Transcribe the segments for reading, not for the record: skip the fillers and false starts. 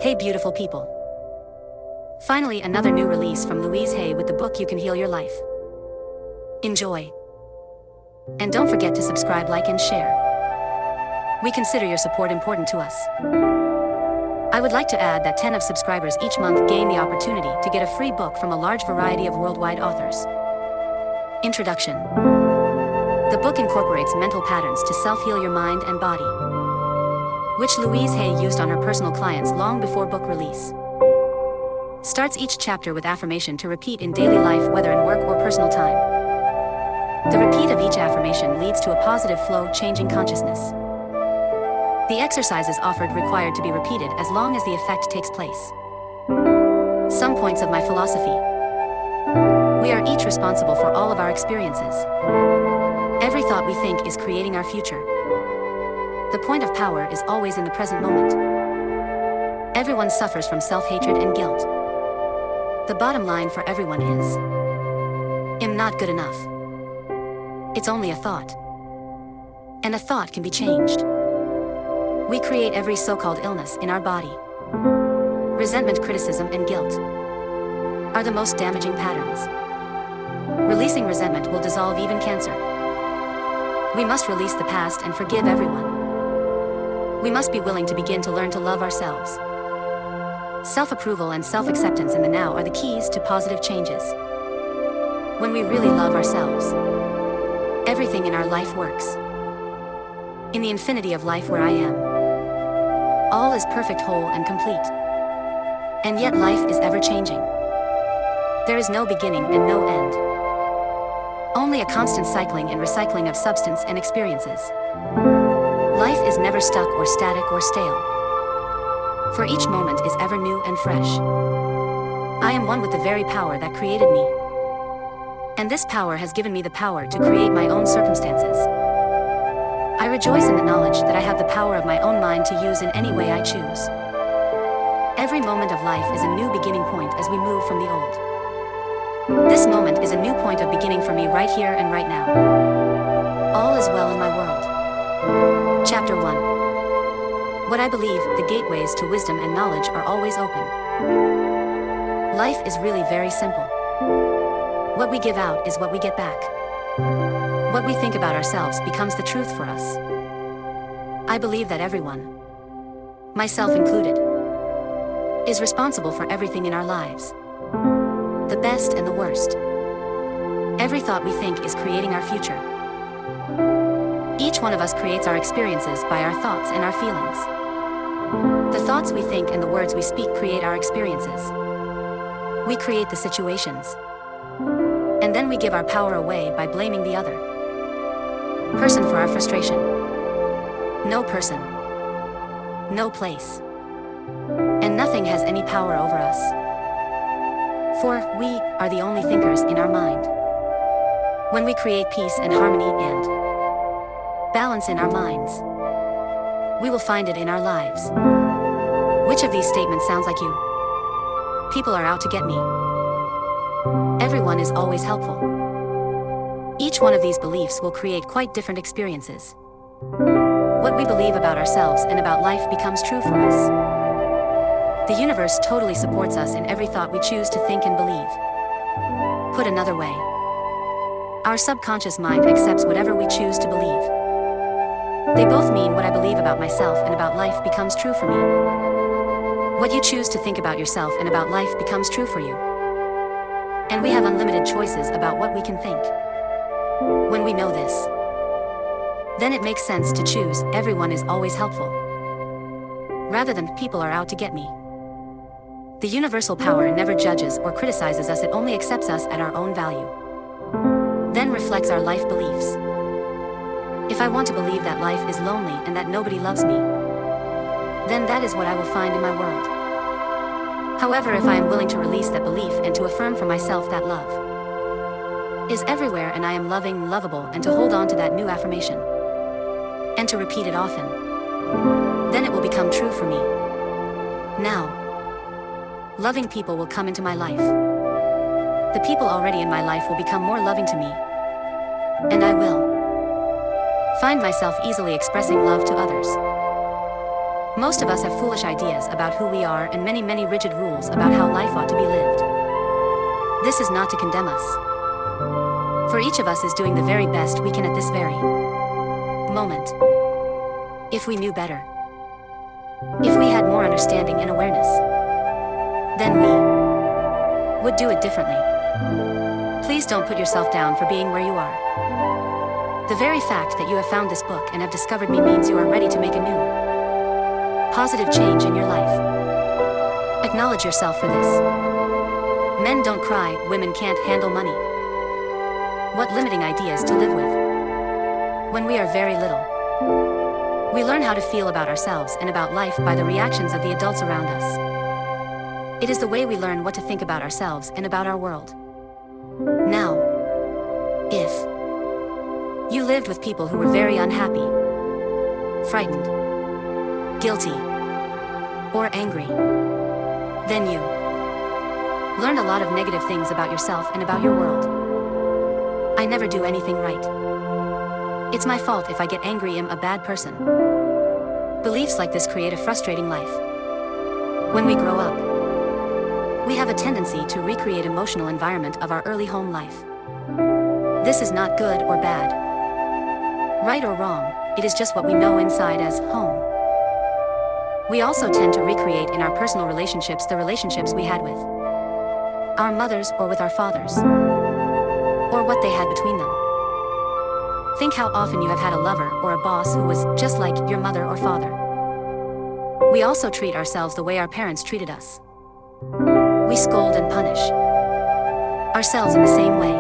Hey beautiful people. Finally another new release from Louise with the book You Can Heal Your Life. Enjoy. And don't forget to subscribe, like and share. We consider your support important to us. I would like to add that 10 of subscribers each month gain the opportunity to get a free book from a large variety of worldwide authors. Introduction. The book incorporates mental patterns to self-heal your mind and body, which Louise used on her personal clients long before book release. Starts each chapter with affirmation to repeat in daily life, whether in work or personal time. The repeat of each affirmation leads to a positive flow, changing consciousness. The exercises offered required to be repeated as long as the effect takes place. Some points of my philosophy. We are each responsible for all of our experiences. Every thought we think is creating our future. The point of power is always in the present moment. Everyone suffers from self-hatred and guilt. The bottom line for everyone is, I'm not good enough. It's only a thought. And a thought can be changed. We create every so-called illness in our body. Resentment, criticism, and guilt are the most damaging patterns. Releasing resentment will dissolve even cancer. We must release the past and forgive everyone. We must be willing to begin to learn to love ourselves. Self-approval and self-acceptance in the now are the keys to positive changes. When we really love ourselves, everything in our life works. In the infinity of life where I am, all is perfect, whole, and complete. And yet life is ever-changing. There is no beginning and no end. Only a constant cycling and recycling of substance and experiences. Life is never stuck or static or stale. For each moment is ever new and fresh. I am one with the very power that created me. And this power has given me the power to create my own circumstances. I rejoice in the knowledge that I have the power of my own mind to use in any way I choose. Every moment of life is a new beginning point as we move from the old. This moment is a new point of beginning for me right here and right now. All is well in my world. Chapter 1. What I believe, the gateways to wisdom and knowledge are always open. Life is really very simple. What we give out is what we get back. What we think about ourselves becomes the truth for us. I believe that everyone, myself included, is responsible for everything in our lives. The best and the worst. Every thought we think is creating our future. Each one of us creates our experiences by our thoughts and our feelings. The thoughts we think and the words we speak create our experiences. We create the situations. And then we give our power away by blaming the other person for our frustration. No person, no place, and nothing has any power over us. For we are the only thinkers in our mind. When we create peace and harmony and balance in our minds, we will find it in our lives. Which of these statements sounds like you? People are out to get me. Everyone is always helpful. Each one of these beliefs will create quite different experiences. What we believe about ourselves and about life becomes true for us. The universe totally supports us in every thought we choose to think and believe. Put another way, our subconscious mind accepts whatever we choose to believe. They both mean what I believe about myself and about life becomes true for me. What you choose to think about yourself and about life becomes true for you. And we have unlimited choices about what we can think. When we know this, then it makes sense to choose everyone is always helpful, rather than people are out to get me. The universal power never judges or criticizes us, it only accepts us at our own value. Then reflects our life beliefs. If I want to believe that life is lonely and that nobody loves me, then that is what I will find in my world. However, if I am willing to release that belief and to affirm for myself that love is everywhere and I am loving, lovable, and to hold on to that new affirmation and to repeat it often, then it will become true for me. Now, loving people will come into my life. The people already in my life will become more loving to me, and I will find myself easily expressing love to others. Most of us have foolish ideas about who we are and many rigid rules about how life ought to be lived. This is not to condemn us. For each of us is doing the very best we can at this very moment. If we knew better, if we had more understanding and awareness, then we would do it differently. Please don't put yourself down for being where you are. The very fact that you have found this book and have discovered me means you are ready to make a new, positive change in your life. Acknowledge yourself for this. Men don't cry, women can't handle money. What limiting ideas to live with. When we are very little, we learn how to feel about ourselves and about life by the reactions of the adults around us. It is the way we learn what to think about ourselves and about our world. Now, if you lived with people who were very unhappy, frightened, guilty, or angry, then you learned a lot of negative things about yourself and about your world. I never do anything right. It's my fault if I get angry. I'm a bad person. Beliefs like this create a frustrating life. When we grow up, we have a tendency to recreate emotional environment of our early home life. This is not good or bad, right or wrong, it is just what we know inside as home. We also tend to recreate in our personal relationships the relationships we had with our mothers or with our fathers, or what they had between them. Think how often you have had a lover or a boss who was just like your mother or father. We also treat ourselves the way our parents treated us. We scold and punish ourselves in the same way.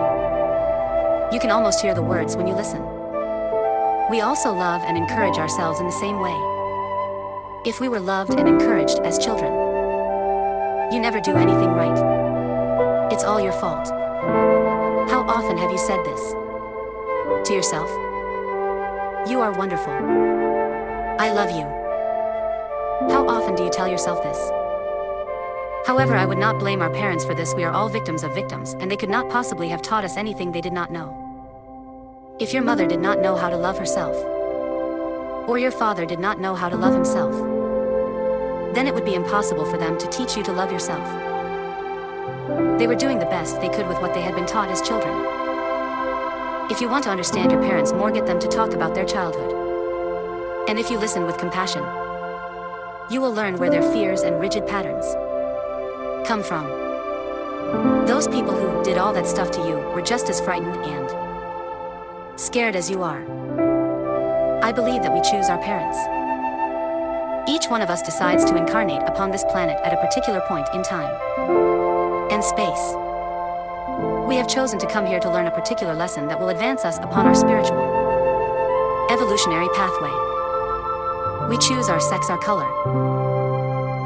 You can almost hear the words when you listen. We also love and encourage ourselves in the same way. If we were loved and encouraged as children, you never do anything right. It's all your fault. How often have you said this to yourself? You are wonderful. I love you. How often do you tell yourself this? However, I would not blame our parents for this. We are all victims of victims, and they could not possibly have taught us anything they did not know. If your mother did not know how to love herself, or your father did not know how to love himself, then it would be impossible for them to teach you to love yourself. They were doing the best they could with what they had been taught as children. If you want to understand your parents more, get them to talk about their childhood. And if you listen with compassion, you will learn where their fears and rigid patterns come from. Those people who did all that stuff to you were just as frightened and scared as you are. I believe that we choose our parents. Each one of us decides to incarnate upon this planet at a particular point in time and space. We have chosen to come here to learn a particular lesson that will advance us upon our spiritual, evolutionary pathway. We choose our sex, our color,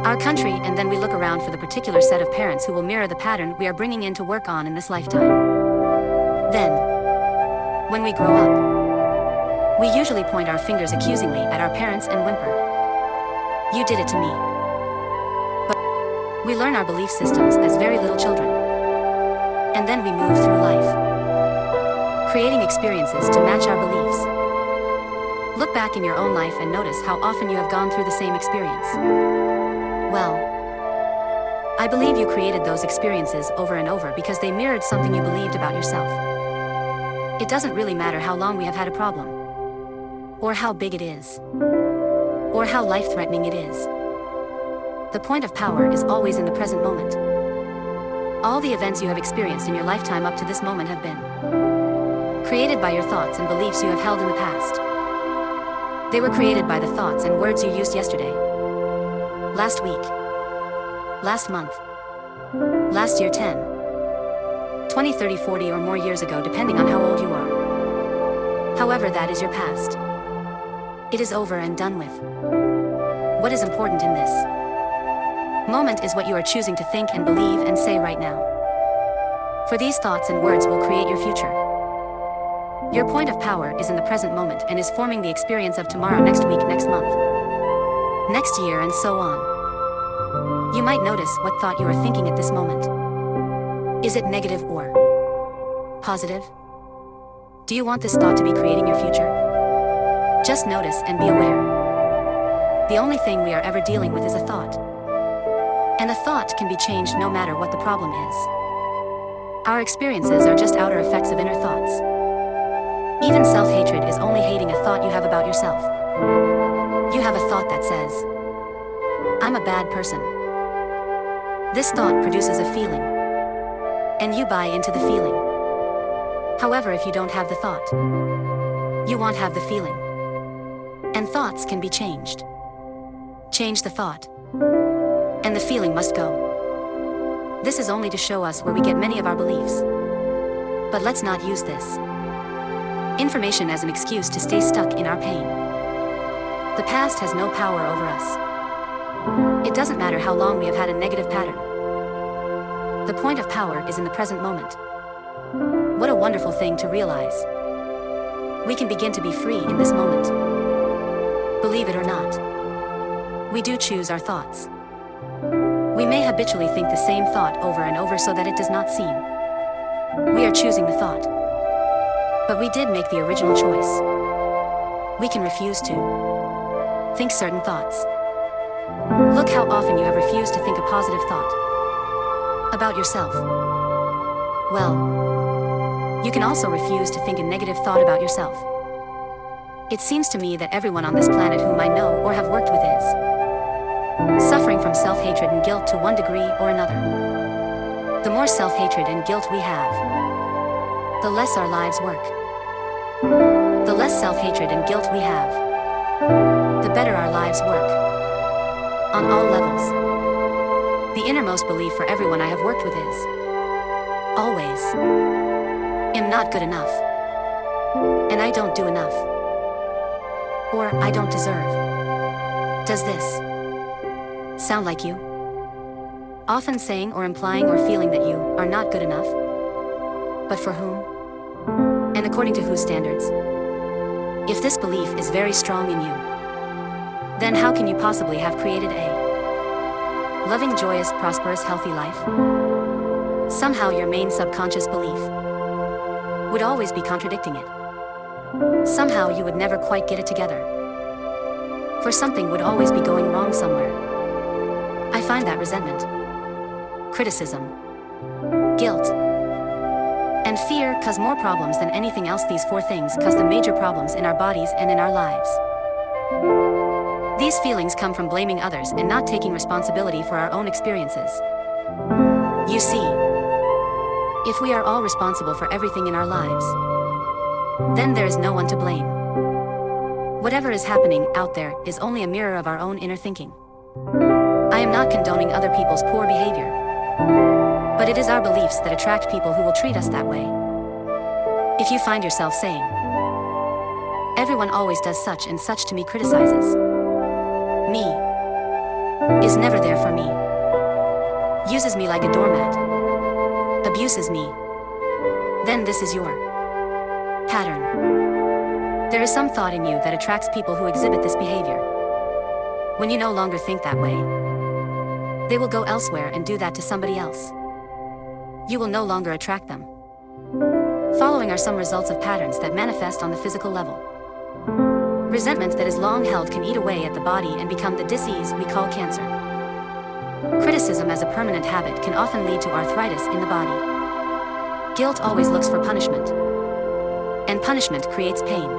our country, and then we look around for the particular set of parents who will mirror the pattern we are bringing in to work on in this lifetime. Then, when we grow up, we usually point our fingers accusingly at our parents and whimper, "You did it to me." But we learn our belief systems as very little children. And then we move through life, creating experiences to match our beliefs. Look back in your own life and notice how often you have gone through the same experience. Well, I believe you created those experiences over and over because they mirrored something you believed about yourself. It doesn't really matter how long we have had a problem, or how big it is, or how life-threatening it is. The point of power is always in the present moment. All the events you have experienced in your lifetime up to this moment have been created by your thoughts and beliefs you have held in the past. They were created by the thoughts and words you used yesterday, last week, last month, last year, 10, 20, 30, 40 or more years ago, depending on how old you are. However, that is your past. It is over and done with. What is important in this moment is what you are choosing to think and believe and say right now. For these thoughts and words will create your future. Your point of power is in the present moment and is forming the experience of tomorrow, next week, next month, next year, and so on. You might notice what thought you are thinking at this moment. Is it negative or positive? Do you want this thought to be creating your future? Just notice and be aware. The only thing we are ever dealing with is a thought. And a thought can be changed no matter what the problem is. Our experiences are just outer effects of inner thoughts. Even self-hatred is only hating a thought you have about yourself. You have a thought that says, "I'm a bad person." This thought produces a feeling, and you buy into the feeling. However, if you don't have the thought, you won't have the feeling. And thoughts can be changed. Change the thought, and the feeling must go. This is only to show us where we get many of our beliefs. But let's not use this information as an excuse to stay stuck in our pain. The past has no power over us. It doesn't matter how long we have had a negative pattern. The point of power is in the present moment. What a wonderful thing to realize. We can begin to be free in this moment. Believe it or not, we do choose our thoughts. We may habitually think the same thought over and over so that it does not seem we are choosing the thought. But we did make the original choice. We can refuse to think certain thoughts. Look how often you have refused to think a positive thought about yourself. Well, you can also refuse to think a negative thought about yourself. It seems to me that everyone on this planet whom I know or have worked with is suffering from self-hatred and guilt to one degree or another. The more self-hatred and guilt we have, the less our lives work. The less self-hatred and guilt we have, the better our lives work. On all levels. The innermost belief for everyone I have worked with is always, am not good enough, and I don't do enough, or I don't deserve. Does this sound like you? Often saying or implying or feeling that you are not good enough. But for whom? And according to whose standards? If this belief is very strong in you, then how can you possibly have created a loving, joyous, prosperous, healthy life? Somehow your main subconscious belief would always be contradicting it. Somehow you would never quite get it together. For something would always be going wrong somewhere. I find that resentment, criticism, guilt, and fear cause more problems than anything else. These four things cause the major problems in our bodies and in our lives. These feelings come from blaming others and not taking responsibility for our own experiences. You see, if we are all responsible for everything in our lives, then there is no one to blame. Whatever is happening out there is only a mirror of our own inner thinking. I am not condoning other people's poor behavior, but it is our beliefs that attract people who will treat us that way. If you find yourself saying, "Everyone always does such and such to me, criticizes me, is never there for me, uses me like a doormat, abuses me," then this is your pattern. There is some thought in you that attracts people who exhibit this behavior. When you no longer think that way, they will go elsewhere and do that to somebody else. You will no longer attract them. Following are some results of patterns that manifest on the physical level. Resentment that is long held can eat away at the body and become the disease we call cancer. Criticism as a permanent habit can often lead to arthritis in the body. Guilt always looks for punishment, and punishment creates pain.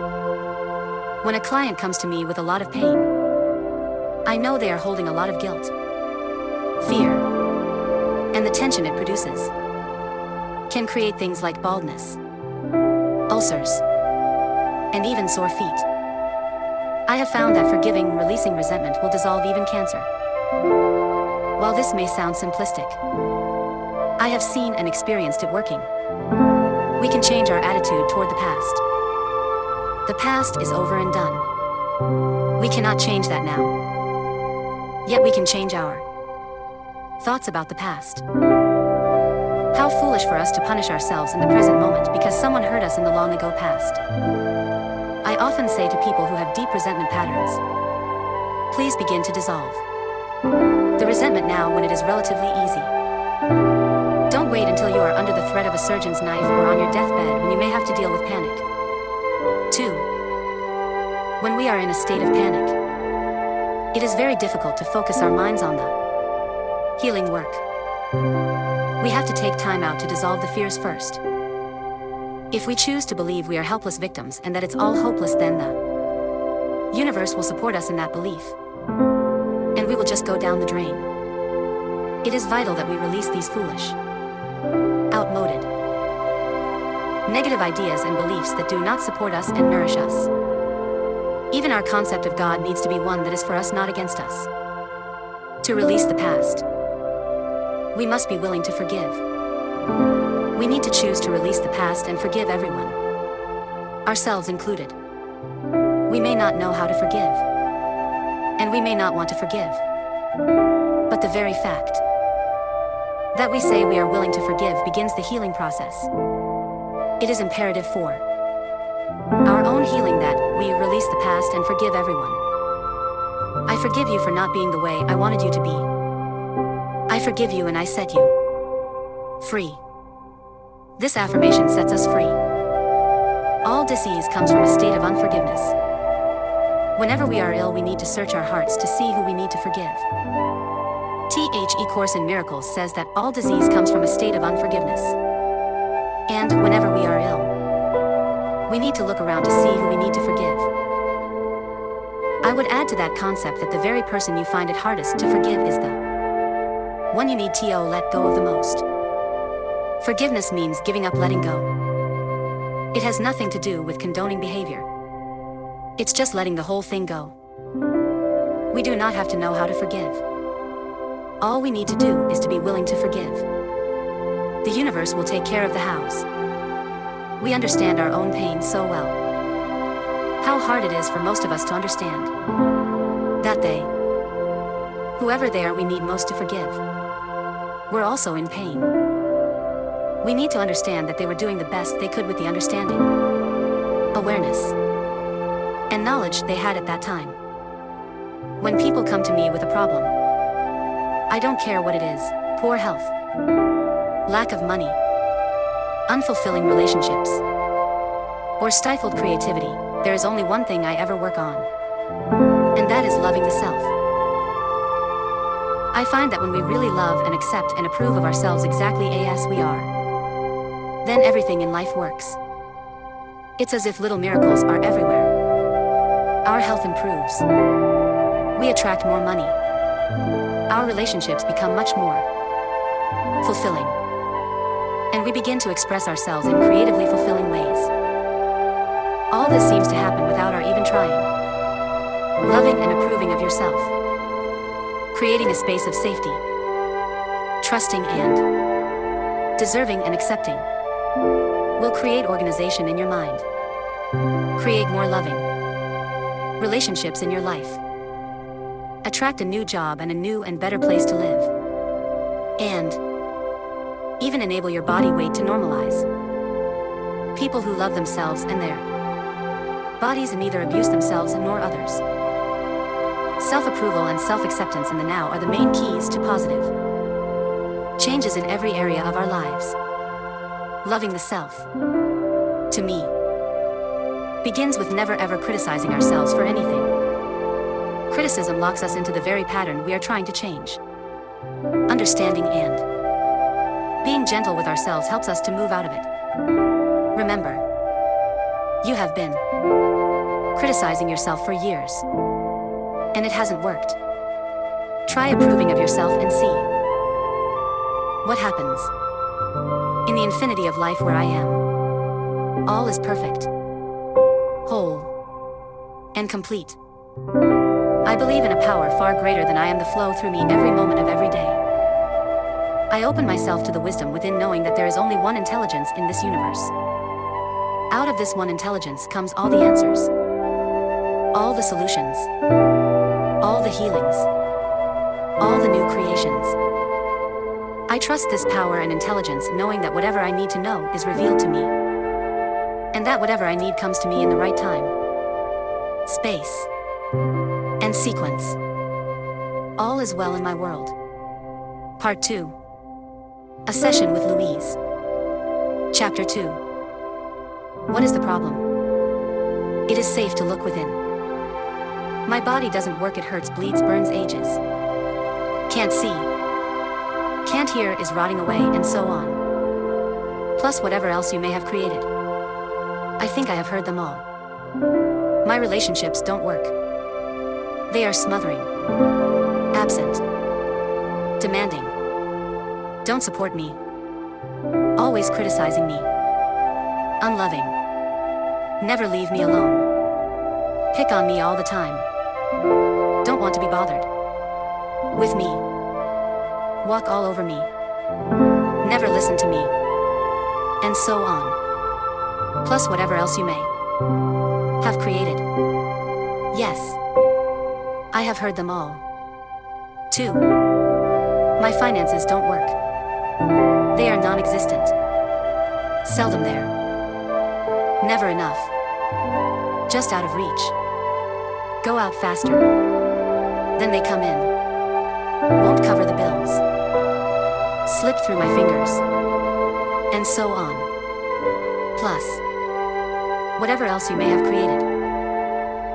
When a client comes to me with a lot of pain, I know they are holding a lot of guilt, fear, and the tension it produces can create things like baldness, ulcers, and even sore feet. I have found that forgiving, releasing resentment will dissolve even cancer. While this may sound simplistic, I have seen and experienced it working. We can change our attitude toward the past. The past is over and done. We cannot change that now. Yet we can change our thoughts about the past. How foolish for us to punish ourselves in the present moment because someone hurt us in the long ago past. I often say to people who have deep resentment patterns, please begin to dissolve the resentment now when it is relatively easy. Don't wait until you are under the threat of a surgeon's knife or on your deathbed when you may have to deal with panic. 2. When we are in a state of panic, It is very difficult to focus our minds on the healing work. We have to take time out to dissolve the fears first. If we choose to believe we are helpless victims and that it's all hopeless, then the universe will support us in that belief, and we will just go down the drain. It is vital that we release these foolish, outmoded, negative ideas and beliefs that do not support us and nourish us. Even our concept of God needs to be one that is for us, not against us. To release the past, we must be willing to forgive. We need to choose to release the past and forgive everyone, ourselves included. We may not know how to forgive, and we may not want to forgive, but the very fact that we say we are willing to forgive begins the healing process. It is imperative for our own healing that we release the past and forgive everyone. I forgive you for not being the way I wanted you to be. I forgive you and I set you free. This affirmation sets us free. All disease comes from a state of unforgiveness. Whenever we are ill, we need to search our hearts to see who we need to forgive. The Course in Miracles says that all disease comes from a state of unforgiveness. And whenever we are ill, we need to look around to see who we need to forgive. I would add to that concept that the very person you find it hardest to forgive is the one you need to let go of the most. Forgiveness means giving up, letting go. It has nothing to do with condoning behavior. It's just letting the whole thing go. We do not have to know how to forgive. All we need to do is to be willing to forgive. The universe will take care of the hows. We understand our own pain so well. How hard it is for most of us to understand that they, whoever they are we need most to forgive, we're also in pain. We need to understand that they were doing the best they could with the understanding, awareness, and knowledge they had at that time. When people come to me with a problem, I don't care what it is: poor health, lack of money, unfulfilling relationships, or stifled creativity, there is only one thing I ever work on, and that is loving the self. I find that when we really love and accept and approve of ourselves exactly as we are, then everything in life works. It's as if little miracles are everywhere. Our health improves. We attract more money. Our relationships become much more fulfilling. And we begin to express ourselves in creatively fulfilling ways. All this seems to happen without our even trying. Loving and approving of yourself. Creating a space of safety. Trusting and deserving and accepting will create organization in your mind. Create more loving relationships in your life. Attract a new job and a new and better place to live. And even enable your body weight to normalize. People who love themselves and their bodies and neither abuse themselves nor others. Self-approval and self-acceptance in the now are the main keys to positive changes in every area of our lives. Loving the self, to me, begins with never ever criticizing ourselves for anything. Criticism locks us into the very pattern we are trying to change. Understanding and being gentle with ourselves helps us to move out of it. Remember, you have been criticizing yourself for years, and it hasn't worked. Try approving of yourself and see what happens. In the infinity of life where I am, all is perfect, whole, and complete. I believe in a power far greater than I am, the flow through me every moment of every day. I open myself to the wisdom within, knowing that there is only one intelligence in this universe. Out of this one intelligence comes all the answers, all the solutions, all the healings, all the new creations. I trust this power and intelligence, knowing that whatever I need to know is revealed to me, and that whatever I need comes to me in the right time, space, and sequence. All is well in my world. Part 2. A session with Louise. Chapter 2. What is the problem? It is safe to look within. My body doesn't work, it hurts, bleeds, burns, ages. Can't see. Can't hear, is rotting away, and so on. Plus whatever else you may have created. I think I have heard them all. My relationships don't work. They are smothering. Absent. Demanding. Don't support me. Always criticizing me. Unloving. Never leave me alone. Pick on me all the time. Don't want to be bothered with me. Walk all over me. Never listen to me. And so on. Plus whatever else you may have created. Yes. I have heard them all. 2. My finances don't work. They are non-existent. Seldom there. Never enough. Just out of reach. Go out faster. Then they come in. Won't cover the bills. Slip through my fingers. And so on. Plus whatever else you may have created.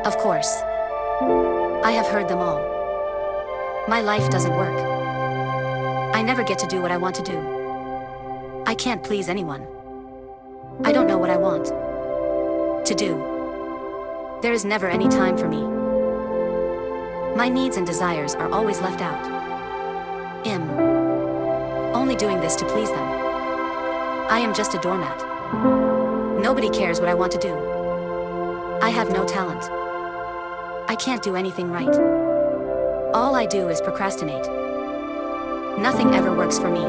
Of course. I have heard them all. My life doesn't work. I never get to do what I want to do. I can't please anyone. I don't know what I want to do. There is never any time for me. My needs and desires are always left out. Only doing this to please them. I am just a doormat. Nobody cares what I want to do. I have no talent. I can't do anything right. All I do is procrastinate. Nothing ever works for me.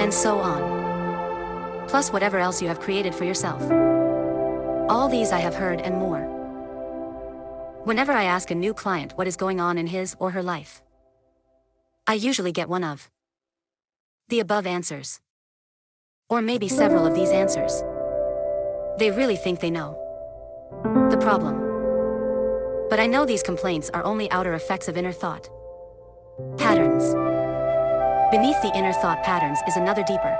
And so on. Plus whatever else you have created for yourself. All these I have heard and more. Whenever I ask a new client what is going on in his or her life, I usually get one of the above answers. Or maybe several of these answers. They really think they know the problem. But I know these complaints are only outer effects of inner thought patterns. Beneath the inner thought patterns is another deeper,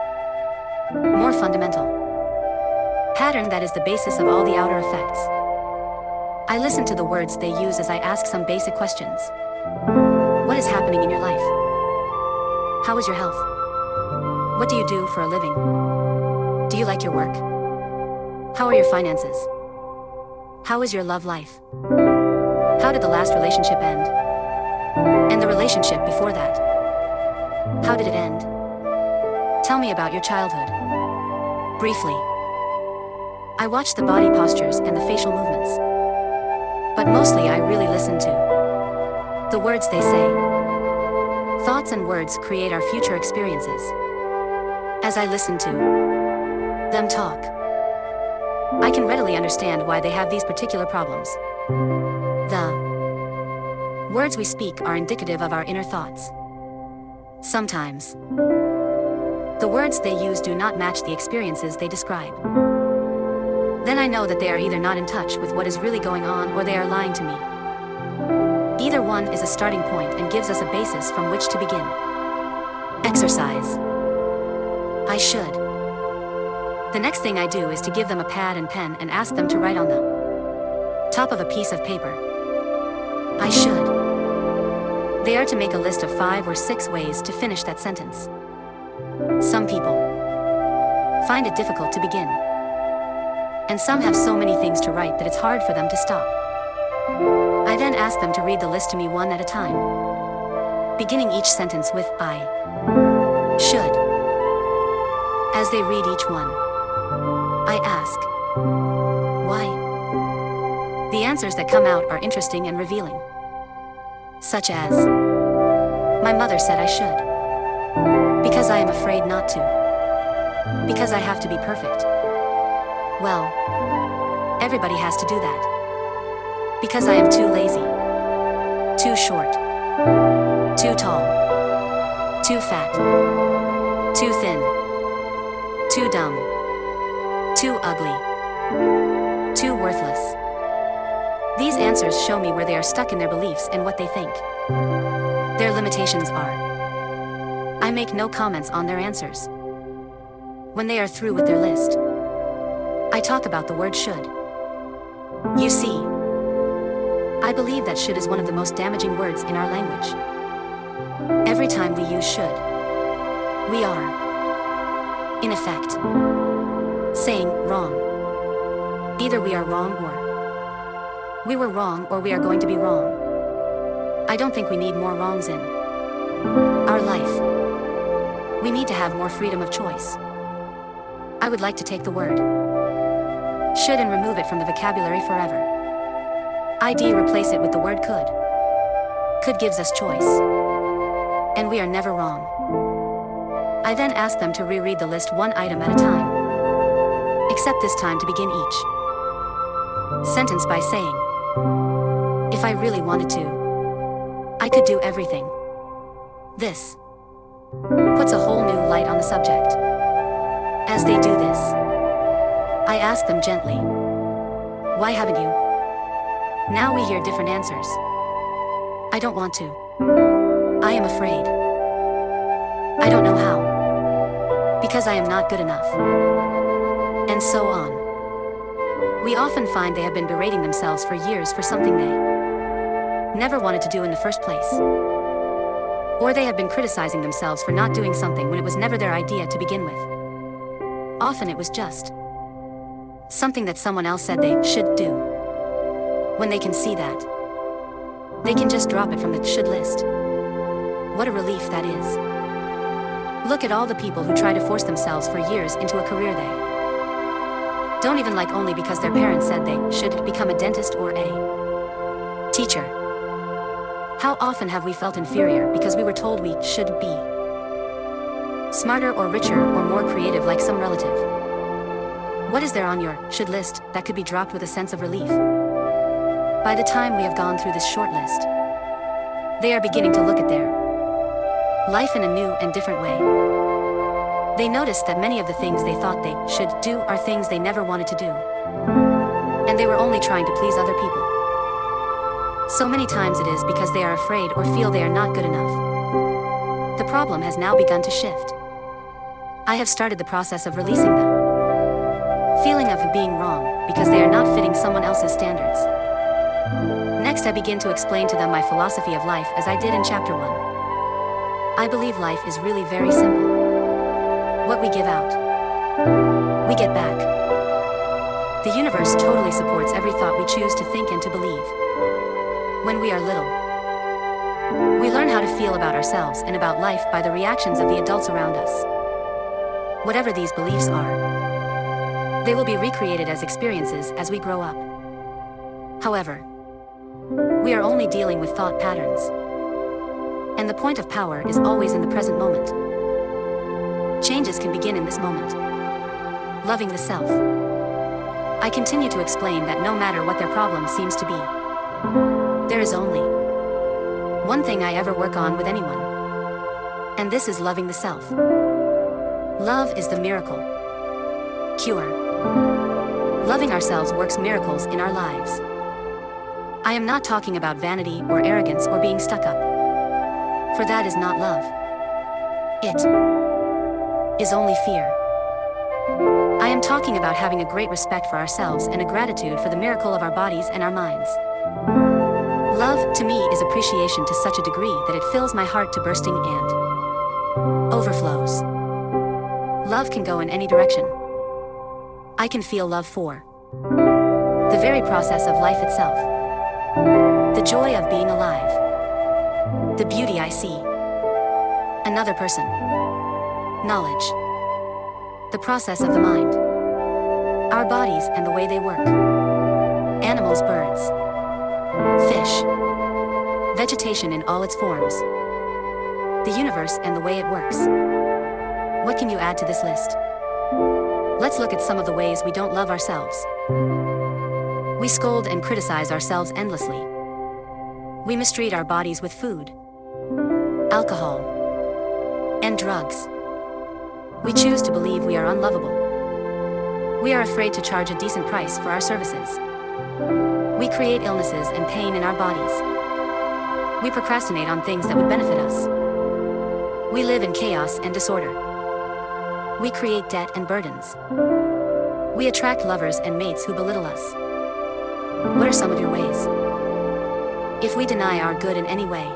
more fundamental pattern that is the basis of all the outer effects. I listen to the words they use as I ask some basic questions. What is happening in your life? How is your health? What do you do for a living? Do you like your work? How are your finances? How is your love life? How did the last relationship end? And the relationship before that? How did it end? Tell me about your childhood. Briefly. I watch the body postures and the facial movements. But mostly I really listen to the words they say. Thoughts and words create our future experiences. As I listen to them talk, I can readily understand why they have these particular problems. The words we speak are indicative of our inner thoughts. Sometimes, the words they use do not match the experiences they describe. Then I know that they are either not in touch with what is really going on or they are lying to me. Either one is a starting point and gives us a basis from which to begin. Exercise. I should. The next thing I do is to give them a pad and pen and ask them to write on the top of a piece of paper. I should. They are to make a list of 5 or 6 ways to finish that sentence. Some people find it difficult to begin. And some have so many things to write that it's hard for them to stop. I then ask them to read the list to me one at a time, beginning each sentence with I should. As they read each one, I ask, why? The answers that come out are interesting and revealing. Such as, my mother said I should. Because I am afraid not to. Because I have to be perfect. Well, everybody has to do that. Because I am too lazy. Too short. Too tall. Too fat. Too thin. Too dumb. Too ugly. Too worthless. These answers show me where they are stuck in their beliefs and what they think their limitations are. I make no comments on their answers. When they are through with their list, I talk about the word should. You see, I believe that should is one of the most damaging words in our language. Every time we use should, we are, in effect, saying wrong. Either we are wrong or we were wrong, or we are going to be wrong. I don't think we need more wrongs in our life. We need to have more freedom of choice. I would like to take the word should and remove it from the vocabulary forever. Replace it with the word could. Could gives us choice, and we are never wrong. I then ask them to reread the list one item at a time, except this time to begin each sentence by saying, if I really wanted to, I could do everything. This puts a whole new light on the subject. As they do this, I ask them gently, why haven't you? Now we hear different answers. I don't want to. I am afraid. I don't know how. Because I am not good enough. And so on. We often find they have been berating themselves for years for something they never wanted to do in the first place. Or they have been criticizing themselves for not doing something when it was never their idea to begin with. Often it was just something that someone else said they should do. When they can see that, they can just drop it from the should list. What a relief that is. Look at all the people who try to force themselves for years into a career they don't even like, only because their parents said they should become a dentist or a teacher. How often have we felt inferior because we were told we should be smarter or richer or more creative like some relative? What is there on your should list that could be dropped with a sense of relief? By the time we have gone through this short list, they are beginning to look at their life in a new and different way. They notice that many of the things they thought they should do are things they never wanted to do. And they were only trying to please other people. So many times it is because they are afraid or feel they are not good enough. The problem has now begun to shift. I have started the process of releasing the feeling of being wrong because they are not fitting someone else's standards. Next, I begin to explain to them my philosophy of life as I did in chapter 1. I believe life is really very simple. What we give out, we get back. The universe totally supports every thought we choose to think and to believe. When we are little, we learn how to feel about ourselves and about life by the reactions of the adults around us. Whatever these beliefs are, they will be recreated as experiences as we grow up. However, we are only dealing with thought patterns. And the point of power is always in the present moment. Changes can begin in this moment. Loving the self. I continue to explain that no matter what their problem seems to be, there is only one thing I ever work on with anyone. And this is loving the self. Love is the miracle cure. Loving ourselves works miracles in our lives. I am not talking about vanity or arrogance or being stuck up. For that is not love. It is only fear. I am talking about having a great respect for ourselves and a gratitude for the miracle of our bodies and our minds. Love, to me, is appreciation to such a degree that it fills my heart to bursting and overflows. Love can go in any direction. I can feel love for the very process of life itself. The joy of being alive. The beauty I see. Another person. Knowledge. The process of the mind. Our bodies and the way they work. Animals, birds. Fish. Vegetation in all its forms. The universe and the way it works. What can you add to this list? Let's look at some of the ways we don't love ourselves. We scold and criticize ourselves endlessly. We mistreat our bodies with food, alcohol, and drugs. We choose to believe we are unlovable. We are afraid to charge a decent price for our services. We create illnesses and pain in our bodies. We procrastinate on things that would benefit us. We live in chaos and disorder. We create debt and burdens. We attract lovers and mates who belittle us. What are some of your ways? If we deny our good in any way,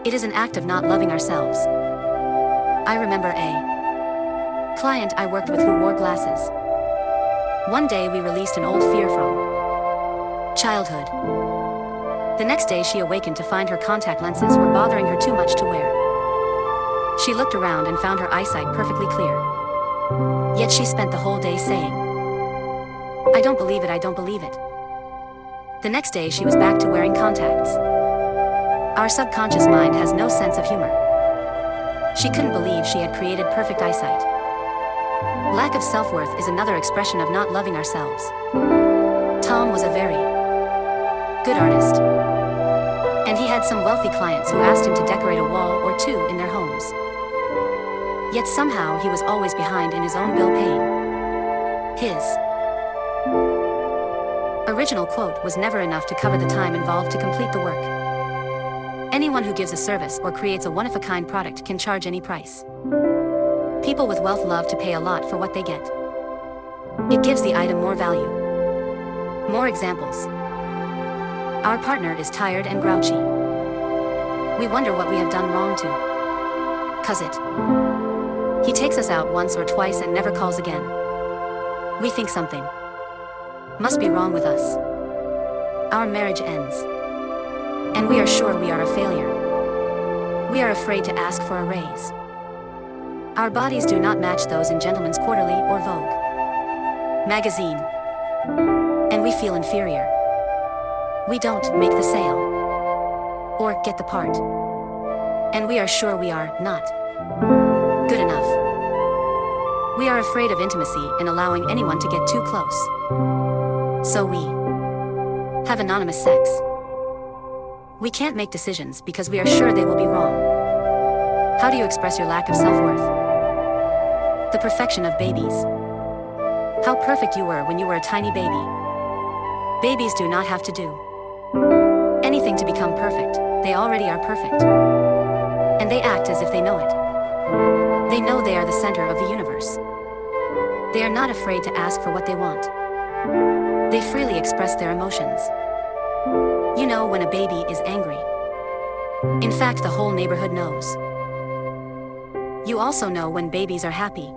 it is an act of not loving ourselves. I remember a client I worked with who wore glasses. One day we released an old fear from childhood. The next day she awakened to find her contact lenses were bothering her too much to wear. She looked around and found her eyesight perfectly clear. Yet she spent the whole day saying, "I don't believe it, I don't believe it." The next day she was back to wearing contacts. Our subconscious mind has no sense of humor. She couldn't believe she had created perfect eyesight. Lack of self-worth is another expression of not loving ourselves. Tom was a very good artist, and he had some wealthy clients who asked him to decorate a wall or two in their homes. Yet somehow he was always behind in his own bill paying. His original quote was never enough to cover the time involved to complete the work. Anyone who gives a service or creates a one-of-a-kind product can charge any price. People with wealth love to pay a lot for what they get. It gives the item more value. More examples. Our partner is tired and grouchy. We wonder what we have done wrong to cause it. He takes us out once or twice and never calls again. We think something must be wrong with us. Our marriage ends, and we are sure we are a failure. We are afraid to ask for a raise. Our bodies do not match those in Gentleman's Quarterly or Vogue magazine, and we feel inferior. We don't make the sale or get the part, and we are sure we are not good enough. We are afraid of intimacy and allowing anyone to get too close. So we have anonymous sex. We can't make decisions because we are sure they will be wrong. How do you express your lack of self-worth? The perfection of babies. How perfect you were when you were a tiny baby. Babies do not have to do anything to become perfect. They already are perfect. And they act as if they know it. They know they are the center of the universe. They are not afraid to ask for what they want. They freely express their emotions. You know when a baby is angry. In fact, the whole neighborhood knows. You also know when babies are happy,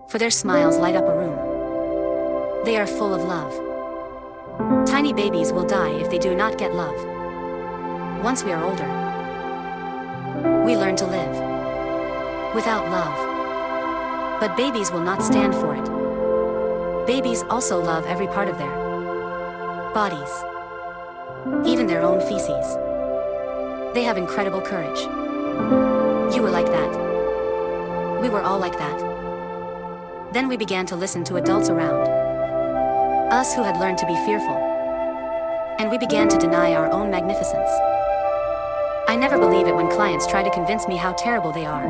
for their smiles light up a room. They are full of love. Tiny babies will die if they do not get love. Once we are older, we learn to live without love. But babies will not stand for it. Babies also love every part of their bodies, even their own feces. They have incredible courage. You were like that. We were all like that. Then we began to listen to adults around us who had learned to be fearful, and we began to deny our own magnificence. I never believe it when clients try to convince me how terrible they are,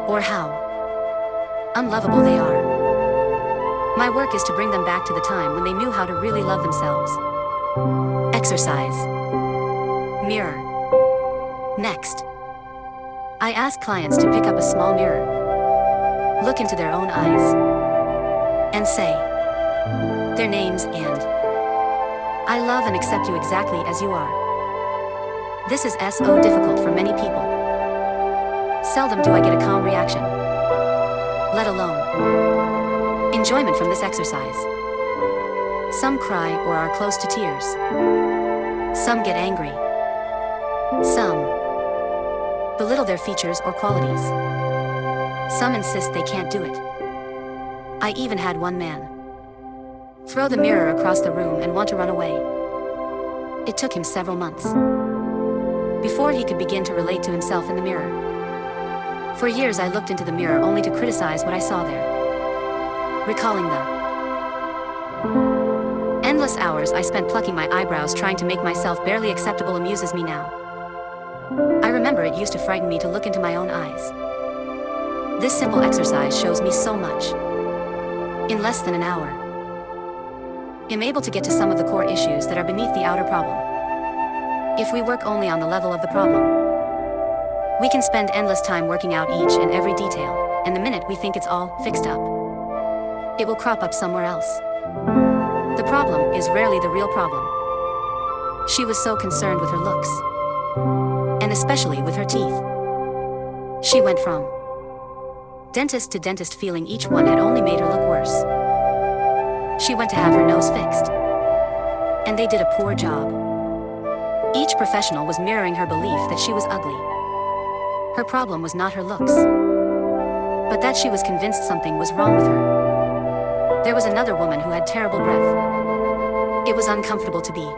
or how unlovable they are. My work is to bring them back to the time when they knew how to really love themselves. Exercise. Mirror. Next, I ask clients to pick up a small mirror, look into their own eyes, and say their names and "I love and accept you exactly as you are." This is so difficult for many people. Seldom do I get a calm reaction, let alone enjoyment from this exercise. Some cry or are close to tears. Some get angry. Some belittle their features or qualities. Some insist they can't do it. I even had one man throw the mirror across the room and want to run away. It took him several months before he could begin to relate to himself in the mirror. For years I looked into the mirror only to criticize what I saw there. Recalling the endless hours I spent plucking my eyebrows trying to make myself barely acceptable amuses me now. I remember it used to frighten me to look into my own eyes. This simple exercise shows me so much. In less than an hour, I'm able to get to some of the core issues that are beneath the outer problem. If we work only on the level of the problem, we can spend endless time working out each and every detail, and the minute we think it's all fixed up, it will crop up somewhere else. The problem is rarely the real problem. She was so concerned with her looks, and especially with her teeth. She went from dentist to dentist, feeling each one had only made her look worse. She went to have her nose fixed, and they did a poor job. Each professional was mirroring her belief that she was ugly. Her problem was not her looks, but that she was convinced something was wrong with her. There was another woman who had terrible breath. It was uncomfortable to be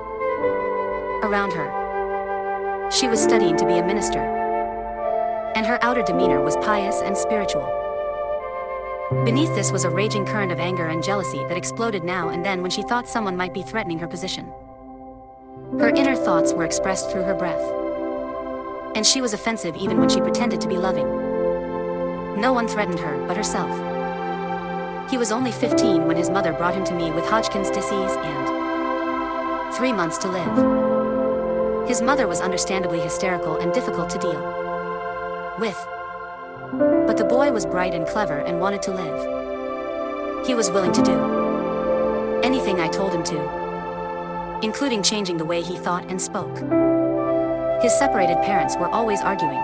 around her. She was studying to be a minister, and her outer demeanor was pious and spiritual. Beneath this was a raging current of anger and jealousy that exploded now and then when she thought someone might be threatening her position. Her inner thoughts were expressed through her breath, and she was offensive even when she pretended to be loving. No one threatened her but herself. He was only 15 when his mother brought him to me with Hodgkin's disease and 3 months to live. His mother was understandably hysterical and difficult to deal with, but the boy was bright and clever and wanted to live. He was willing to do anything I told him to, including changing the way he thought and spoke. His separated parents were always arguing,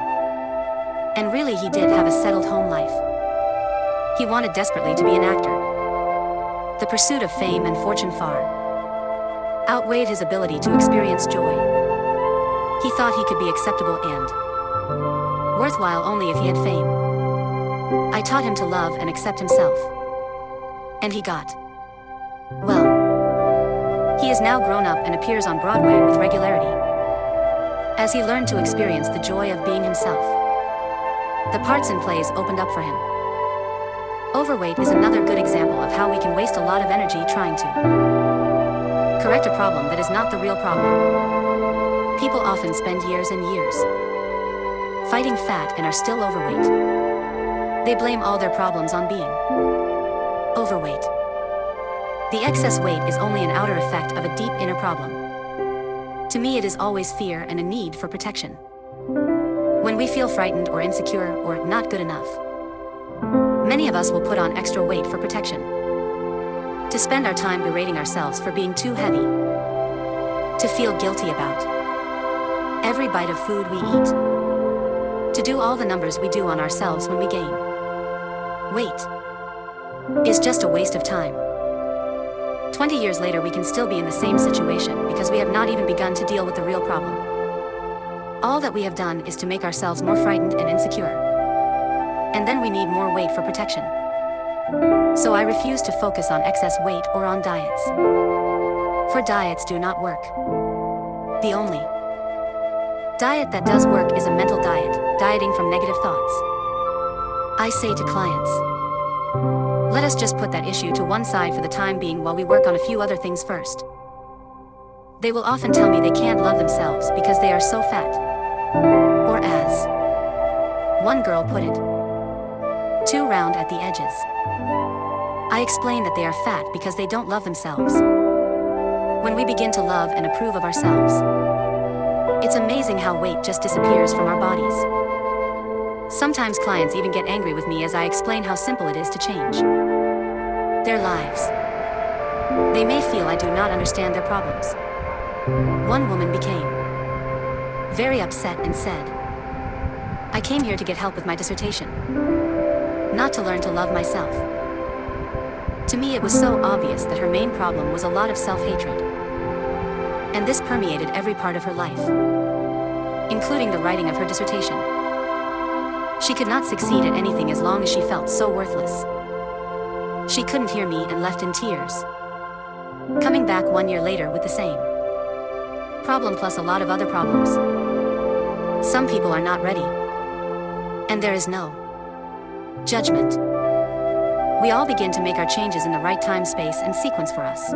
and really he did have a settled home life. He wanted desperately to be an actor. The pursuit of fame and fortune far outweighed his ability to experience joy. He thought he could be acceptable and worthwhile only if he had fame. I taught him to love and accept himself, and he got well. He is now grown up and appears on Broadway with regularity, as he learned to experience the joy of being himself. The parts and plays opened up for him. Overweight is another good example of how we can waste a lot of energy trying to correct a problem that is not the real problem. People often spend years and years fighting fat and are still overweight. They blame all their problems on being overweight. The excess weight is only an outer effect of a deep inner problem. To me, it is always fear and a need for protection. When we feel frightened or insecure or not good enough, many of us will put on extra weight for protection. To spend our time berating ourselves for being too heavy. To feel guilty about every bite of food we eat. To do all the numbers we do on ourselves when we gain weight is just a waste of time. 20 years later, we can still be in the same situation because we have not even begun to deal with the real problem. All that we have done is to make ourselves more frightened and insecure. And then we need more weight for protection. So I refuse to focus on excess weight or on diets. For diets do not work. The only diet that does work is a mental diet, dieting from negative thoughts. I say to clients, let us just put that issue to one side for the time being while we work on a few other things first. They will often tell me they can't love themselves because they are so fat. Or as one girl put it, too round at the edges. I explain that they are fat because they don't love themselves. When we begin to love and approve of ourselves, it's amazing how weight just disappears from our bodies. Sometimes clients even get angry with me as I explain how simple it is to change their lives. They may feel I do not understand their problems. One woman became very upset and said, I came here to get help with my dissertation, not to learn to love myself. To me, it was so obvious that her main problem was a lot of self-hatred. And this permeated every part of her life, including the writing of her dissertation. She could not succeed at anything as long as she felt so worthless. She couldn't hear me and left in tears, coming back 1 year later with the same problem plus a lot of other problems. Some people are not ready, and there is no judgment. We all begin to make our changes in the right time, space, and sequence for us.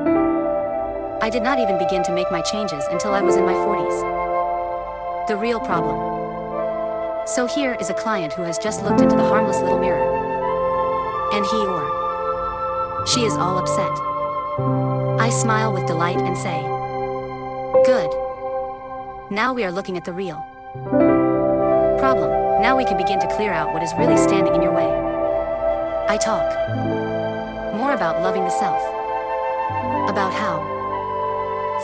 I did not even begin to make my changes until I was in my 40s. The real problem. So here is a client who has just looked into the harmless little mirror, and he or she is all upset. I smile with delight and say, good. Now we are looking at the real problem. Now we can begin to clear out what is really standing in your way. I talk more about loving the self, about how,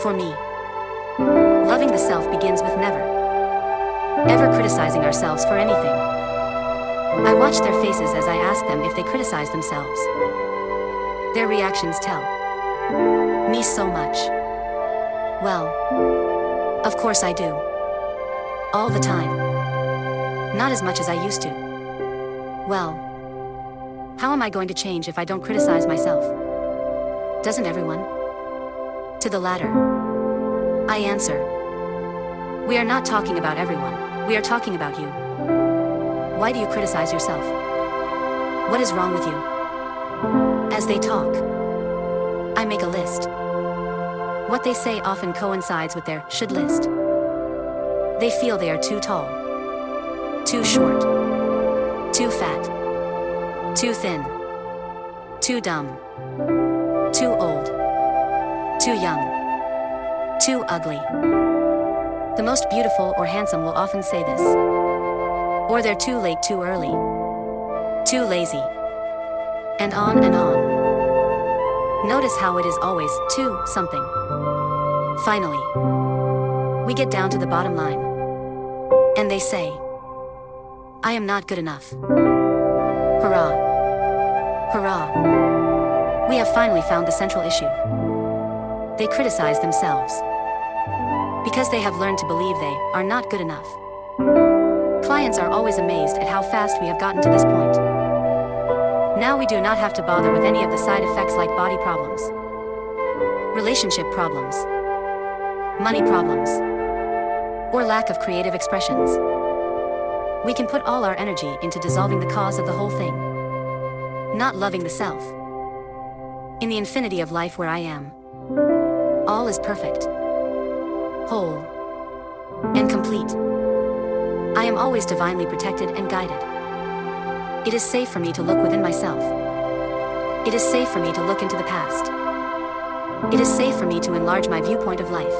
for me, Loving the self begins with never ever criticizing ourselves for anything. I watch their faces as I ask them if they criticize themselves. Their reactions tell me so much. Well, of course I do. All the time. Not as much as I used to. Well, how am I going to change if I don't criticize myself? Doesn't everyone? To the latter, I answer. We are not talking about everyone, we are talking about you. Why do you criticize yourself? What is wrong with you? As they talk, I make a list. What they say often coincides with their should list. They feel they are too tall, too short, too fat, too thin, too dumb, too old, too young, too ugly. The most beautiful or handsome will often say this. Or they're too late too early, too lazy, and on and on. Notice how it is always too something. Finally, we get down to the bottom line. And they say, I am not good enough. Hurrah! Hurrah! We have finally found the central issue. They criticize themselves because they have learned to believe they are not good enough. Clients are always amazed at how fast we have gotten to this point. Now we do not have to bother with any of the side effects like body problems, relationship problems, money problems, or lack of creative expressions. We can put all our energy into dissolving the cause of the whole thing, not loving the self. In the infinity of life where I am, all is perfect, whole, and complete. I am always divinely protected and guided. It is safe for me to look within myself. It is safe for me to look into the past. It is safe for me to enlarge my viewpoint of life.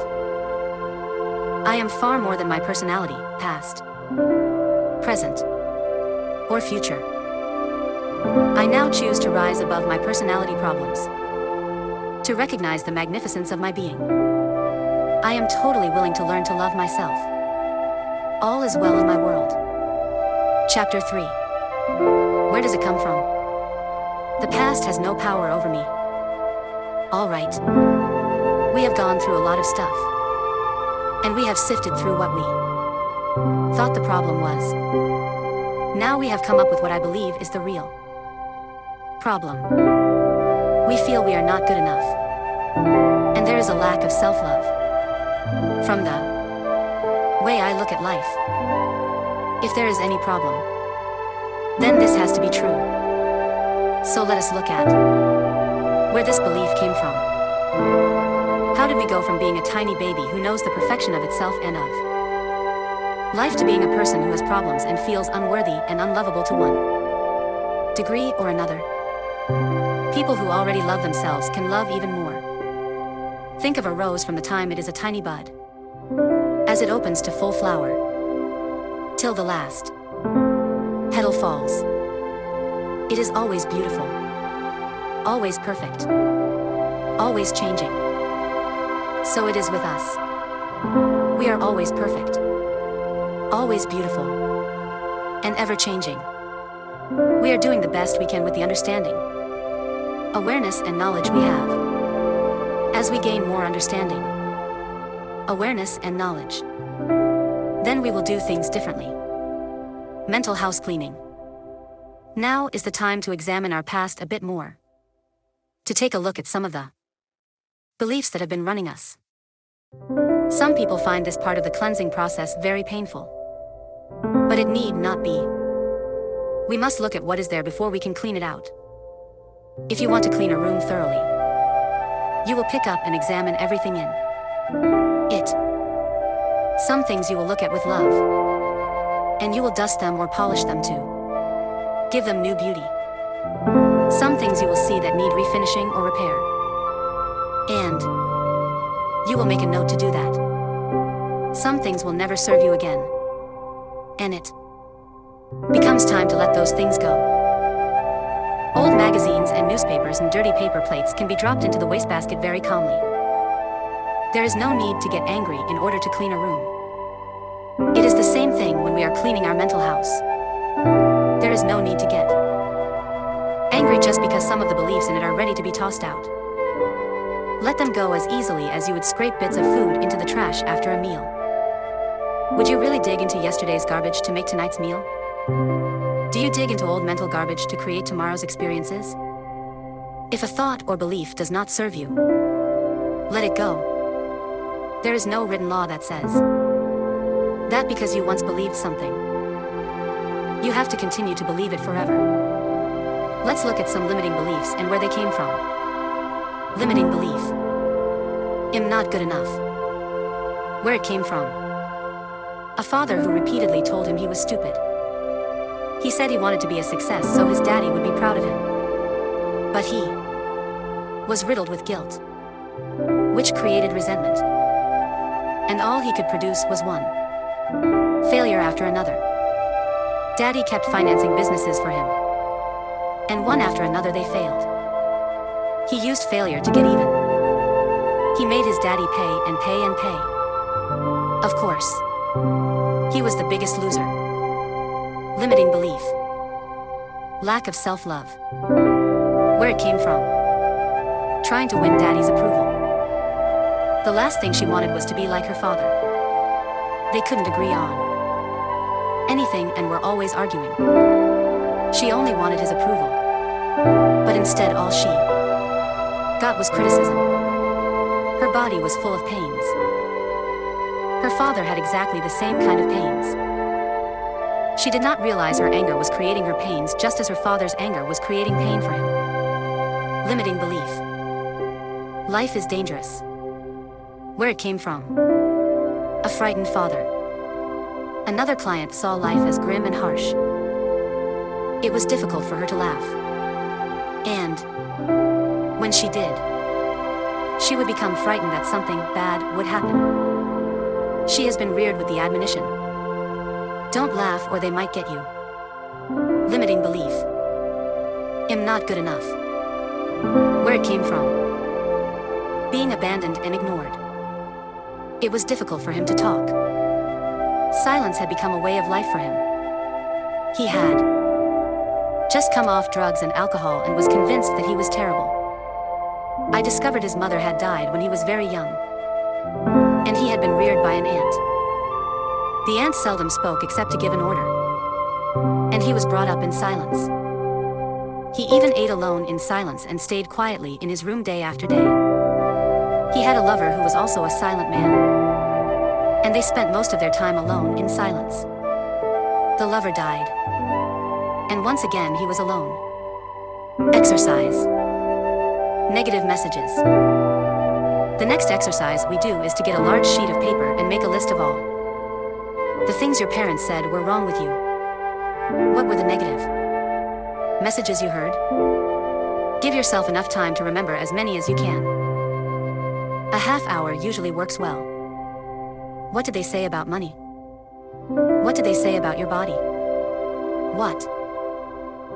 I am far more than my personality, past, present, or future. I now choose to rise above my personality problems, to recognize the magnificence of my being. I am totally willing to learn to love myself. All is well in my world. Chapter 3. Where does it come from? The past has no power over me. All right. We have gone through a lot of stuff. And we have sifted through what we thought the problem was. Now we have come up with what I believe is the real problem. We feel we are not good enough. And there is a lack of self-love. From the way I look at life, if there is any problem, then this has to be true. So let us look at where this belief came from. How did we go from being a tiny baby who knows the perfection of itself and of life to being a person who has problems and feels unworthy and unlovable to one degree or another? People who already love themselves can love even more. Think of a rose from the time it is a tiny bud, as it opens to full flower, till the last petal falls. It is always beautiful, always perfect, always changing. So it is with us. We are always perfect, always beautiful, and ever changing. We are doing the best we can with the understanding, awareness, and knowledge we have. As we gain more understanding, awareness, and knowledge, then we will do things differently. Mental house cleaning. Now is the time to examine our past a bit more, to take a look at some of the beliefs that have been running us. Some people find this part of the cleansing process very painful, but it need not be. We must look at what is there before we can clean it out. If you want to clean a room thoroughly, you will pick up and examine everything in it. Some things you will look at with love, and you will dust them or polish them to give them new beauty. Some things you will see that need refinishing or repair, and you will make a note to do that. Some things will never serve you again, and it becomes time to let those things go. Old magazines and newspapers and dirty paper plates can be dropped into the wastebasket very calmly. There is no need to get angry in order to clean a room. It is the same thing when we are cleaning our mental house. There is no need to get angry just because some of the beliefs in it are ready to be tossed out. Let them go as easily as you would scrape bits of food into the trash after a meal. Would you really dig into yesterday's garbage to make tonight's meal? Do you dig into old mental garbage to create tomorrow's experiences? If a thought or belief does not serve you, let it go. There is no written law that says that because you once believed something, you have to continue to believe it forever. Let's look at some limiting beliefs and where they came from. Limiting belief. I'm not good enough. Where it came from. A father who repeatedly told him he was stupid. He said he wanted to be a success so his daddy would be proud of him. But he was riddled with guilt, which created resentment. And all he could produce was one failure after another. Daddy kept financing businesses for him, and one after another they failed. He used failure to get even. He made his daddy pay and pay and pay. Of course, he was the biggest loser. Limiting belief. Lack of self-love. Where it came from. Trying to win daddy's approval. The last thing she wanted was to be like her father. They couldn't agree on anything and were always arguing. She only wanted his approval. But instead all she got was criticism. Her body was full of pains. Her father had exactly the same kind of pains. She did not realize her anger was creating her pains just as her father's anger was creating pain for him. Limiting belief. Life is dangerous. Where it came from. A frightened father. Another client saw life as grim and harsh. It was difficult for her to laugh. And when she did, she would become frightened that something bad would happen. She has been reared with the admonition, don't laugh or they might get you. Limiting belief. I'm not good enough. Where it came from. Being abandoned and ignored. It was difficult for him to talk. Silence had become a way of life for him. He had just come off drugs and alcohol and was convinced that he was terrible. I discovered his mother had died when he was very young, and he had been reared by an aunt. The aunt seldom spoke except to give an order, and he was brought up in silence. He even ate alone in silence and stayed quietly in his room day after day. He had a lover who was also a silent man, and they spent most of their time alone in silence. The lover died, and once again he was alone. Exercise. Negative messages. The next exercise we do is to get a large sheet of paper and make a list of all the things your parents said were wrong with you. What were the negative messages you heard? Give yourself enough time to remember as many as you can. A half hour usually works well. What did they say about money? What did they say about your body? What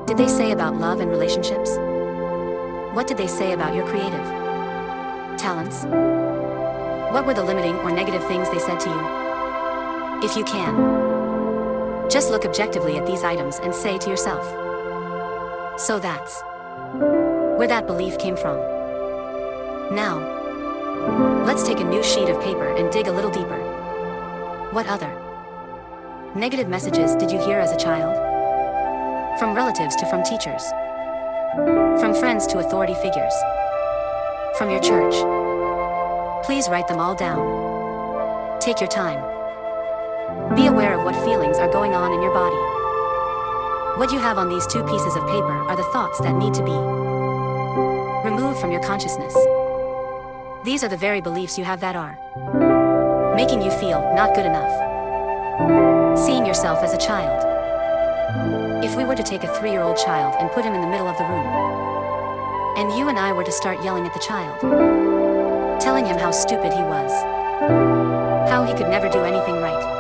did they say about love and relationships? What did they say about your creative talents? What were the limiting or negative things they said to you? If you can, just look objectively at these items and say to yourself, so that's where that belief came from. Now, let's take a new sheet of paper and dig a little deeper. What other negative messages did you hear as a child? From relatives to from teachers. From friends to authority figures. From your church. Please write them all down. Take your time. Be aware of what feelings are going on in your body. What you have on these two pieces of paper are the thoughts that need to be removed from your consciousness. These are the very beliefs you have that are making you feel not good enough. Seeing yourself as a child. If we were to take a 3-year-old child and put him in the middle of the room, and you and I were to start yelling at the child, telling him how stupid he was, how he could never do anything right,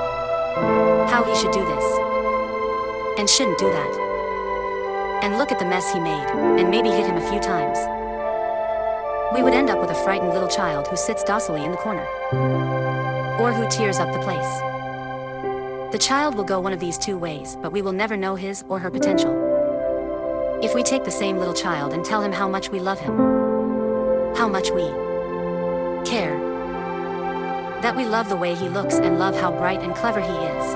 how he should do this, and shouldn't do that, and look at the mess he made, and maybe hit him a few times. We would end up with a frightened little child who sits docilely in the corner, or who tears up the place. The child will go one of these two ways, but we will never know his or her potential. If we take the same little child and tell him how much we love him, how much we care, that we love the way he looks and love how bright and clever he is,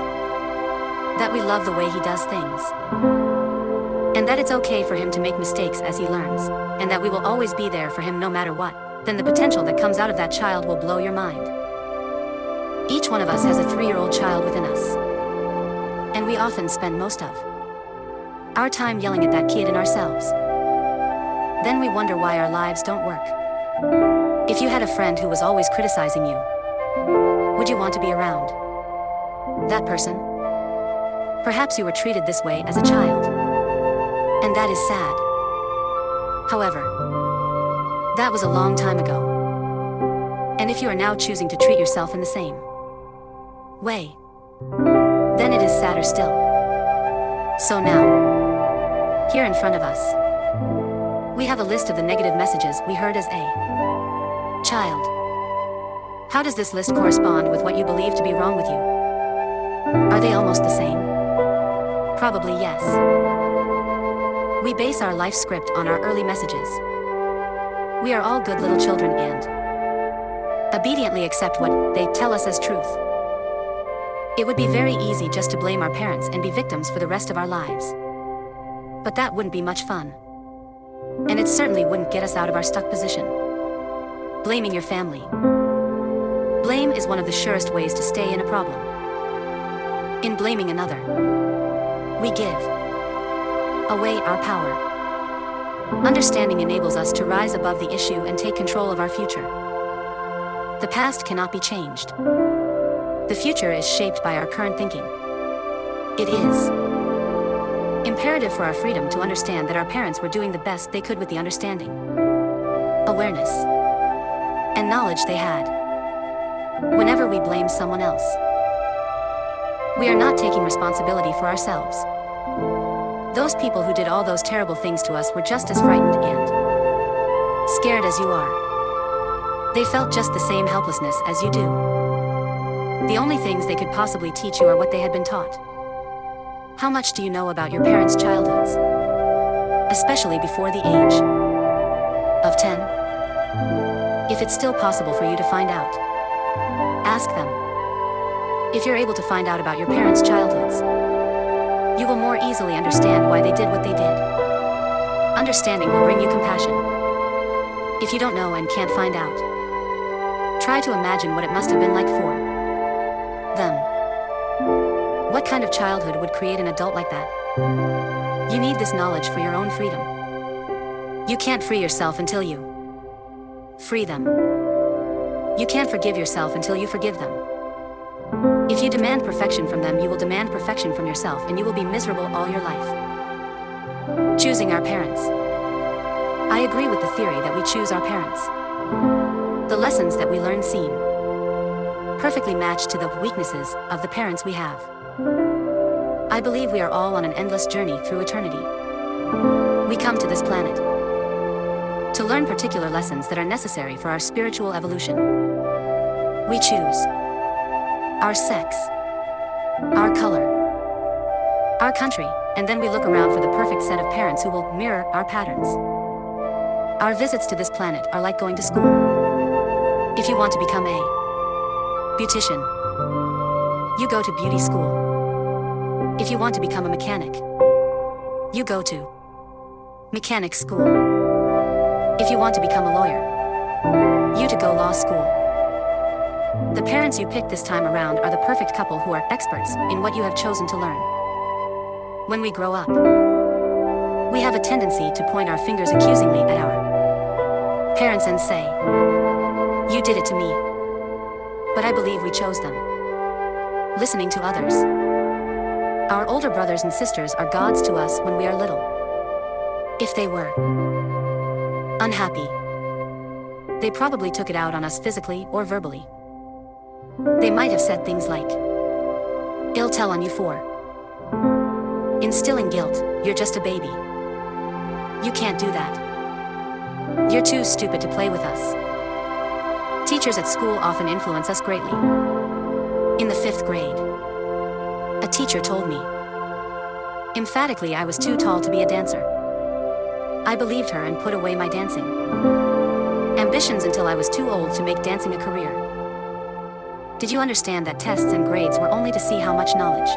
that we love the way he does things, and that it's okay for him to make mistakes as he learns, and that we will always be there for him no matter what, then the potential that comes out of that child will blow your mind. Each one of us has a 3-year-old child within us, and we often spend most of our time yelling at that kid and ourselves. Then we wonder why our lives don't work. If you had a friend who was always criticizing you, would you want to be around that person? Perhaps you were treated this way as a child, and that is sad. However, that was a long time ago. And if you are now choosing to treat yourself in the same way, then it is sadder still. So now, here in front of us, we have a list of the negative messages we heard as a child. How does this list correspond with what you believe to be wrong with you? Are they almost the same? Probably yes. We base our life script on our early messages. We are all good little children and obediently accept what they tell us as truth. It would be very easy just to blame our parents and be victims for the rest of our lives. But that wouldn't be much fun. And it certainly wouldn't get us out of our stuck position. Blaming your family. Blame is one of the surest ways to stay in a problem. In blaming another, we give away our power. Understanding enables us to rise above the issue and take control of our future. The past cannot be changed. The future is shaped by our current thinking. It is imperative for our freedom to understand that our parents were doing the best they could with the understanding, awareness, and knowledge they had. Whenever we blame someone else, we are not taking responsibility for ourselves. Those people who did all those terrible things to us were just as frightened and scared as you are. They felt just the same helplessness as you do. The only things they could possibly teach you are what they had been taught. How much do you know about your parents' childhoods? Especially before the age of 10? If it's still possible for you to find out, ask them. If you're able to find out about your parents' childhoods, you will more easily understand why they did what they did. Understanding will bring you compassion. If you don't know and can't find out, try to imagine what it must have been like for them. What kind of childhood would create an adult like that? You need this knowledge for your own freedom. You can't free yourself until you free them. You can't forgive yourself until you forgive them. If you demand perfection from them, you will demand perfection from yourself, and you will be miserable all your life. Choosing our parents. I agree with the theory that we choose our parents. The lessons that we learn seem perfectly matched to the weaknesses of the parents we have. I believe we are all on an endless journey through eternity. We come to this planet to learn particular lessons that are necessary for our spiritual evolution. We choose our sex, our color, our country, and then we look around for the perfect set of parents who will mirror our patterns. Our visits to this planet are like going to school. If you want to become a beautician, you go to beauty school. If you want to become a mechanic, you go to mechanic school. If you want to become a lawyer, you to go law school. The parents you pick this time around are the perfect couple who are experts in what you have chosen to learn. When we grow up, we have a tendency to point our fingers accusingly at our parents and say, "You did it to me." But I believe we chose them. Listening to others. Our older brothers and sisters are gods to us when we are little. If they were unhappy, they probably took it out on us physically or verbally. They might have said things like, "I'll tell on you for instilling guilt, you're just a baby. You can't do that." You're too stupid to play with us. Teachers at school often influence us greatly. In the 5th grade, a teacher told me emphatically I was too tall to be a dancer. I believed her and put away my dancing ambitions until I was too old to make dancing a career. Did you understand that tests and grades were only to see how much knowledge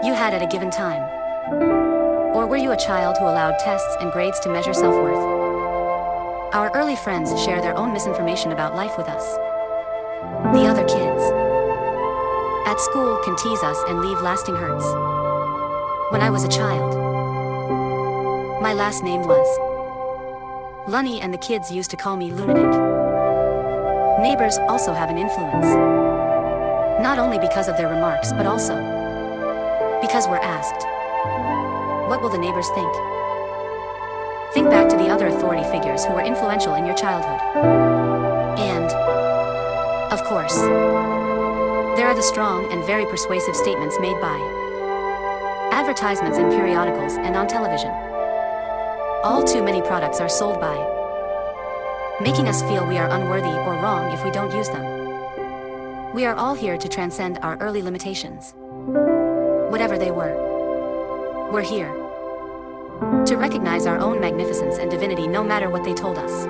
you had at a given time? Or were you a child who allowed tests and grades to measure self-worth? Our early friends share their own misinformation about life with us. The other kids at school can tease us and leave lasting hurts. When I was a child, my last name was Lunny and the kids used to call me lunatic. Neighbors also have an influence. Not only because of their remarks, but also because we're asked, what will the neighbors think? Think back to the other authority figures who were influential in your childhood. And, of course, there are the strong and very persuasive statements made by advertisements in periodicals and on television. All too many products are sold by making us feel we are unworthy or wrong if we don't use them. We are all here to transcend our early limitations. Whatever they were, we're here to recognize our own magnificence and divinity no matter what they told us.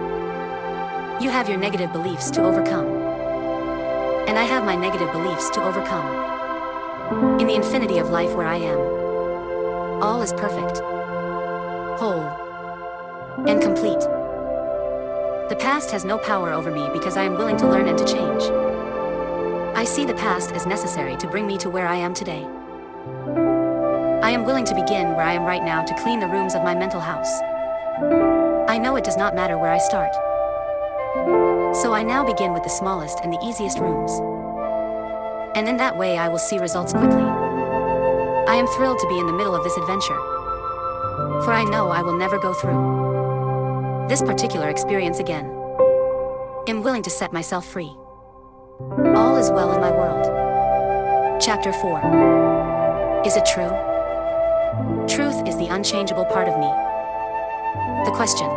You have your negative beliefs to overcome, and I have my negative beliefs to overcome. In the infinity of life where I am, all is perfect, whole, and complete. The past has no power over me because I am willing to learn and to change. I see the past as necessary to bring me to where I am today. I am willing to begin where I am right now to clean the rooms of my mental house. I know it does not matter where I start. So I now begin with the smallest and the easiest rooms. And in that way I will see results quickly. I am thrilled to be in the middle of this adventure, for I know I will never go through this particular experience again. I'm willing to set myself free. All is well in my world. Chapter 4. Is it true? Truth is the unchangeable part of me. The question,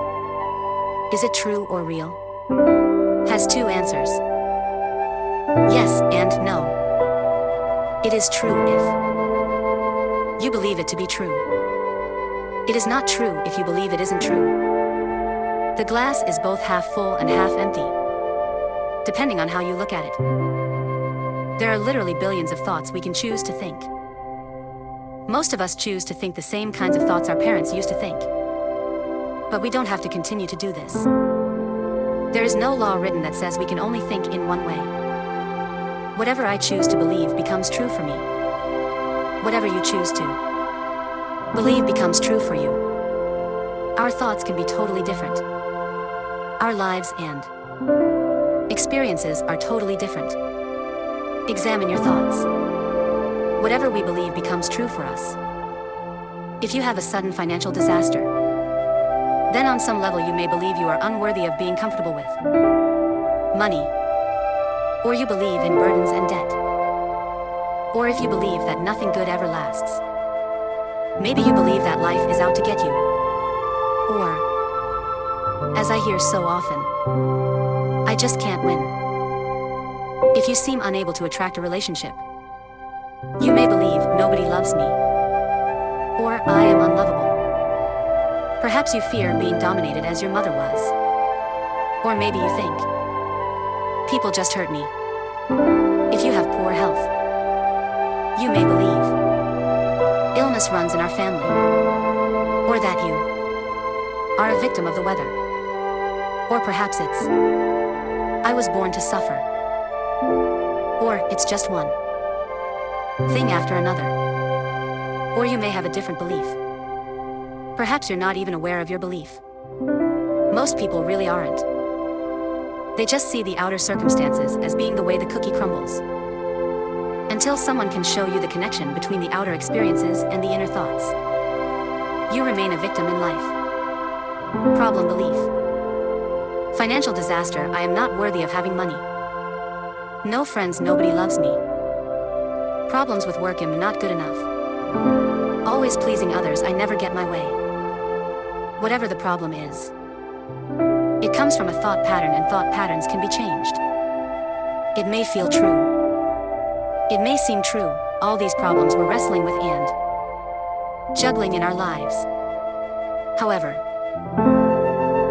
is it true or real, has two answers. Yes and no. It is true if you believe it to be true. It is not true if you believe it isn't true. The glass is both half full and half empty, depending on how you look at it. There are literally billions of thoughts we can choose to think. Most of us choose to think the same kinds of thoughts our parents used to think. But we don't have to continue to do this. There is no law written that says we can only think in one way. Whatever I choose to believe becomes true for me. Whatever you choose to believe becomes true for you. Our thoughts can be totally different. Our lives and experiences are totally different. Examine your thoughts. Whatever we believe becomes true for us. If you have a sudden financial disaster, then on some level you may believe you are unworthy of being comfortable with money. Or you believe in burdens and debt. Or if you believe that nothing good ever lasts, maybe you believe that life is out to get you. Or, as I hear so often, I just can't win. If you seem unable to attract a relationship, you may believe nobody loves me, or I am unlovable. Perhaps you fear being dominated as your mother was. Or maybe you think, people just hurt me. If you have poor health, you may believe illness runs in our family, or that you are a victim of the weather. Or perhaps it's, I was born to suffer. Or it's just one thing after another. Or you may have a different belief. Perhaps you're not even aware of your belief. Most people really aren't. They just see the outer circumstances as being the way the cookie crumbles. Until someone can show you the connection between the outer experiences and the inner thoughts, you remain a victim in life. Problem belief. Financial disaster, I am not worthy of having money. No friends, nobody loves me. Problems with work, I'm not good enough. Always pleasing others, I never get my way. Whatever the problem is, It comes from a thought pattern, and thought patterns can be changed. It may feel true. It may seem true, all these problems we're wrestling with and juggling in our lives. However,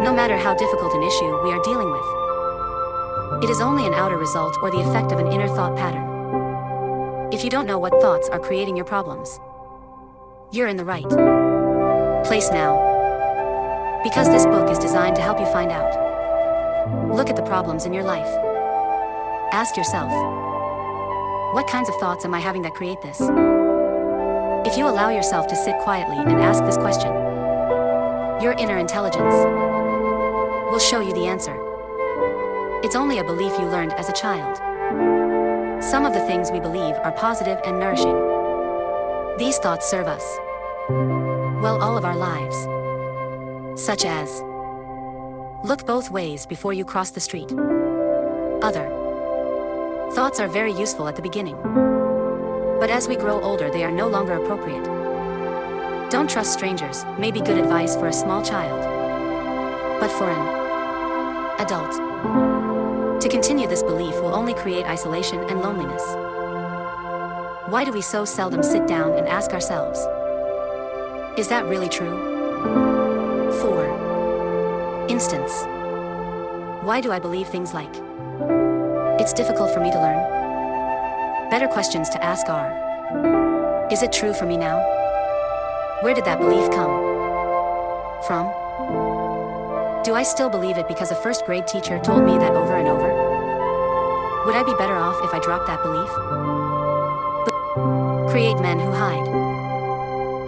no matter how difficult an issue we are dealing with, it is only an outer result or the effect of an inner thought pattern. If you don't know what thoughts are creating your problems, you're in the right place now. Because this book is designed to help you find out. Look at the problems in your life. Ask yourself, what kinds of thoughts am I having that create this? If you allow yourself to sit quietly and ask this question, your inner intelligence will show you the answer. It's only a belief you learned as a child. Some of the things we believe are positive and nourishing. These thoughts serve us well all of our lives. Such as, look both ways before you cross the street. Other thoughts are very useful at the beginning, but as we grow older they are no longer appropriate. Don't trust strangers may be good advice for a small child, but for an adult to continue this belief will only create isolation and loneliness. Why do we so seldom sit down and ask ourselves, is that really true? For instance, why do I believe things like, it's difficult for me to learn? Better questions to ask are, is it true for me now? Where did that belief come from? Do I still believe it because a first grade teacher told me that over and over? Would I be better off if I dropped that belief? Create men who hide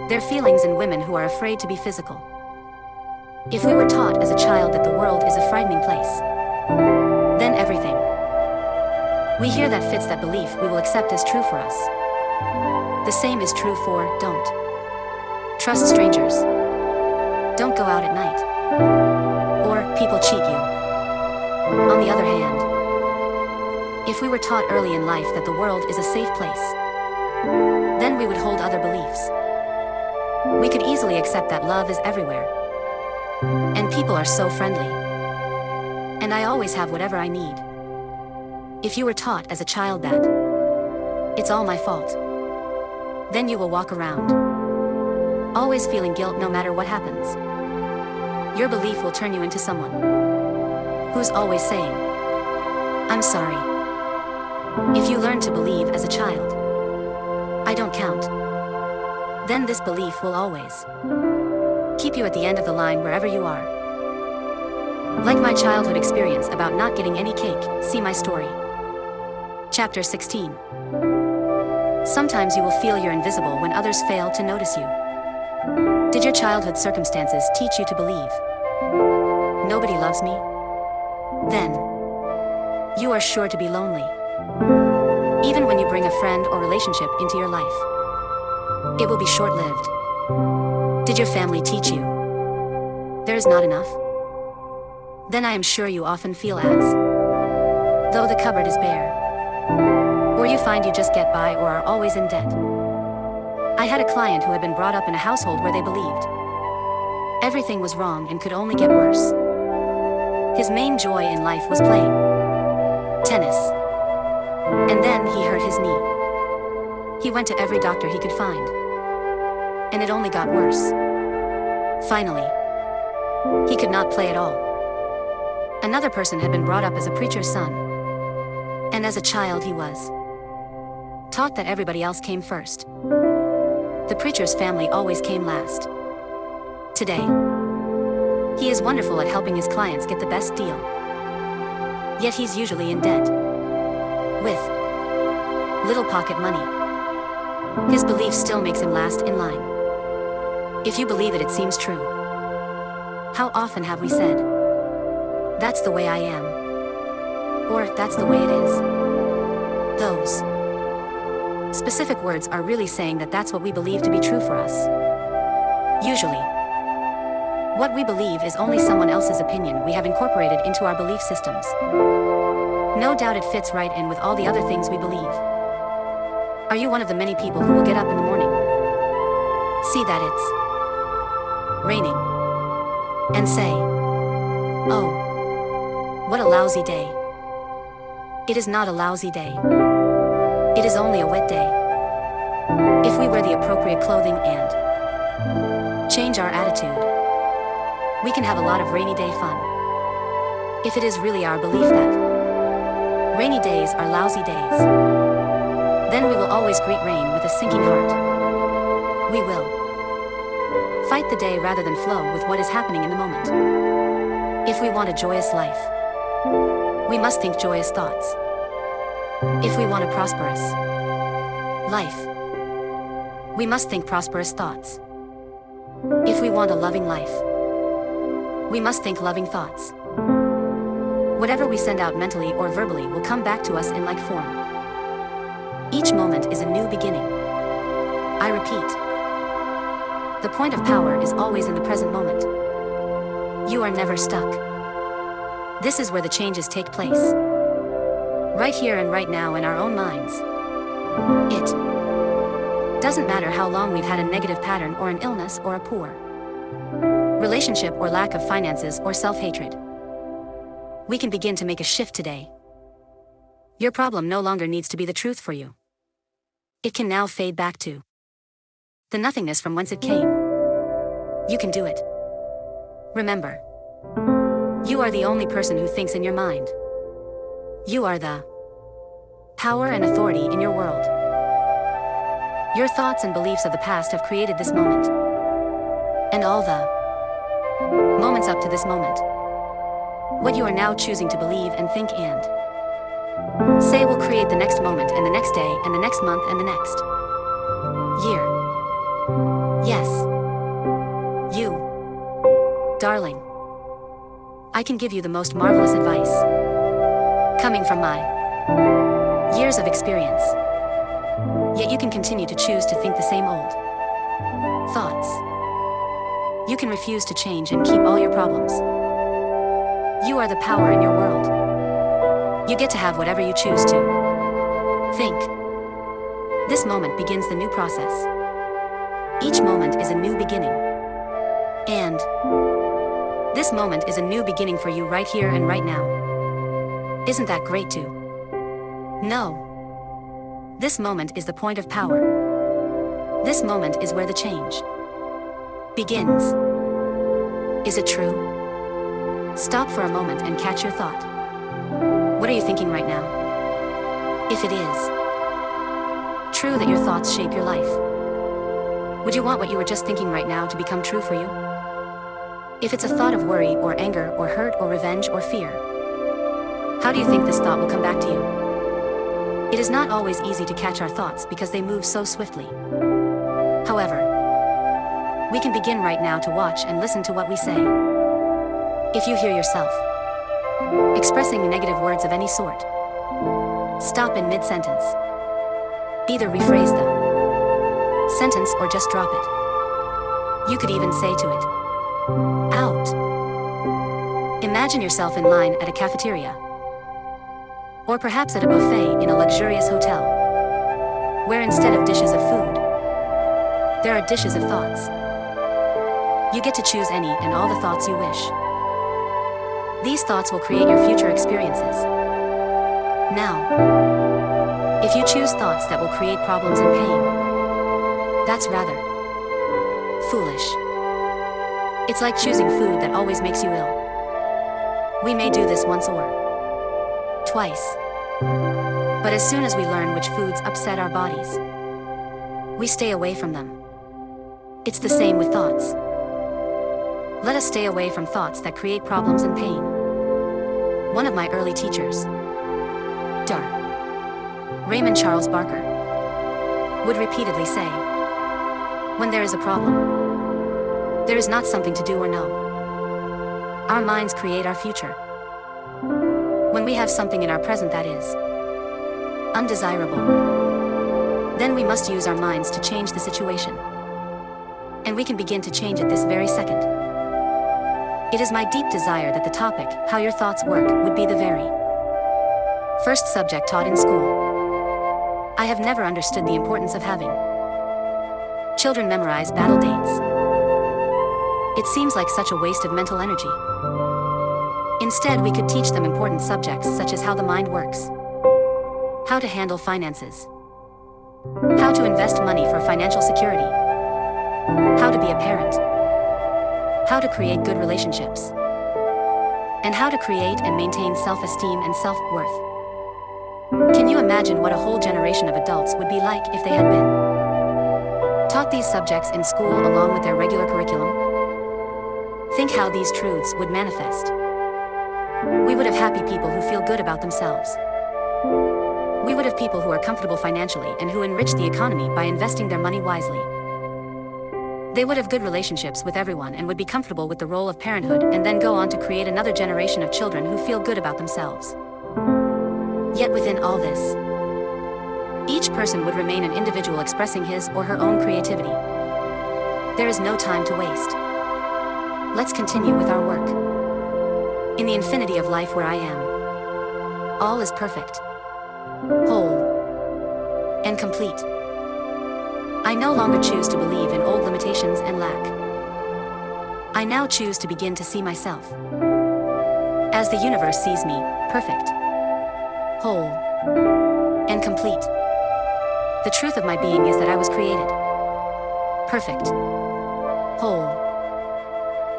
their feelings and women who are afraid to be physical. If we were taught as a child that the world is a frightening place, then everything we hear that fits that belief we will accept as true for us. The same is true for don't trust strangers, don't go out at night, or people cheat you. On the other hand, if we were taught early in life that the world is a safe place, then we would hold other beliefs. We could easily accept that love is everywhere, and people are so friendly, and I always have whatever I need. If you were taught as a child that it's all my fault, then you will walk around always feeling guilt no matter what happens. Your belief will turn you into someone who's always saying, I'm sorry. If you learn to believe as a child, I don't count, then this belief will always keep you at the end of the line wherever you are. Like my childhood experience about not getting any cake, see my story. Chapter 16. Sometimes you will feel you're invisible when others fail to notice you. Did your childhood circumstances teach you to believe nobody loves me? Then you are sure to be lonely. Even when you bring a friend or relationship into your life, it will be short-lived. Did your family teach you there is not enough? Then I am sure you often feel as though the cupboard is bare, or you find you just get by or are always in debt. I had a client who had been brought up in a household where they believed everything was wrong and could only get worse. His main joy in life was playing tennis. And then he hurt his knee. He went to every doctor he could find, and it only got worse. Finally, he could not play at all. Another person had been brought up as a preacher's son, and as a child he was taught that everybody else came first. The preacher's family always came last. Today, he is wonderful at helping his clients get the best deal. Yet he's usually in debt, with little pocket money. His belief still makes him last in line. If you believe it, it seems true. How often have we said, that's the way I am, or that's the way it is? Those specific words are really saying that that's what we believe to be true for us. Usually, what we believe is only someone else's opinion we have incorporated into our belief systems. No doubt it fits right in with all the other things we believe. Are you one of the many people who will get up in the morning, see that it's raining, and say, Oh, what a lousy day. It is not a lousy day. It is only a wet day. If we wear the appropriate clothing and change our attitude, we can have a lot of rainy day fun. If it is really our belief that rainy days are lousy days, then we will always greet rain with a sinking heart. We will fight the day rather than flow with what is happening in the moment. If we want a joyous life, we must think joyous thoughts. If we want a prosperous life, we must think prosperous thoughts. If we want a loving life, we must think loving thoughts. Whatever we send out mentally or verbally will come back to us in like form. Each moment is a new beginning. I repeat, the point of power is always in the present moment. You are never stuck. This is where the changes take place. Right here and right now in our own minds. It doesn't matter how long we've had a negative pattern or an illness or a poor relationship or lack of finances or self-hatred. We can begin to make a shift today. Your problem no longer needs to be the truth for you. It can now fade back to the nothingness from whence it came. You can do it. Remember, you are the only person who thinks in your mind. You are the power and authority in your world. Your thoughts and beliefs of the past have created this moment, and all the moments up to this moment. What you are now choosing to believe and think and say will create the next moment and the next day and the next month and the next year. Yes. You, darling. I can give you the most marvelous advice, coming from my years of experience. Yet you can continue to choose to think the same old thoughts. You can refuse to change and keep all your problems. You are the power in your world. You get to have whatever you choose to think. This moment begins the new process. Each moment is a new beginning. And this moment is a new beginning for you right here and right now. Isn't that great too? No. This moment is the point of power. This moment is where the change begins. Is it true? Stop for a moment and catch your thought. What are you thinking right now? If it is true that your thoughts shape your life, would you want what you were just thinking right now to become true for you? If it's a thought of worry or anger or hurt or revenge or fear, how do you think this thought will come back to you? It is not always easy to catch our thoughts because they move so swiftly. However, we can begin right now to watch and listen to what we say. If you hear yourself expressing negative words of any sort, stop in mid-sentence. Either rephrase the sentence or just drop it. You could even say to it, out. Imagine yourself in line at a cafeteria, or perhaps at a buffet in a luxurious hotel, where instead of dishes of food, there are dishes of thoughts. You get to choose any and all the thoughts you wish. These thoughts will create your future experiences. Now, if you choose thoughts that will create problems and pain, that's rather foolish. It's like choosing food that always makes you ill. We may do this once or twice, but as soon as we learn which foods upset our bodies, we stay away from them. It's the same with thoughts. Let us stay away from thoughts that create problems and pain. One of my early teachers, Raymond Charles Barker, would repeatedly say, when there is a problem, there is not something to do or know. Our minds create our future. When we have something in our present that is undesirable, then we must use our minds to change the situation. And we can begin to change it this very second. It is my deep desire that the topic, how your thoughts work, would be the very first subject taught in school. I have never understood the importance of having children memorize battle dates. It seems like such a waste of mental energy. Instead, we could teach them important subjects such as how the mind works, how to handle finances, how to invest money for financial security, how to be a parent, how to create good relationships, and how to create and maintain self-esteem and self-worth. Can you imagine what a whole generation of adults would be like if they had been taught these subjects in school along with their regular curriculum? Think how these truths would manifest. We would have happy people who feel good about themselves. We would have people who are comfortable financially and who enrich the economy by investing their money wisely. They would have good relationships with everyone and would be comfortable with the role of parenthood and then go on to create another generation of children who feel good about themselves. Yet within all this, each person would remain an individual expressing his or her own creativity. There is no time to waste. Let's continue with our work. In the infinity of life where I am, all is perfect, whole, and complete. I no longer choose to believe in old limitations and lack. I now choose to begin to see myself as the universe sees me, perfect, whole, and complete. The truth of my being is that I was created perfect, whole,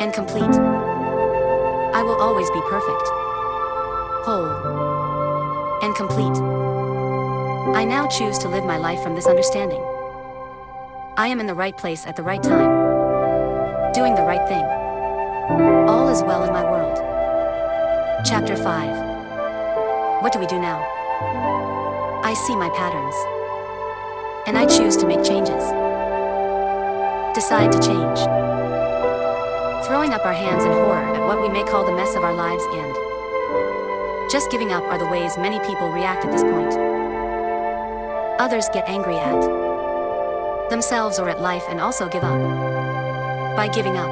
and complete. I will always be perfect, whole, and complete. I now choose to live my life from this understanding. I am in the right place at the right time, doing the right thing. All is well in my world. Chapter 5. What do we do now? I see my patterns, and I choose to make changes. Decide to change. Throwing up our hands in horror at what we may call the mess of our lives and just giving up are the ways many people react at this point. Others get angry at themselves or at life and also give up. By giving up,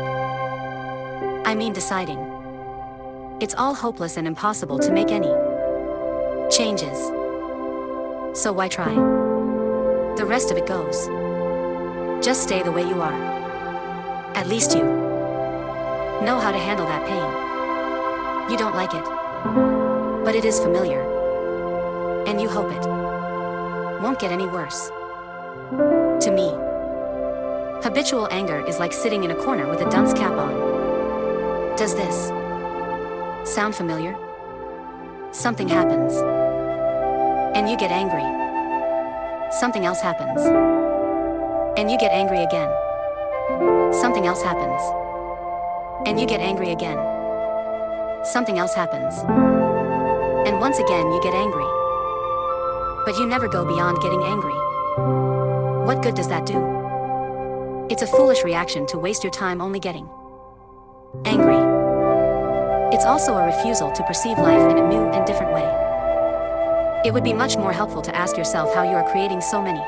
I mean deciding it's all hopeless and impossible to make any changes. So why try? The rest of it goes. Just stay the way you are. At least you know how to handle that pain. You don't like it, but it is familiar, and you hope it won't get any worse. To me, habitual anger is like sitting in a corner with a dunce cap on. Does this sound familiar? Something happens, and you get angry. Something else happens, and you get angry again. Something else happens, and you get angry again. Something else happens, and once again you get angry. But you never go beyond getting angry. What good does that do? It's a foolish reaction to waste your time only getting angry. It's also a refusal to perceive life in a new and different way. It would be much more helpful to ask yourself how you are creating so many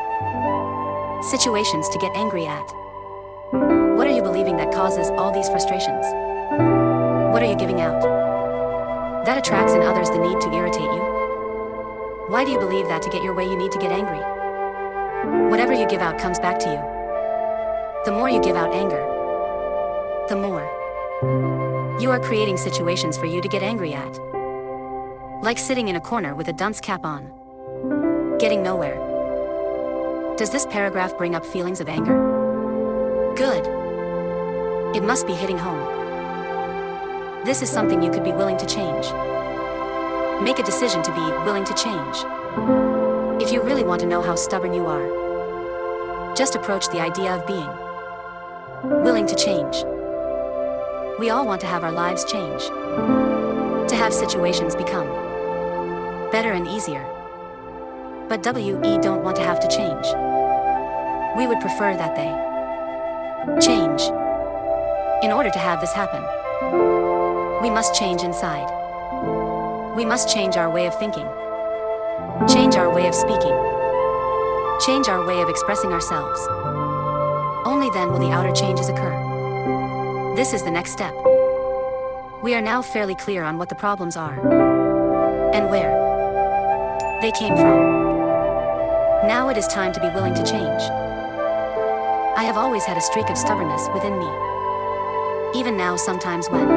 situations to get angry at. What are you believing that causes all these frustrations? What are you giving out that attracts in others the need to irritate you? Why do you believe that to get your way you need to get angry? Whatever you give out comes back to you. The more you give out anger, the more you are creating situations for you to get angry at. Like sitting in a corner with a dunce cap on, getting nowhere. Does this paragraph bring up feelings of anger? Good. It must be hitting home. This is something you could be willing to change. Make a decision to be willing to change. If you really want to know how stubborn you are, just approach the idea of being willing to change. We all want to have our lives change, to have situations become better and easier. But we don't want to have to change. We would prefer that they change. In order to have this happen, we must change inside. We must change our way of thinking, change our way of speaking, change our way of expressing ourselves. Only then will the outer changes occur. This is the next step. We are now fairly clear on what the problems are and where they came from. Now it is time to be willing to change. I have always had a streak of stubbornness within me. Even now, sometimes when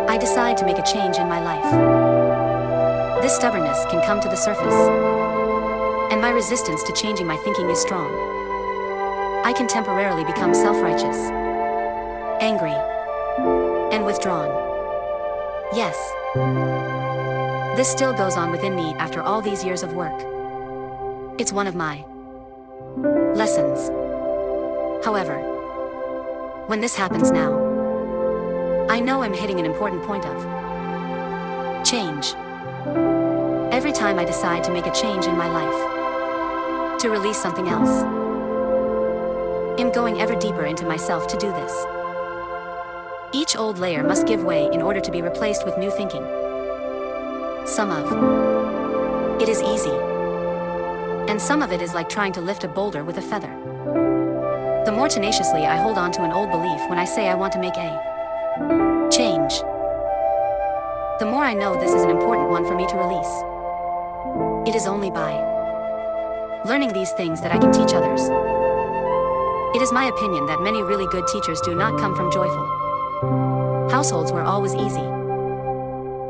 I decide to make a change in my life. This stubbornness can come to the surface, and my resistance to changing my thinking is strong. I can temporarily become self-righteous, angry, and withdrawn. Yes, this still goes on within me after all these years of work. It's one of my lessons. However, when this happens now, I know I'm hitting an important point of change. Every time I decide to make a change in my life, to release something else, I'm going ever deeper into myself to do this. Each old layer must give way in order to be replaced with new thinking. Some of it is easy, and some of it is like trying to lift a boulder with a feather. The more tenaciously I hold on to an old belief when I say I want to make a change, the more I know this is an important one for me to release. It is only by learning these things that I can teach others. It is my opinion that many really good teachers do not come from joyful households where all was easy.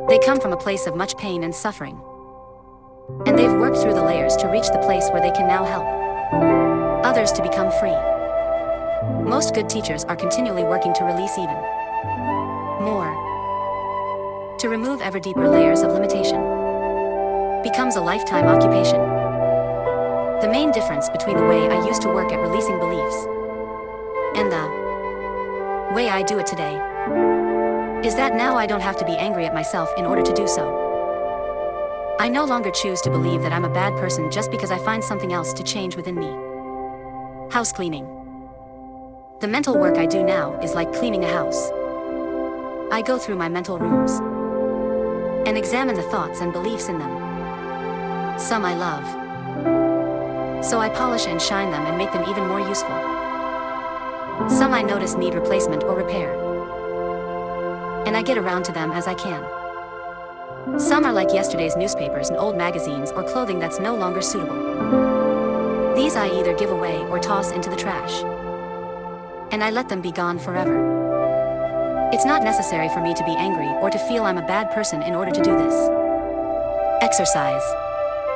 They come from a place of much pain and suffering, and they've worked through the layers to reach the place where they can now help others to become free. Most good teachers are continually working to release even more, to remove ever deeper layers of limitation. Becomes a lifetime occupation. The main difference between the way I used to work at releasing beliefs and the way I do it today is that now I don't have to be angry at myself in order to do so. I no longer choose to believe that I'm a bad person just because I find something else to change within me. House cleaning. The mental work I do now is like cleaning a house. I go through my mental rooms and examine the thoughts and beliefs in them. Some I love, so I polish and shine them and make them even more useful. Some I notice need replacement or repair, and I get around to them as I can. Some are like yesterday's newspapers and old magazines or clothing that's no longer suitable. These I either give away or toss into the trash, and I let them be gone forever. It's not necessary for me to be angry or to feel I'm a bad person in order to do this. Exercise.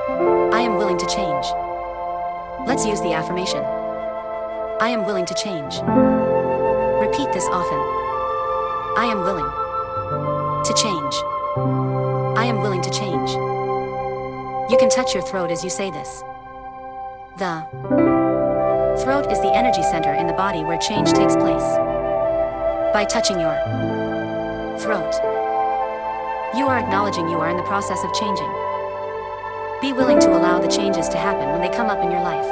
I am willing to change. Let's use the affirmation. I am willing to change. Repeat this often. I am willing to change. I am willing to change. You can touch your throat as you say this. The throat is the energy center in the body where change takes place. By touching your throat, you are acknowledging you are in the process of changing. Be willing to allow the changes to happen when they come up in your life.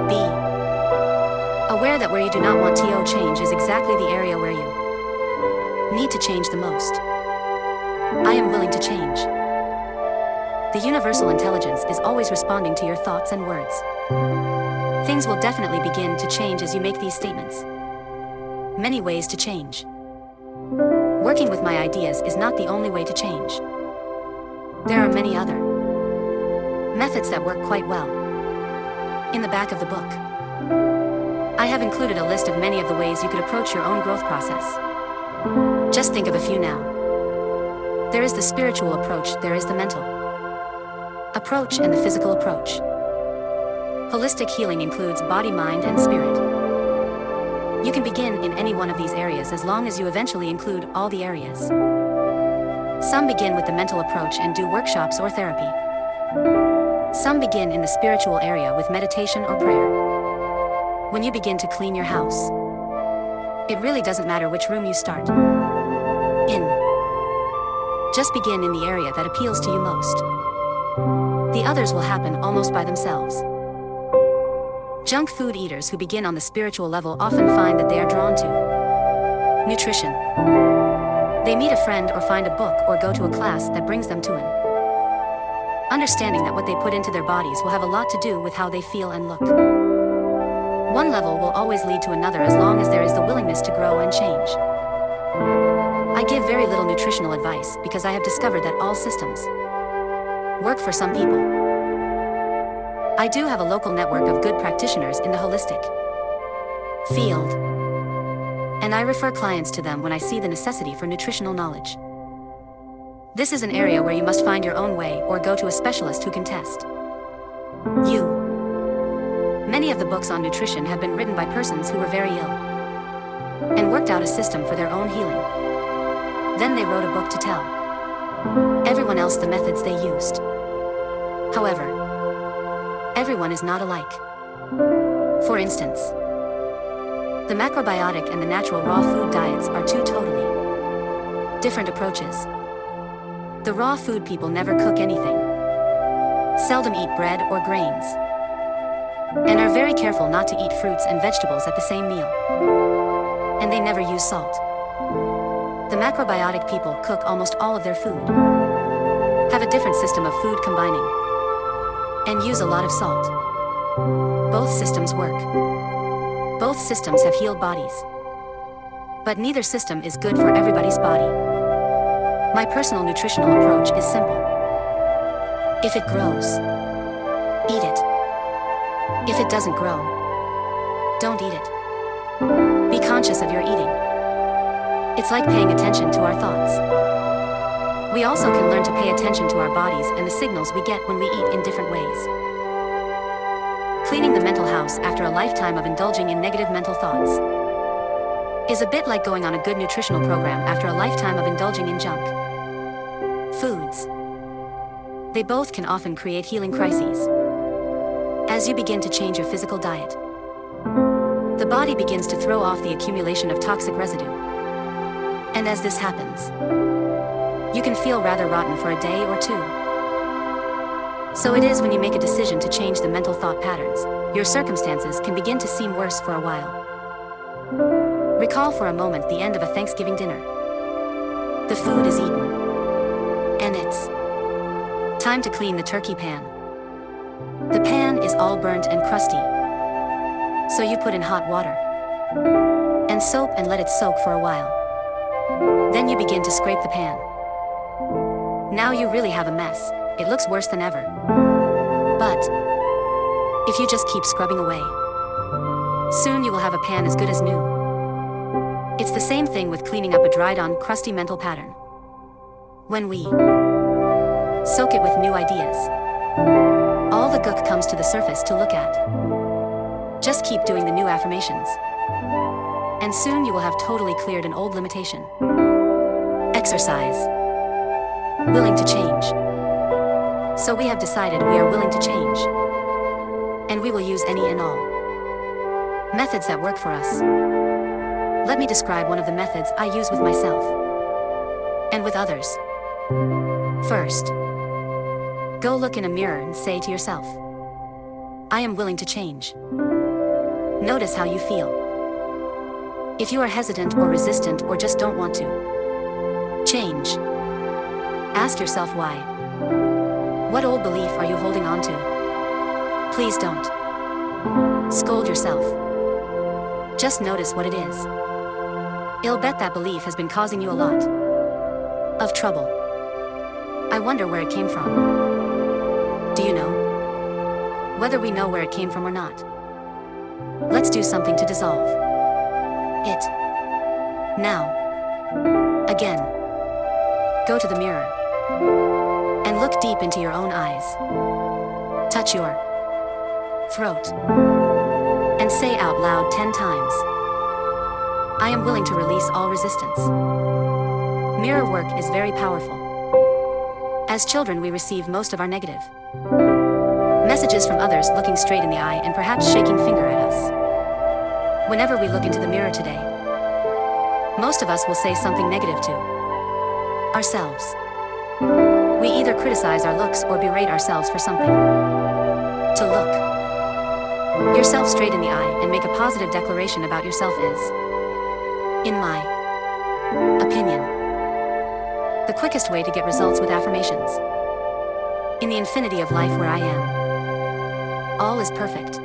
Be aware that where you do not want to change is exactly the area where you need to change the most. I am willing to change. The universal intelligence is always responding to your thoughts and words. Things will definitely begin to change as you make these statements. Many ways to change. Working with my ideas is not the only way to change. There are many other methods that work quite well. In the back of the book, I have included a list of many of the ways you could approach your own growth process. Just think of a few now. There is the spiritual approach, there is the mental approach, and the physical approach. Holistic healing includes body, mind, and spirit. You can begin in any one of these areas as long as you eventually include all the areas. Some begin with the mental approach and do workshops or therapy. Some begin in the spiritual area with meditation or prayer. When you begin to clean your house, it really doesn't matter which room you start in. Just begin in the area that appeals to you most. The others will happen almost by themselves. Junk food eaters who begin on the spiritual level often find that they are drawn to nutrition. They meet a friend or find a book or go to a class that brings them to an understanding that what they put into their bodies will have a lot to do with how they feel and look. One level will always lead to another as long as there is the willingness to grow and change. I give very little nutritional advice because I have discovered that all systems work for some people. I do have a local network of good practitioners in the holistic field, and I refer clients to them when I see the necessity for nutritional knowledge. This is an area where you must find your own way or go to a specialist who can test you. Many of the books on nutrition have been written by persons who were very ill and worked out a system for their own healing. Then they wrote a book to tell everyone else the methods they used. However, everyone is not alike. For instance, the macrobiotic and the natural raw food diets are two totally different approaches. The raw food people never cook anything, seldom eat bread or grains, and are very careful not to eat fruits and vegetables at the same meal. And they never use salt. The macrobiotic people cook almost all of their food, have a different system of food combining, and use a lot of salt. Both systems work. Both systems have healed bodies. But neither system is good for everybody's body. My personal nutritional approach is simple. If it grows, eat it. If it doesn't grow, don't eat it. Be conscious of your eating. It's like paying attention to our thoughts. We also can learn to pay attention to our bodies and the signals we get when we eat in different ways. Cleaning the mental house after a lifetime of indulging in negative mental thoughts is a bit like going on a good nutritional program after a lifetime of indulging in junk foods. They both can often create healing crises. As you begin to change your physical diet, the body begins to throw off the accumulation of toxic residue. And as this happens, you can feel rather rotten for a day or two. So it is when you make a decision to change the mental thought patterns, your circumstances can begin to seem worse for a while. Recall for a moment the end of a Thanksgiving dinner. The food is eaten, and it's time to clean the turkey pan. The pan is all burnt and crusty, so you put in hot water and soap and let it soak for a while. Then you begin to scrape the pan. Now you really have a mess. It looks worse than ever. But if you just keep scrubbing away, soon you will have a pan as good as new. It's the same thing with cleaning up a dried-on, crusty mental pattern. When we soak it with new ideas, all the gook comes to the surface to look at. Just keep doing the new affirmations, and soon you will have totally cleared an old limitation. Exercise. Willing to change. So we have decided we are willing to change, and we will use any and all methods that work for us. Let me describe one of the methods I use with myself and with others. First, go look in a mirror and say to yourself, I am willing to change. Notice how you feel. If you are hesitant or resistant or just don't want to change, ask yourself why. What old belief are you holding on to? Please don't scold yourself. Just notice what it is. I'll bet that belief has been causing you a lot of trouble. I wonder where it came from. Do you know? Whether we know where it came from or not, let's do something to dissolve it. Now. Again. Go to the mirror and look deep into your own eyes. Touch your throat and say out loud 10 times, I am willing to release all resistance. Mirror work is very powerful. As children, we receive most of our negative messages from others looking straight in the eye and perhaps shaking finger at us. Whenever we look into the mirror today, most of us will say something negative to ourselves. We either criticize our looks or berate ourselves for something. To look yourself straight in the eye and make a positive declaration about yourself is, in my opinion, the quickest way to get results with affirmations. In the infinity of life where I am, all is perfect,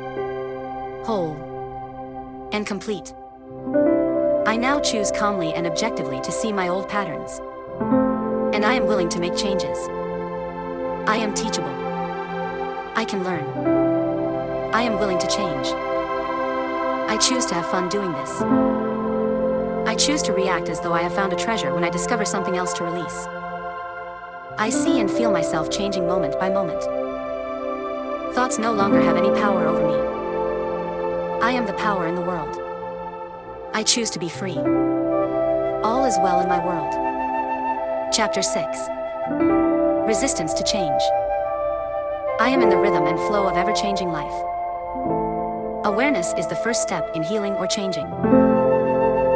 whole, and complete. I now choose calmly and objectively to see my old patterns, and I am willing to make changes. I am teachable. I can learn. I am willing to change. I choose to have fun doing this. I choose to react as though I have found a treasure when I discover something else to release. I see and feel myself changing moment by moment. Thoughts no longer have any power over me. I am the power in the world. I choose to be free. All is well in my world. Chapter 6. Resistance to change. I am in the rhythm and flow of ever-changing life. Awareness is the first step in healing or changing.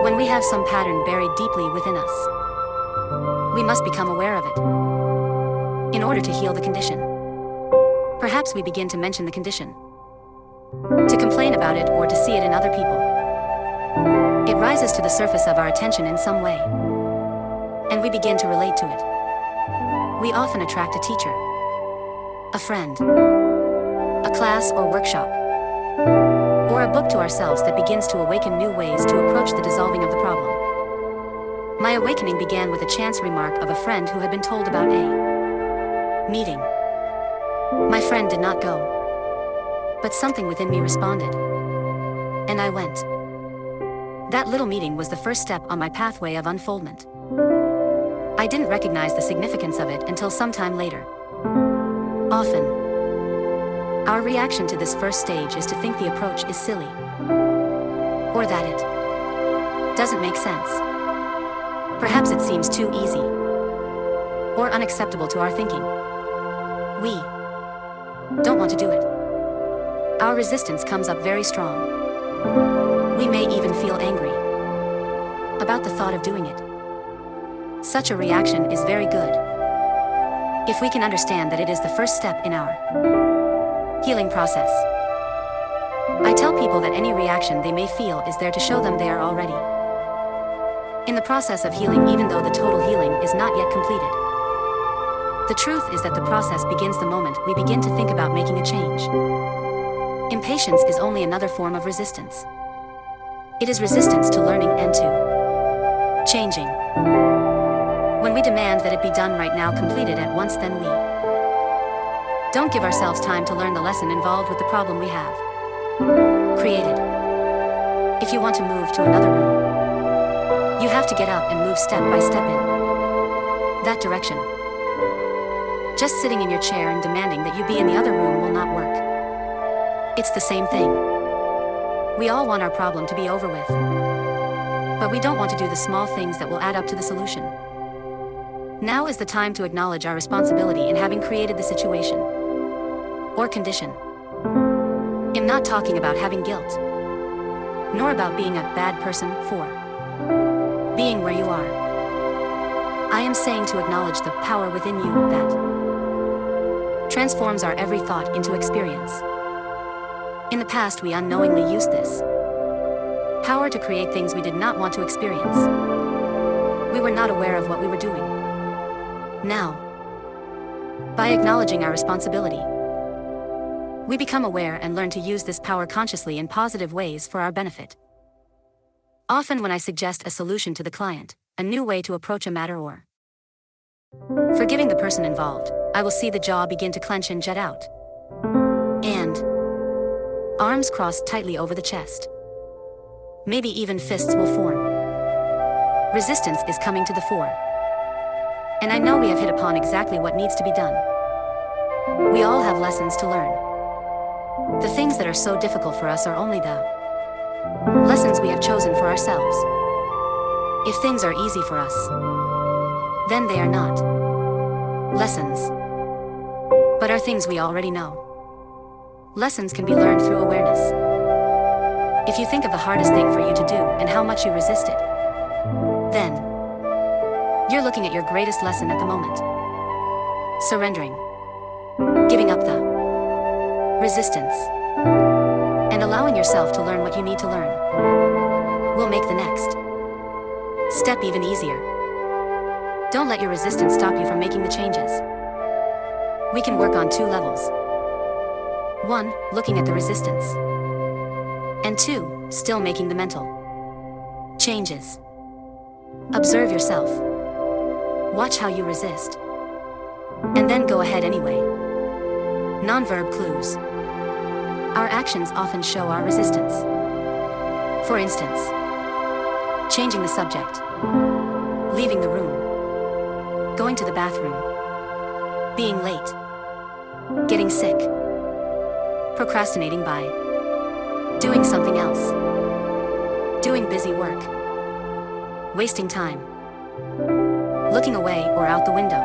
When we have some pattern buried deeply within us, we must become aware of it in order to heal the condition. Perhaps we begin to mention the condition, to complain about it, or to see it in other people. It rises to the surface of our attention in some way, and we begin to relate to it. We often attract a teacher, a friend, a class or workshop, or a book to ourselves that begins to awaken new ways to approach the dissolving of the problem. My awakening began with a chance remark of a friend who had been told about a meeting. My friend did not go, but something within me responded, and I went. That little meeting was the first step on my pathway of unfoldment. I didn't recognize the significance of it until some time later. Often, our reaction to this first stage is to think the approach is silly, or that it doesn't make sense. Perhaps it seems too easy, or unacceptable to our thinking. We don't want to do it. Our resistance comes up very strong. We may even feel angry about the thought of doing it. Such a reaction is very good if we can understand that it is the first step in our healing process. I tell people that any reaction they may feel is there to show them they are already in the process of healing, even though the total healing is not yet completed. The truth is that the process begins the moment we begin to think about making a change. Impatience is only another form of resistance. It is resistance to learning and to changing. When we demand that it be done right now, completed at once, then we don't give ourselves time to learn the lesson involved with the problem we have created. If you want to move to another room, you have to get up and move step by step in that direction. Just sitting in your chair and demanding that you be in the other room will not work. It's the same thing. We all want our problem to be over with, but we don't want to do the small things that will add up to the solution. Now is the time to acknowledge our responsibility in having created the situation or condition. I'm not talking about having guilt, nor about being a bad person for being where you are. I am saying to acknowledge the power within you that transforms our every thought into experience. In the past, we unknowingly used this power to create things we did not want to experience. We were not aware of what we were doing. Now, by acknowledging our responsibility, we become aware and learn to use this power consciously in positive ways for our benefit. Often when I suggest a solution to the client, a new way to approach a matter, or forgiving the person involved, I will see the jaw begin to clench and jet out, and arms crossed tightly over the chest. Maybe even fists will form. Resistance is coming to the fore, and I know we have hit upon exactly what needs to be done. We all have lessons to learn. The things that are so difficult for us are only the lessons we have chosen for ourselves. If things are easy for us, then they are not lessons, but are things we already know. Lessons can be learned through awareness. If you think of the hardest thing for you to do and how much you resist it, then you're looking at your greatest lesson at the moment. Surrendering, giving up the resistance, and allowing yourself to learn what you need to learn will make the next step even easier. Don't let your resistance stop you from making the changes. We can work on 2 levels. 1, looking at the resistance, and 2, still making the mental changes. Observe yourself. Watch how you resist, and then go ahead anyway. Non-verb clues. Our actions often show our resistance. For instance, Changing the subject. Leaving the room. Going to the bathroom. Being late. Getting sick. Procrastinating by. Doing something else. Doing busy work. Wasting time. Looking away or out the window.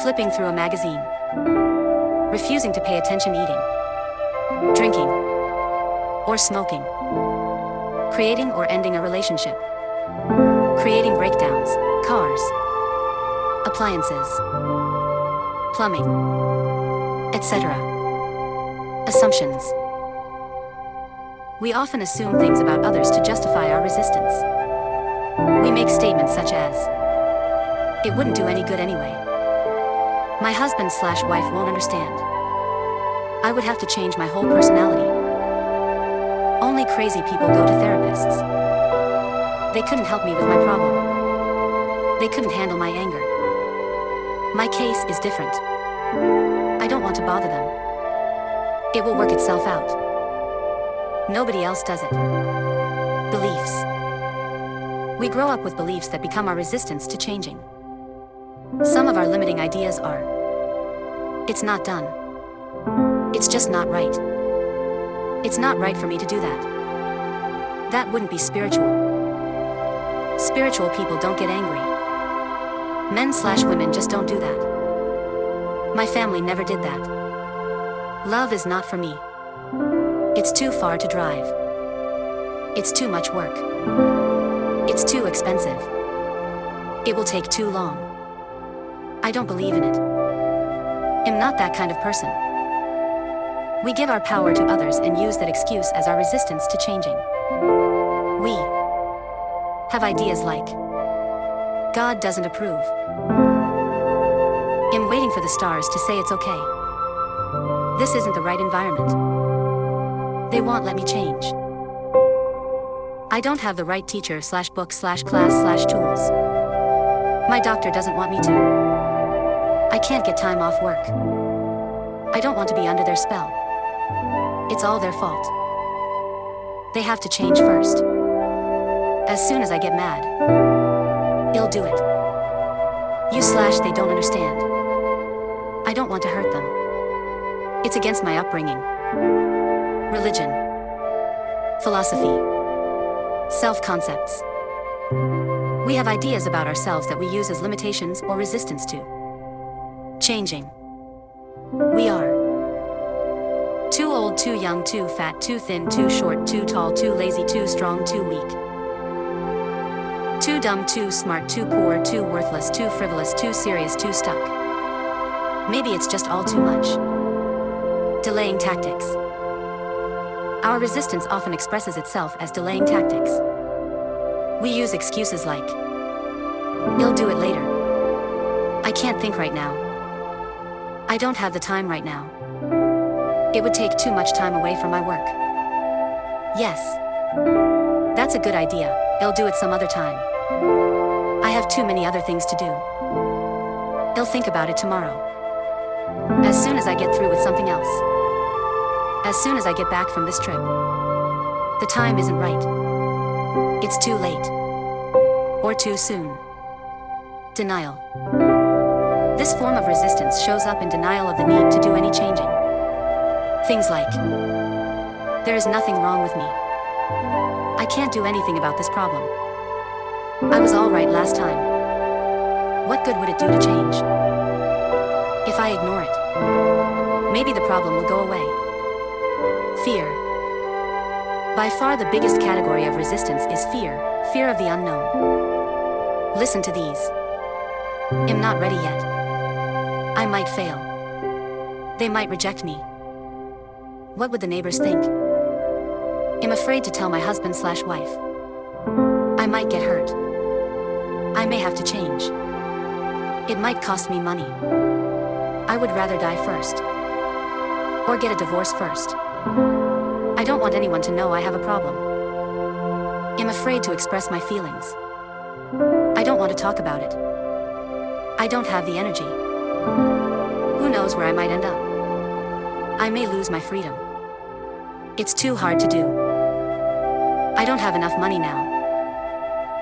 Flipping through a magazine. Refusing to pay attention, eating. Drinking. Or smoking. Creating or ending a relationship. Creating breakdowns, cars. Appliances. Plumbing. Etc. Assumptions. We often assume things about others to justify our resistance. We make statements such as, "It wouldn't do any good anyway. My husband/wife won't understand. I would have to change my whole personality. Only crazy people go to therapists. They couldn't help me with my problem. They couldn't handle my anger. My case is different. I don't want to bother them. It will work itself out. Nobody else does it." Beliefs. We grow up with beliefs that become our resistance to changing. Some of our limiting ideas are, "It's not done. It's just not right. It's not right for me to do that. That wouldn't be spiritual. Spiritual people don't get angry. Men/women just don't do that. My family never did that. Love is not for me. It's too far to drive. It's too much work. It's too expensive. It will take too long. I don't believe in it. I'm not that kind of person." We give our power to others and use that excuse as our resistance to changing. We have ideas like, "God doesn't approve. I'm waiting for the stars to say it's okay. This isn't the right environment. They won't let me change. I don't have the right teacher/book/class/tools. My doctor doesn't want me to. I can't get time off work. I don't want to be under their spell. It's all their fault. They have to change first. As soon as I get mad, I'll do it. They don't understand. I don't want to hurt them. It's against my upbringing. Religion. Philosophy. Self-concepts. We have ideas about ourselves that we use as limitations or resistance to changing. We are too old, too young, too fat, too thin, too short, too tall, too lazy, too strong, too weak. Too dumb, too smart, too poor, too worthless, too frivolous, too serious, too stuck. Maybe it's just all too much. Delaying tactics. Our resistance often expresses itself as delaying tactics. We use excuses like, "I'll do it later. I can't think right now. I don't have the time right now. It would take too much time away from my work. Yes, that's a good idea. I'll do it some other time. I have too many other things to do. I'll think about it tomorrow. As soon as I get through with something else. As soon as I get back from this trip. The time isn't right. It's too late. Or too soon." Denial. This form of resistance shows up in denial of the need to do any changing. Things like, "There is nothing wrong with me. I can't do anything about this problem. I was all right last time. What good would it do to change? If I ignore it, maybe the problem will go away." Fear. By far the biggest category of resistance is fear, fear of the unknown. Listen to these. "I'm not ready yet. I might fail. They might reject me. What would the neighbors think? I'm afraid to tell my husband/wife. I might get hurt. I may have to change. It might cost me money. I would rather die first. Or get a divorce first. I don't want anyone to know I have a problem. I'm afraid to express my feelings. I don't want to talk about it. I don't have the energy. Who knows where I might end up? I may lose my freedom. It's too hard to do. I don't have enough money now.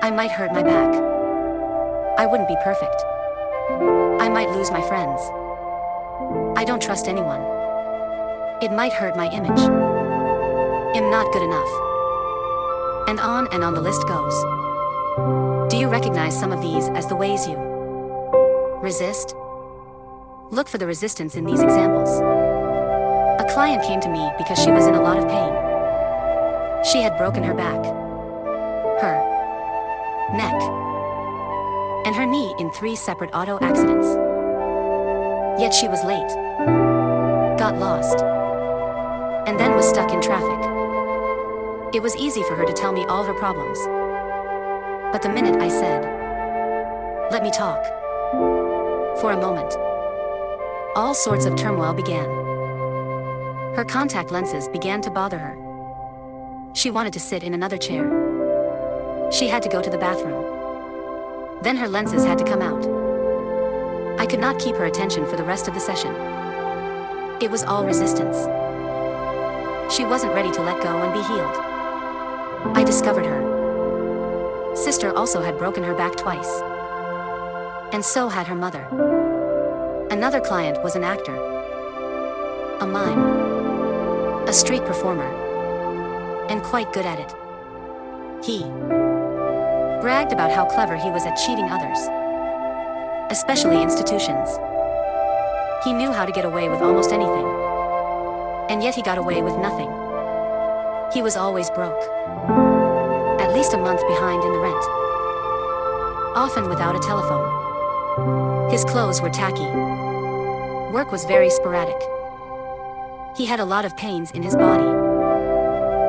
I might hurt my back. I wouldn't be perfect. I might lose my friends. I don't trust anyone. It might hurt my image. I'm not good enough. And on the list goes. Do you recognize some of these as the ways you resist? Look for the resistance in these examples. A client came to me because she was in a lot of pain. She had broken her back, her neck, and her knee in 3 separate auto accidents. Yet she was late, got lost, and then was stuck in traffic. It was easy for her to tell me all her problems. But the minute I said, "Let me talk," for a moment, all sorts of turmoil began. Her contact lenses began to bother her. She wanted to sit in another chair. She had to go to the bathroom. Then her lenses had to come out. I could not keep her attention for the rest of the session. It was all resistance. She wasn't ready to let go and be healed. I discovered her sister also had broken her back twice. And so had her mother. Another client was an actor, a mime, a street performer, and quite good at it. He bragged about how clever he was at cheating others, especially institutions. He knew how to get away with almost anything, and yet he got away with nothing. He was always broke, at least a month behind in the rent, often without a telephone. His clothes were tacky. Work was very sporadic. He had a lot of pains in his body,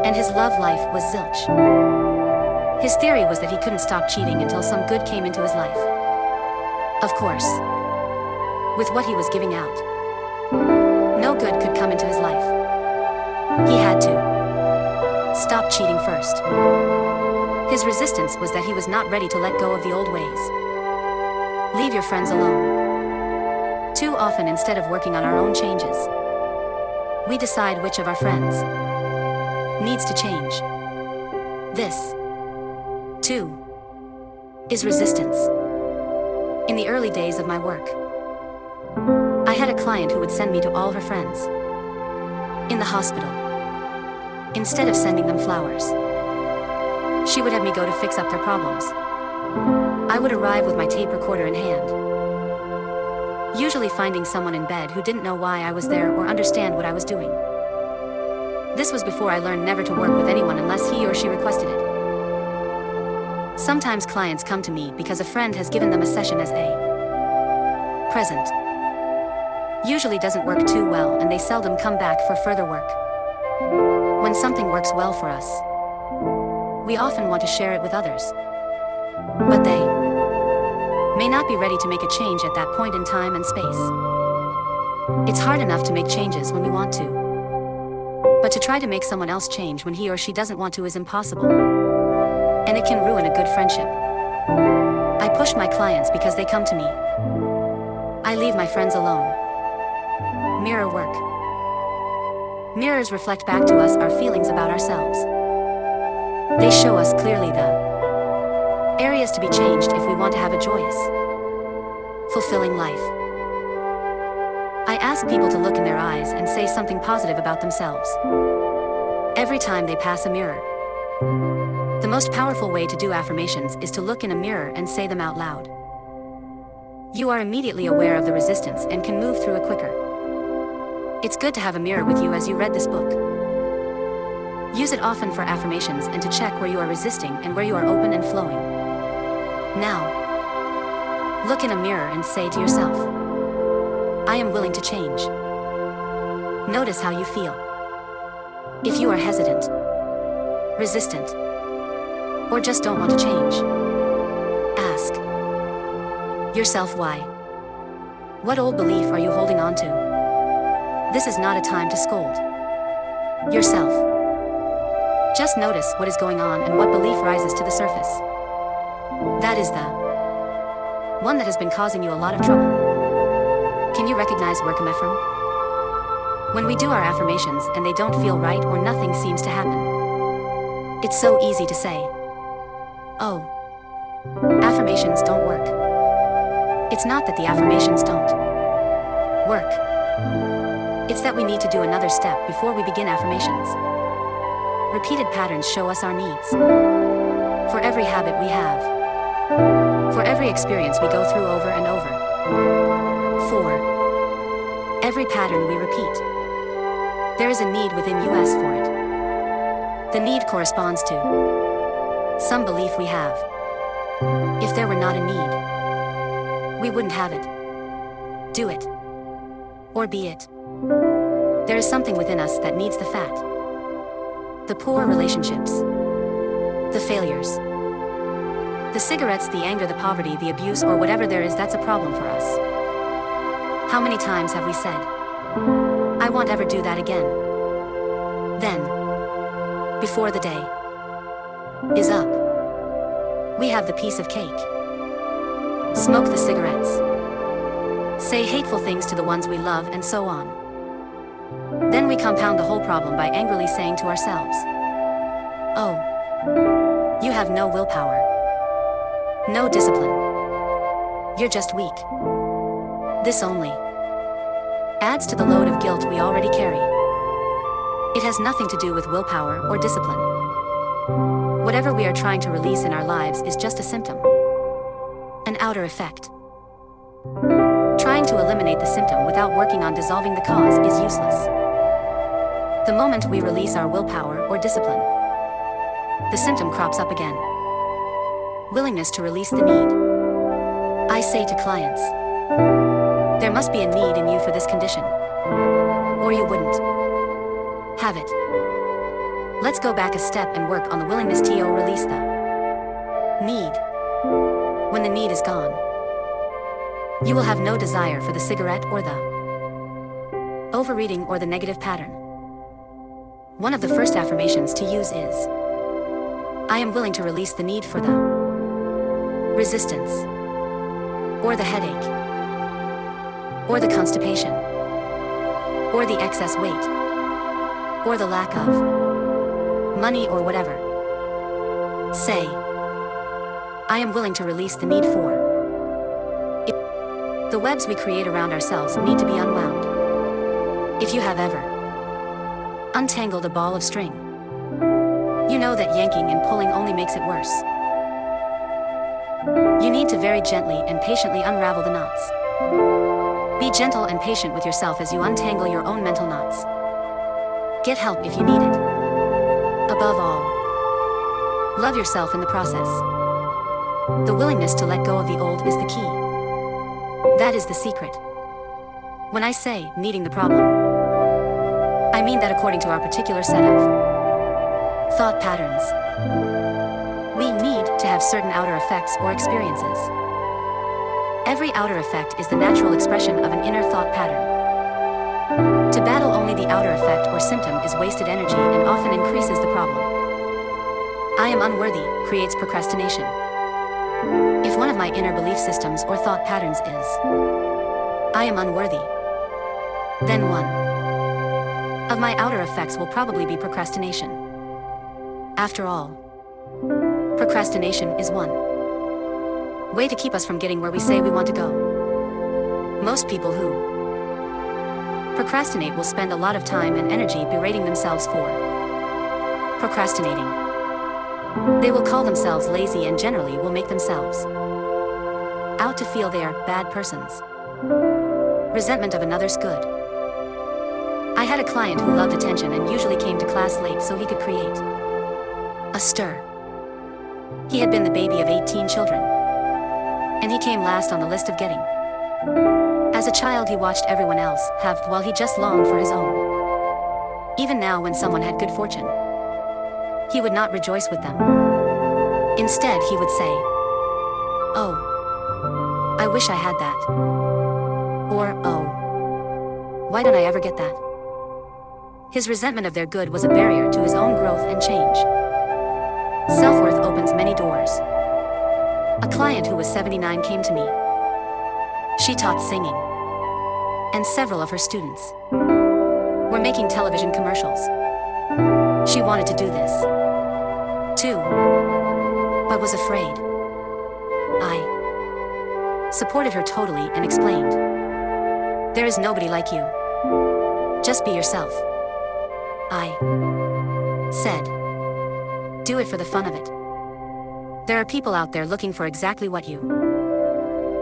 and his love life was zilch. His theory was that he couldn't stop cheating until some good came into his life. Of course, with what he was giving out, no good could come into his life. He had to stop cheating first. His resistance was that he was not ready to let go of the old ways. Leave your friends alone. Too often, instead of working on our own changes, we decide which of our friends needs to change. This, too, is resistance. In the early days of my work, I had a client who would send me to all her friends in the hospital. Instead of sending them flowers, she would have me go to fix up their problems. I would arrive with my tape recorder in hand, usually finding someone in bed who didn't know why I was there or understand what I was doing. This was before I learned never to work with anyone unless he or she requested it. Sometimes clients come to me because a friend has given them a session as a present. Usually doesn't work too well, and they seldom come back for further work. When something works well for us, we often want to share it with others. But they may not be ready to make a change at that point in time and space. It's hard enough to make changes when we want to, but to try to make someone else change when he or she doesn't want to is impossible. And it can ruin a good friendship. I push my clients because they come to me. I leave my friends alone. Mirror work. Mirrors reflect back to us our feelings about ourselves. They show us clearly the areas to be changed if we want to have a joyous, fulfilling life. I ask people to look in their eyes and say something positive about themselves every time they pass a mirror. The most powerful way to do affirmations is to look in a mirror and say them out loud. You are immediately aware of the resistance and can move through it quicker. It's good to have a mirror with you as you read this book. Use it often for affirmations and to check where you are resisting and where you are open and flowing. Now, look in a mirror and say to yourself, I am willing to change. Notice how you feel. If you are hesitant, resistant, or just don't want to change, ask yourself why. What old belief are you holding on to? This is not a time to scold yourself. Just notice what is going on and what belief rises to the surface. That is the one that has been causing you a lot of trouble. Can you recognize work Ephraim? When we do our affirmations and they don't feel right or nothing seems to happen, it's so easy to say, oh, Affirmations don't work. It's not that the affirmations don't work. It's that we need to do another step before we begin affirmations. Repeated patterns show us our needs. For every habit we have. For every experience we go through over and over. For every pattern we repeat. There is a need within us for it. The need corresponds to some belief we have. If there were not a need, we wouldn't have it, do it, or be it. There is something within us that needs the fat, the poor relationships, the failures, the cigarettes, the anger, the poverty, the abuse, or whatever there is that's a problem for us. How many times have we said, I won't ever do that again? Then, before the day is up, we have the piece of cake, smoke the cigarettes, say hateful things to the ones we love, and so on. Then we compound the whole problem by angrily saying to ourselves, oh, you have no willpower, no discipline, you're just weak. This only adds to the load of guilt we already carry. It has nothing to do with willpower or discipline. Whatever we are trying to release in our lives is just a symptom, an outer effect. Trying to eliminate the symptom without working on dissolving the cause is useless. The moment we release our willpower or discipline, the symptom crops up again. Willingness to release the need. I say to clients, there must be a need in you for this condition, or you wouldn't have it. Let's go back a step and work on the willingness to release the need. When the need is gone, you will have no desire for the cigarette or the overeating or the negative pattern. One of the first affirmations to use is, I am willing to release the need for the resistance, or the headache, or the constipation, or the excess weight, or the lack of money, or whatever. Say, I am willing to release the need for. The webs we create around ourselves need to be unwound. If you have ever untangled a ball of string, you know that yanking and pulling only makes it worse. You need to very gently and patiently unravel the knots. Be gentle and patient with yourself as you untangle your own mental knots. Get help if you need it. Above all, love yourself in the process. The willingness to let go of the old is the key. That is the secret. When I say needing the problem, I mean that according to our particular set of thought patterns, we need to have certain outer effects or experiences. Every outer effect is the natural expression of an inner thought pattern. To battle only the outer effect or symptom is wasted energy and often increases the problem. I am unworthy creates procrastination. If one of my inner belief systems or thought patterns is, I am unworthy, then one of my outer effects will probably be procrastination. After all, procrastination is one way to keep us from getting where we say we want to go. Most people who procrastinate will spend a lot of time and energy berating themselves for procrastinating. They will call themselves lazy and generally will make themselves out to feel they are bad persons. Resentment of another's good. I had a client who loved attention and usually came to class late so he could create a stir. He had been the baby of 18 children, and he came last on the list of getting. As a child he watched everyone else have while he just longed for his own. Even now when someone had good fortune, he would not rejoice with them. Instead he would say, oh, I wish I had that. Or, oh, why don't I ever get that? His resentment of their good was a barrier to his own growth and change. Self-worth opens many doors. A client who was 79 came to me. She taught singing, and several of her students were making television commercials. She wanted to do this too, but was afraid. I supported her totally and explained, "There is nobody like you. Just be yourself." I said, "Do it for the fun of it. There are people out there looking for exactly what you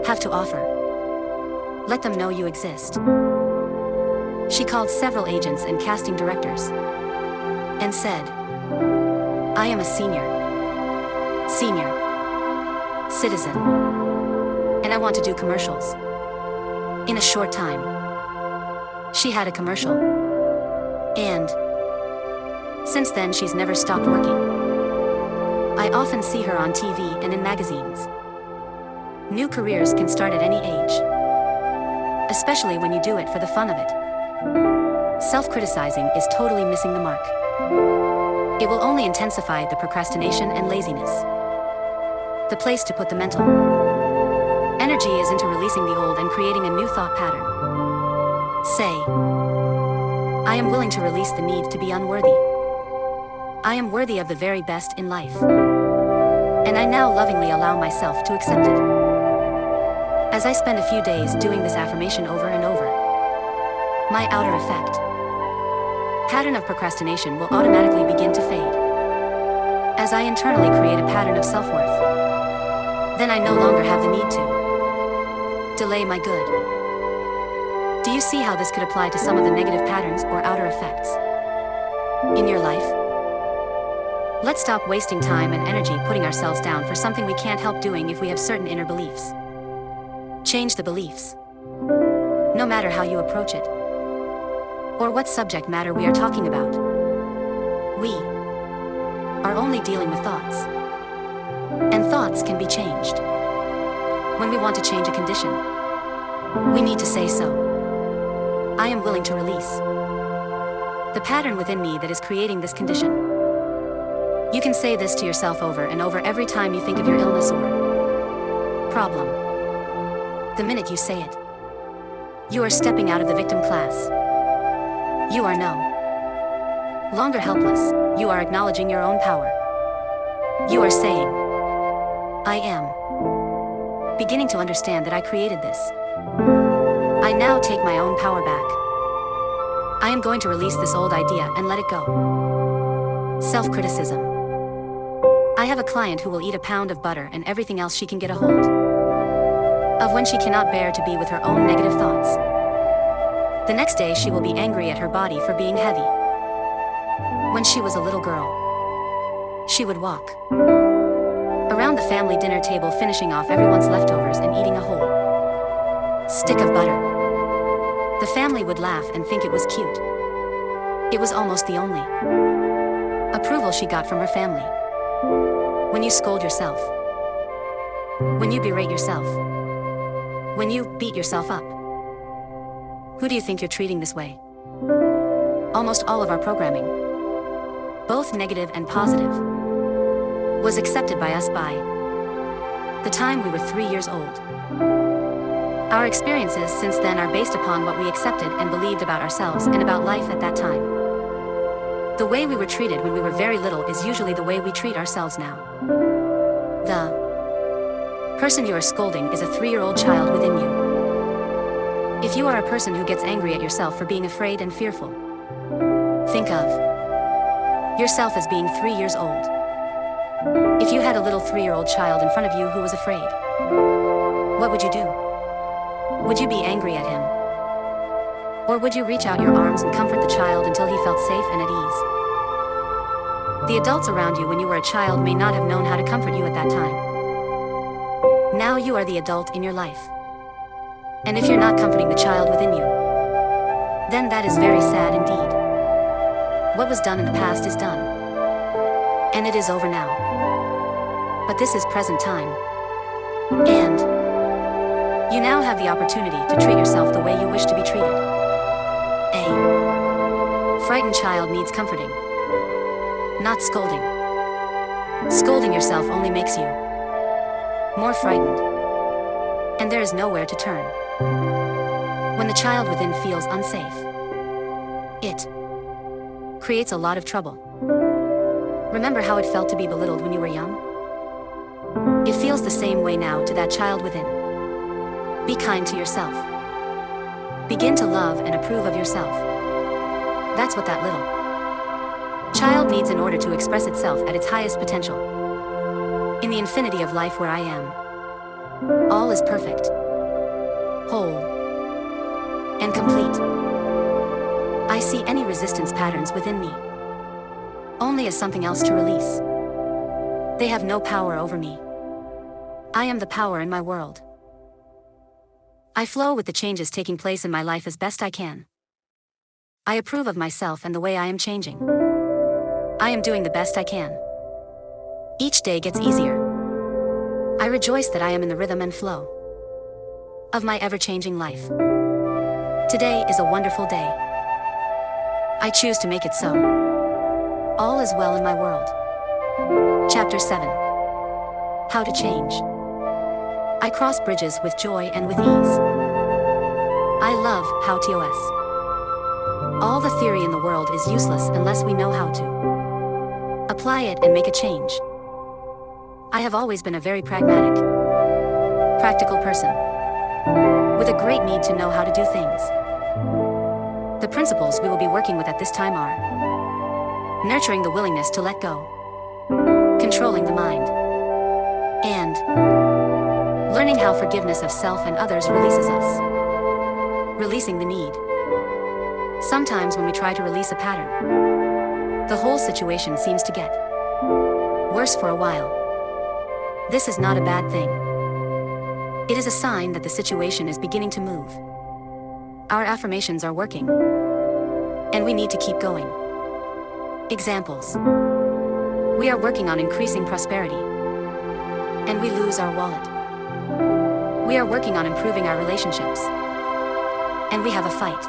have to offer. Let them know you exist." She called several agents and casting directors and said, "I am a senior citizen, and I want to do commercials." In a short time, she had a commercial, and since then she's never stopped working. I often see her on TV and in magazines. New careers can start at any age, especially when you do it for the fun of it. Self-criticizing is totally missing the mark. It will only intensify the procrastination and laziness. The place to put the mental energy is into releasing the old and creating a new thought pattern. Say, "I am willing to release the need to be unworthy. I am worthy of the very best in life. And I now lovingly allow myself to accept it." As I spend a few days doing this affirmation over and over, my outer effect pattern of procrastination will automatically begin to fade. As I internally create a pattern of self-worth, then I no longer have the need to delay my good. Do you see how this could apply to some of the negative patterns or outer effects in your life? Let's stop wasting time and energy putting ourselves down for something we can't help doing if we have certain inner beliefs. Change the beliefs, no matter how you approach it, or what subject matter we are talking about. We are only dealing with thoughts, and thoughts can be changed. When we want to change a condition, we need to say so. "I am willing to release the pattern within me that is creating this condition." You can say this to yourself over and over every time you think of your illness or problem. The minute you say it, you are stepping out of the victim class. You are no longer helpless. You are acknowledging your own power. You are saying, "I am beginning to understand that I created this. I now take my own power back. I am going to release this old idea and let it go." Self-criticism. I have a client who will eat a pound of butter and everything else she can get a hold of when she cannot bear to be with her own negative thoughts. The next day she will be angry at her body for being heavy. When she was a little girl, she would walk around the family dinner table finishing off everyone's leftovers and eating a whole stick of butter. The family would laugh and think it was cute. It was almost the only approval she got from her family. When you scold yourself, when you berate yourself, when you beat yourself up, who do you think you're treating this way? Almost all of our programming, both negative and positive, was accepted by us by the time we were 3 years old. Our experiences since then are based upon what we accepted and believed about ourselves and about life at that time. The way we were treated when we were very little is usually the way we treat ourselves now. The person you are scolding is a 3-year-old child within you. If you are a person who gets angry at yourself for being afraid and fearful, think of yourself as being 3 years old. If you had a little 3-year-old child in front of you who was afraid, what would you do? Would you be angry at him? Or would you reach out your arms and comfort the child until he felt safe and at ease? The adults around you when you were a child may not have known how to comfort you at that time. Now you are the adult in your life. And if you're not comforting the child within you, then that is very sad indeed. What was done in the past is done, and it is over now. But this is present time, and you now have the opportunity to treat yourself the way you wish to be treated. A frightened child needs comforting, not scolding. Scolding yourself only makes you more frightened, and there is nowhere to turn. When the child within feels unsafe, it creates a lot of trouble. Remember how it felt to be belittled when you were young? It feels feels the same way now to that child within. Be kind to yourself. Begin to love and approve of yourself. That's what that little child needs in order to express itself at its highest potential. In the infinity of life where I am, all is perfect, whole, and complete. I see any resistance patterns within me only as something else to release. They have no power over me. I am the power in my world. I flow with the changes taking place in my life as best I can. I approve of myself and the way I am changing. I am doing the best I can. Each day gets easier. I rejoice that I am in the rhythm and flow of my ever-changing life. Today is a wonderful day. I choose to make it so. All is well in my world. Chapter 7. How to change. I cross bridges with joy and with ease. I love how TOS. All the theory in the world is useless unless we know how to apply it and make a change. I have always been a very pragmatic, practical person, with a great need to know how to do things. The principles we will be working with at this time are nurturing the willingness to let go, controlling the mind, and learning how forgiveness of self and others releases us. Releasing the need. Sometimes when we try to release a pattern, the whole situation seems to get worse for a while. This is not a bad thing. It is a sign that the situation is beginning to move. Our affirmations are working, and we need to keep going. Examples. We are working on increasing prosperity, and we lose our wallet. We are working on improving our relationships, and we have a fight.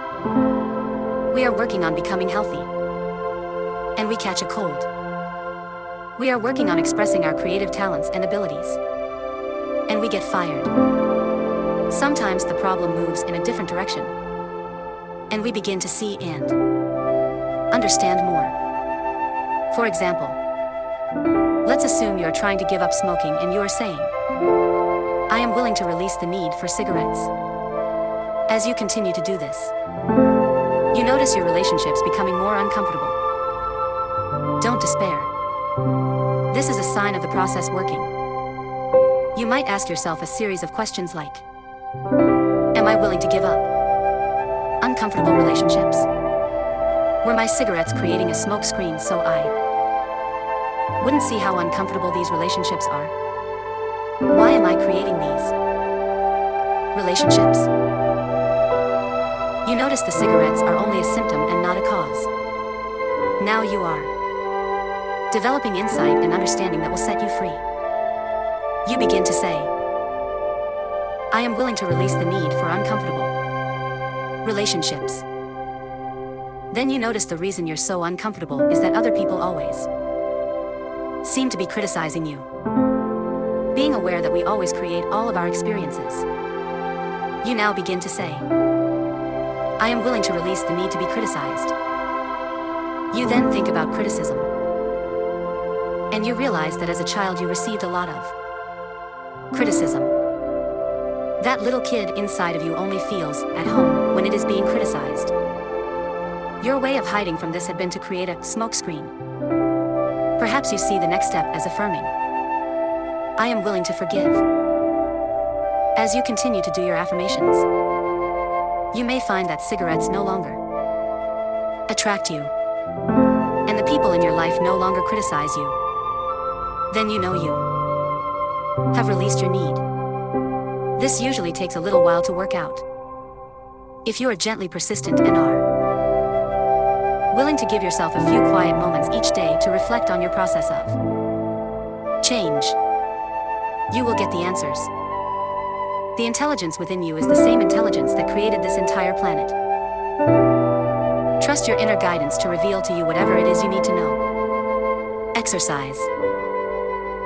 We are working on becoming healthy, and we catch a cold. We are working on expressing our creative talents and abilities, and we get fired. Sometimes the problem moves in a different direction, and we begin to see and understand more. For example, let's assume you're trying to give up smoking and you are saying, I am willing to release the need for cigarettes. As you continue to do this, you notice your relationships becoming more uncomfortable. Don't despair. This is a sign of the process working. You might ask yourself a series of questions like, am I willing to give up uncomfortable relationships? Were my cigarettes creating a smoke screen so I wouldn't see how uncomfortable these relationships are? Why am I creating these relationships? You notice the cigarettes are only a symptom and not a cause. Now you are developing insight and understanding that will set you free. You begin to say, I am willing to release the need for uncomfortable relationships. Then you notice the reason you're so uncomfortable is that other people always seem to be criticizing you. Being aware that we always create all of our experiences, you now begin to say, I am willing to release the need to be criticized. You then think about criticism, and you realize that as a child you received a lot of criticism. That little kid inside of you only feels at home when it is being criticized. Your way of hiding from this had been to create a smokescreen. Perhaps you see the next step as affirming, I am willing to forgive. As you continue to do your affirmations, you may find that cigarettes no longer attract you, and the people in your life no longer criticize you. Then you know you have released your need. This usually takes a little while to work out. If you are gently persistent and are willing to give yourself a few quiet moments each day to reflect on your process of change, you will get the answers. The intelligence within you is the same intelligence that created this entire planet. Trust your inner guidance to reveal to you whatever it is you need to know. Exercise.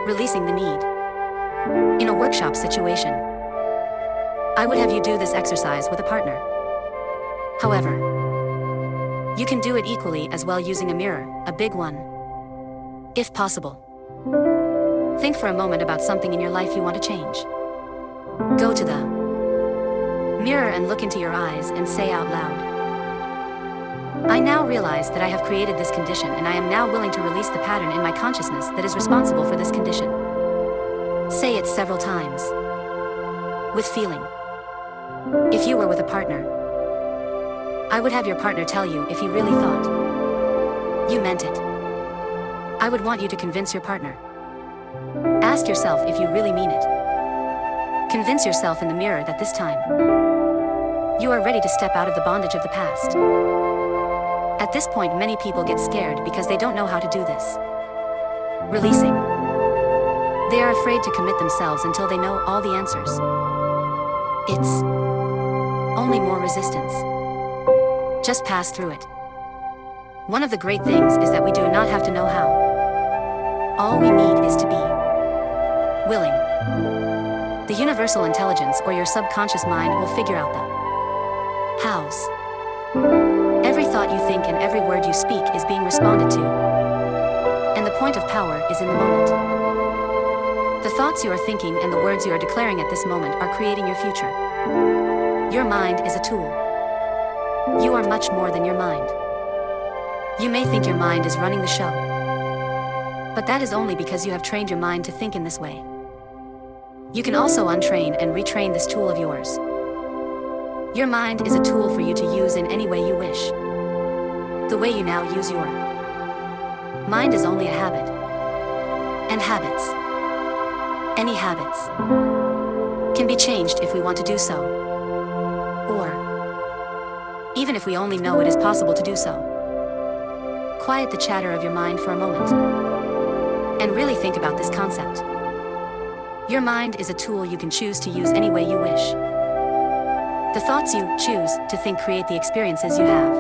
Releasing the need. In a workshop situation, I would have you do this exercise with a partner. However, you can do it equally as well using a mirror, a big one, if possible. Think for a moment about something in your life you want to change. Go to the mirror and look into your eyes and say out loud, I now realize that I have created this condition, and I am now willing to release the pattern in my consciousness that is responsible for this condition. Say it several times, with feeling. If you were with a partner, I would have your partner tell you if he really thought you meant it. I would want you to convince your partner. Ask yourself if you really mean it. Convince yourself in the mirror that this time, you are ready to step out of the bondage of the past. At this point, many people get scared because they don't know how to do this. Releasing. They are afraid to commit themselves until they know all the answers. It's only more resistance. Just pass through it. One of the great things is that we do not have to know how. All we need is to be willing. The universal intelligence or your subconscious mind will figure out the hows. Every thought you think and every word you speak is being responded to. And the point of power is in the moment. The thoughts you are thinking and the words you are declaring at this moment are creating your future. Your mind is a tool. You are much more than your mind. You may think your mind is running the show, but that is only because you have trained your mind to think in this way. You can also untrain and retrain this tool of yours. Your mind is a tool for you to use in any way you wish. The way you now use your mind is only a habit. And habits, any habits, can be changed if we want to do so. Or even if we only know it is possible to do so. Quiet the chatter of your mind for a moment and really think about this concept. Your mind is a tool you can choose to use any way you wish. The thoughts you choose to think create the experiences you have.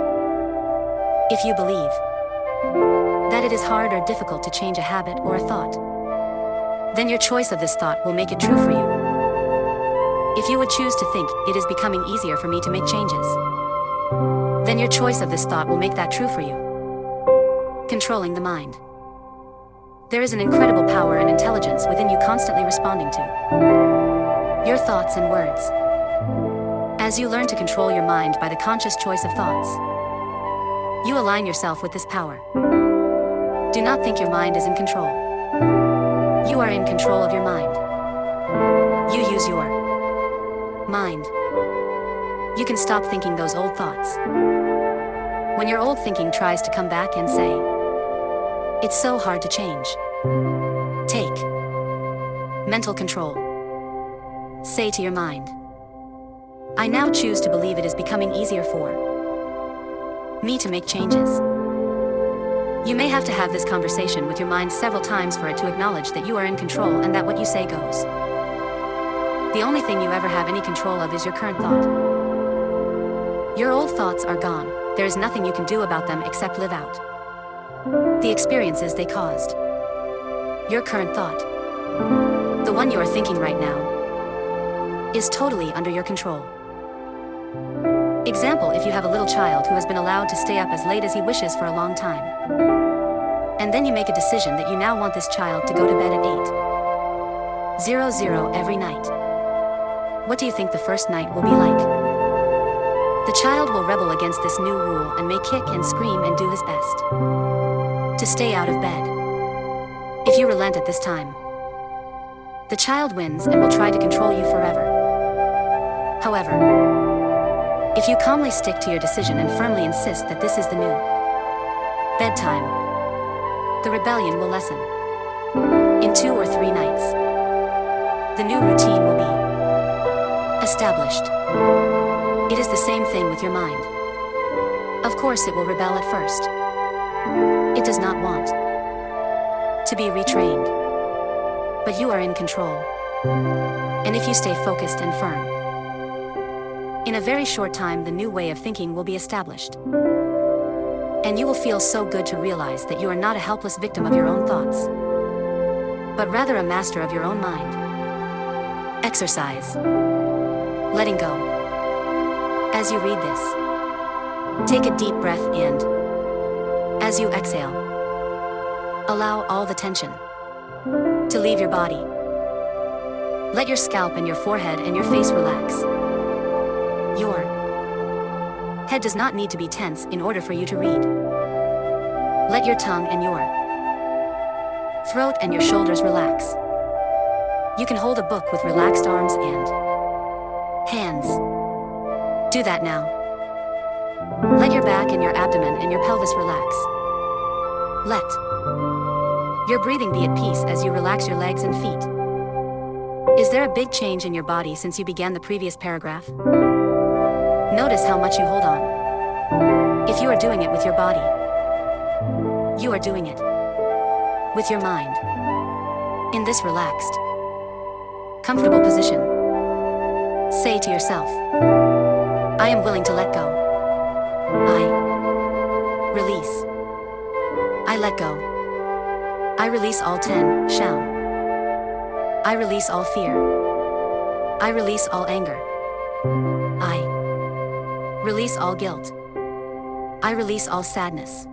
If you believe that it is hard or difficult to change a habit or a thought, then your choice of this thought will make it true for you. If you would choose to think, it is becoming easier for me to make changes, then your choice of this thought will make that true for you. Controlling the mind. There is an incredible power and intelligence within you constantly responding to your thoughts and words. As you learn to control your mind by the conscious choice of thoughts, you align yourself with this power. Do not think your mind is in control. You are in control of your mind. You use your mind. You can stop thinking those old thoughts. When your old thinking tries to come back and say, it's so hard to change. Take mental control. Say to your mind, I now choose to believe it is becoming easier for me to make changes. You may have to have this conversation with your mind several times for it to acknowledge that you are in control and that what you say goes. The only thing you ever have any control of is your current thought. Your old thoughts are gone. There is nothing you can do about them except live out the experiences they caused. Your current thought, the one you are thinking right now, is totally under your control. Example, if you have a little child who has been allowed to stay up as late as he wishes for a long time, and then you make a decision that you now want this child to go to bed at 8:00 every night. What do you think the first night will be like? The child will rebel against this new rule and may kick and scream and do his best to stay out of bed. If you relent at this time, the child wins and will try to control you forever. However, if you calmly stick to your decision and firmly insist that this is the new bedtime, the rebellion will lessen. In 2 or 3 nights, the new routine will be established. It is the same thing with your mind. Of course it will rebel at first. It does not want to be retrained. But you are in control. And if you stay focused and firm, in a very short time the new way of thinking will be established. And you will feel so good to realize that you are not a helpless victim of your own thoughts, but rather a master of your own mind. Exercise. Letting go. As you read this, take a deep breath and, as you exhale, allow all the tension To leave your body. Let your scalp and your forehead and your face relax. Your head does not need to be tense in order for you to read. Let your tongue and your throat and your shoulders relax. You can hold a book with relaxed arms and hands. Do that now. Let your back and your abdomen and your pelvis relax. Let your breathing be at peace as you relax your legs and feet. Is there a big change in your body since you began the previous paragraph? Notice how much you hold on. If you are doing it with your body, you are doing it with your mind. In this relaxed, comfortable position, say to yourself, I am willing to let go. I release. I let go. I release all tension. I release all fear. I release all anger. I release all guilt. I release all sadness.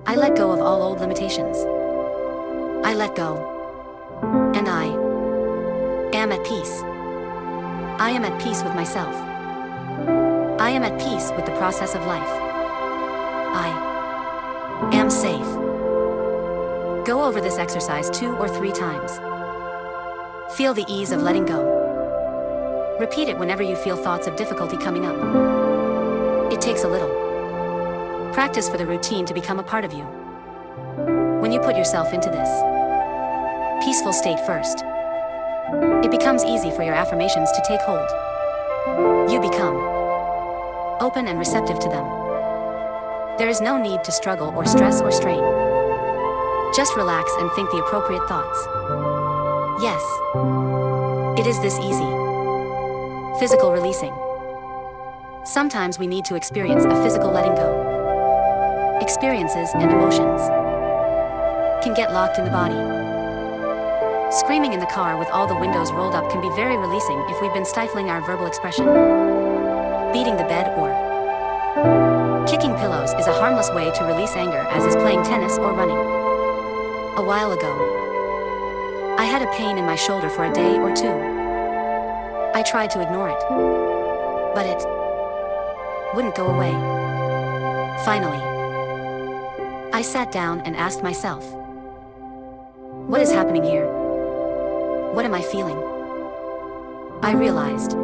I let go of all old limitations. I let go. And I am at peace. I am at peace with myself. I am at peace with the process of life. I am safe. Go over this exercise 2 or 3 times. Feel the ease of letting go. Repeat it whenever you feel thoughts of difficulty coming up. It takes a little practice for the routine to become a part of you. When you put yourself into this peaceful state first, it becomes easy for your affirmations to take hold. You become open and receptive to them. There is no need to struggle or stress or strain. Just relax and think the appropriate thoughts. Yes, it is this easy. Physical releasing. Sometimes we need to experience a physical letting go. Experiences and emotions can get locked in the body. Screaming in the car with all the windows rolled up can be very releasing if we've been stifling our verbal expression. Beating the bed or kicking pillows is a harmless way to release anger, as is playing tennis or running. A while ago, I had a pain in my shoulder for a day or 2. I tried to ignore it, but it wouldn't go away. Finally, I sat down and asked myself, what is happening here? What am I feeling? I realized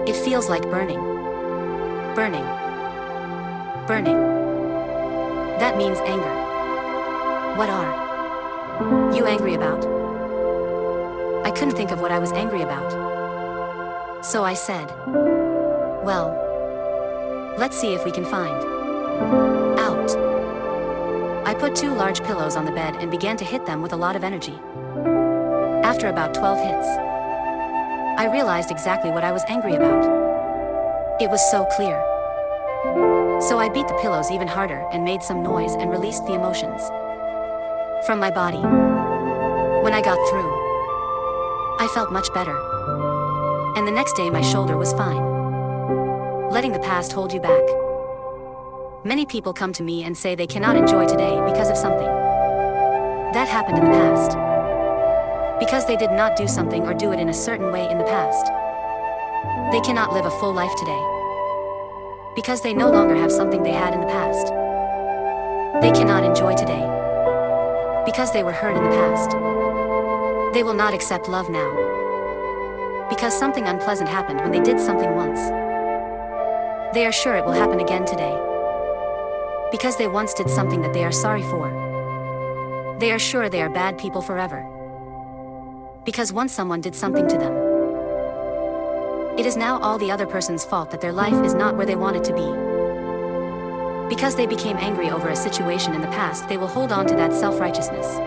it feels like burning. Burning. Burning. That means anger. What are you angry about? I couldn't think of what I was angry about. So I said, well, let's see if we can find out. I put 2 large pillows on the bed and began to hit them with a lot of energy. After about 12 hits, I realized exactly what I was angry about. It was so clear. So I beat the pillows even harder and made some noise and released the emotions from my body. When I got through, I felt much better. And the next day my shoulder was fine. Letting the past hold you back. Many people come to me and say they cannot enjoy today because of something that happened in the past. Because they did not do something or do it in a certain way in the past. They cannot live a full life today. Because they no longer have something they had in the past. They cannot enjoy today. Because they were hurt in the past. They will not accept love now. Because something unpleasant happened when they did something once. They are sure it will happen again today. Because they once did something that they are sorry for. They are sure they are bad people forever. Because once someone did something to them. It is now all the other person's fault that their life is not where they want it to be. Because they became angry over a situation in the past, they will hold on to that self-righteousness.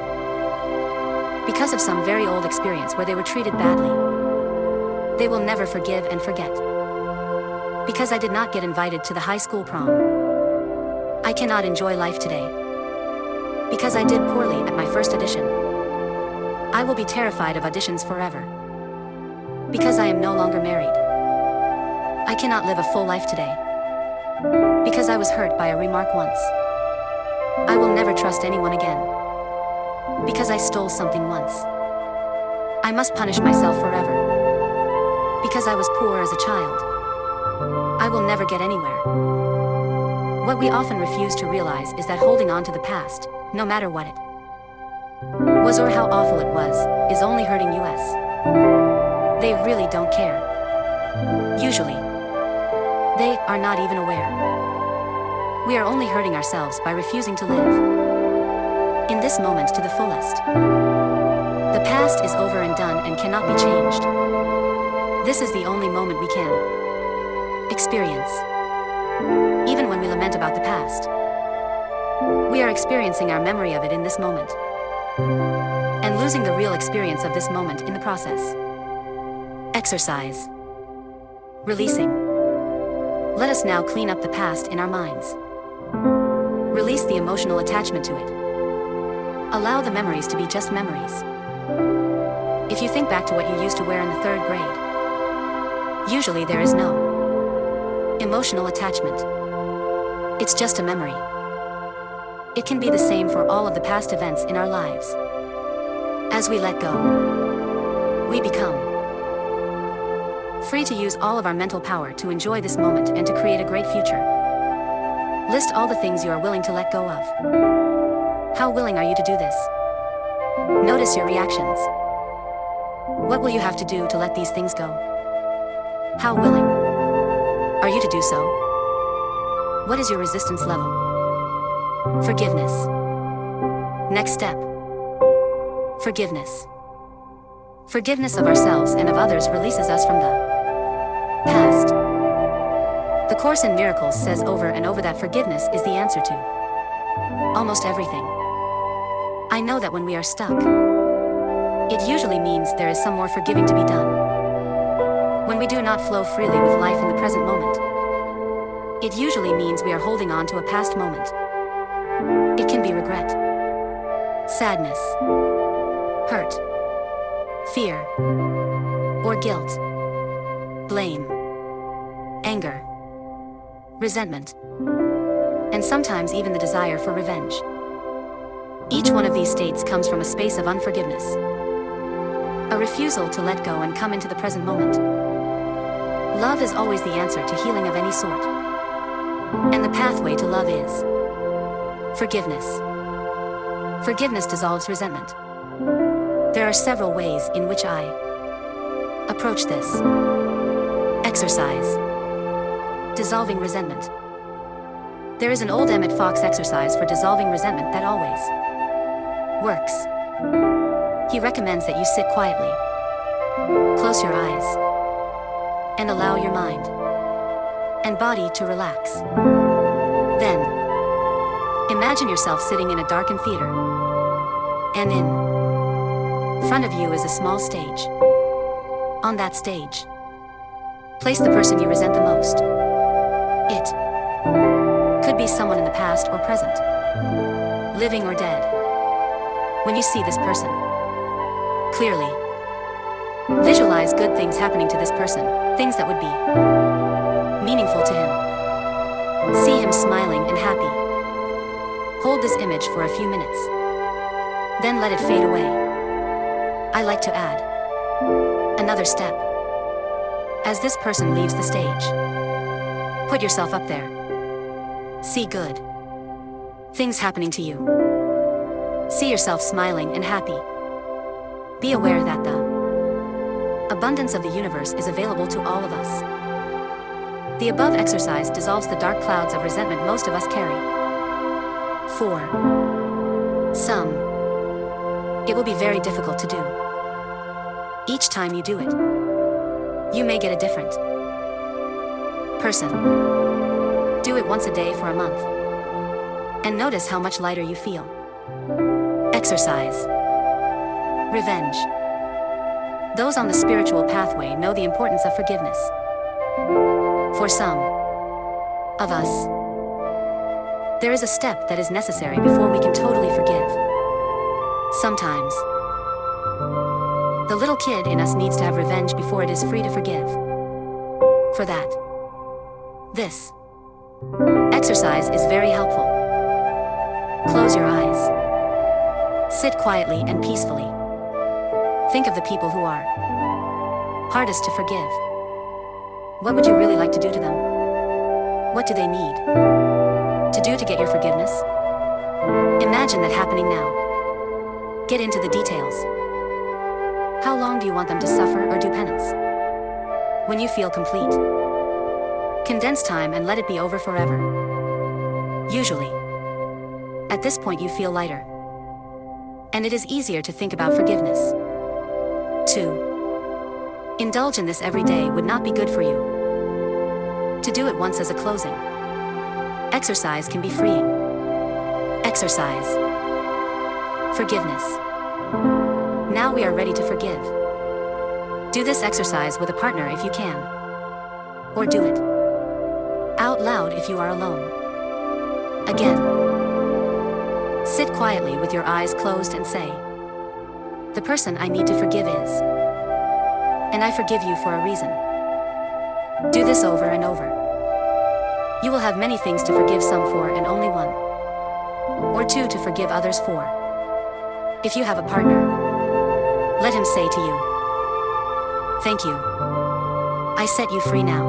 Because of some very old experience where they were treated badly. They will never forgive and forget. Because I did not get invited to the high school prom. I cannot enjoy life today. Because I did poorly at my first audition. I will be terrified of auditions forever. Because I am no longer married. I cannot live a full life today. Because I was hurt by a remark once. I will never trust anyone again. Because I stole something once, I must punish myself forever. Because I was poor as a child, I will never get anywhere. What we often refuse to realize is that holding on to the past, no matter what it was or how awful it was, is only hurting us. They really don't care. Usually, they are not even aware. We are only hurting ourselves by refusing to live in this moment to the fullest. The past is over and done and cannot be changed. This is the only moment we can experience. Even when we lament about the past, we are experiencing our memory of it in this moment, and losing the real experience of this moment in the process. Exercise. Releasing. Let us now clean up the past in our minds. Release the emotional attachment to it. Allow the memories to be just memories. If you think back to what you used to wear in the 3rd grade, usually there is no emotional attachment. It's just a memory. It can be the same for all of the past events in our lives. As we let go, we become free to use all of our mental power to enjoy this moment and to create a great future. List all the things you are willing to let go of. How willing are you to do this? Notice your reactions. What will you have to do to let these things go? How willing are you to do so? What is your resistance level? Forgiveness. Next step. Forgiveness. Forgiveness of ourselves and of others releases us from the past. The Course in Miracles says over and over that forgiveness is the answer to almost everything. I know that when we are stuck, it usually means there is some more forgiving to be done. When we do not flow freely with life in the present moment, it usually means we are holding on to a past moment. It can be regret, sadness, hurt, fear, or guilt, blame, anger, resentment, and sometimes even the desire for revenge. Each one of these states comes from a space of unforgiveness, a refusal to let go and come into the present moment. Love is always the answer to healing of any sort, and the pathway to love is forgiveness. Forgiveness dissolves resentment. There are several ways in which I approach this. Exercise. Dissolving resentment. There is an old Emmett Fox exercise for dissolving resentment that always works. He recommends that you sit quietly, close your eyes, and allow your mind and body to relax. Then, imagine yourself sitting in a darkened theater, and in front of you is a small stage. On that stage, place the person you resent the most. It could be someone in the past or present, living or dead. When you see this person clearly, visualize good things happening to this person, things that would be meaningful to him. See him smiling and happy. Hold this image for a few minutes, then let it fade away. I like to add another step. As this person leaves the stage, put yourself up there. See good things happening to you. See yourself smiling and happy. Be aware that the abundance of the universe is available to all of us. The above exercise dissolves the dark clouds of resentment most of us carry. For some, it will be very difficult to do. Each time you do it, you may get a different person. Do it once a day for a month, and notice how much lighter you feel. Exercise. Revenge. Those on the spiritual pathway know the importance of forgiveness. For some of us, there is a step that is necessary before we can totally forgive. Sometimes, the little kid in us needs to have revenge before it is free to forgive. For that, this exercise is very helpful. Close your eyes Sit quietly and peacefully. Think of the people who are hardest to forgive. What would you really like to do to them? What do they need to do to get your forgiveness? Imagine that happening now. Get into the details. How long do you want them to suffer or do penance? When you feel complete, condense time and let it be over forever. Usually, at this point you feel lighter, and it is easier to think about forgiveness. 2. Indulge in this every day would not be good for you. To do it once as a closing. Exercise can be freeing. Exercise. Forgiveness. Now we are ready to forgive. Do this exercise with a partner if you can. Or do it out loud if you are alone. Again. Sit quietly with your eyes closed and say, "The person I need to forgive is, and I forgive you for a reason." Do this over and over. You will have many things to forgive some for and only one or two to forgive others for. If you have a partner, let him say to you, "Thank you. I set you free now."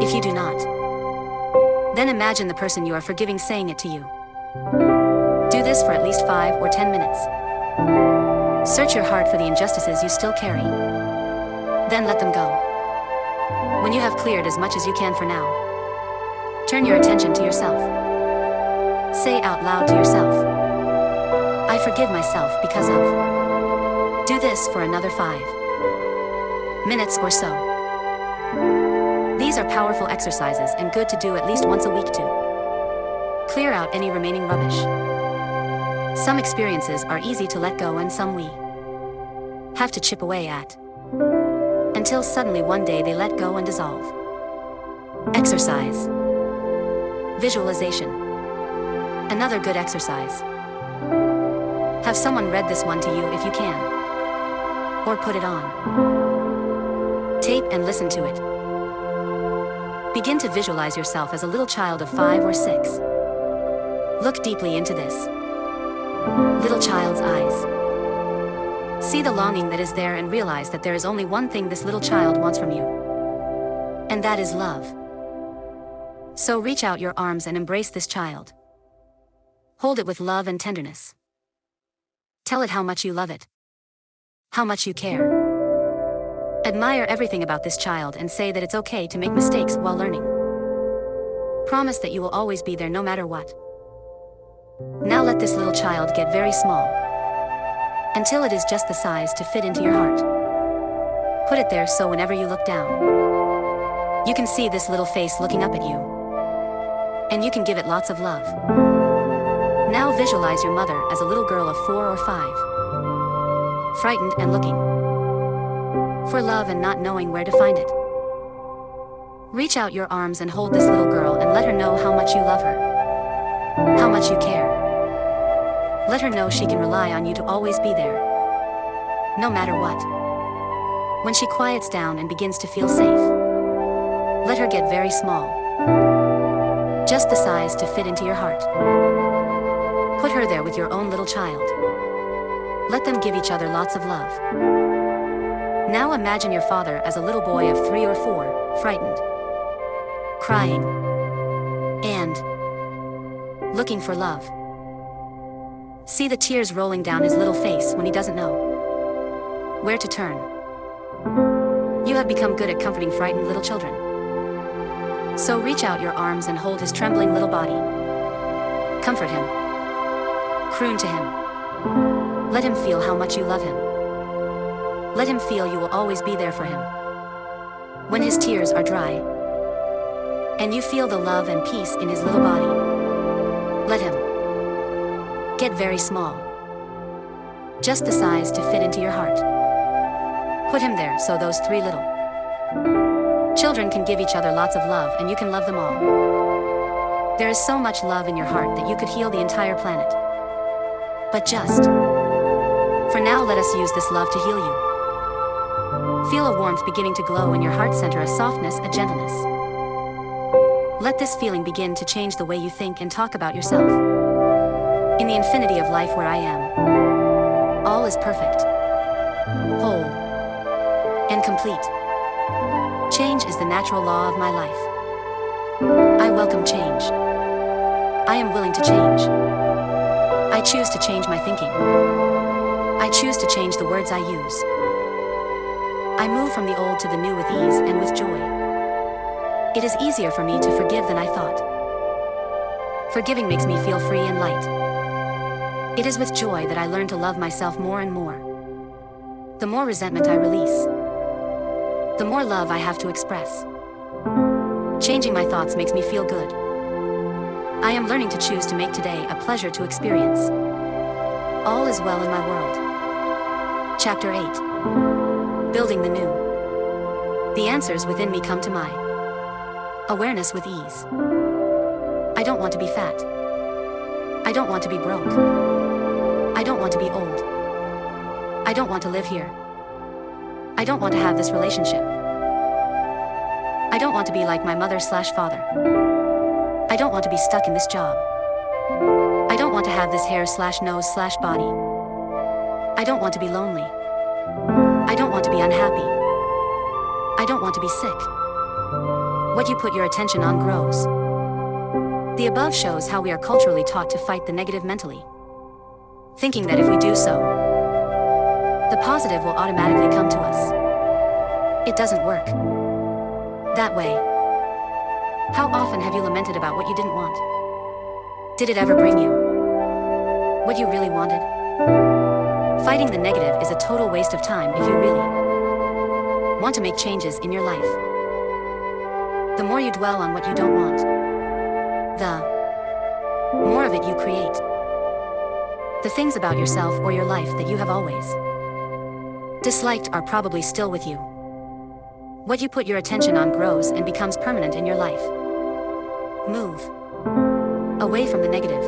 If you do not, then imagine the person you are forgiving saying it to you. Do this for at least 5 or 10 minutes. Search your heart for the injustices you still carry. Then let them go. When you have cleared as much as you can for now, turn your attention to yourself. Say out loud to yourself, "I forgive myself because of." Do this for another 5 minutes or so. These are powerful exercises and good to do at least once a week to clear out any remaining rubbish. Some experiences are easy to let go and some we have to chip away at, until suddenly one day they let go and dissolve. Exercise. Visualization. Another good exercise. Have someone read this one to you if you can. Or put it on tape and listen to it. Begin to visualize yourself as a little child of 5 or 6. Look deeply into this little child's eyes. See the longing that is there and realize that there is only one thing this little child wants from you, and that is love. So reach out your arms and embrace this child. Hold it with love and tenderness. Tell it how much you love it, how much you care. Admire everything about this child and say that it's okay to make mistakes while learning. Promise that you will always be there no matter what. Now let this little child get very small, until it is just the size to fit into your heart. Put it there so whenever you look down, you can see this little face looking up at you, and you can give it lots of love. Now visualize your mother as a little girl of 4 or 5, frightened and looking for love and not knowing where to find it. Reach out your arms and hold this little girl and let her know how much you love her, how much you care. Let her know she can rely on you to always be there, no matter what. When she quiets down and begins to feel safe, let her get very small, just the size to fit into your heart. Put her there with your own little child. Let them give each other lots of love. Now imagine your father as a little boy of 3 or 4, frightened, crying, and looking for love. See the tears rolling down his little face when he doesn't know where to turn. You have become good at comforting frightened little children. So reach out your arms and hold his trembling little body. Comfort him. Croon to him. Let him feel how much you love him. Let him feel you will always be there for him. When his tears are dry, and you feel the love and peace in his little body, let him get very small, just the size to fit into your heart. Put him there so those 3 little children can give each other lots of love and you can love them all. There is so much love in your heart that you could heal the entire planet. But just for now, let us use this love to heal you. Feel a warmth beginning to glow in your heart center, a softness, a gentleness. Let this feeling begin to change the way you think and talk about yourself. In the infinity of life where I am, all is perfect, whole, and complete. Change is the natural law of my life. I welcome change. I am willing to change. I choose to change my thinking. I choose to change the words I use. I move from the old to the new with ease and with joy. It is easier for me to forgive than I thought. Forgiving makes me feel free and light. It is with joy that I learn to love myself more and more. The more resentment I release, the more love I have to express. Changing my thoughts makes me feel good. I am learning to choose to make today a pleasure to experience. All is well in my world. Chapter 8. Building the new. The answers within me come to my awareness with ease. I don't want to be fat. I don't want to be broke. I don't want to be old. I don't want to live here. I don't want to have this relationship. I don't want to be like my mother/father. I don't want to be stuck in this job. I don't want to have this hair/nose/body. I don't want to be lonely. I don't want to be unhappy. I don't want to be sick. What you put your attention on grows. The above shows how we are culturally taught to fight the negative mentally, thinking that if we do so, the positive will automatically come to us. It doesn't work that way. How often have you lamented about what you didn't want? Did it ever bring you what you really wanted? Fighting the negative is a total waste of time if you really want to make changes in your life. The more you dwell on what you don't want, the more of it you create. The things about yourself or your life that you have always disliked are probably still with you. What you put your attention on grows and becomes permanent in your life. Move away from the negative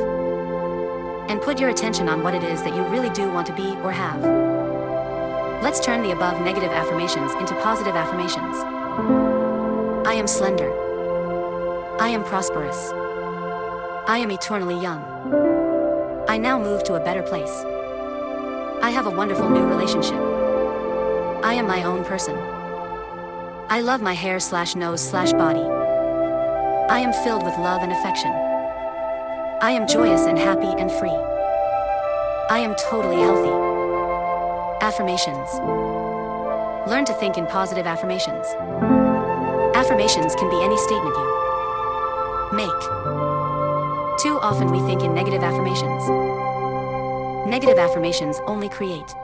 and put your attention on what it is that you really do want to be or have. Let's turn the above negative affirmations into positive affirmations. I am slender. I am prosperous. I am eternally young. I now move to a better place. I have a wonderful new relationship. I am my own person. I love my hair/nose/body. I am filled with love and affection. I am joyous and happy and free. I am totally healthy. Affirmations. Learn to think in positive affirmations. Affirmations can be any statement you make. Too often we think in negative affirmations. Negative affirmations only create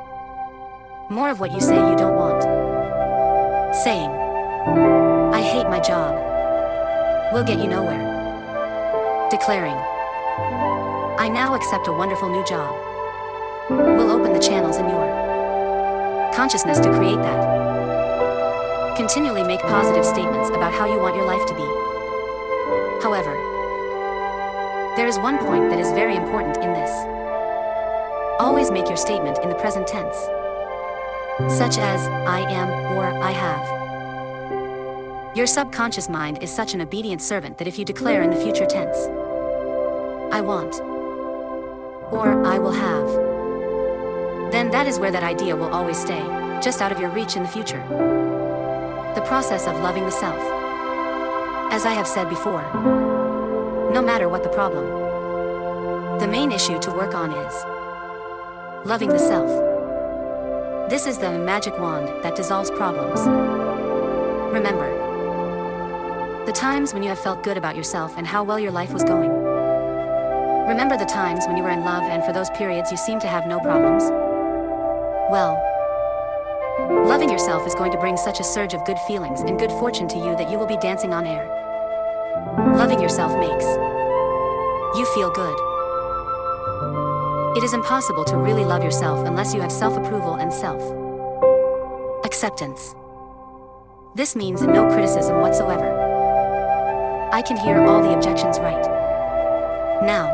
more of what you say you don't want. Saying, I hate my job, will get you nowhere. Declaring, I now accept a wonderful new job, will open the channels in your consciousness to create that. Continually make positive statements about how you want your life to be. However, there is one point that is very important in this. Always make your statement in the present tense, such as, I am or I have. Your subconscious mind is such an obedient servant that if you declare in the future tense, I want, or I will have, then that is where that idea will always stay, just out of your reach in the future. The process of loving the self. As I have said before, no matter what the problem, the main issue to work on is loving the self. This is the magic wand that dissolves problems. Remember the times when you have felt good about yourself and how well your life was going. Remember the times when you were in love and for those periods you seemed to have no problems. Well, loving yourself is going to bring such a surge of good feelings and good fortune to you that you will be dancing on air. Loving yourself makes you feel good. It is impossible to really love yourself unless you have self-approval and self-acceptance. This means no criticism whatsoever. I can hear all the objections right now,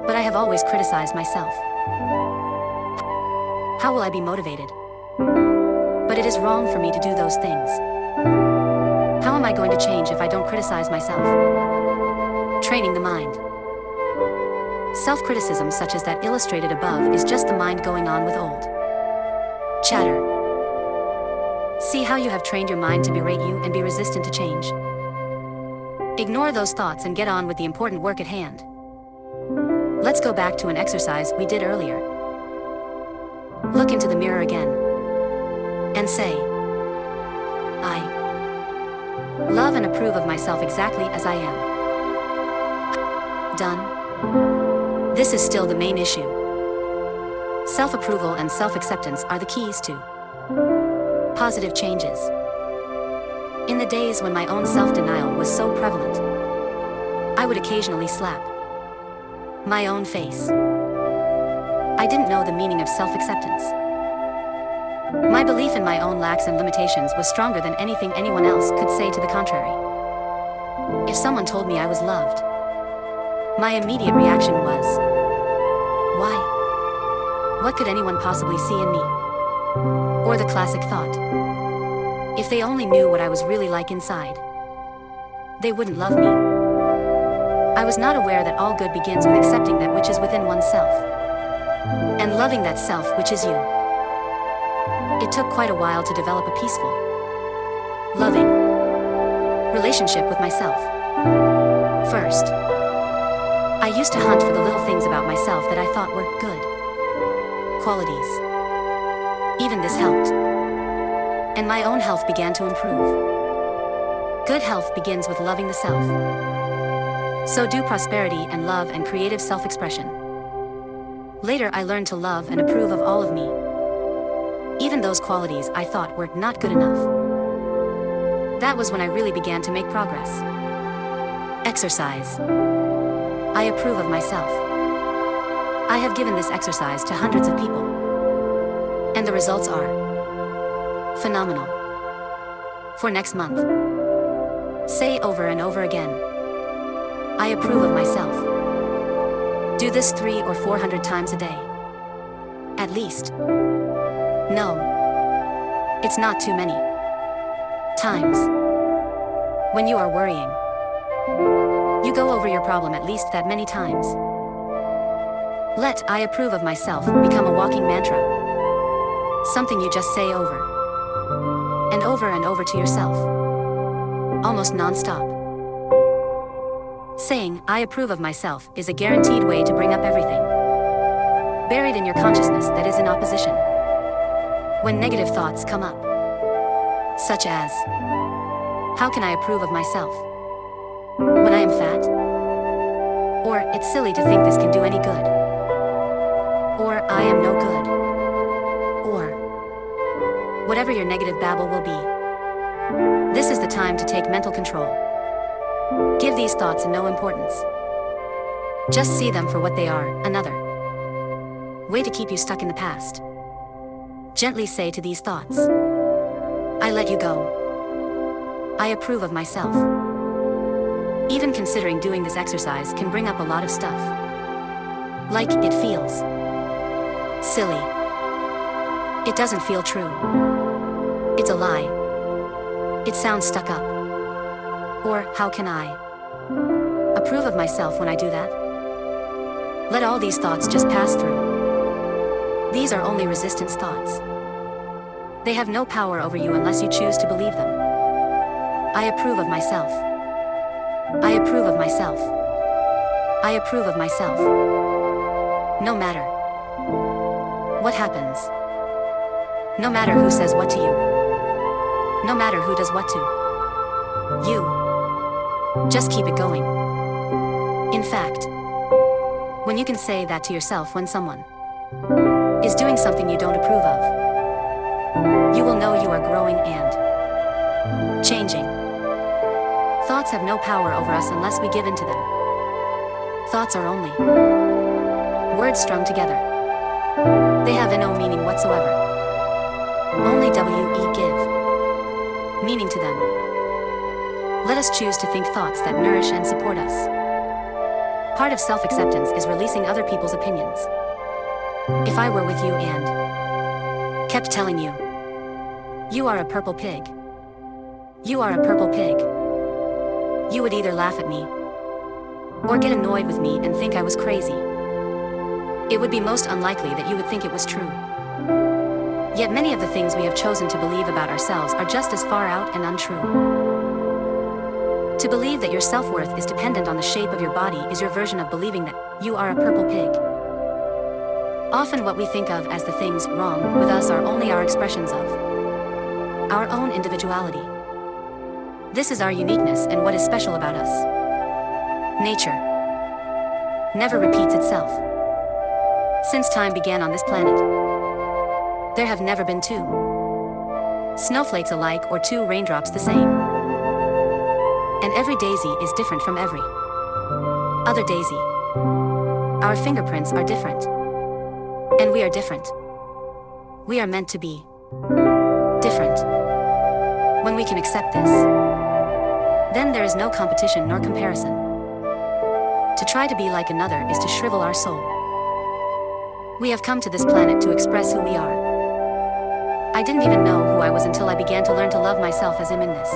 but I have always criticized myself. How will I be motivated? But it is wrong for me to do those things. How am I going to change if I don't criticize myself? Training the mind. Self-criticism such as that illustrated above is just the mind going on with old chatter. See how you have trained your mind to berate you and be resistant to change? Ignore those thoughts and get on with the important work at hand. Let's go back to an exercise we did earlier. Look into the mirror again and say, I love and approve of myself exactly as I am. Done. This is still the main issue. Self-approval and self-acceptance are the keys to positive changes. In the days when my own self-denial was so prevalent, I would occasionally slap my own face. I didn't know the meaning of self-acceptance. My belief in my own lacks and limitations was stronger than anything anyone else could say to the contrary. If someone told me I was loved, my immediate reaction was, why? What could anyone possibly see in me? Or the classic thought, if they only knew what I was really like inside, they wouldn't love me. I was not aware that all good begins with accepting that which is within oneself, and loving that self which is you. It took quite a while to develop a peaceful, loving relationship with myself. First, I used to hunt for the little things about myself that I thought were good qualities. Even this helped, and my own health began to improve. Good health begins with loving the self. So do prosperity and love and creative self-expression. Later I learned to love and approve of all of me, even those qualities I thought were not good enough. That was when I really began to make progress. Exercise. I approve of myself. I have given this exercise to hundreds of people, and the results are phenomenal. For next month, say over and over again, I approve of myself. Do this 300 or 400 times a day. At least. No, it's not too many times. When you are worrying, you go over your problem at least that many times. Let I approve of myself become a walking mantra. Something you just say over and over to yourself, almost non-stop. Saying, I approve of myself is a guaranteed way to bring up everything buried in your consciousness that is in opposition. When negative thoughts come up, such as, how can I approve of myself when I am fat? Or, it's silly to think this can do any good. Or, I am no good. Or, whatever your negative babble will be. This is the time to take mental control. Give these thoughts no importance. Just see them for what they are, another way to keep you stuck in the past. Gently say to these thoughts, I let you go. I approve of myself. Even considering doing this exercise can bring up a lot of stuff. Like, it feels silly. It doesn't feel true. It's a lie. It sounds stuck up. Or, how can I approve of myself when I do that? Let all these thoughts just pass through. These are only resistance thoughts. They have no power over you unless you choose to believe them. I approve of myself. I approve of myself. I approve of myself. No matter what happens. No matter who says what to you. No matter who does what to you. Just keep it going. In fact, when you can say that to yourself when someone is doing something you don't approve of, you will know you are growing and changing. Thoughts have no power over us unless we give in to them. Thoughts are only words strung together. They have no meaning whatsoever. Only we give meaning to them. Let us choose to think thoughts that nourish and support us. Part of self-acceptance is releasing other people's opinions. If I were with you and kept telling you, you are a purple pig. You are a purple pig. You would either laugh at me or get annoyed with me and think I was crazy. It would be most unlikely that you would think it was true. Yet many of the things we have chosen to believe about ourselves are just as far out and untrue. To believe that your self-worth is dependent on the shape of your body is your version of believing that you are a purple pig. Often what we think of as the things wrong with us are only our expressions of our own individuality. This is our uniqueness and what is special about us. Nature never repeats itself. Since time began on this planet, there have never been two snowflakes alike or two raindrops the same. And every daisy is different from every other daisy. Our fingerprints are different. And we are different. We are meant to be different. When we can accept this, then there is no competition nor comparison. To try to be like another is to shrivel our soul. We have come to this planet to express who we are. I didn't even know who I was until I began to learn to love myself as I'm in this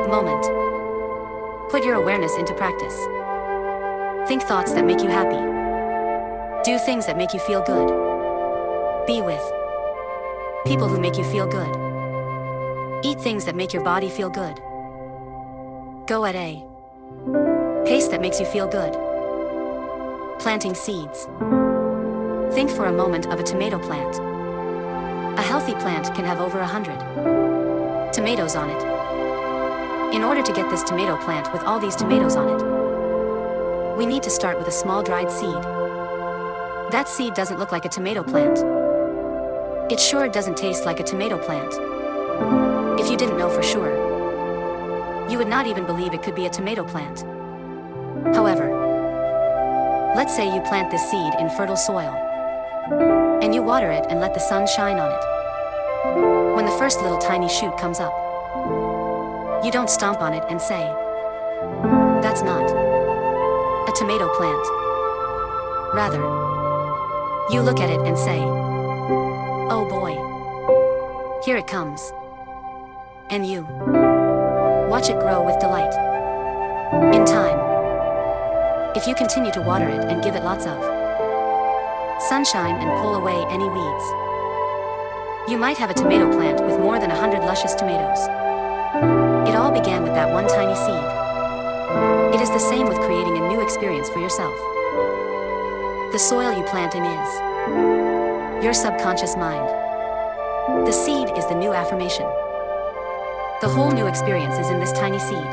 moment. Put your awareness into practice. Think thoughts that make you happy. Do things that make you feel good. Be with people who make you feel good. Eat things that make your body feel good. Go at a pace that makes you feel good. Planting seeds. Think for a moment of a tomato plant. A healthy plant can have over 100 tomatoes on it. In order to get this tomato plant with all these tomatoes on it, we need to start with a small dried seed. That seed doesn't look like a tomato plant. It sure doesn't taste like a tomato plant. If you didn't know for sure, you would not even believe it could be a tomato plant. However, let's say you plant this seed in fertile soil, and you water it and let the sun shine on it. When the first little tiny shoot comes up, you don't stomp on it and say, "That's not a tomato plant." Rather, you look at it and say, "Oh boy, here it comes." And you watch it grow with delight. In time, if you continue to water it and give it lots of sunshine and pull away any weeds, you might have a tomato plant with more than 100 luscious tomatoes. It all began with that one tiny seed. It is the same with creating a new experience for yourself. The soil you plant in is your subconscious mind. The seed is the new affirmation. The whole new experience is in this tiny seed.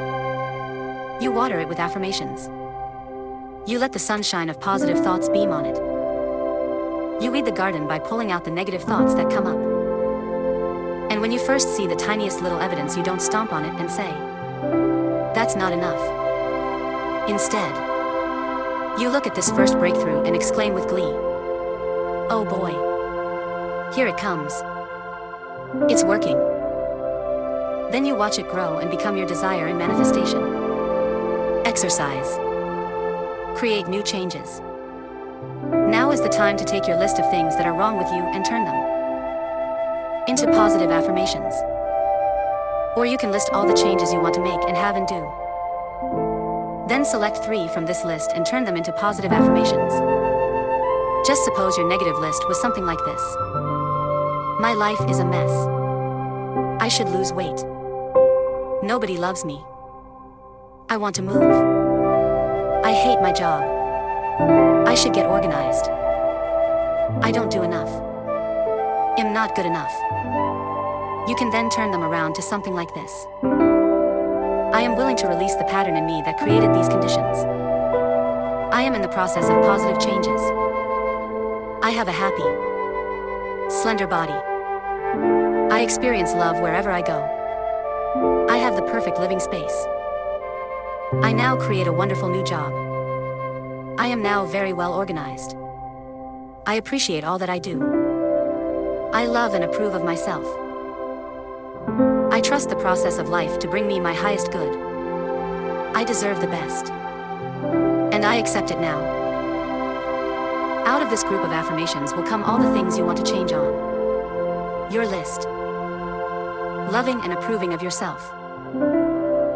You water it with affirmations. You let the sunshine of positive thoughts beam on it. You weed the garden by pulling out the negative thoughts that come up. And when you first see the tiniest little evidence, you don't stomp on it and say, "That's not enough." Instead, you look at this first breakthrough and exclaim with glee, "Oh boy, here it comes. It's working." Then you watch it grow and become your desire and manifestation. Exercise. Create new changes. Now is the time to take your list of things that are wrong with you and turn them into positive affirmations. Or you can list all the changes you want to make and have and do. Then select 3 from this list and turn them into positive affirmations. Just suppose your negative list was something like this. My life is a mess. I should lose weight. Nobody loves me. I want to move. I hate my job. I should get organized. I don't do enough. Am not good enough. You can then turn them around to something like this. I am willing to release the pattern in me that created these conditions. I am in the process of positive changes. I have a happy, slender body. I experience love wherever I go. I have the perfect living space. I now create a wonderful new job. I am now very well organized. I appreciate all that I do. I love and approve of myself. I trust the process of life to bring me my highest good. I deserve the best. And I accept it now. Out of this group of affirmations will come all the things you want to change on your list. Loving and approving of yourself.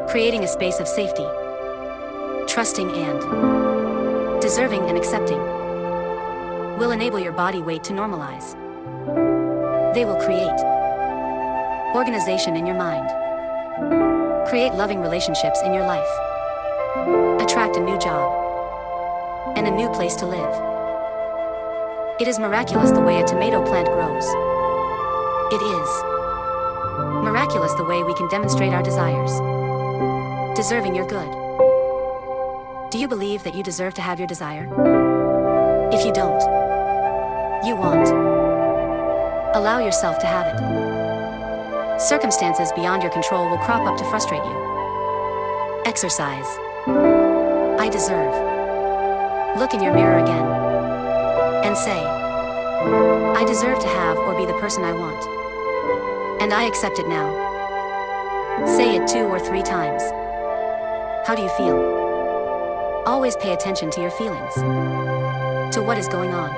Creating a space of safety. Trusting and deserving and accepting. will enable your body weight to normalize. They will create organization in your mind, create loving relationships in your life, attract a new job, and a new place to live. It is miraculous the way a tomato plant grows. It is miraculous the way we can demonstrate our desires, deserving your good. Do you believe that you deserve to have your desire? If you don't, you want. Allow yourself to have it. Circumstances beyond your control will crop up to frustrate you. Exercise. I deserve. Look in your mirror again and say, I deserve to have or be the person I want. And I accept it now. Say it 2 or 3 times. How do you feel? Always pay attention to your feelings, to what is going on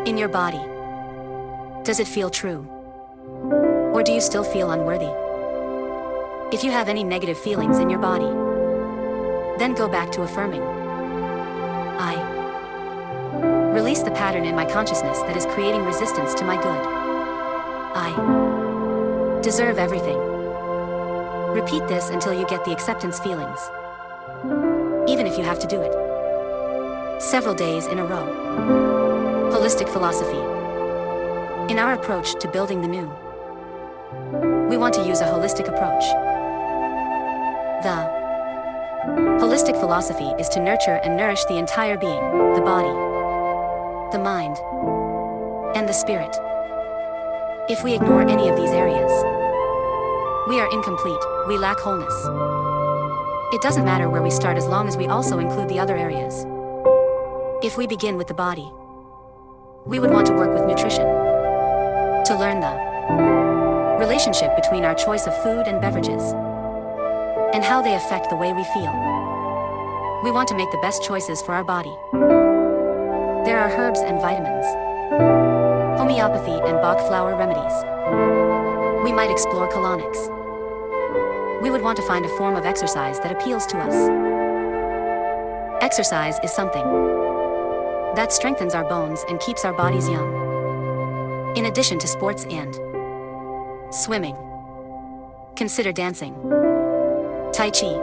in your body. Does it feel true? Or do you still feel unworthy? If you have any negative feelings in your body, then go back to affirming. I release the pattern in my consciousness that is creating resistance to my good. I deserve everything. Repeat this until you get the acceptance feelings, even if you have to do it several days in a row. Holistic philosophy. In our approach to building the new, we want to use a holistic approach. The holistic philosophy is to nurture and nourish the entire being, the body, the mind, and the spirit. If we ignore any of these areas, we are incomplete, we lack wholeness. It doesn't matter where we start as long as we also include the other areas. If we begin with the body, we would want to work with nutrition, to learn the relationship between our choice of food and beverages, and how they affect the way we feel. We want to make the best choices for our body. There are herbs and vitamins, homeopathy and Bach flower remedies. We might explore colonics. We would want to find a form of exercise that appeals to us. Exercise is something that strengthens our bones and keeps our bodies young. In addition to sports and swimming, consider dancing, Tai Chi,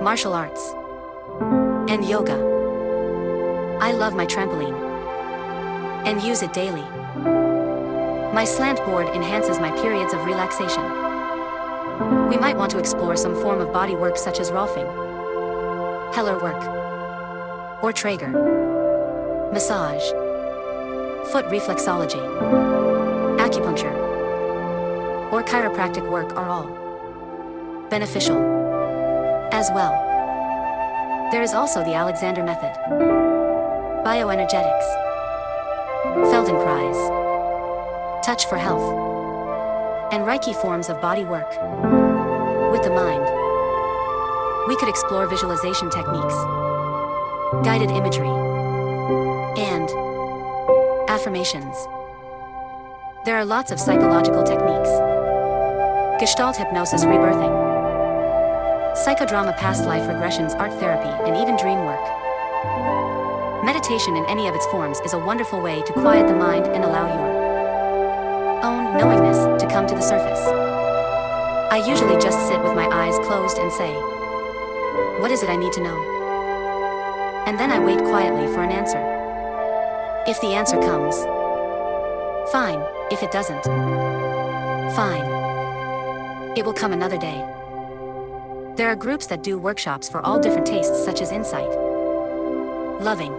martial arts, and yoga. I love my trampoline and use it daily. My slant board enhances my periods of relaxation. We might want to explore some form of body work such as Rolfing, Heller work, or Traeger, massage, foot reflexology, acupuncture, or chiropractic work are all beneficial as well. There is also the Alexander method, bioenergetics, Feldenkrais, touch for health, and Reiki forms of body work. With the mind, we could explore visualization techniques, guided imagery, and affirmations. There are lots of psychological techniques: Gestalt hypnosis, rebirthing, psychodrama, past life regressions, art therapy, and even dream work. Meditation in any of its forms is a wonderful way to quiet the mind and allow your own knowingness to come to the surface. I usually just sit with my eyes closed and say, what is it I need to know? And then I wait quietly for an answer. If the answer comes, fine. If it doesn't, fine. It will come another day. There are groups that do workshops for all different tastes, such as insight, loving,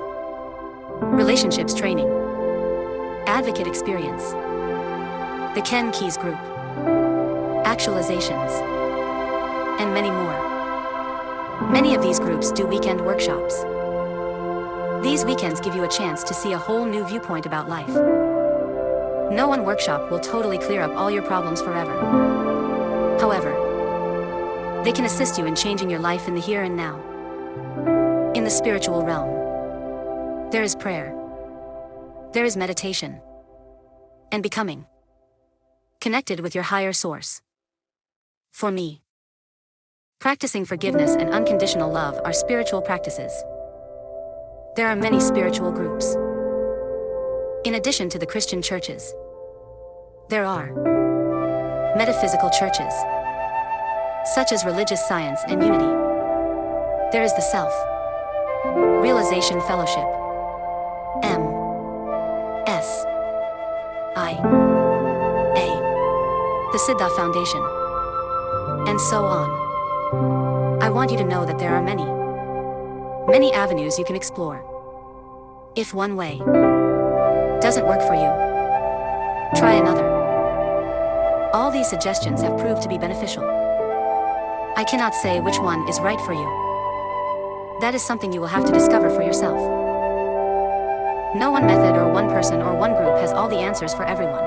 relationships training, advocate experience, the Ken Keys group, actualizations, and many more. Many of these groups do weekend workshops. These weekends give you a chance to see a whole new viewpoint about life. No one workshop will totally clear up all your problems forever. However, they can assist you in changing your life in the here and now. In the spiritual realm, there is prayer, there is meditation, and becoming connected with your higher source. For me, practicing forgiveness and unconditional love are spiritual practices. There are many spiritual groups. In addition to the Christian churches, there are metaphysical churches, such as Religious Science and Unity. There is the Self-Realization Fellowship, MSIA, the Siddha Foundation, and so on. I want you to know that there are many avenues you can explore. If one way doesn't work for you, try another. All these suggestions have proved to be beneficial. I cannot say which one is right for you. That is something you will have to discover for yourself. No one method or one person or one group has all the answers for everyone.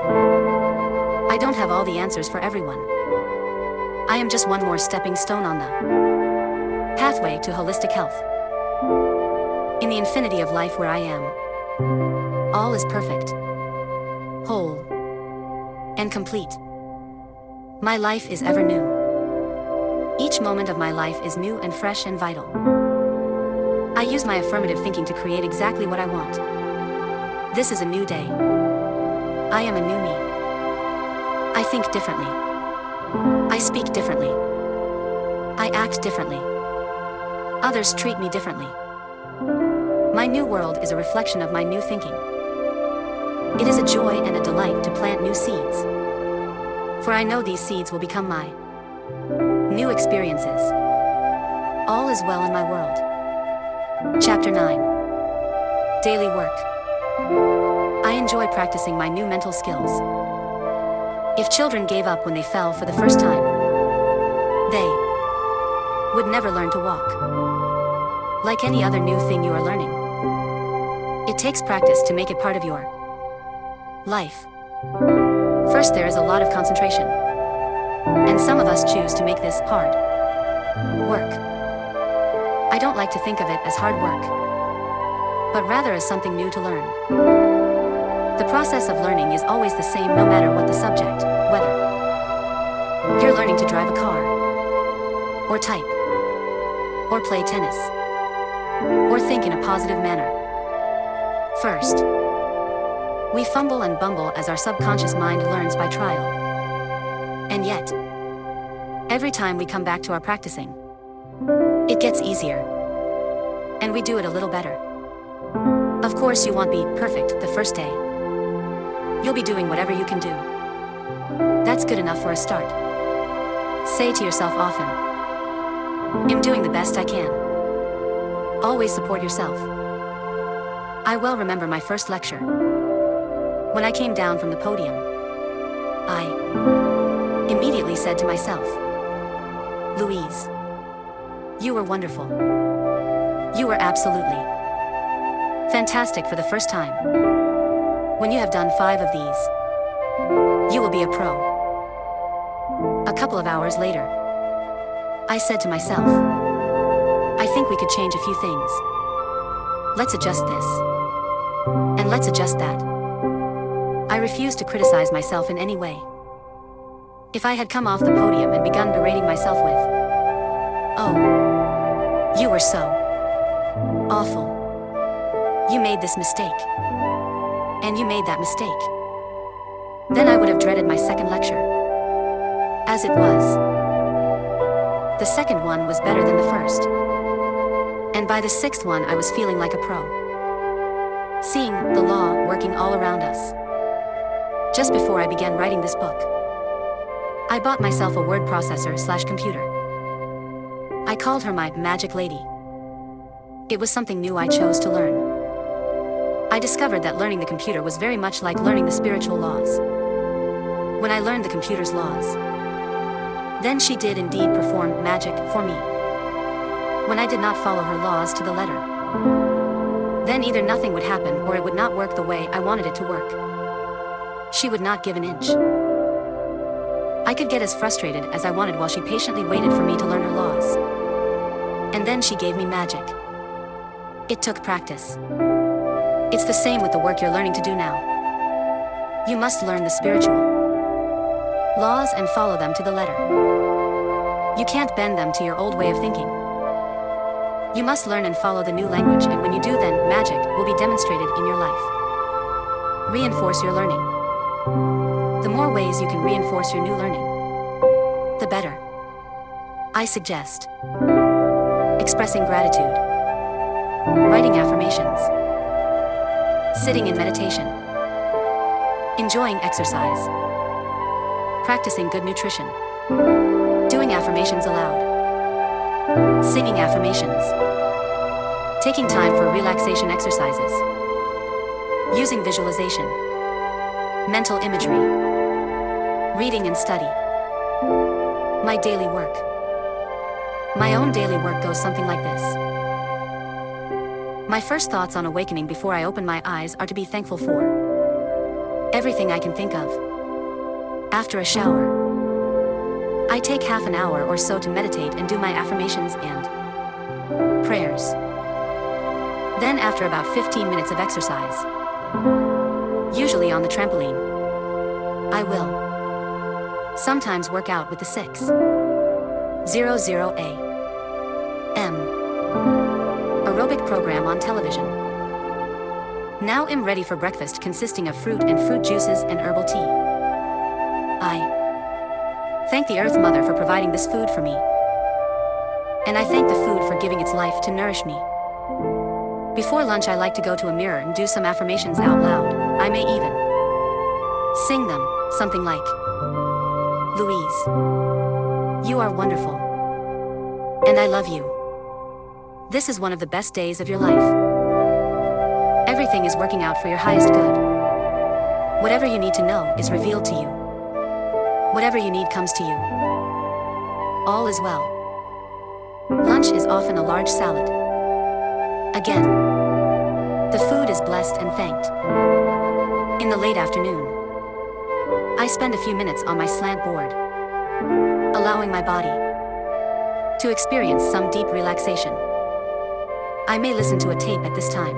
I don't have all the answers for everyone. I am just one more stepping stone on the pathway to holistic health. In the infinity of life where I am, all is perfect, whole, and complete. My life is ever new. Each moment of my life is new and fresh and vital. I use my affirmative thinking to create exactly what I want. This is a new day. I am a new me. I think differently. I speak differently. I act differently. Others treat me differently. My new world is a reflection of my new thinking. It is a joy and a delight to plant new seeds. For I know these seeds will become my new experiences. All is well in my world. Chapter 9. Daily Work. I enjoy practicing my new mental skills. If children gave up when they fell for the first time, they would never learn to walk. Like any other new thing you are learning, it takes practice to make it part of your life. First, there is a lot of concentration, and some of us choose to make this hard work. I don't like to think of it as hard work, but rather as something new to learn. The process of learning is always the same no matter what the subject, whether you're learning to drive a car, or type, or play tennis, or think in a positive manner. First, we fumble and bumble as our subconscious mind learns by trial. And yet, every time we come back to our practicing, it gets easier, and we do it a little better. Of course, you won't be perfect the first day. You'll be doing whatever you can do. That's good enough for a start. Say to yourself often, I'm doing the best I can. Always support yourself. I well remember my first lecture. When I came down from the podium, I immediately said to myself, Louise, you were wonderful. You were absolutely fantastic for the first time. When you have done 5 of these, you will be a pro. A couple of hours later, I said to myself, I think we could change a few things. Let's adjust this, and let's adjust that. I refused to criticize myself in any way. If I had come off the podium and begun berating myself with, oh, you were so awful. You made this mistake. And you made that mistake. Then I would have dreaded my second lecture. As it was, the second one was better than the first. And by the 6th one I was feeling like a pro. Seeing the law working all around us. Just before I began writing this book, I bought myself a word processor/computer. I called her my magic lady. It was something new I chose to learn. I discovered that learning the computer was very much like learning the spiritual laws. When I learned the computer's laws, then she did indeed perform magic for me. When I did not follow her laws to the letter, then either nothing would happen or it would not work the way I wanted it to work. She would not give an inch. I could get as frustrated as I wanted while she patiently waited for me to learn her laws. And then she gave me magic. It took practice. It's the same with the work you're learning to do now. You must learn the spiritual laws and follow them to the letter. You can't bend them to your old way of thinking. You must learn and follow the new language, and when you do, then magic will be demonstrated in your life. Reinforce your learning. The more ways you can reinforce your new learning, the better. I suggest expressing gratitude, writing affirmations, sitting in meditation, enjoying exercise, practicing good nutrition, doing affirmations aloud, singing affirmations, taking time for relaxation exercises, using visualization, mental imagery, reading and study. My daily work. My own daily work goes something like this. My first thoughts on awakening before I open my eyes are to be thankful for everything I can think of. After a shower, I take half an hour or so to meditate and do my affirmations and prayers. Then after about 15 minutes of exercise, usually on the trampoline, I will sometimes work out with the 600 AM aerobic program on television. Now I'm ready for breakfast consisting of fruit and fruit juices and herbal tea. I thank the Earth Mother for providing this food for me. And I thank the food for giving its life to nourish me. Before lunch I like to go to a mirror and do some affirmations out loud. I may even sing them, something like, Louise, you are wonderful. And I love you. This is one of the best days of your life. Everything is working out for your highest good. Whatever you need to know is revealed to you. Whatever you need comes to you. All is well. Lunch is often a large salad. Again, the food is blessed and thanked. In the late afternoon, I spend a few minutes on my slant board, allowing my body to experience some deep relaxation. I may listen to a tape at this time.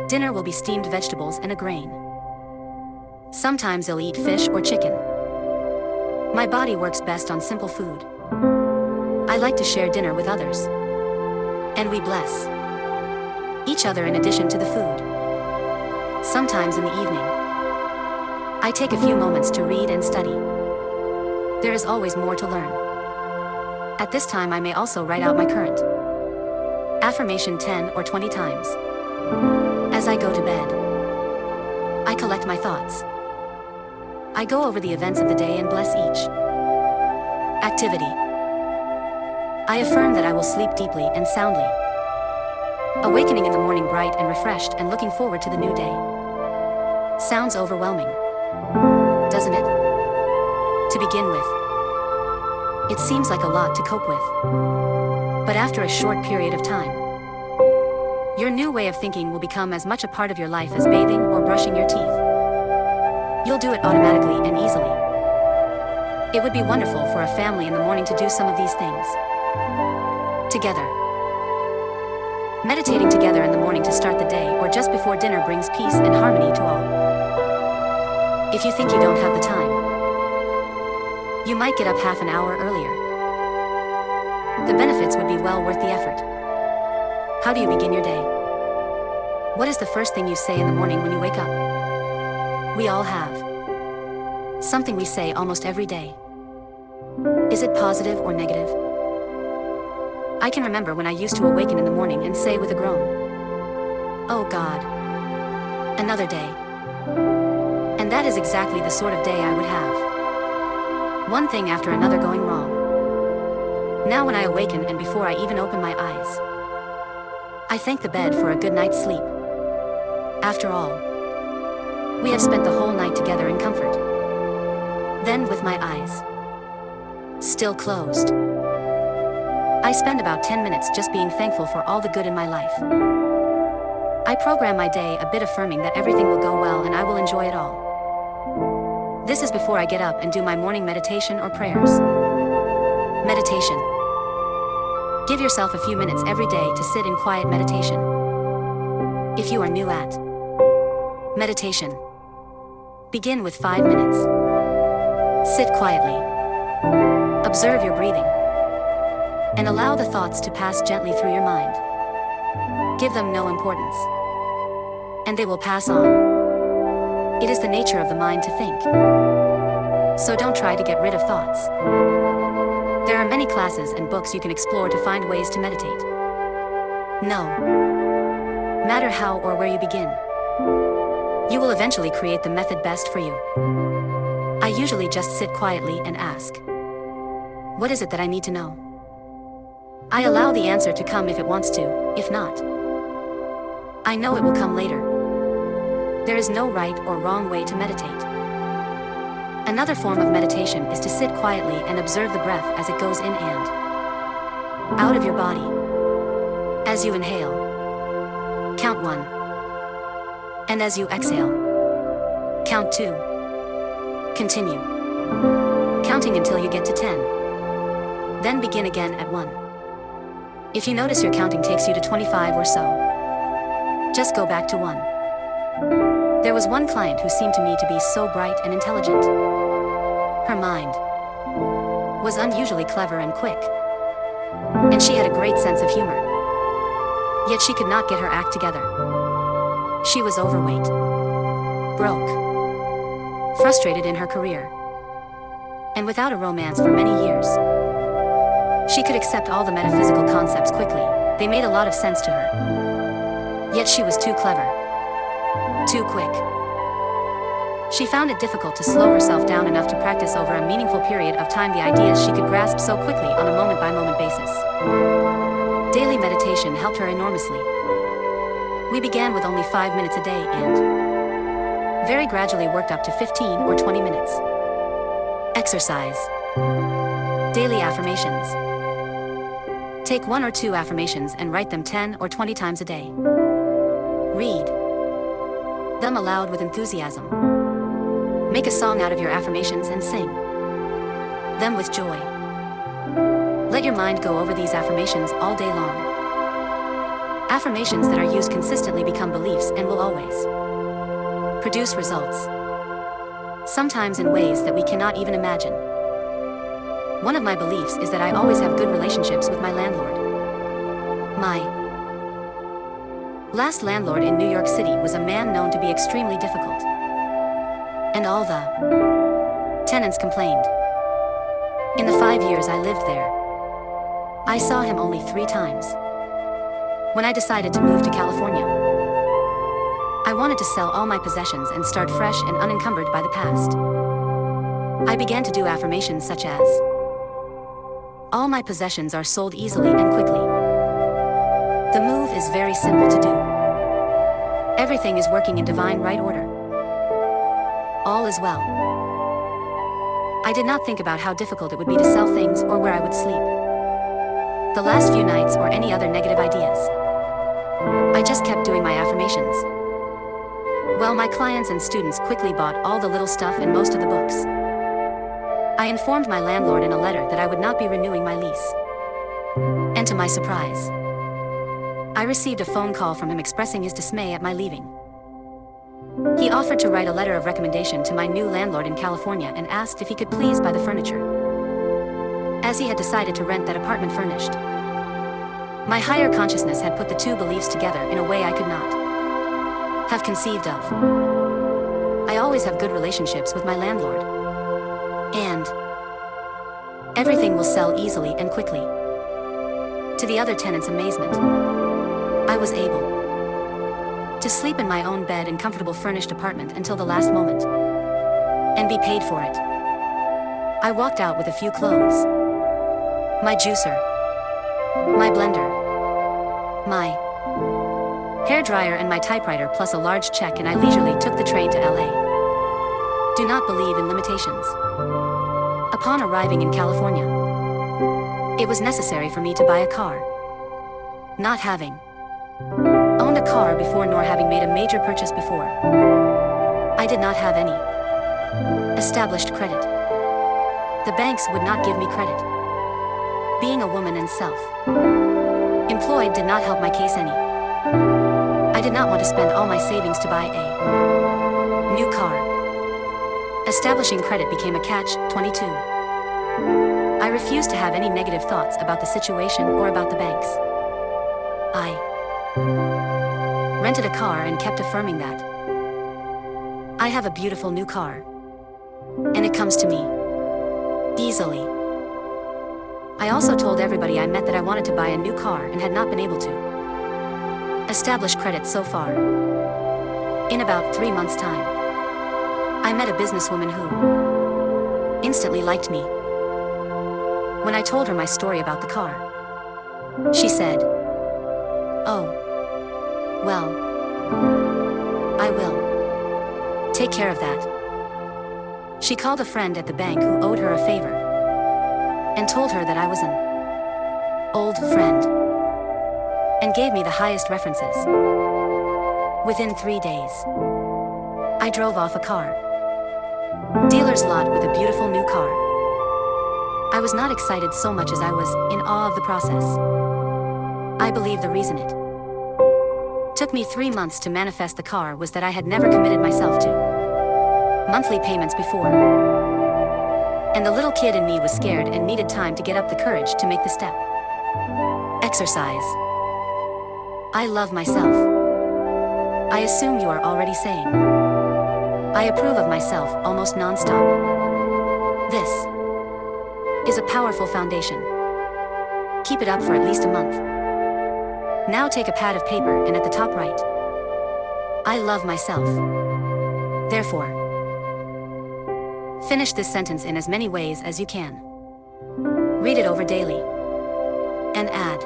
Dinner will be steamed vegetables and a grain. Sometimes I'll eat fish or chicken. My body works best on simple food. I like to share dinner with others. And we bless each other in addition to the food. Sometimes in the evening, I take a few moments to read and study. There is always more to learn. At this time I may also write out my current affirmation 10 or 20 times. As I go to bed, I collect my thoughts. I go over the events of the day and bless each activity. I affirm that I will sleep deeply and soundly, awakening in the morning bright and refreshed and looking forward to the new day. Sounds overwhelming, doesn't it? To begin with, it seems like a lot to cope with. But after a short period of time, your new way of thinking will become as much a part of your life as bathing or brushing your teeth. You'll do it automatically and easily. It would be wonderful for a family in the morning to do some of these things together. Meditating together in the morning to start the day or just before dinner brings peace and harmony to all. If you think you don't have the time, you might get up half an hour earlier. The benefits would be well worth the effort. How do you begin your day? What is the first thing you say in the morning when you wake up? We all have something we say almost every day. Is it positive or negative? I can remember when I used to awaken in the morning and say with a groan, "Oh God, another day." And that is exactly the sort of day I would have. One thing after another going wrong. Now when I awaken and before I even open my eyes, I thank the bed for a good night's sleep. After all, we have spent the whole night together in comfort. Then with my eyes still closed, I spend about 10 minutes just being thankful for all the good in my life. I program my day a bit affirming that everything will go well and I will enjoy it all. This is before I get up and do my morning meditation or prayers. Meditation. Give yourself a few minutes every day to sit in quiet meditation. If you are new at meditation, begin with 5 minutes. Sit quietly. Observe your breathing. And allow the thoughts to pass gently through your mind. Give them no importance. And they will pass on. It is the nature of the mind to think. So don't try to get rid of thoughts. There are many classes and books you can explore to find ways to meditate. No matter how or where you begin, you will eventually create the method best for you. I usually just sit quietly and ask, what is it that I need to know? I allow the answer to come if it wants to, if not, I know it will come later. There is no right or wrong way to meditate. Another form of meditation is to sit quietly and observe the breath as it goes in and out of your body. As you inhale, count 1. And as you exhale, count 2. Continue counting until you get to 10. Then begin again at 1. If you notice your counting takes you to 25 or so, just go back to 1. There was one client who seemed to me to be so bright and intelligent. Her mind was unusually clever and quick, and she had a great sense of humor. Yet she could not get her act together. She was overweight, broke, frustrated in her career, and without a romance for many years. She could accept all the metaphysical concepts quickly. They made a lot of sense to her. Yet she was too clever, too quick. She found it difficult to slow herself down enough to practice over a meaningful period of time the ideas she could grasp so quickly on a moment-by-moment basis. Daily meditation helped her enormously. We began with only 5 minutes a day and very gradually worked up to 15 or 20 minutes. Exercise. Daily affirmations. Take 1 or 2 affirmations and write them 10 or 20 times a day. Read them aloud with enthusiasm. Make a song out of your affirmations and sing them with joy. Let your mind go over these affirmations all day long. Affirmations that are used consistently become beliefs and will always produce results, sometimes in ways that we cannot even imagine. One of my beliefs is that I always have good relationships with my landlord. My last landlord in New York City was a man known to be extremely difficult, and all the tenants complained. In the 5 years I lived there, I saw him only 3 times. When I decided to move to California, I wanted to sell all my possessions and start fresh and unencumbered by the past. I began to do affirmations such as, all my possessions are sold easily and quickly. The move is very simple to do. Everything is working in divine right order. All is well. I did not think about how difficult it would be to sell things or where I would sleep, the last few nights, or any other negative ideas. I just kept doing my affirmations. Well, my clients and students quickly bought all the little stuff and most of the books. I informed my landlord in a letter that I would not be renewing my lease. And to my surprise, I received a phone call from him expressing his dismay at my leaving. He offered to write a letter of recommendation to my new landlord in California and asked if he could please buy the furniture, as he had decided to rent that apartment furnished. My higher consciousness had put the two beliefs together in a way I could not have conceived of. I always have good relationships with my landlord, and everything will sell easily and quickly. To the other tenants' amazement, I was able to sleep in my own bed in comfortable furnished apartment until the last moment, and be paid for it. I walked out with a few clothes, my juicer, my blender, my hairdryer and my typewriter, plus a large check, and I leisurely took the train to LA. Do not believe in limitations. Upon arriving in California, it was necessary for me to buy a car. Not having owned a car before nor having made a major purchase before, I did not have any established credit. The banks would not give me credit. Being a woman and self-employed did not help my case any. I did not want to spend all my savings to buy a new car. Establishing credit became a catch-22. I refused to have any negative thoughts about the situation or about the banks. I rented a car and kept affirming that I have a beautiful new car. And it comes to me. Easily. I also told everybody I met that I wanted to buy a new car and had not been able to establish credit so far. In about 3 months' time, I met a businesswoman who instantly liked me. When I told her my story about the car, she said, "Oh, well, I will take care of that." She called a friend at the bank who owed her a favor and told her that I was an old friend and gave me the highest references. Within 3 days, I drove off a car dealer's lot with a beautiful new car. I was not excited so much as I was in awe of the process. I believe the reason it took me 3 months to manifest the car was that I had never committed myself to monthly payments before. And the little kid in me was scared and needed time to get up the courage to make the step. Exercise. I love myself. I assume you are already saying, I approve of myself almost non-stop. This is a powerful foundation. Keep it up for at least a month. Now take a pad of paper and at the top write, I love myself. Therefore, finish this sentence in as many ways as you can. Read it over daily and add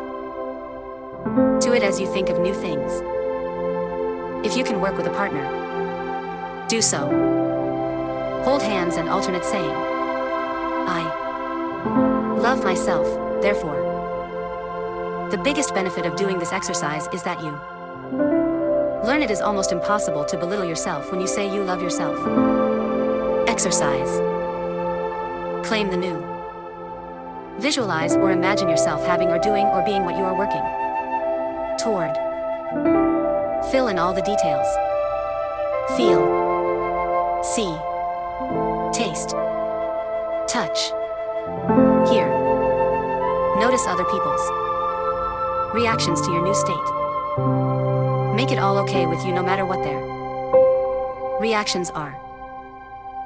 to it as you think of new things. If you can work with a partner, do so. Hold hands and alternate saying, I love myself, therefore. The biggest benefit of doing this exercise is that you learn it is almost impossible to belittle yourself when you say you love yourself. Exercise. Claim the new. Visualize or imagine yourself having or doing or being what you are working toward. Fill in all the details. Feel. See. Taste. Touch. Hear. Notice other people's reactions to your new state. Make it all okay with you no matter what their reactions are.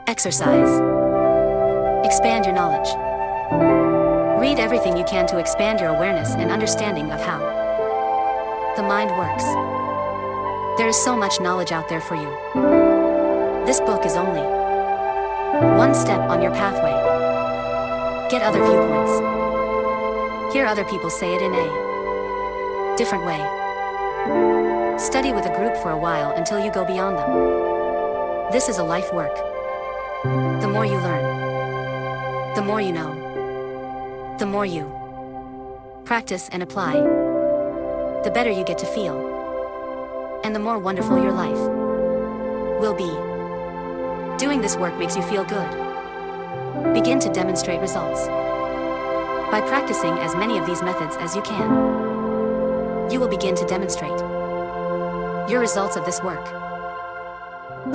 Exercise. Expand your knowledge. Read everything you can to expand your awareness and understanding of how the mind works. There is so much knowledge out there for you. This book is only one step on your pathway. Get other viewpoints. Hear other people say it in a different way. Study with a group for a while until you go beyond them. This is a life work. The more you learn, the more you know. The more you practice and apply, the better you get to feel. And the more wonderful your life will be. Doing this work makes you feel good. Begin to demonstrate results. By practicing as many of these methods as you can, you will begin to demonstrate your results of this work.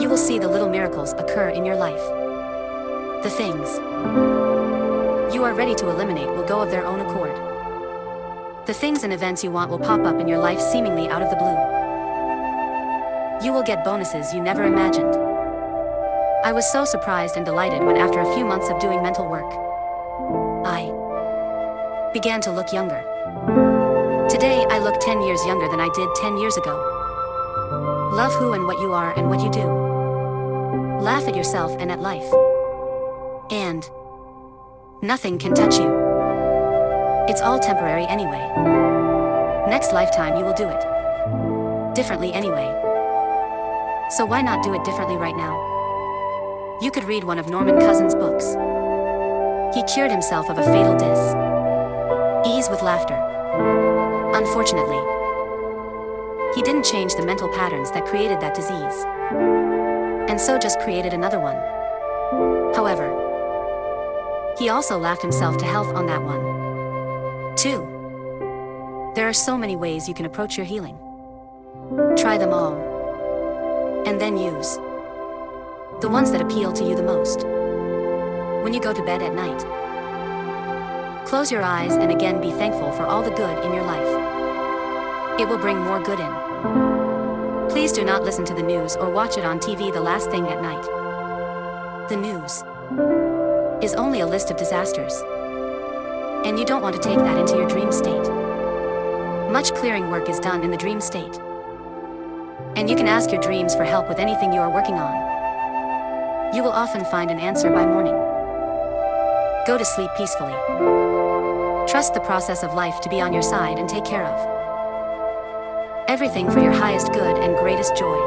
You will see the little miracles occur in your life. The things you are ready to eliminate will go of their own accord. The things and events you want will pop up in your life seemingly out of the blue. You will get bonuses you never imagined. I was so surprised and delighted when after a few months of doing mental work, I began to look younger. Today I look 10 years younger than I did 10 years ago. Love who and what you are and what you do. Laugh at yourself and at life. And nothing can touch you. It's all temporary anyway. Next lifetime you will do it differently anyway. So why not do it differently right now? You could read one of Norman Cousin's books. He cured himself of a fatal dis-ease with laughter. Unfortunately, he didn't change the mental patterns that created that disease, and so just created another one. However, he also laughed himself to health on that one, too. There are so many ways you can approach your healing. Try them all, and then use the ones that appeal to you the most. When you go to bed at night, close your eyes and again be thankful for all the good in your life. It will bring more good in. Please Please do not listen to the news or watch it on TV the last thing at night. The news is only a list of disasters, and you don't want to take that into your dream state. Much clearing work is done in the dream state, and you can ask your dreams for help with anything you are working on. You will often find an answer by morning. Go to sleep peacefully. Trust the process of life to be on your side and take care of everything for your highest good and greatest joy.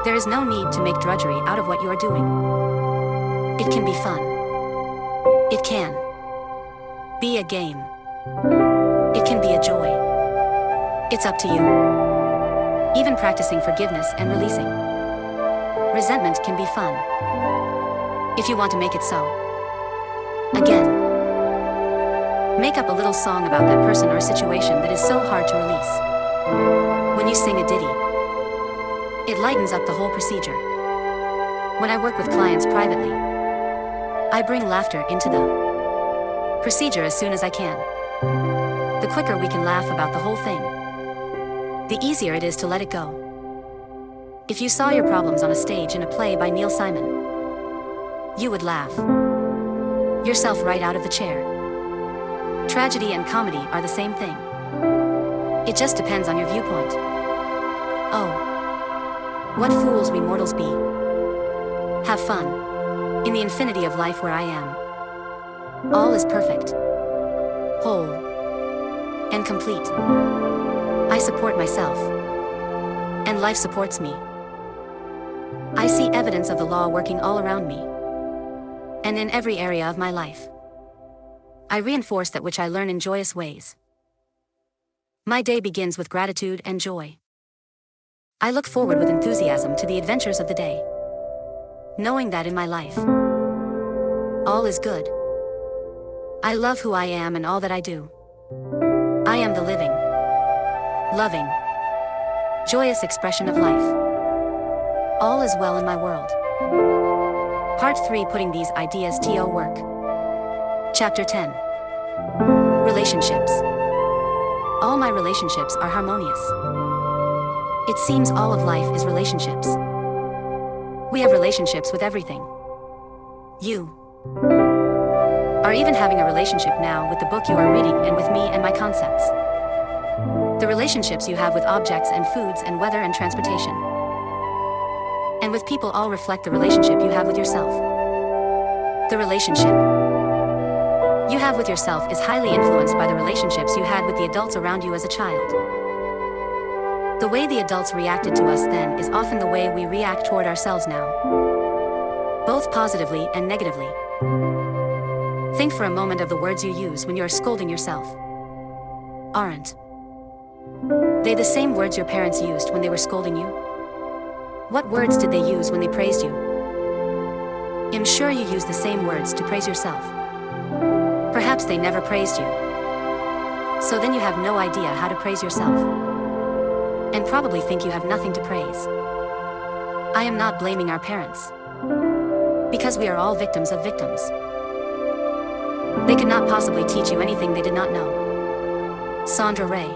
There is no need to make drudgery out of what you are doing. It can be fun. It can be a game. It can be a joy. It's up to you. Even practicing forgiveness and releasing resentment can be fun, if you want to make it so. Again, make up a little song about that person or situation that is so hard to release. When you sing a ditty, it lightens up the whole procedure. When I work with clients privately, I bring laughter into the procedure as soon as I can. The quicker we can laugh about the whole thing, the easier it is to let it go. If you saw your problems on a stage in a play by Neil Simon, you would laugh yourself right out of the chair. Tragedy and comedy are the same thing. It just depends on your viewpoint. Oh, what fools we mortals be. Have fun in the infinity of life where I am. All is perfect, whole, and complete. I support myself, and life supports me. I see evidence of the law working all around me, and in every area of my life. I reinforce that which I learn in joyous ways. My day begins with gratitude and joy. I look forward with enthusiasm to the adventures of the day, knowing that in my life, all is good. I love who I am and all that I do. I am the living, loving, joyous expression of life. All is well in my world. Part 3, putting these ideas to work. Chapter 10. Relationships. All my relationships are harmonious. It seems all of life is relationships. We have relationships with everything. You are even having a relationship now with the book you are reading and with me and my concepts. The relationships you have with objects and foods and weather and transportation, and with people all reflect the relationship you have with yourself. The relationship you have with yourself is highly influenced by the relationships you had with the adults around you as a child. The way the adults reacted to us then is often the way we react toward ourselves now, both positively and negatively. Think for a moment of the words you use when you are scolding yourself. Aren't they the same words your parents used when they were scolding you? What words did they use when they praised you? I'm sure you use the same words to praise yourself. Perhaps they never praised you, so then you have no idea how to praise yourself, and probably think you have nothing to praise. I am not blaming our parents, because we are all victims of victims. They could not possibly teach you anything they did not know. Sandra Ray,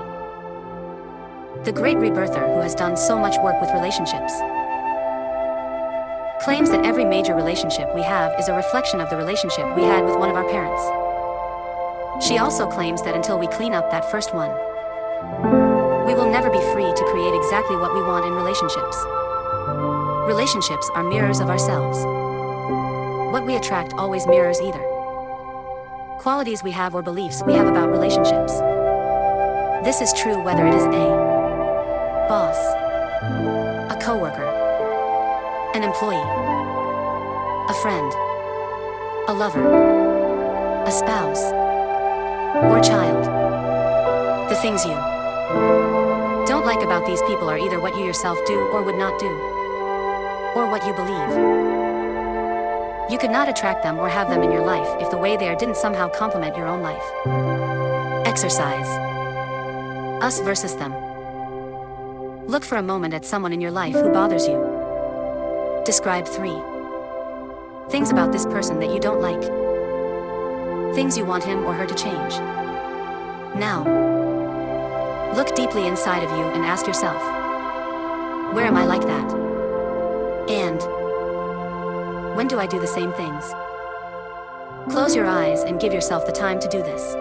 the great rebirther who has done so much work with relationships, claims that every major relationship we have is a reflection of the relationship we had with one of our parents. She also claims that until we clean up that first one, we will never be free to create exactly what we want in relationships. Relationships are mirrors of ourselves. What we attract always mirrors either qualities we have or beliefs we have about relationships. This is true whether it is a boss, a coworker, an employee, a friend, a lover, a spouse, or child. The things you don't like about these people are either what you yourself do or would not do, or what you believe. You could not attract them or have them in your life if the way they are didn't somehow complement your own life. Exercise. Us versus them. Look for a moment at someone in your life who bothers you. Describe 3 things about this person that you don't like. Things you want him or her to change. Now, look deeply inside of you and ask yourself, Where am I like that? And when do I do the same things? Close your eyes and give yourself the time to do this.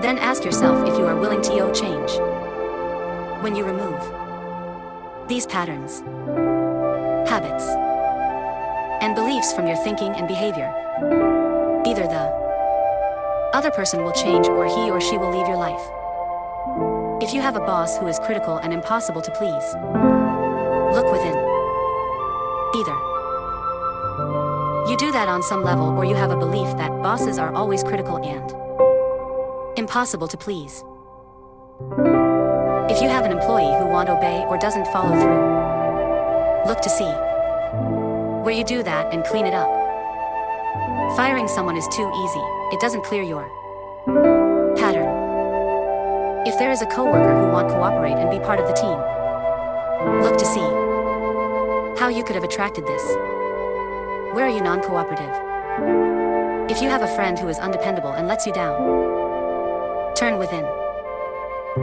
Then ask yourself if you are willing to change. When you remove these patterns, habits, and beliefs from your thinking and behavior, either the other person will change or he or she will leave your life. If you have a boss who is critical and impossible to please, look within. Either you do that on some level or you have a belief that bosses are always critical and impossible to please. If you have an employee who won't obey or doesn't follow through, look to see where you do that and clean it up. Firing someone is too easy. It doesn't clear your pattern. If there is a coworker who won't cooperate and be part of the team, look to see how you could have attracted this. Where are you non-cooperative? If you have a friend who is undependable and lets you down, turn within.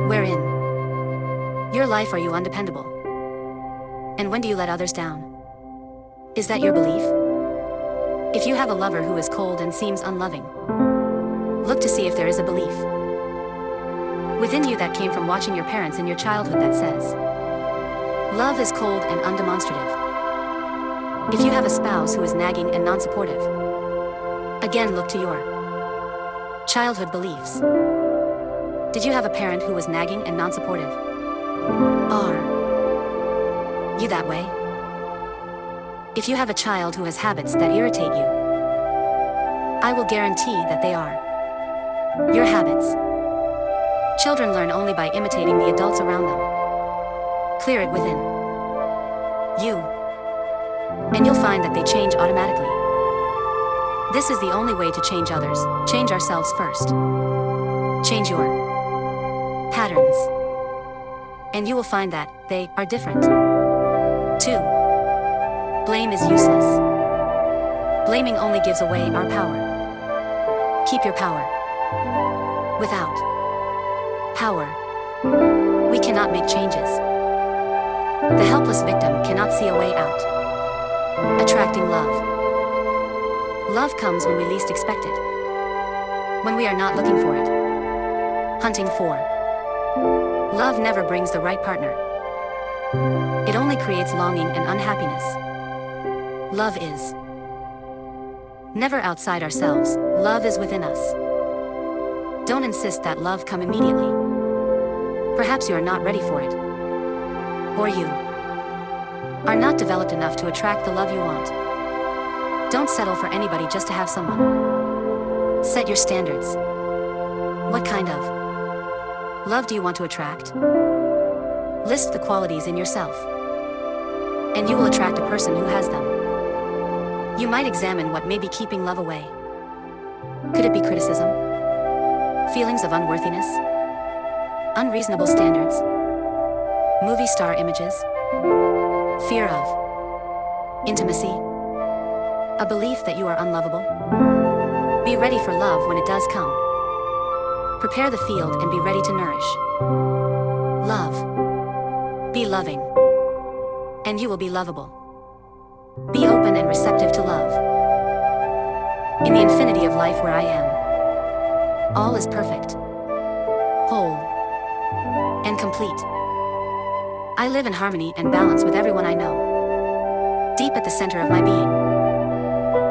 Where in your life are you undependable? And when do you let others down? Is that your belief? If you have a lover who is cold and seems unloving, look to see if there is a belief within you that came from watching your parents in your childhood that says, love is cold and undemonstrative. If you have a spouse who is nagging and non-supportive, again look to your childhood beliefs. Did you have a parent who was nagging and non-supportive? Are you that way? If you have a child who has habits that irritate you, I will guarantee that they are your habits. Children learn only by imitating the adults around them. Clear it within you, and you'll find that they change automatically. This is the only way to change others. Change ourselves first. Change your patterns, and you will find that they are different. 2. Blame is useless. Blaming only gives away our power. Keep your power. Without power, we cannot make changes. The helpless victim cannot see a way out. Attracting love. Love comes when we least expect it. When we are not looking for it. Hunting for love never brings the right partner. It only creates longing and unhappiness. Love is never outside ourselves. Love is within us. Don't insist that love come immediately. Perhaps you are not ready for it. Or you are not developed enough to attract the love you want. Don't settle for anybody just to have someone. Set your standards. What kind of love do you want to attract? List the qualities in yourself, and you will attract a person who has them. You might examine what may be keeping love away. Could it be criticism? Feelings of unworthiness? Unreasonable standards? Movie star images? Fear of intimacy? A belief that you are unlovable? Be ready for love when it does come. Prepare the field and be ready to nourish. Love. Be loving, and you will be lovable. Be open and receptive to love. In the infinity of life where I am, all is perfect, whole, and complete. I live in harmony and balance with everyone I know. Deep at the center of my being,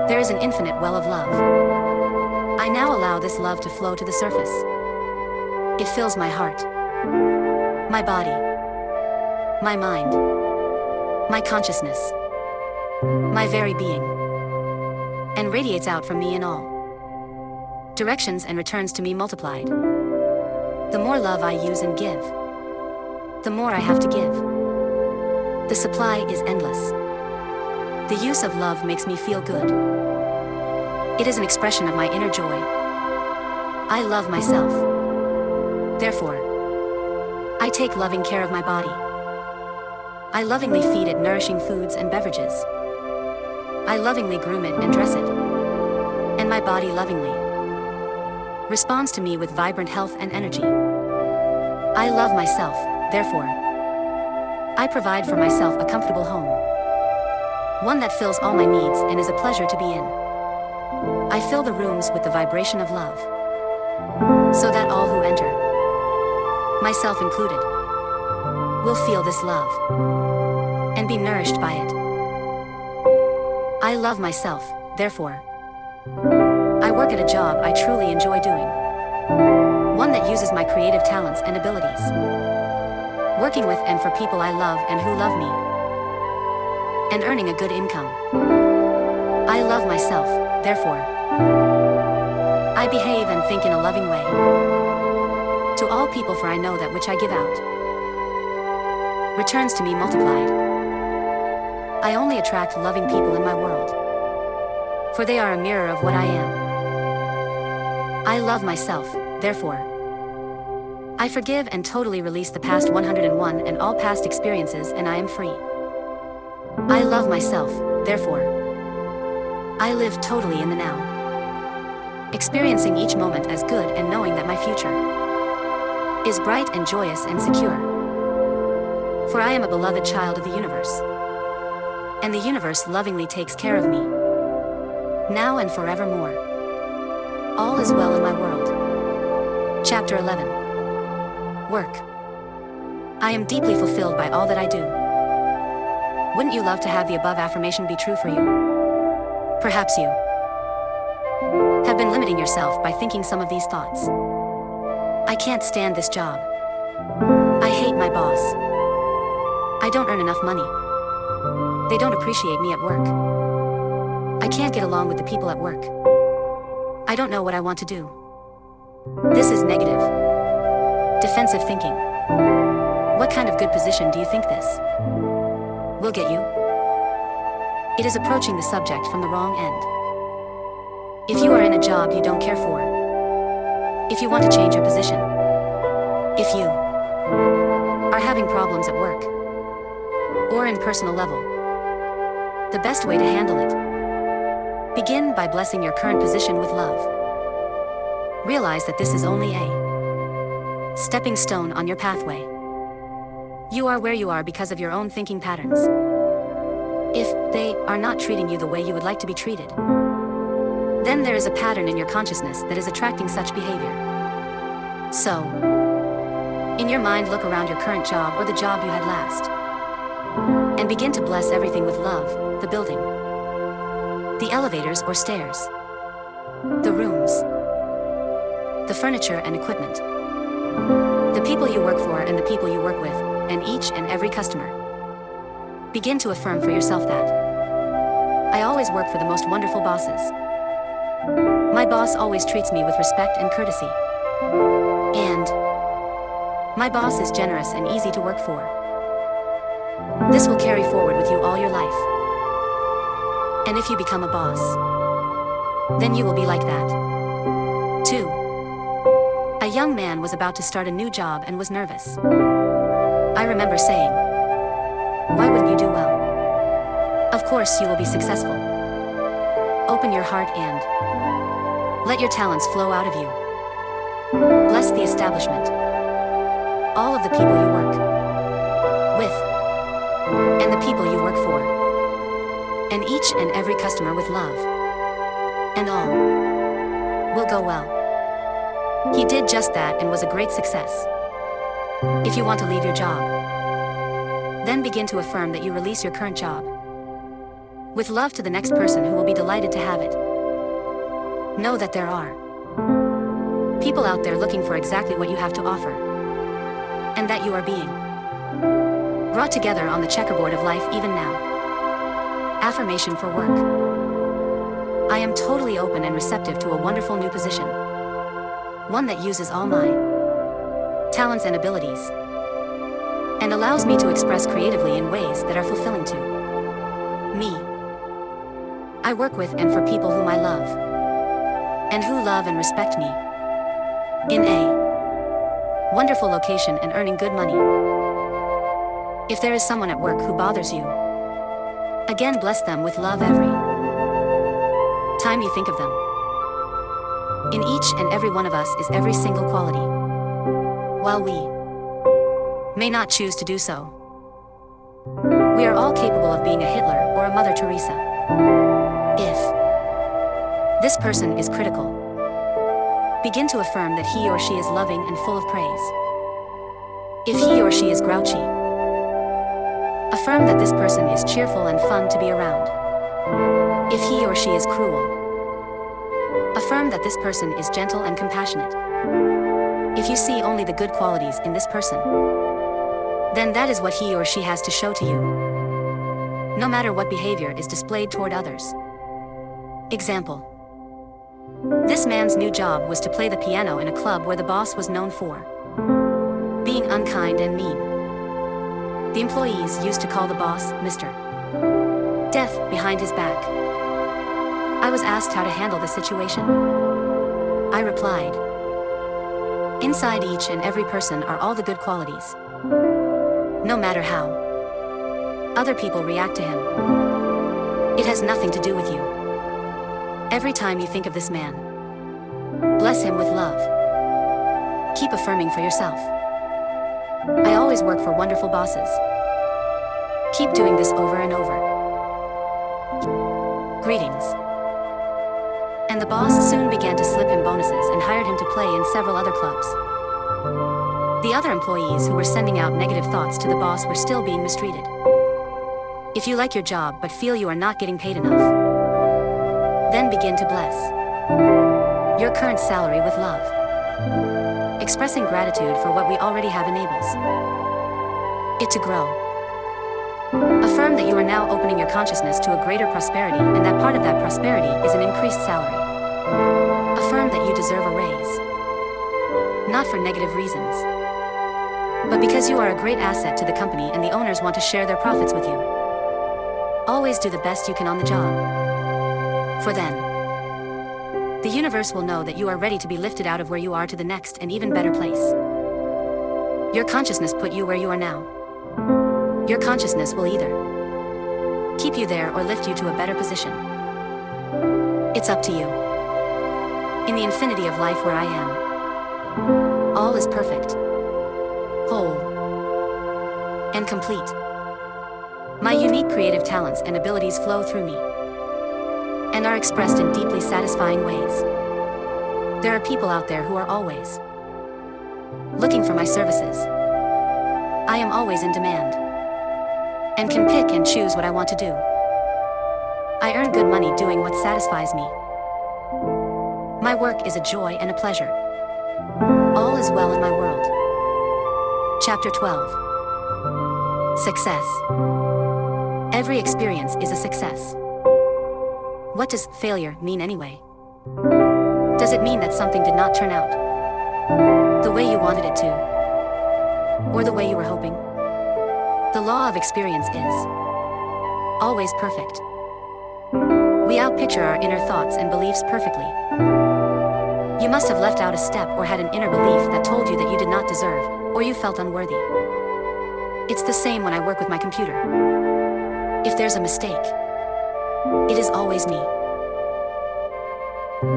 there is an infinite well of love. I now allow this love to flow to the surface. It fills my heart, my body, my mind, my consciousness, my very being, and radiates out from me in all directions and returns to me multiplied. The more love I use and give, the more I have to give. The supply is endless. The use of love makes me feel good. It is an expression of my inner joy. I love myself. Therefore, I take loving care of my body. I lovingly feed it nourishing foods and beverages. I lovingly groom it and dress it. And my body lovingly responds to me with vibrant health and energy. I love myself, therefore, I provide for myself a comfortable home. One that fills all my needs and is a pleasure to be in. I fill the rooms with the vibration of love, so that all who enter, myself included, will feel this love and be nourished by it. I love myself, therefore. I work at a job I truly enjoy doing. One that uses my creative talents and abilities. Working with and for people I love and who love me. And earning a good income. I love myself, therefore. I behave and think in a loving way. To all people, for I know that which I give out returns to me multiplied. I only attract loving people in my world, for they are a mirror of what I am. I love myself, therefore. I forgive and totally release the past 101 and all past experiences, and I am free. I love myself, therefore. I live totally in the now, experiencing each moment as good and knowing that my future is bright and joyous and secure. For I am a beloved child of the universe, and the universe lovingly takes care of me, now and forevermore. All is well in my world. Chapter 11. Work. I am deeply fulfilled by all that I do. Wouldn't you love to have the above affirmation be true for you? Perhaps you have been limiting yourself by thinking some of these thoughts. I can't stand this job. I hate my boss. I don't earn enough money. They don't appreciate me at work. I can't get along with the people at work. I don't know what I want to do. This is negative, defensive thinking. What kind of good position do you think this will get you? It is approaching the subject from the wrong end. If you are in a job you don't care for, if you want to change your position, if you are having problems at work or in personal level, the best way to handle it, begin by blessing your current position with love. Realize that this is only a stepping stone on your pathway. You are where you are because of your own thinking patterns. If they are not treating you the way you would like to be treated, then there is a pattern in your consciousness that is attracting such behavior. So, in your mind, look around your current job or the job you had last, and begin to bless everything with love: the building, the elevators or stairs, the rooms, the furniture and equipment, the people you work for and the people you work with, and each and every customer. Begin to affirm for yourself that I always work for the most wonderful bosses. My boss always treats me with respect and courtesy. And my boss is generous and easy to work for. This will carry forward with you all your life. And if you become a boss, then you will be like that. 2. A young man was about to start a new job and was nervous. I remember saying, "Why wouldn't you do well? Of course you will be successful. Open your heart and let your talents flow out of you. Bless the establishment, all of the people you work with, and the people you work for, and each and every customer with love, and all will go well." He did just that and was a great success. If you want to leave your job, then begin to affirm that you release your current job with love to the next person who will be delighted to have it. Know that there are people out there looking for exactly what you have to offer, and that you are being brought together on the checkerboard of life even now. Affirmation for work. I am totally open and receptive to a wonderful new position, one that uses all my talents and abilities, and allows me to express creatively in ways that are fulfilling to me. I work with and for people whom I love, and who love and respect me, in a wonderful location and earning good money. If there is someone at work who bothers you, again bless them with love every time you think of them. In each and every one of us is every single quality. While we may not choose to do so, We are all capable of being a Hitler or a Mother Teresa. If this person is critical, begin to affirm that he or she is loving and full of praise. If he or she is grouchy, affirm that this person is cheerful and fun to be around. If he or she is cruel, affirm that this person is gentle and compassionate. If you see only the good qualities in this person, then that is what he or she has to show to you, no matter what behavior is displayed toward others. Example: this man's new job was to play the piano in a club where the boss was known for being unkind and mean. The employees used to call the boss Mr. Death behind his back. I was asked how to handle the situation. I replied, inside each and every person are all the good qualities. No matter how other people react to him, it has nothing to do with you. Every time you think of this man, bless him with love. Keep affirming for yourself. I always work for wonderful bosses. Keep doing this over and over. Greetings. And the boss soon began to slip him bonuses and hired him to play in several other clubs. The other employees who were sending out negative thoughts to the boss were still being mistreated. If you like your job but feel you are not getting paid enough, then begin to bless your current salary with love. Expressing gratitude for what we already have enables it to grow. Affirm that you are now opening your consciousness to a greater prosperity, and that part of that prosperity is an increased salary. Affirm that you deserve a raise, not for negative reasons, but because you are a great asset to the company and the owners want to share their profits with you. Always do the best you can on the job, for then the universe will know that you are ready to be lifted out of where you are to the next and even better place. Your consciousness put you where you are now. Your consciousness will either keep you there or lift you to a better position. It's up to you. In the infinity of life where I am, all is perfect, whole, and complete. My unique creative talents and abilities flow through me and are expressed in deeply satisfying ways. There are people out there who are always looking for my services. I am always in demand and can pick and choose what I want to do. I earn good money doing what satisfies me. My work is a joy and a pleasure. All is well in my world. Chapter 12. Success. Every experience is a success. What does failure mean anyway? Does it mean that something did not turn out the way you wanted it to, or the way you were hoping? The law of experience is always perfect. We outpicture our inner thoughts and beliefs perfectly. You must have left out a step or had an inner belief that told you that you did not deserve, or you felt unworthy. It's the same when I work with my computer. If there's a mistake, it is always me.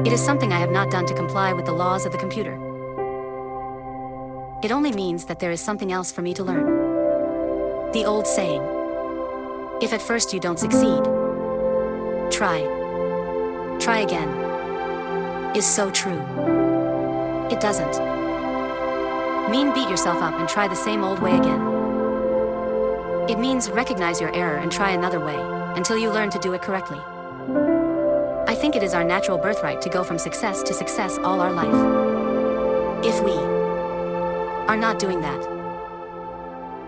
It is something I have not done to comply with the laws of the computer. It only means that there is something else for me to learn. The old saying, if at first you don't succeed, try again, is so true. It doesn't mean beat yourself up and try the same old way again. It means recognize your error and try another way, until you learn to do it correctly. I think it is our natural birthright to go from success to success all our life. If we are not doing that,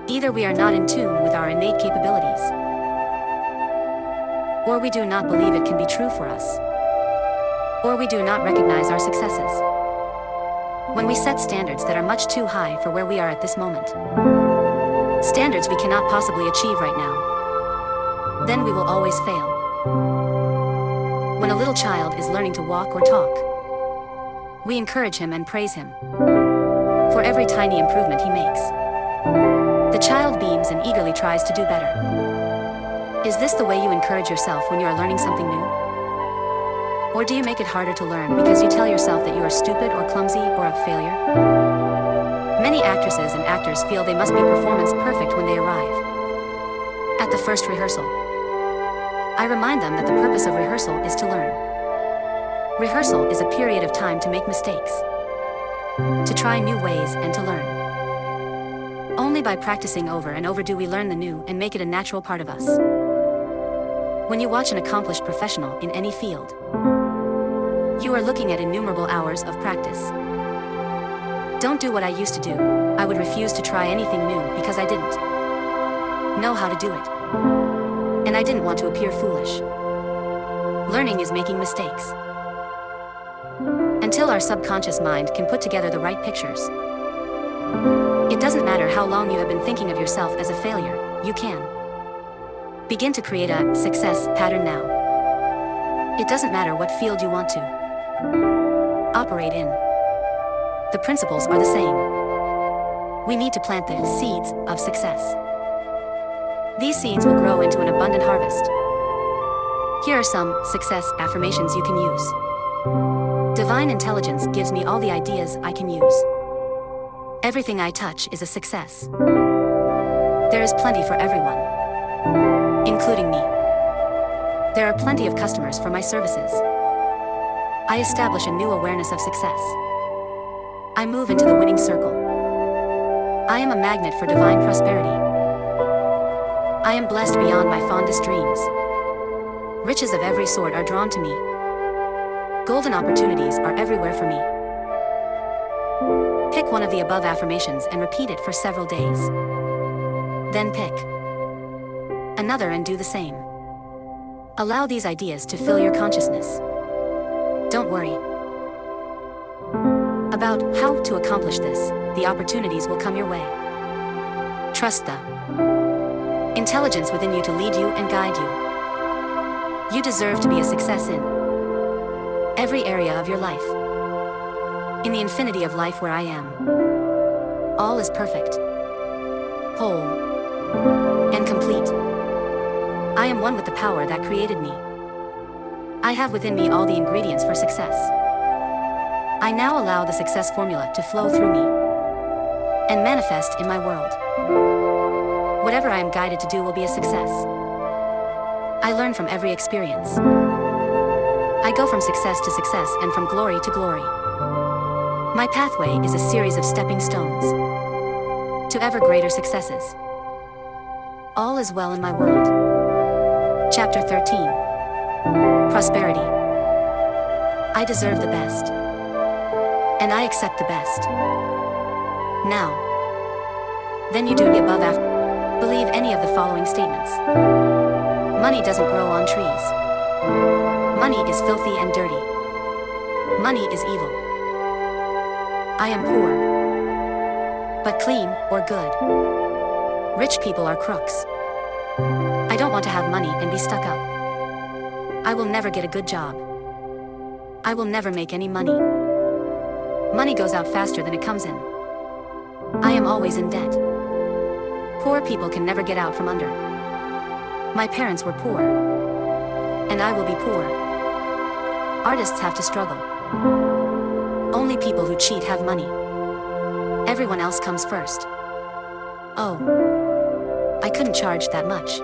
either we are not in tune with our innate capabilities, or we do not believe it can be true for us, or we do not recognize our successes. When we set standards that are much too high for where we are at this moment, standards we cannot possibly achieve right now, then we will always fail. When a little child is learning to walk or talk, we encourage him and praise him for every tiny improvement he makes. The child beams and eagerly tries to do better. Is this the way you encourage yourself when you are learning something new? Or do you make it harder to learn because you tell yourself that you are stupid or clumsy or a failure? Many actresses and actors feel they must be performance perfect when they arrive at At the first rehearsal, I remind them that the purpose of rehearsal is to learn. Rehearsal is a period of time to make mistakes, to try new ways and to learn. Only by practicing over and over do we learn the new and make it a natural part of us. When you watch an accomplished professional in any field, you are looking at innumerable hours of practice. Don't do what I used to do. I would refuse to try anything new because I didn't know how to do it. And I didn't want to appear foolish. Learning is making mistakes. Until our subconscious mind can put together the right pictures. It doesn't matter how long you have been thinking of yourself as a failure, you can begin to create a success pattern now. It doesn't matter what field you want to operate in. The principles are the same. We need to plant the seeds of success. These seeds will grow into an abundant harvest. Here are some success affirmations you can use. Divine intelligence gives me all the ideas I can use. Everything I touch is a success. There is plenty for everyone, including me. There are plenty of customers for my services. I establish a new awareness of success. I move into the winning circle. I am a magnet for divine prosperity. I am blessed beyond my fondest dreams. Riches of every sort are drawn to me. Golden opportunities are everywhere for me. Pick one of the above affirmations and repeat it for several days. Then pick another and do the same. Allow these ideas to fill your consciousness. Don't worry about how to accomplish this. The opportunities will come your way. Trust the intelligence within you to lead you and guide you. You deserve to be a success in every area of your life. In the infinity of life where I am, all is perfect, whole, and complete. I am one with the power that created me. I have within me all the ingredients for success. I now allow the success formula to flow through me and manifest in my world. Whatever I am guided to do will be a success. I learn from every experience. I go from success to success and from glory to glory. My pathway is a series of stepping stones to ever greater successes. All is well in my world. Chapter 13. Prosperity. I deserve the best, and I accept the best. Now, then you do the above after. Believe any of the following statements. Money doesn't grow on trees. Money is filthy and dirty. Money is evil. I am poor, but clean or good. Rich people are crooks. I don't want to have money and be stuck up. I will never get a good job. I will never make any money. Money goes out faster than it comes in. I am always in debt. Poor people can never get out from under. My parents were poor, and I will be poor. Artists have to struggle. Only people who cheat have money. Everyone else comes first. Oh, I couldn't charge that much.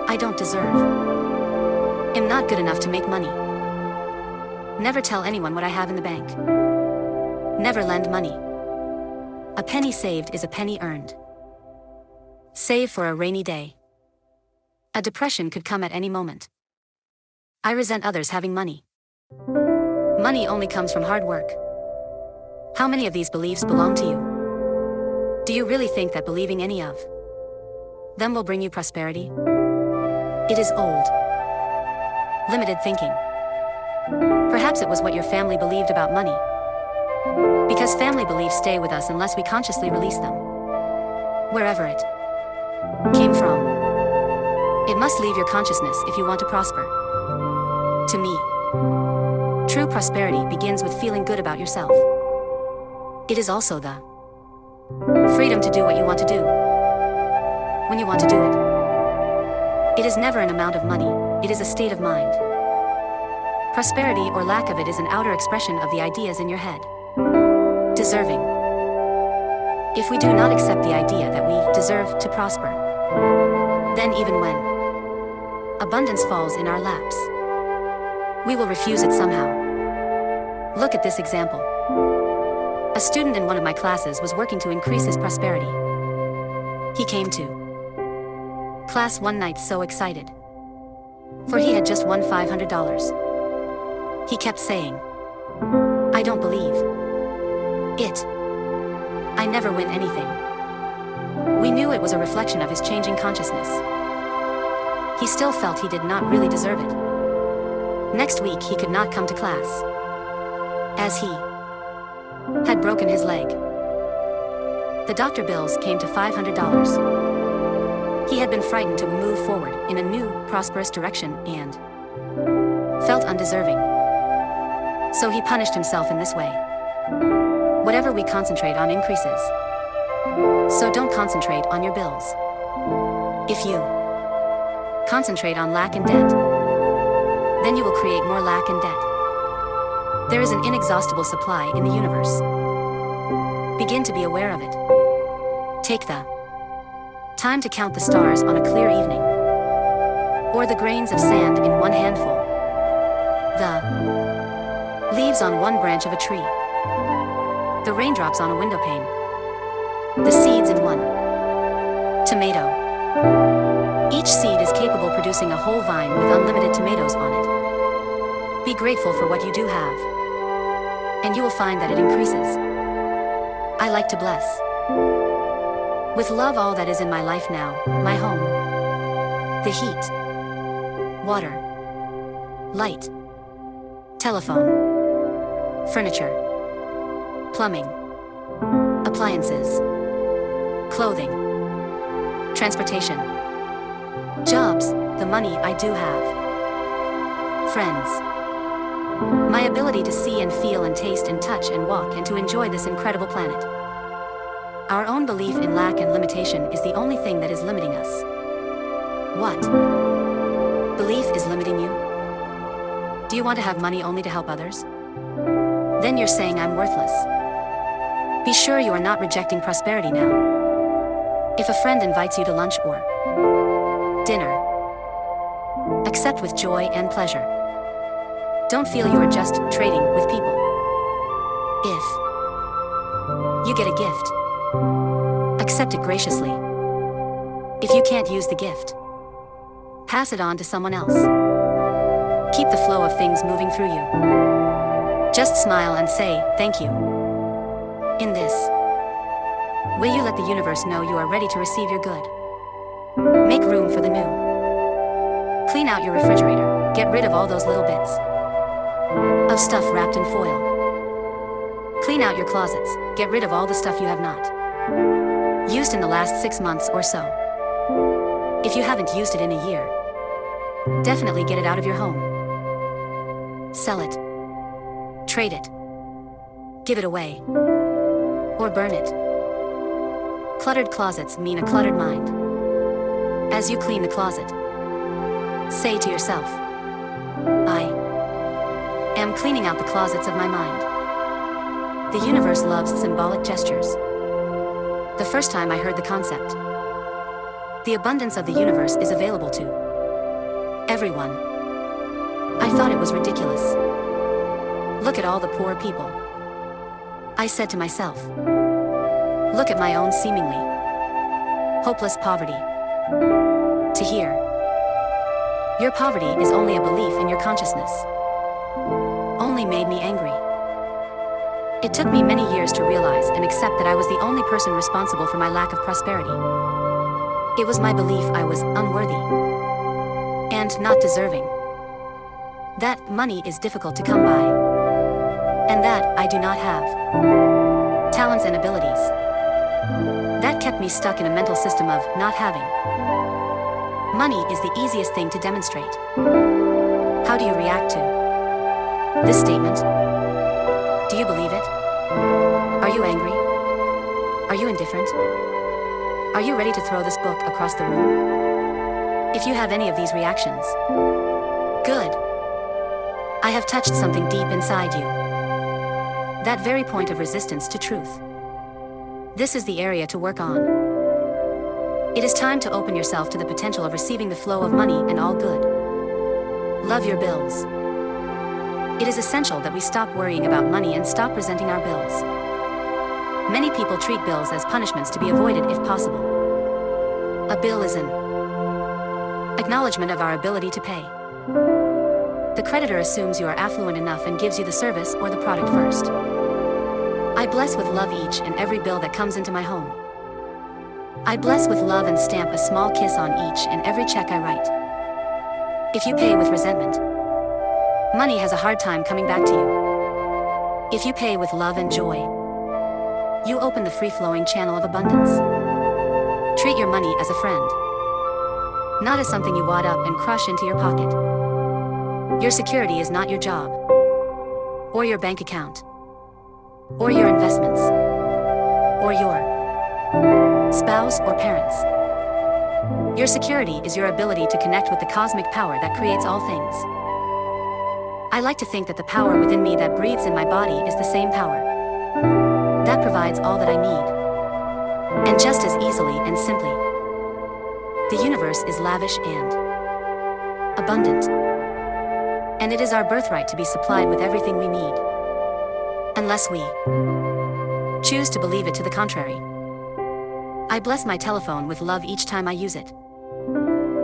I don't deserve. Am not good enough to make money. Never tell anyone what I have in the bank. Never lend money. A penny saved is a penny earned. Save for a rainy day. A depression could come at any moment. I resent others having money. Money only comes from hard work. How many of these beliefs belong to you? Do you really think that believing any of them will bring you prosperity? It is old, limited thinking. Perhaps it was what your family believed about money. Because family beliefs stay with us unless we consciously release them. Wherever it came from, it must leave your consciousness if you want to prosper. To me, true prosperity begins with feeling good about yourself. It is also the freedom to do what you want to do, when you want to do it. It is never an amount of money, it is a state of mind. Prosperity or lack of it is an outer expression of the ideas in your head. Deserving. If we do not accept the idea that we deserve to prosper, Then even when abundance falls in our laps, we will refuse it somehow. Look at this example. A student in one of my classes was working to increase his prosperity. He came to class one night so excited, for he had just won $500. He kept saying, "I don't believe it. I never win anything." We knew it was a reflection of his changing consciousness. He still felt he did not really deserve it. Next week he could not come to class, as he had broken his leg. The doctor bills came to $500. He had been frightened to move forward in a new, prosperous direction and felt undeserving. So he punished himself in this way. Whatever we concentrate on increases. So don't concentrate on your bills. If you concentrate on lack and debt, then you will create more lack and debt. There is an inexhaustible supply in the universe. Begin to be aware of it. Take the time to count the stars on a clear evening, or the grains of sand in one handful, the leaves on one branch of a tree, the raindrops on a window pane, the seeds in one tomato. Each seed is capable of producing a whole vine with unlimited tomatoes on it. Be grateful for what you do have, and you will find that it increases. I like to bless with love all that is in my life now: my home, the heat, water, light, telephone, furniture, plumbing, appliances, clothing, transportation, jobs, the money I do have, friends, my ability to see and feel and taste and touch and walk and to enjoy this incredible planet. Our own belief in lack and limitation is the only thing that is limiting us. What belief is limiting you? Do you want to have money only to help others? Then you're saying I'm worthless. Be sure you are not rejecting prosperity now. If a friend invites you to lunch or dinner, accept with joy and pleasure. Don't feel you are just trading with people. If you get a gift, accept it graciously. If you can't use the gift, pass it on to someone else. Keep the flow of things moving through you. Just smile and say, "Thank you." In this way, you let the universe know you are ready to receive your good. Make room for the new. Clean out your refrigerator. Get rid of all those little bits of stuff wrapped in foil. Clean out your closets. Get rid of all the stuff you have not used in the last 6 months or so. If you haven't used it in a year, definitely get it out of your home. Sell it. Trade it. Give it away. Or burn it. Cluttered closets mean a cluttered mind. As you clean the closet, say to yourself, "I am cleaning out the closets of my mind." The universe loves symbolic gestures. The first time I heard the concept, the abundance of the universe is available to everyone, I thought it was ridiculous. Look at all the poor people. I said to myself, look at my own seemingly hopeless poverty. To hear, your poverty is only a belief in your consciousness, only made me angry. It took me many years to realize and accept that I was the only person responsible for my lack of prosperity. It was my belief I was unworthy and not deserving, that money is difficult to come by, and that I do not have talents and abilities. That kept me stuck in a mental system of not having. Money is the easiest thing to demonstrate. How do you react to this statement? Do you believe it? Are you angry? Are you indifferent? Are you ready to throw this book across the room? If you have any of these reactions, good. I have touched something deep inside you. That very point of resistance to truth. This is the area to work on. It is time to open yourself to the potential of receiving the flow of money and all good. Love your bills. It is essential that we stop worrying about money and stop resenting our bills. Many people treat bills as punishments to be avoided if possible. A bill is an acknowledgement of our ability to pay. The creditor assumes you are affluent enough and gives you the service or the product first. I bless with love each and every bill that comes into my home. I bless with love and stamp a small kiss on each and every check I write. If you pay with resentment, money has a hard time coming back to you. If you pay with love and joy, you open the free-flowing channel of abundance. Treat your money as a friend, not as something you wad up and crush into your pocket. Your security is not your job, or your bank account, or your investments, or your spouse or parents. Your security is your ability to connect with the cosmic power that creates all things. I like to think that the power within me that breathes in my body is the same power that provides all that I need. And just as easily and simply, the universe is lavish and abundant. And it is our birthright to be supplied with everything we need, unless we choose to believe it to the contrary. I bless my telephone with love each time I use it,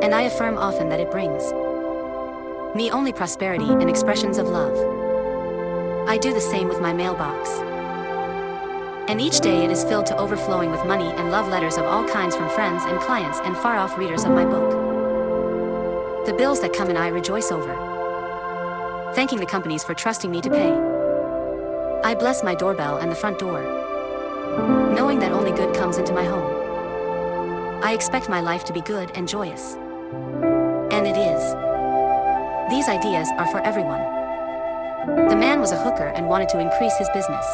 and I affirm often that it brings me only prosperity and expressions of love. I do the same with my mailbox, and each day it is filled to overflowing with money and love letters of all kinds from friends and clients and far-off readers of my book. The bills that come in I rejoice over, thanking the companies for trusting me to pay. I bless my doorbell and the front door, knowing that only good comes into my home. I expect my life to be good and joyous. And it is. These ideas are for everyone. The man was a hooker and wanted to increase his business.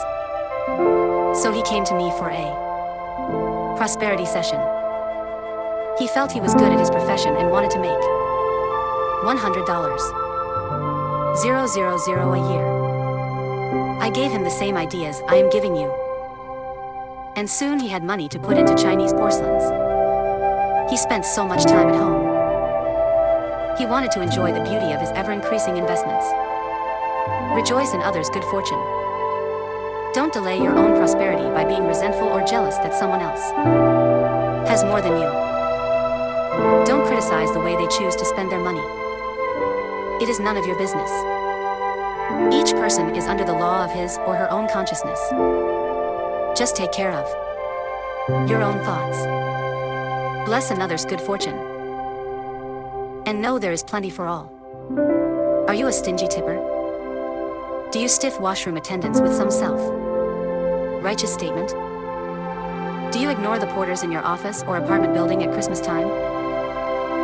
So he came to me for a prosperity session. He felt he was good at his profession and wanted to make $100,000 a year. I gave him the same ideas I am giving you. And soon he had money to put into Chinese porcelains. He spent so much time at home. He wanted to enjoy the beauty of his ever-increasing investments. Rejoice in others' good fortune. Don't delay your own prosperity by being resentful or jealous that someone else has more than you. Don't criticize the way they choose to spend their money. It is none of your business. Each person is under the law of his or her own consciousness. Just take care of your own thoughts. Bless another's good fortune. And know there is plenty for all. Are you a stingy tipper? Do you stiff washroom attendants with some self-righteous statement? Do you ignore the porters in your office or apartment building at Christmas time?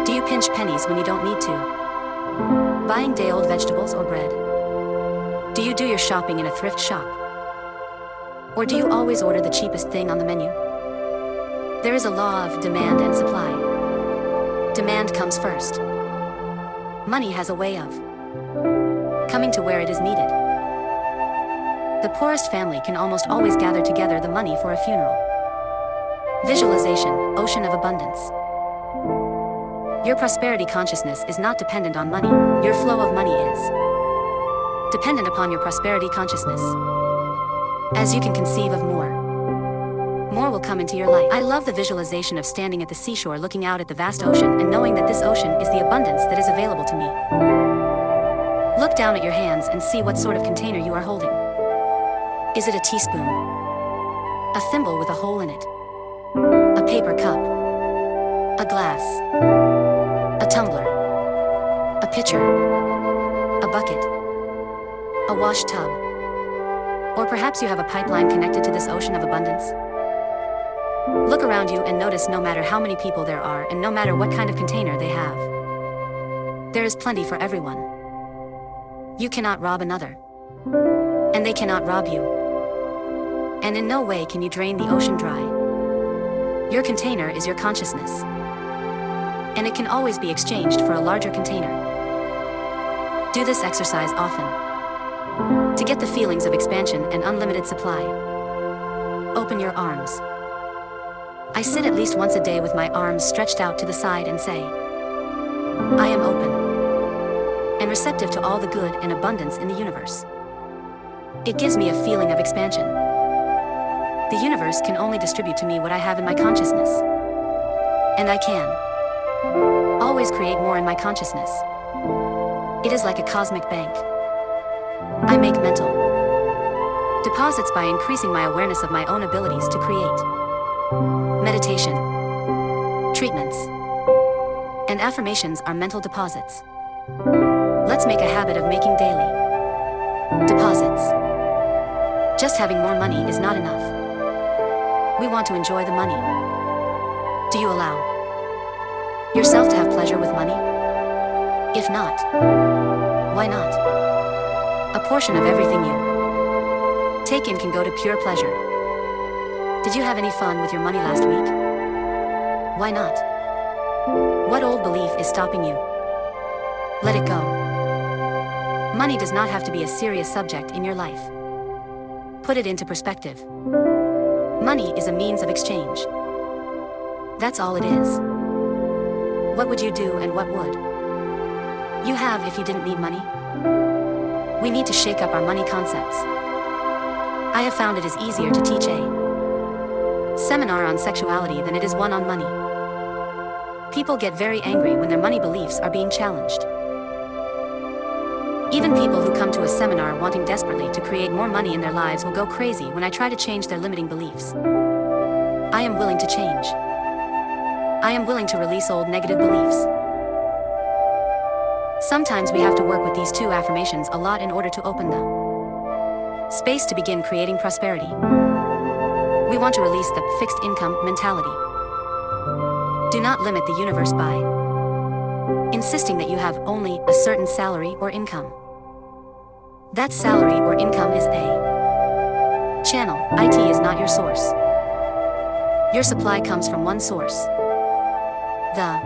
Do you pinch pennies when you don't need to? Buying day-old vegetables or bread? Do you do your shopping in a thrift shop? Or do you always order the cheapest thing on the menu? There is a law of demand and supply. Demand comes first. Money has a way of coming to where it is needed. The poorest family can almost always gather together the money for a funeral. Visualization, ocean of abundance. Your prosperity consciousness is not dependent on money. Your flow of money is dependent upon your prosperity consciousness. As you can conceive of more will come into your life. I love the visualization of standing at the seashore looking out at the vast ocean and knowing that this ocean is the abundance that is available to me. Look down at your hands and see what sort of container you are holding. Is it a teaspoon? A thimble with a hole in it? A paper cup? A glass? A tumbler? A pitcher? A bucket? A wash tub? Or perhaps you have a pipeline connected to this ocean of abundance? Look around you and notice no matter how many people there are and no matter what kind of container they have, there is plenty for everyone. You cannot rob another, and they cannot rob you. And in no way can you drain the ocean dry. Your container is your consciousness, and it can always be exchanged for a larger container. Do this exercise often to get the feelings of expansion and unlimited supply. Open your arms. I sit at least once a day with my arms stretched out to the side and say, I am open and receptive to all the good and abundance in the universe. It gives me a feeling of expansion. The universe can only distribute to me what I have in my consciousness. And I can always create more in my consciousness. It is like a cosmic bank. I make mental deposits by increasing my awareness of my own abilities to create. Meditation, treatments, and affirmations are mental deposits. Let's make a habit of making daily deposits. Just having more money is not enough. We want to enjoy the money. Do you allow yourself to have pleasure with money? If not, why not? A portion of everything you take in can go to pure pleasure. Did you have any fun with your money last week? Why not? What old belief is stopping you? Let it go. Money does not have to be a serious subject in your life. Put it into perspective. Money is a means of exchange. That's all it is. What would you do and what would you have if you didn't need money? We need to shake up our money concepts. I have found it is easier to teach a seminar on sexuality than it is one on money. People get very angry when their money beliefs are being challenged. Even people who come to a seminar wanting desperately to create more money in their lives will go crazy when I try to change their limiting beliefs. I am willing to change. I am willing to release old negative beliefs. Sometimes we have to work with these two affirmations a lot in order to open the space to begin creating prosperity. We want to release the fixed income mentality. Do not limit the universe by insisting that you have only a certain salary or income. That salary or income is a channel. IT is not your source. Your supply comes from one source, the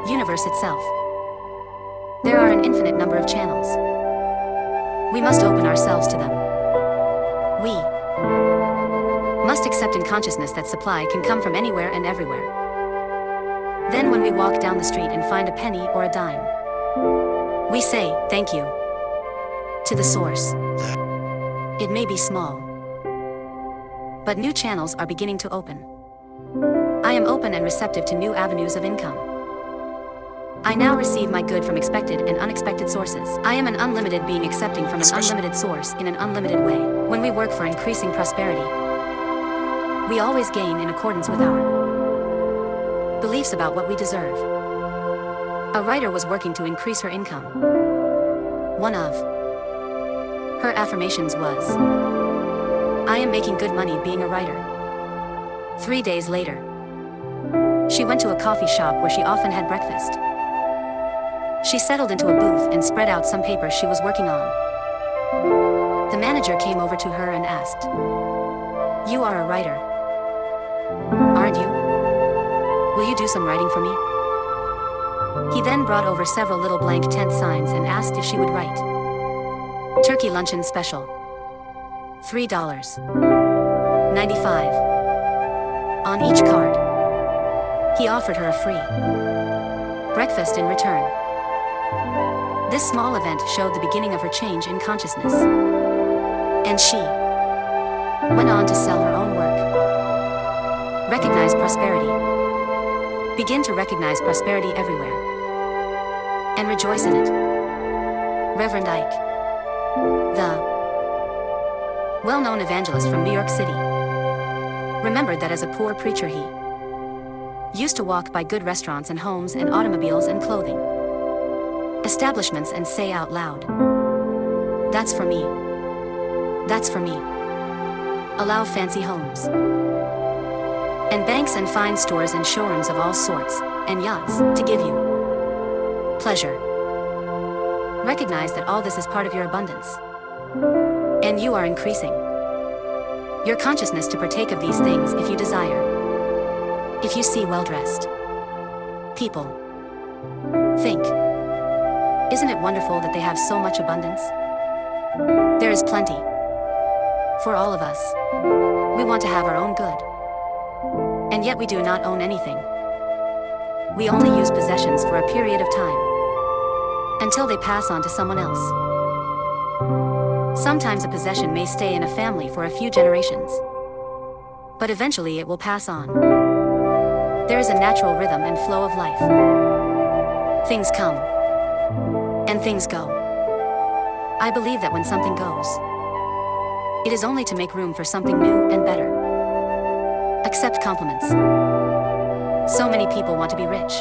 universe itself. There are an infinite number of channels. We must open ourselves to them. We must accept in consciousness that supply can come from anywhere and everywhere. Then when we walk down the street and find a penny or a dime, we say, thank you to the source. It may be small, but new channels are beginning to open. I am open and receptive to new avenues of income. I now receive my good from expected and unexpected sources. I am an unlimited being accepting from an unlimited source in an unlimited way. When we work for increasing prosperity, we always gain in accordance with our beliefs about what we deserve. A writer was working to increase her income. One of her affirmations was, I am making good money being a writer. 3 days later, she went to a coffee shop where she often had breakfast. She settled into a booth and spread out some papers she was working on. The manager came over to her and asked, You are a writer, aren't you? Will you do some writing for me? He then brought over several little blank tent signs and asked if she would write, Turkey Luncheon Special, $3.95 on each card. He offered her a free breakfast in return. This small event showed the beginning of her change in consciousness. And she went on to sell her own work. Recognize prosperity. Begin to recognize prosperity everywhere. And rejoice in it. Reverend Ike, the well-known evangelist from New York City, remembered that as a poor preacher he used to walk by good restaurants and homes and automobiles and clothing establishments and say out loud, That's for me. That's for me. Allow fancy homes and banks and fine stores and showrooms of all sorts and yachts to give you pleasure. Recognize that all this is part of your abundance, and you are increasing your consciousness to partake of these things if you desire. If you see well-dressed people, think, isn't it wonderful that they have so much abundance? There is plenty for all of us. We want to have our own good. And yet we do not own anything. We only use possessions for a period of time, until they pass on to someone else. Sometimes a possession may stay in a family for a few generations, but eventually it will pass on. There is a natural rhythm and flow of life. Things come, and things go. I believe that when something goes, it is only to make room for something new and better. Accept compliments. So many people want to be rich,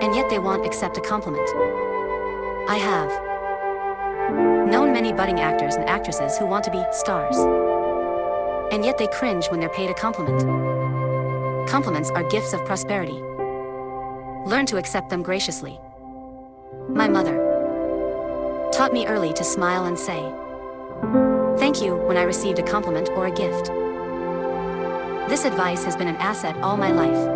and yet they won't accept a compliment. I have known many budding actors and actresses who want to be stars, and yet they cringe when they're paid a compliment. Compliments are gifts of prosperity. Learn to accept them graciously. My mother taught me early to smile and say thank you when I received a compliment or a gift. This advice has been an asset all my life.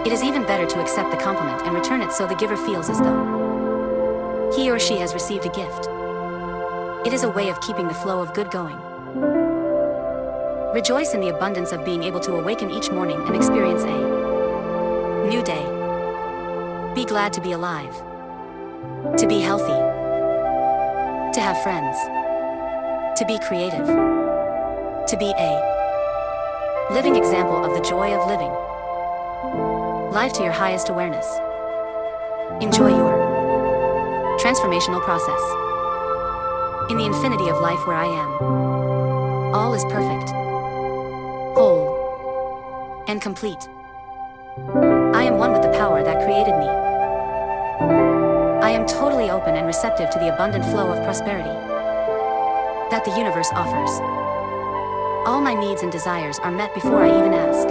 It is even better to accept the compliment and return it so the giver feels as though he or she has received a gift. It is a way of keeping the flow of good going. Rejoice in the abundance of being able to awaken each morning and experience a new day. Be glad to be alive, to be healthy, to have friends, to be creative, to be a living example of the joy of living life to your highest awareness. Enjoy your transformational process. In the infinity of life where I am, all is perfect, whole, and complete. I am one with the power that created me. I am totally open and receptive to the abundant flow of prosperity that the universe offers. All my needs and desires are met before I even ask.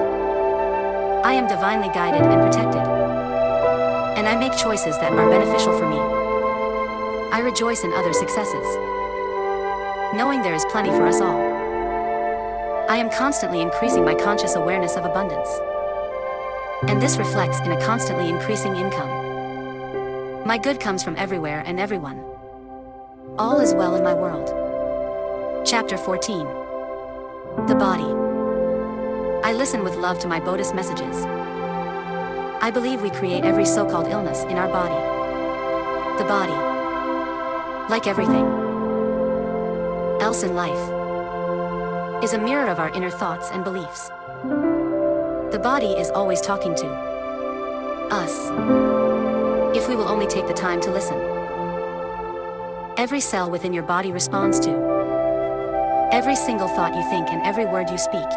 I am divinely guided and protected, and I make choices that are beneficial for me. I rejoice in others' successes, knowing there is plenty for us all. I am constantly increasing my conscious awareness of abundance, and this reflects in a constantly increasing income. My good comes from everywhere and everyone. All is well in my world. Chapter 14. The body. I listen with love to my Buddhist messages. I believe we create every so-called illness in our body. The body, like everything else in life, is a mirror of our inner thoughts and beliefs. The body is always talking to us, if we will only take the time to listen. Every cell within your body responds to every single thought you think and every word you speak.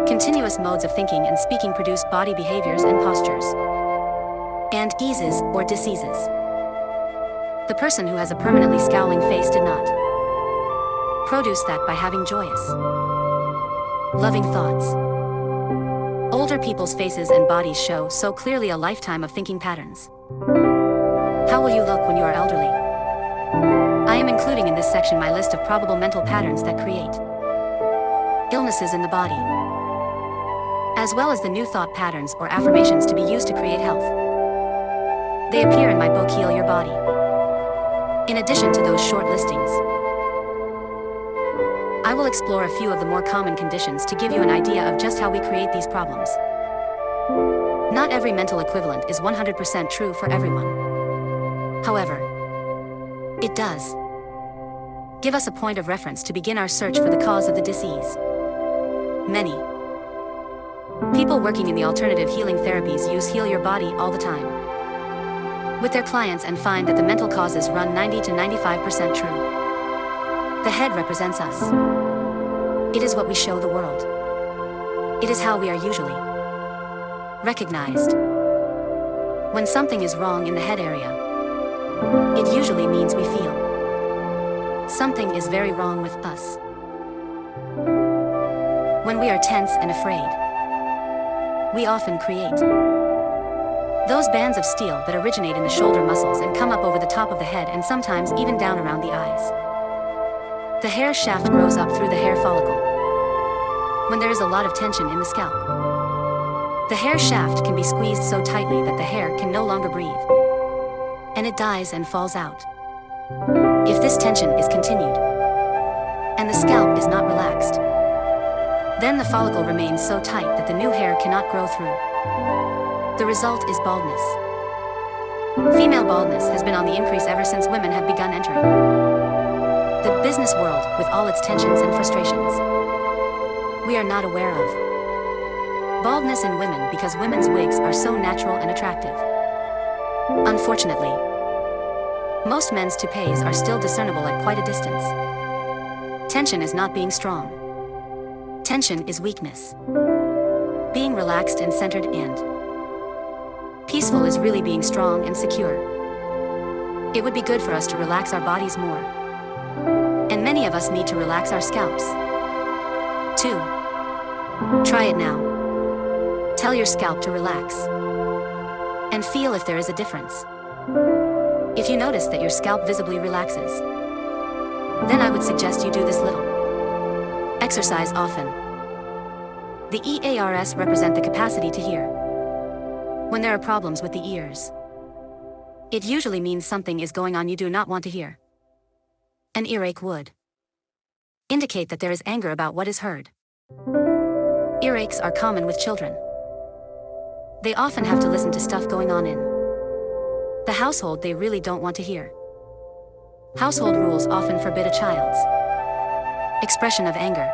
Continuous modes of thinking and speaking produce body behaviors and postures, and eases or diseases. The person who has a permanently scowling face did not produce that by having joyous, loving thoughts. Older people's faces and bodies show so clearly a lifetime of thinking patterns. How will you look when you are elderly? I am including in this section my list of probable mental patterns that create illnesses in the body, as well as the new thought patterns or affirmations to be used to create health. They appear in my book Heal Your Body. In addition to those short listings, I will explore a few of the more common conditions to give you an idea of just how we create these problems. Not every mental equivalent is 100% true for everyone. However, it does give us a point of reference to begin our search for the cause of the disease. Many people working in the alternative healing therapies use Heal Your Body all the time with their clients and find that the mental causes run 90 to 95% true. The head represents us. It is what we show the world. It is how we are usually recognized. When something is wrong in the head area, it usually means we feel something is very wrong with us. When we are tense and afraid, we often create those bands of steel that originate in the shoulder muscles and come up over the top of the head and sometimes even down around the eyes. The hair shaft grows up through the hair follicle when there is a lot of tension in the scalp. The hair shaft can be squeezed so tightly that the hair can no longer breathe, and it dies and falls out. If this tension is continued, and the scalp is not relaxed, Then the follicle remains so tight that the new hair cannot grow through. The result is baldness. Female baldness has been on the increase ever since women have begun entering the business world with all its tensions and frustrations we are not aware of. Baldness in women because women's wigs are so natural and attractive. Unfortunately, most men's toupees are still discernible at quite a distance. Tension is not being strong. Tension is weakness. Being relaxed and centered and peaceful is really being strong and secure. It would be good for us to relax our bodies more. And many of us need to relax our scalps, too. Try it now. Tell your scalp to relax. And feel if there is a difference. If you notice that your scalp visibly relaxes, then I would suggest you do this little exercise often. The ears represent the capacity to hear. When there are problems with the ears, it usually means something is going on you do not want to hear. An earache would indicate that there is anger about what is heard. Earaches are common with children. They often have to listen to stuff going on in the household they really don't want to hear. Household rules often forbid a child's expression of anger.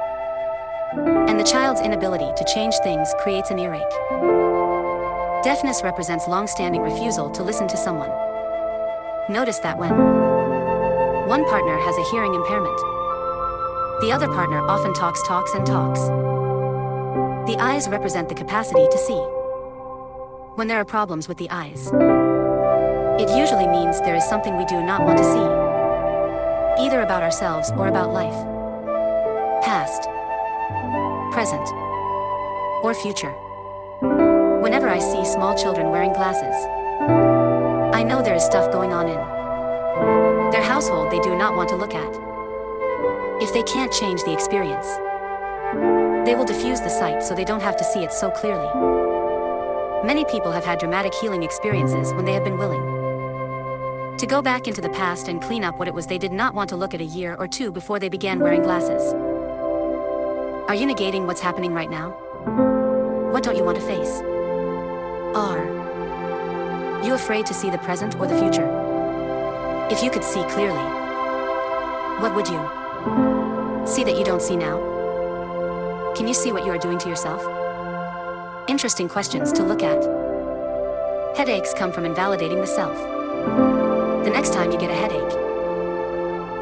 And the child's inability to change things creates an earache. Deafness represents long-standing refusal to listen to someone. Notice that when one partner has a hearing impairment, the other partner often talks. The eyes represent the capacity to see. When there are problems with the eyes, it usually means there is something we do not want to see, either about ourselves or about life, past, present, or future. Whenever I see small children wearing glasses, I know there is stuff going on in their household they do not want to look at. If they can't change the experience, they will diffuse the sight so they don't have to see it so clearly. Many people have had dramatic healing experiences when they have been willing to go back into the past and clean up what it was they did not want to look at a year or two before they began wearing glasses. Are you negating what's happening right now? What don't you want to face? Are you afraid to see the present or the future? If you could see clearly, what would you see that you don't see now? Can you see what you are doing to yourself? Interesting questions to look at. Headaches come from invalidating the self. The next time you get a headache,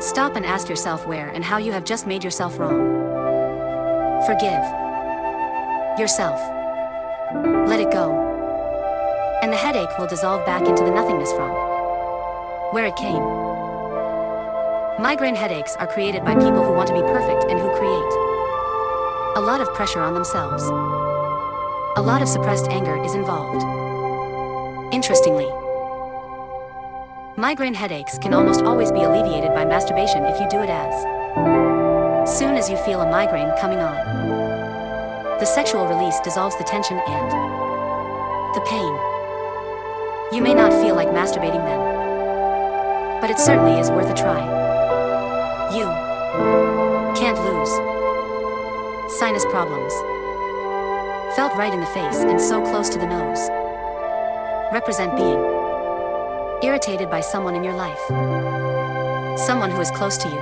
stop and ask yourself where and how you have just made yourself wrong. Forgive yourself. Let it go. And the headache will dissolve back into the nothingness from where it came. Migraine headaches are created by people who want to be perfect and who create a lot of pressure on themselves. A lot of suppressed anger is involved. Interestingly, migraine headaches can almost always be alleviated by masturbation if you do it as soon as you feel a migraine coming on. The sexual release dissolves the tension and the pain. You may not feel like masturbating then, but it certainly is worth a try. You can't lose. Sinus problems. Felt right in the face and so close to the nose. Represent being irritated by someone in your life. Someone who is close to you.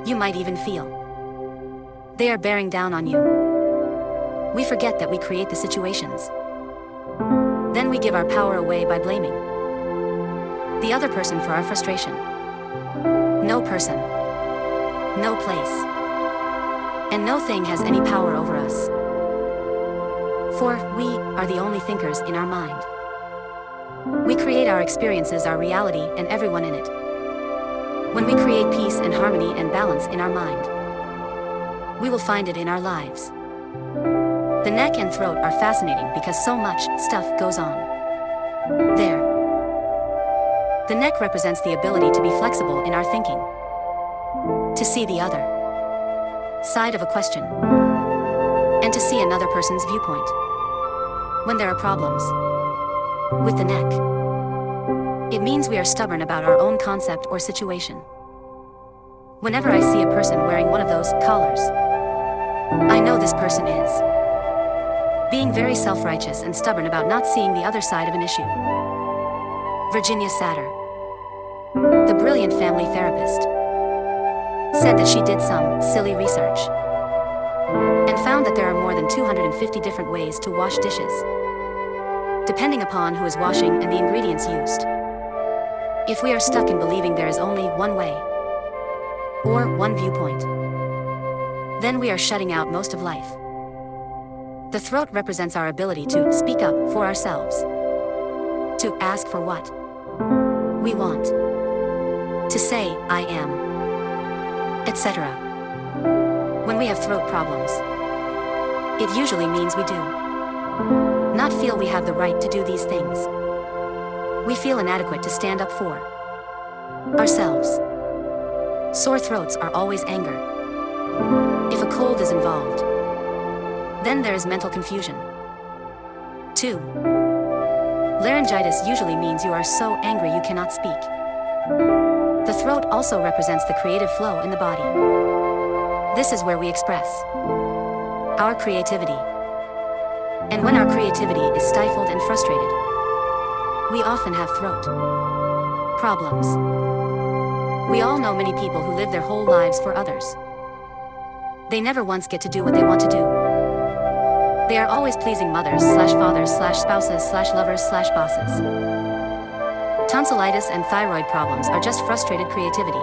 You might even feel they are bearing down on you. We forget that we create the situations. Then we give our power away by blaming the other person for our frustration. No person, no place, and no thing has any power over us. For we are the only thinkers in our mind. We create our experiences, our reality, and everyone in it. When we create peace and harmony and balance in our mind, we will find it in our lives. The neck and throat are fascinating because so much stuff goes on there. The neck represents the ability to be flexible in our thinking, to see the other side of a question, and to see another person's viewpoint. When there are problems with the neck, it means we are stubborn about our own concept or situation. Whenever I see a person wearing one of those collars, I know this person is being very self-righteous and stubborn about not seeing the other side of an issue. Virginia Satter, the brilliant family therapist, said that she did some silly research and found that there are more than 250 different ways to wash dishes, depending upon who is washing and the ingredients used. If we are stuck in believing there is only one way or one viewpoint, then we are shutting out most of life. The throat represents our ability to speak up for ourselves, to ask for what we want, to say, I am, etc. When we have throat problems, it usually means we do not feel we have the right to do these things. We feel inadequate to stand up for ourselves. Sore throats are always anger. If a cold is involved, then there is mental confusion. 2. Laryngitis usually means you are so angry you cannot speak. The throat also represents the creative flow in the body. This is where we express our creativity. And when our creativity is stifled and frustrated, we often have throat problems. We all know many people who live their whole lives for others. They never once get to do what they want to do. They are always pleasing mothers / fathers / spouses / lovers / bosses. Tonsillitis and thyroid problems are just frustrated creativity,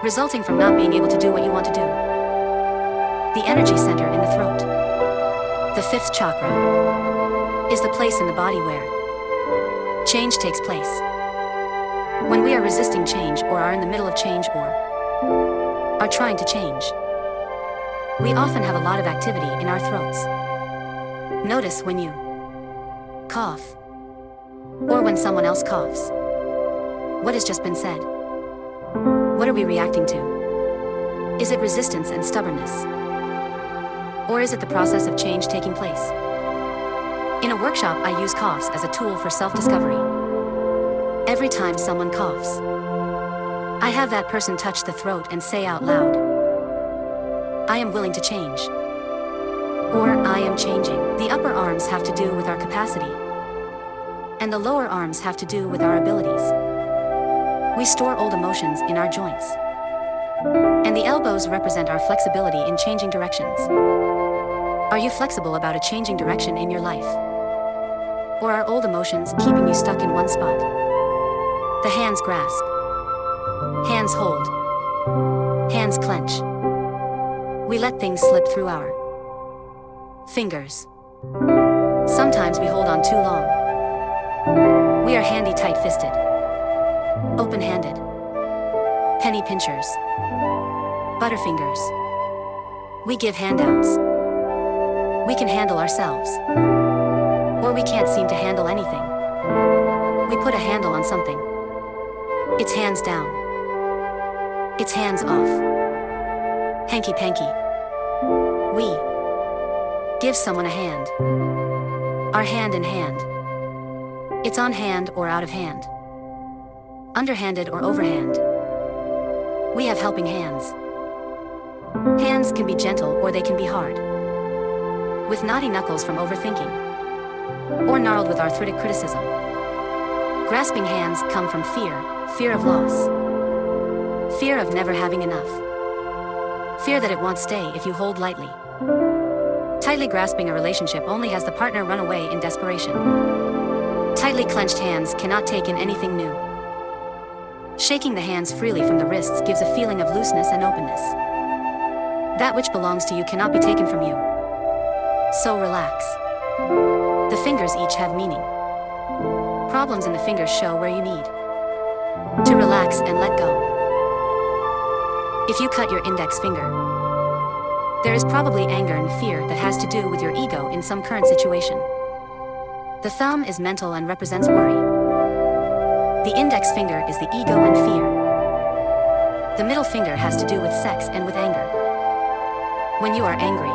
resulting from not being able to do what you want to do. The energy center in the throat, the 5th chakra, is the place in the body where change takes place. When we are resisting change or are in the middle of change or are trying to change, we often have a lot of activity in our throats. Notice when you cough, or when someone else coughs. What has just been said? What are we reacting to? Is it resistance and stubbornness? Or is it the process of change taking place? In a workshop, I use coughs as a tool for self-discovery. Every time someone coughs, I have that person touch the throat and say out loud, I am willing to change. Or I am changing. The upper arms have to do with our capacity, and the lower arms have to do with our abilities. We store old emotions in our joints, and the elbows represent our flexibility in changing directions. Are you flexible about a changing direction in your life? Or are old emotions keeping you stuck in one spot? The hands grasp, hands hold, hands clench. We let things slip through our fingers. Sometimes we hold on too long. We are handy tight-fisted, open-handed, penny pinchers, butterfingers. We give handouts. We can handle ourselves, or we can't seem to handle anything. We put a handle on something. It's hands down. It's hands off. Hanky-panky. We give someone a hand. Our hand in hand. It's on hand or out of hand. Underhanded or overhand. We have helping hands. Hands can be gentle or they can be hard, with knotty knuckles from overthinking, or gnarled with arthritic criticism. Grasping hands come from fear of loss, fear of never having enough, fear that it won't stay if you hold lightly. Tightly grasping a relationship only has the partner run away in desperation. Tightly clenched hands cannot take in anything new. Shaking the hands freely from the wrists gives a feeling of looseness and openness. That which belongs to you cannot be taken from you. So relax. The fingers each have meaning. Problems in the fingers show where you need to relax and let go. If you cut your index finger, there is probably anger and fear that has to do with your ego in some current situation. The thumb is mental and represents worry. The index finger is the ego and fear. The middle finger has to do with sex and with anger. When you are angry,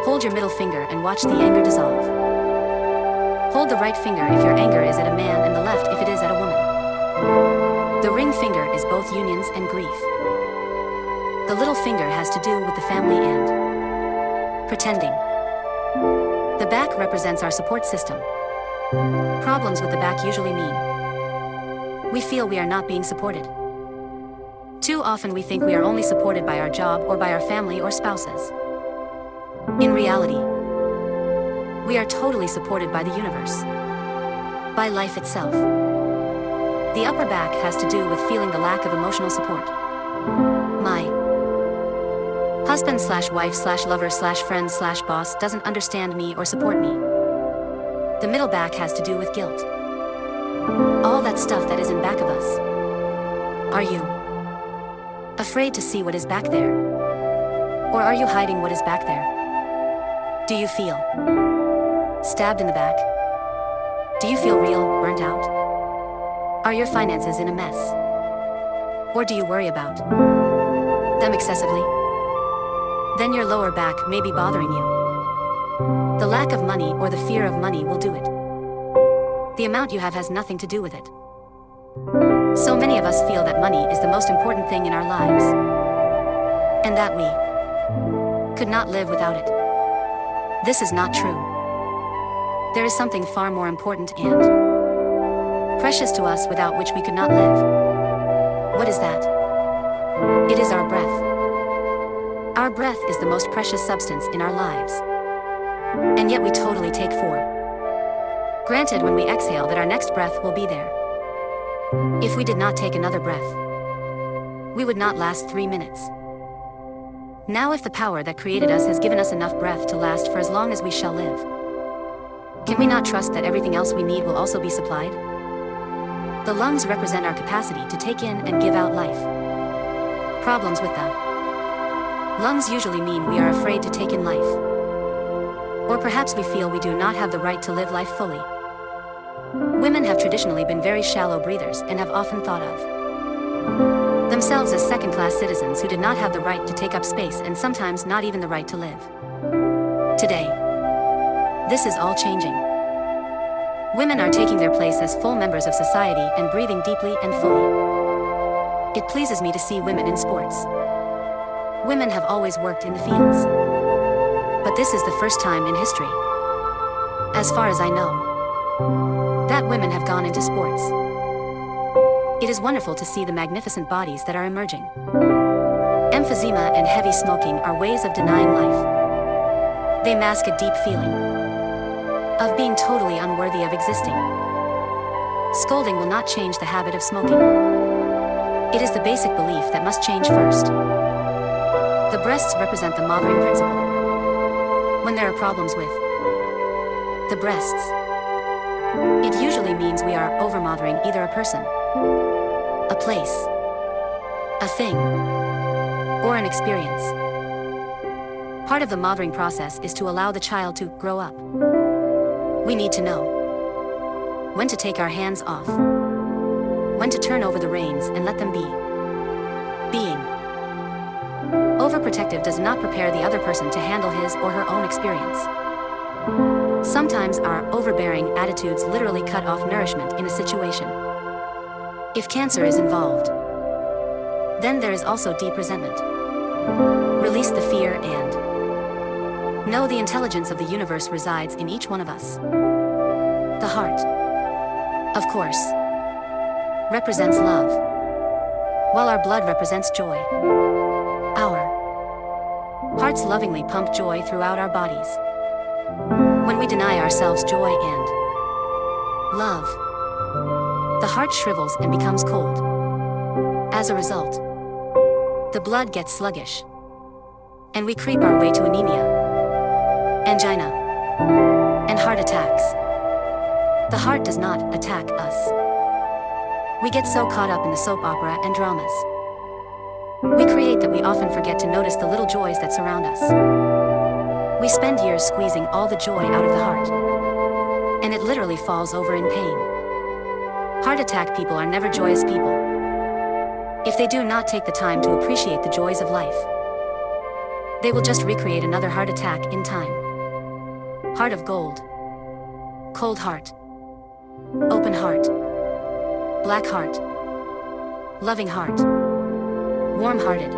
hold your middle finger and watch the anger dissolve. Hold the right finger if your anger is at a man and the left if it is at a woman. The ring finger is both unions and grief. The little finger has to do with the family and pretending. The back represents our support system. Problems with the back usually mean we feel we are not being supported. Too often we think we are only supported by our job or by our family or spouses. In reality, we are totally supported by the universe, by life itself. The upper back has to do with feeling the lack of emotional support. My husband / wife / lover / friend / boss doesn't understand me or support me. The middle back has to do with guilt. All that stuff that is in back of us. Are you afraid to see what is back there? Or are you hiding what is back there? Do you feel stabbed in the back? Do you feel real, burnt out? Are your finances in a mess? Or do you worry about them excessively? Then your lower back may be bothering you. The lack of money or the fear of money will do it. The amount you have has nothing to do with it. So many of us feel that money is the most important thing in our lives, and that we could not live without it. This is not true. There is something far more important and precious to us without which we could not live. What is that? It is our breath. Our breath is the most precious substance in our lives. And yet we totally take for granted when we exhale that our next breath will be there. If we did not take another breath, we would not last 3 minutes. Now if the power that created us has given us enough breath to last for as long as we shall live, can we not trust that everything else we need will also be supplied? The lungs represent our capacity to take in and give out life. Problems with the lungs usually mean we are afraid to take in life. Or perhaps we feel we do not have the right to live life fully. Women have traditionally been very shallow breathers and have often thought of themselves as second-class citizens who did not have the right to take up space and sometimes not even the right to live. Today, this is all changing. Women are taking their place as full members of society and breathing deeply and fully. It pleases me to see women in sports. Women have always worked in the fields. But this is the first time in history, as far as I know, that women have gone into sports. It is wonderful to see the magnificent bodies that are emerging. Emphysema and heavy smoking are ways of denying life. They mask a deep feeling of being totally unworthy of existing. Scolding will not change the habit of smoking. It is the basic belief that must change first. The breasts represent the mothering principle. When there are problems with the breasts, it usually means we are over-mothering either a person, a place, a thing, or an experience. Part of the mothering process is to allow the child to grow up. We need to know when to take our hands off, when to turn over the reins and let them be. Being overprotective does not prepare the other person to handle his or her own experience. Sometimes our overbearing attitudes literally cut off nourishment in a situation. If cancer is involved, then there is also deep resentment. Release the fear and know the intelligence of the universe resides in each one of us. The heart, of course, represents love, while our blood represents joy. Our hearts lovingly pump joy throughout our bodies. When we deny ourselves joy and love, the heart shrivels and becomes cold. As a result, the blood gets sluggish, and we creep our way to anemia, angina, and heart attacks. The heart does not attack us. We get so caught up in the soap opera and dramas we create that we often forget to notice the little joys that surround us. We spend years squeezing all the joy out of the heart, and it literally falls over in pain. Heart attack people are never joyous people. If they do not take the time to appreciate the joys of life, they will just recreate another heart attack in time. Heart of gold, cold heart, open heart, black heart, loving heart, warm-hearted,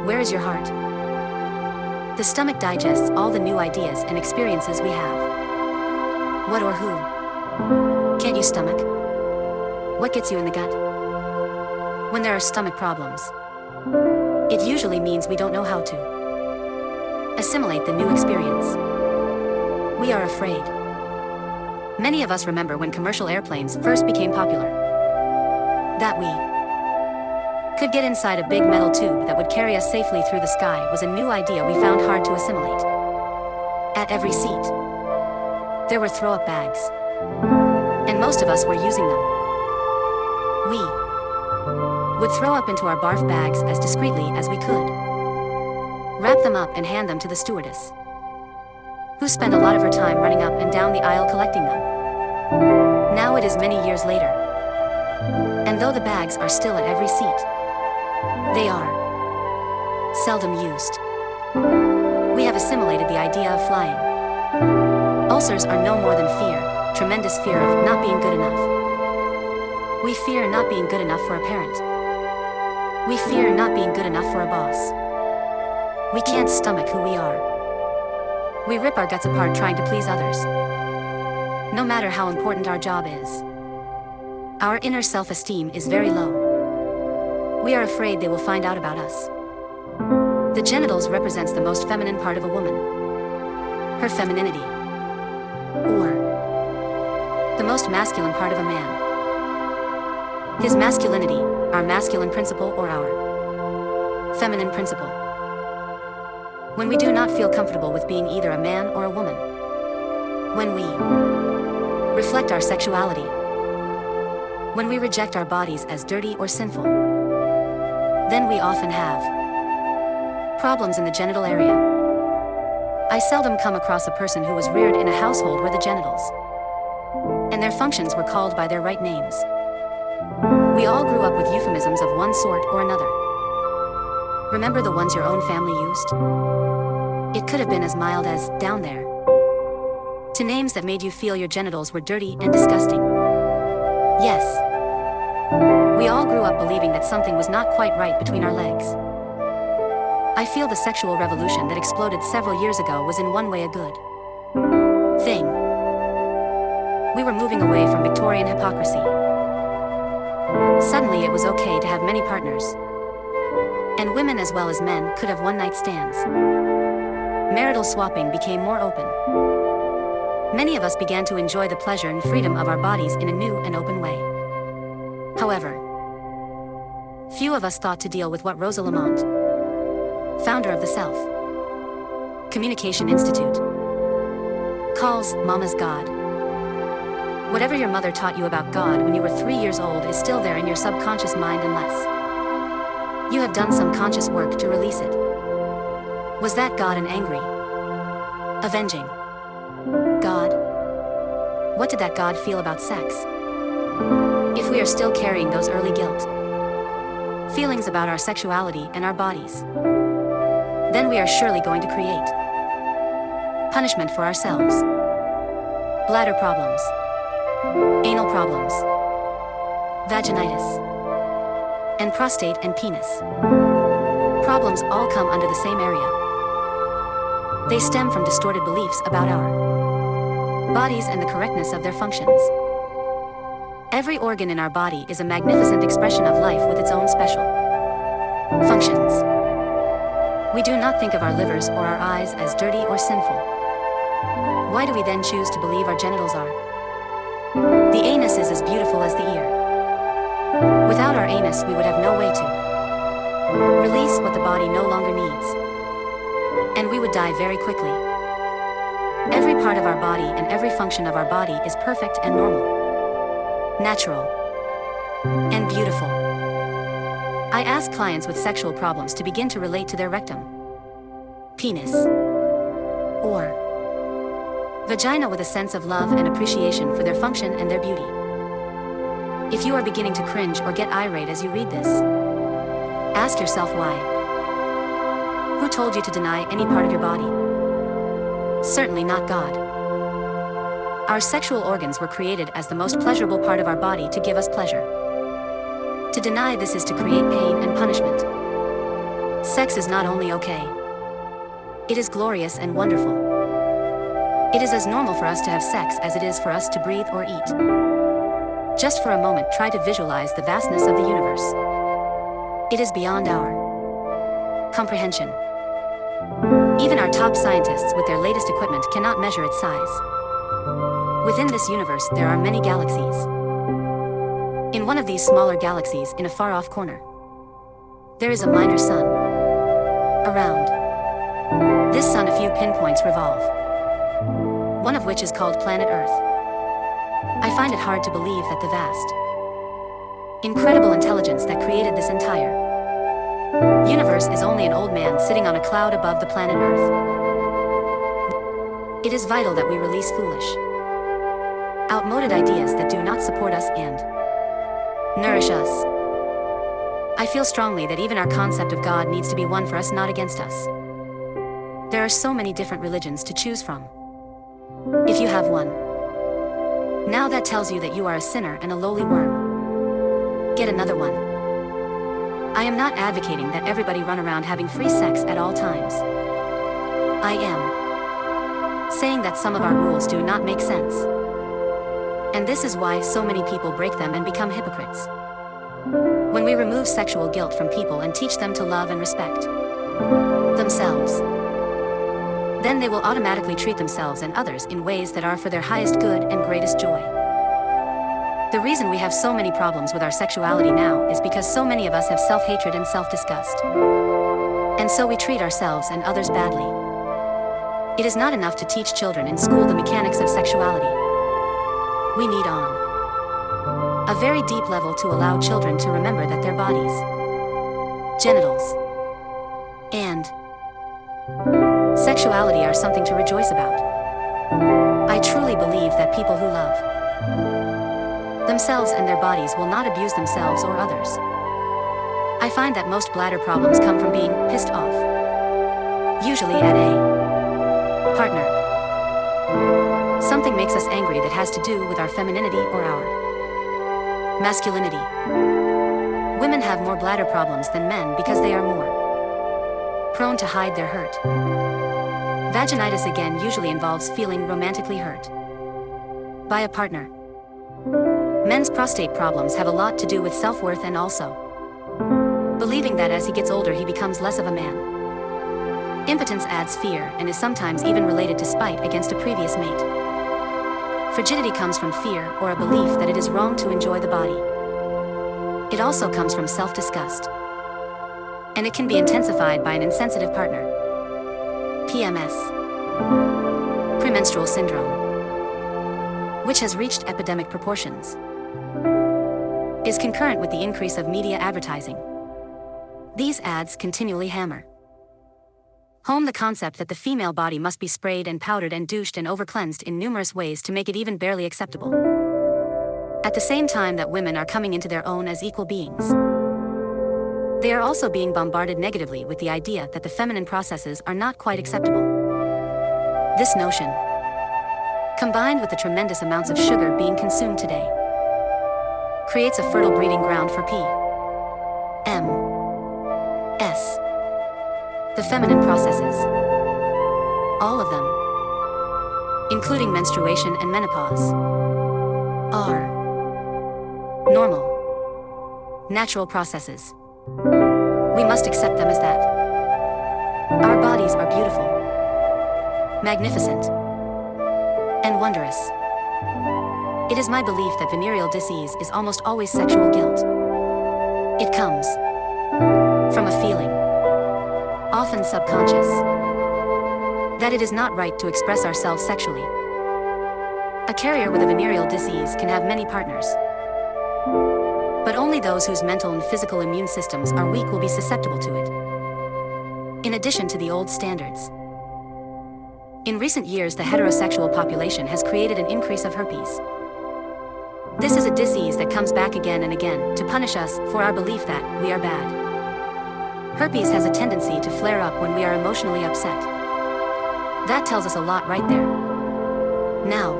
Where is your heart? The stomach digests all the new ideas and experiences we have. What or who? Can't you stomach? What gets you in the gut? When there are stomach problems, it usually means we don't know how to assimilate the new experience. We are afraid. Many of us remember when commercial airplanes first became popular. That we could get inside a big metal tube that would carry us safely through the sky was a new idea we found hard to assimilate. At every seat, there were throw-up bags, and most of us were using them. We would throw up into our barf bags as discreetly as we could, wrap them up and hand them to the stewardess, who spent a lot of her time running up and down the aisle collecting them. Now it is many years later, and though the bags are still at every seat, they are seldom used. We have assimilated the idea of flying. Ulcers are no more than fear, tremendous fear of not being good enough. We fear not being good enough for a parent. We fear not being good enough for a boss. We can't stomach who we are. We rip our guts apart trying to please others, no matter how important our job is. Our inner self-esteem is very low. We are afraid they will find out about us. The genitals represents the most feminine part of a woman, her femininity, or the most masculine part of a man, his masculinity, our masculine principle or our feminine principle. When we do not feel comfortable with being either a man or a woman, when we reflect our sexuality, when we reject our bodies as dirty or sinful, then we often have problems in the genital area. I seldom come across a person who was reared in a household where the genitals and their functions were called by their right names. We all grew up with euphemisms of one sort or another. Remember the ones your own family used? It could have been as mild as down there, to names that made you feel your genitals were dirty and disgusting. Yes. We all grew up believing that something was not quite right between our legs. I feel the sexual revolution that exploded several years ago was in one way a good thing. We were moving away from Victorian hypocrisy. Suddenly it was okay to have many partners, and women as well as men could have one-night stands. Marital swapping became more open. Many of us began to enjoy the pleasure and freedom of our bodies in a new and open way. However, few of us thought to deal with what Rosa Lamont, founder of the Self Communication Institute, calls Mama's God. Whatever your mother taught you about God when you were 3 years old is still there in your subconscious mind unless you have done some conscious work to release it. Was that God an angry, avenging God? What did that God feel about sex? If we are still carrying those early guilt feelings about our sexuality and our bodies, then we are surely going to create punishment for ourselves. Bladder problems, anal problems, vaginitis, and prostate and penis problems all come under the same area. They stem from distorted beliefs about our bodies and the correctness of their functions. Every organ in our body is a magnificent expression of life with its own special functions. We do not think of our livers or our eyes as dirty or sinful. Why do we then choose to believe our genitals are? The anus is as beautiful as the ear. Without our anus, we would have no way to release what the body no longer needs, and we would die very quickly. Every part of our body and every function of our body is perfect and normal, natural, and beautiful. I ask clients with sexual problems to begin to relate to their rectum, penis, or vagina with a sense of love and appreciation for their function and their beauty. If you are beginning to cringe or get irate as you read this, ask yourself why. Who told you to deny any part of your body? Certainly not God. Our sexual organs were created as the most pleasurable part of our body to give us pleasure. To deny this is to create pain and punishment. Sex is not only okay, it is glorious and wonderful. It is as normal for us to have sex as it is for us to breathe or eat. Just for a moment, try to visualize the vastness of the universe. It is beyond our comprehension. Even our top scientists with their latest equipment cannot measure its size. Within this universe, there are many galaxies. In one of these smaller galaxies, in a far-off corner, there is a minor sun. Around this sun, a few pinpoints revolve, one of which is called planet Earth. I find it hard to believe that the vast, incredible intelligence that created this entire universe is only an old man sitting on a cloud above the planet Earth. It is vital that we release foolish, outmoded ideas that do not support us and nourish us. I feel strongly that even our concept of God needs to be one for us, not against us. There are so many different religions to choose from. If you have one now that tells you that you are a sinner and a lowly worm, get another one. I am not advocating that everybody run around having free sex at all times. I am saying that some of our rules do not make sense. And this is why so many people break them and become hypocrites. When we remove sexual guilt from people and teach them to love and respect themselves, then they will automatically treat themselves and others in ways that are for their highest good and greatest joy. The reason we have so many problems with our sexuality now is because so many of us have self-hatred and self-disgust. And so we treat ourselves and others badly. It is not enough to teach children in school the mechanics of sexuality. We need on a very deep level to allow children to remember that their bodies, genitals, and sexuality are something to rejoice about. I truly believe that people who love themselves and their bodies will not abuse themselves or others. I find that most bladder problems come from being pissed off, usually at a partner. Something makes us angry that has to do with our femininity or our masculinity. Women have more bladder problems than men because they are more prone to hide their hurt. Vaginitis again usually involves feeling romantically hurt by a partner. Men's prostate problems have a lot to do with self-worth and also believing that as he gets older he becomes less of a man. Impotence adds fear and is sometimes even related to spite against a previous mate. Frigidity comes from fear or a belief that it is wrong to enjoy the body. It also comes from self-disgust, and it can be intensified by an insensitive partner. PMS, premenstrual syndrome, which has reached epidemic proportions, is concurrent with the increase of media advertising. These ads continually hammer home the concept that the female body must be sprayed and powdered and douched and overcleansed in numerous ways to make it even barely acceptable. At the same time that women are coming into their own as equal beings, they are also being bombarded negatively with the idea that the feminine processes are not quite acceptable. This notion, combined with the tremendous amounts of sugar being consumed today, creates a fertile breeding ground for PMS. The feminine processes, all of them, including menstruation and menopause, are normal, natural processes. We must accept them as that. Our bodies are beautiful, magnificent, and wondrous. It is my belief that venereal disease is almost always sexual guilt. It comes from a feeling, often subconscious, that it is not right to express ourselves sexually. A carrier with a venereal disease can have many partners, but only those whose mental and physical immune systems are weak will be susceptible to it. In addition to the old standards, in recent years the heterosexual population has created an increase of herpes. This is a disease that comes back again and again to punish us for our belief that we are bad. Herpes has a tendency to flare up when we are emotionally upset. That tells us a lot right there. Now,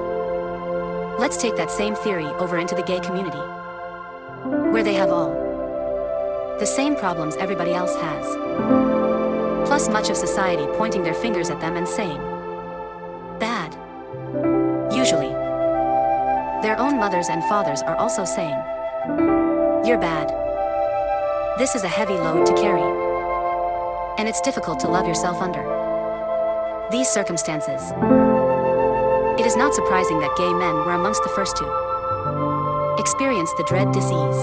let's take that same theory over into the gay community, where they have all the same problems everybody else has. plus much of society pointing their fingers at them and saying, "Bad." Usually, their own mothers and fathers are also saying, "You're bad." This is a heavy load to carry, and it's difficult to love yourself under these circumstances. It is not surprising that gay men were amongst the first to experience the dread disease,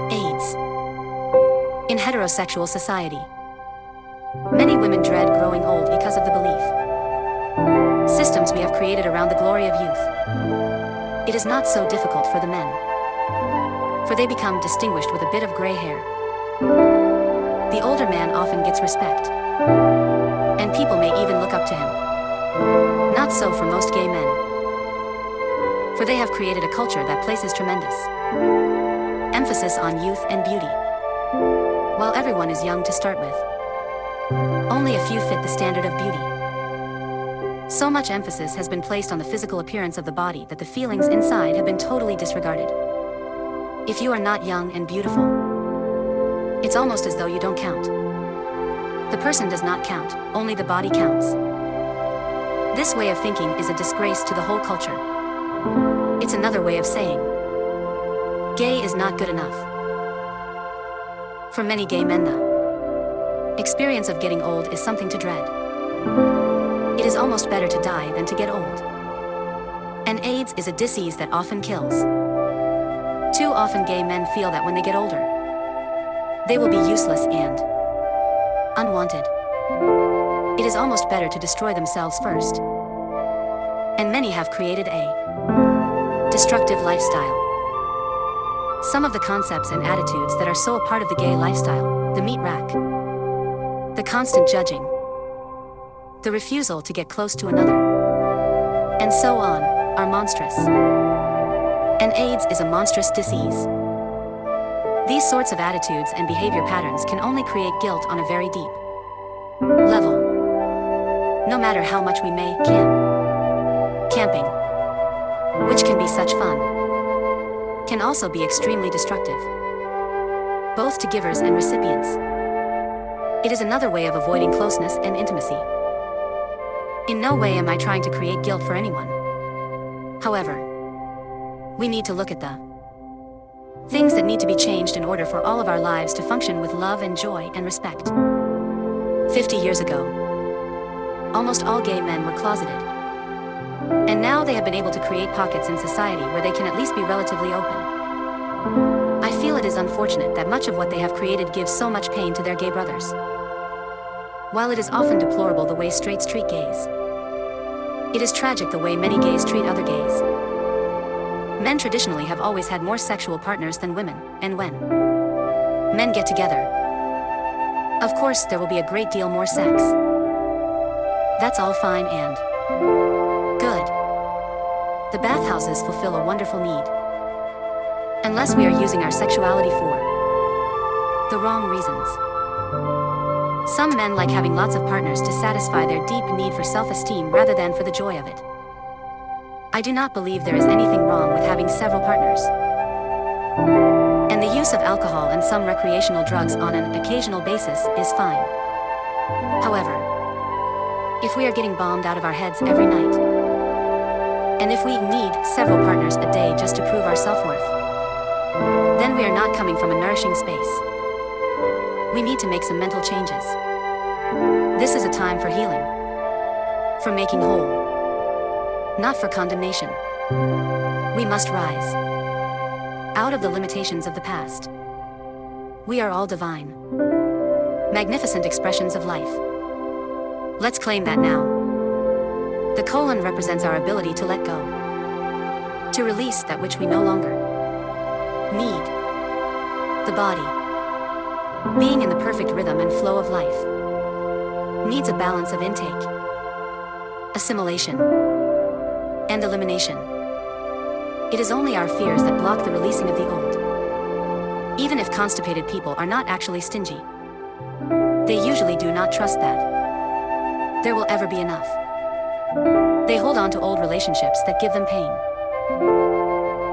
AIDS. In heterosexual society, many women dread growing old because of the belief systems we have created around the glory of youth. It is not so difficult for the men, for they become distinguished with a bit of gray hair. The older man often gets respect, and people may even look up to him. Not so for most gay men, for they have created a culture that places tremendous emphasis on youth and beauty, while everyone is young to start with. Only a few fit the standard of beauty. So much emphasis has been placed on the physical appearance of the body that the feelings inside have been totally disregarded. If you are not young and beautiful, it's almost as though you don't count. The person does not count, only the body counts. This way of thinking is a disgrace to the whole culture. It's another way of saying, gay is not good enough. For many gay men, the experience of getting old is something to dread. It is almost better to die than to get old. And AIDS is a disease that often kills. Too often gay men feel that when they get older, they will be useless and unwanted. It is almost better to destroy themselves first. And many have created a destructive lifestyle. Some of the concepts and attitudes that are so a part of the gay lifestyle, the meat rack, the constant judging, the refusal to get close to another, and so on, are monstrous. And AIDS is a monstrous disease. These sorts of attitudes and behavior patterns can only create guilt on a very deep level. No matter how much we may camping, which can be such fun, can also be extremely destructive, both to givers and recipients. It is another way of avoiding closeness and intimacy. In no way am I trying to create guilt for anyone. However, we need to look at the things that need to be changed in order for all of our lives to function with love and joy and respect. 50 years ago, almost all gay men were closeted. And now they have been able to create pockets in society where they can at least be relatively open. I feel it is unfortunate that much of what they have created gives so much pain to their gay brothers. While it is often deplorable the way straights treat gays, it is tragic the way many gays treat other gays. Men traditionally have always had more sexual partners than women, and when men get together, of course there will be a great deal more sex. That's all fine and good. The bathhouses fulfill a wonderful need. Unless we are using our sexuality for the wrong reasons. Some men like having lots of partners to satisfy their deep need for self-esteem rather than for the joy of it. I do not believe there is anything wrong with having several partners. And the use of alcohol and some recreational drugs on an occasional basis is fine. However, if we are getting bombed out of our heads every night, and if we need several partners a day just to prove our self-worth, then we are not coming from a nourishing space. We need to make some mental changes. This is a time for healing, for making whole, not for condemnation. We must rise out of the limitations of the past. We are all divine, magnificent expressions of life. Let's claim that now. The colon represents our ability to let go, to release that which we no longer need. The body, being in the perfect rhythm and flow of life, needs a balance of intake, assimilation, and elimination. It is only our fears that block the releasing of the old. Even if constipated people are not actually stingy, they usually do not trust that there will ever be enough. They hold on to old relationships that give them pain.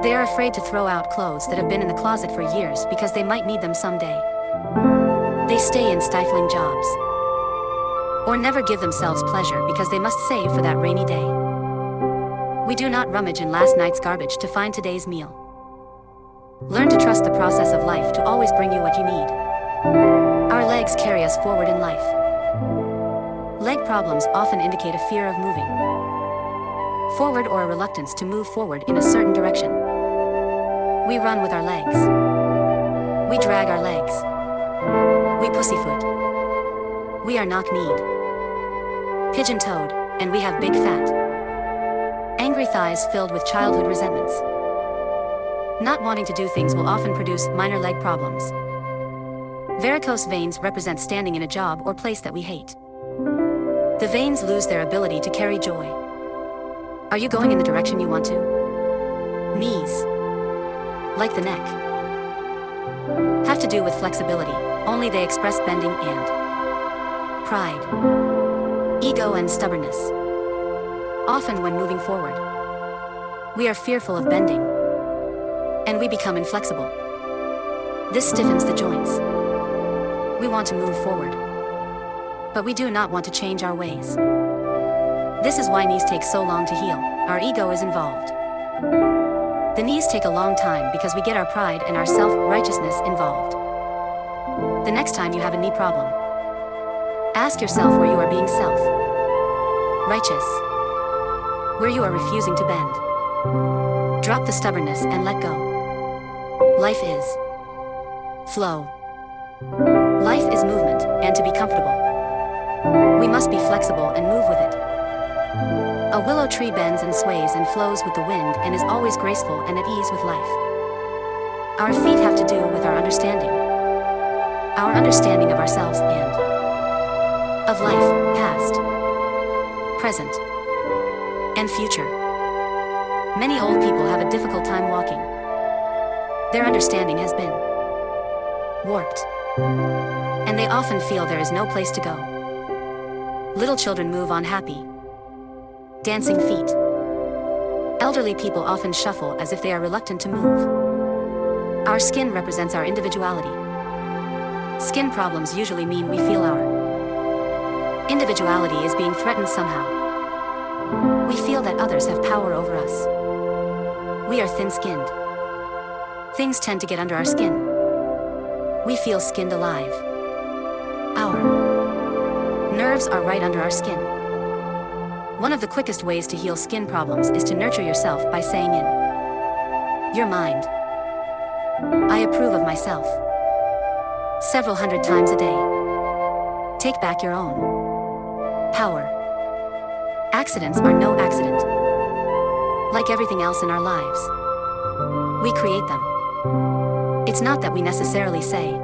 They are afraid to throw out clothes that have been in the closet for years because they might need them someday. They stay in stifling jobs, or never give themselves pleasure because they must save for that rainy day. We do not rummage in last night's garbage to find today's meal. Learn to trust the process of life to always bring you what you need. Our legs carry us forward in life. Leg problems often indicate a fear of moving forward or a reluctance to move forward in a certain direction. We run with our legs. We drag our legs. We pussyfoot. We are knock-kneed, pigeon-toed, and we have big fat, angry thighs filled with childhood resentments. Not wanting to do things will often produce minor leg problems. Varicose veins represent standing in a job or place that we hate. The veins lose their ability to carry joy. Are you going in the direction you want to? Knees, like the neck, have to do with flexibility, only they express bending and pride, ego and stubbornness. Often when moving forward, we are fearful of bending, and we become inflexible. This stiffens the joints. We want to move forward, but we do not want to change our ways. This is why knees take so long to heal. Our ego is involved. The knees take a long time because we get our pride and our self-righteousness involved. The next time you have a knee problem, ask yourself where you are being self-righteous, where you are refusing to bend. Drop the stubbornness and let go. Life is flow. Life is movement, and to be comfortable, we must be flexible and move with it. A willow tree bends and sways and flows with the wind and is always graceful and at ease with life. Our feet have to do with our understanding of ourselves and of life, past, present, and future. Many old people have a difficult time walking. Their understanding has been warped, and they often feel there is no place to go. Little children move on happy, dancing feet. Elderly people often shuffle as if they are reluctant to move. Our skin represents our individuality. Skin problems usually mean we feel our individuality is being threatened somehow. We feel that others have power over us. We are thin-skinned. Things tend to get under our skin. We feel skinned alive. Our nerves are right under our skin. One of the quickest ways to heal skin problems is to nurture yourself by saying in your mind, I approve of myself, several hundred times a day. Take back your own power. Accidents are no accident. Like everything else in our lives, we create them. It's not that we necessarily say,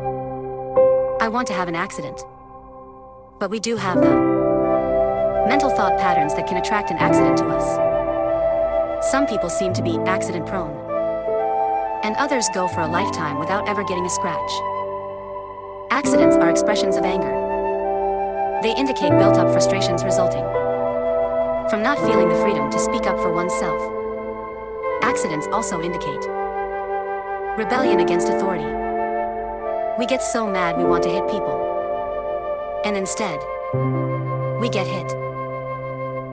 I want to have an accident, but we do have them. Mental thought patterns that can attract an accident to us. Some people seem to be accident-prone, and others go for a lifetime without ever getting a scratch. Accidents are expressions of anger. They indicate built-up frustrations resulting from not feeling the freedom to speak up for oneself. Accidents also indicate rebellion against authority. We get so mad we want to hit people, and instead, we get hit.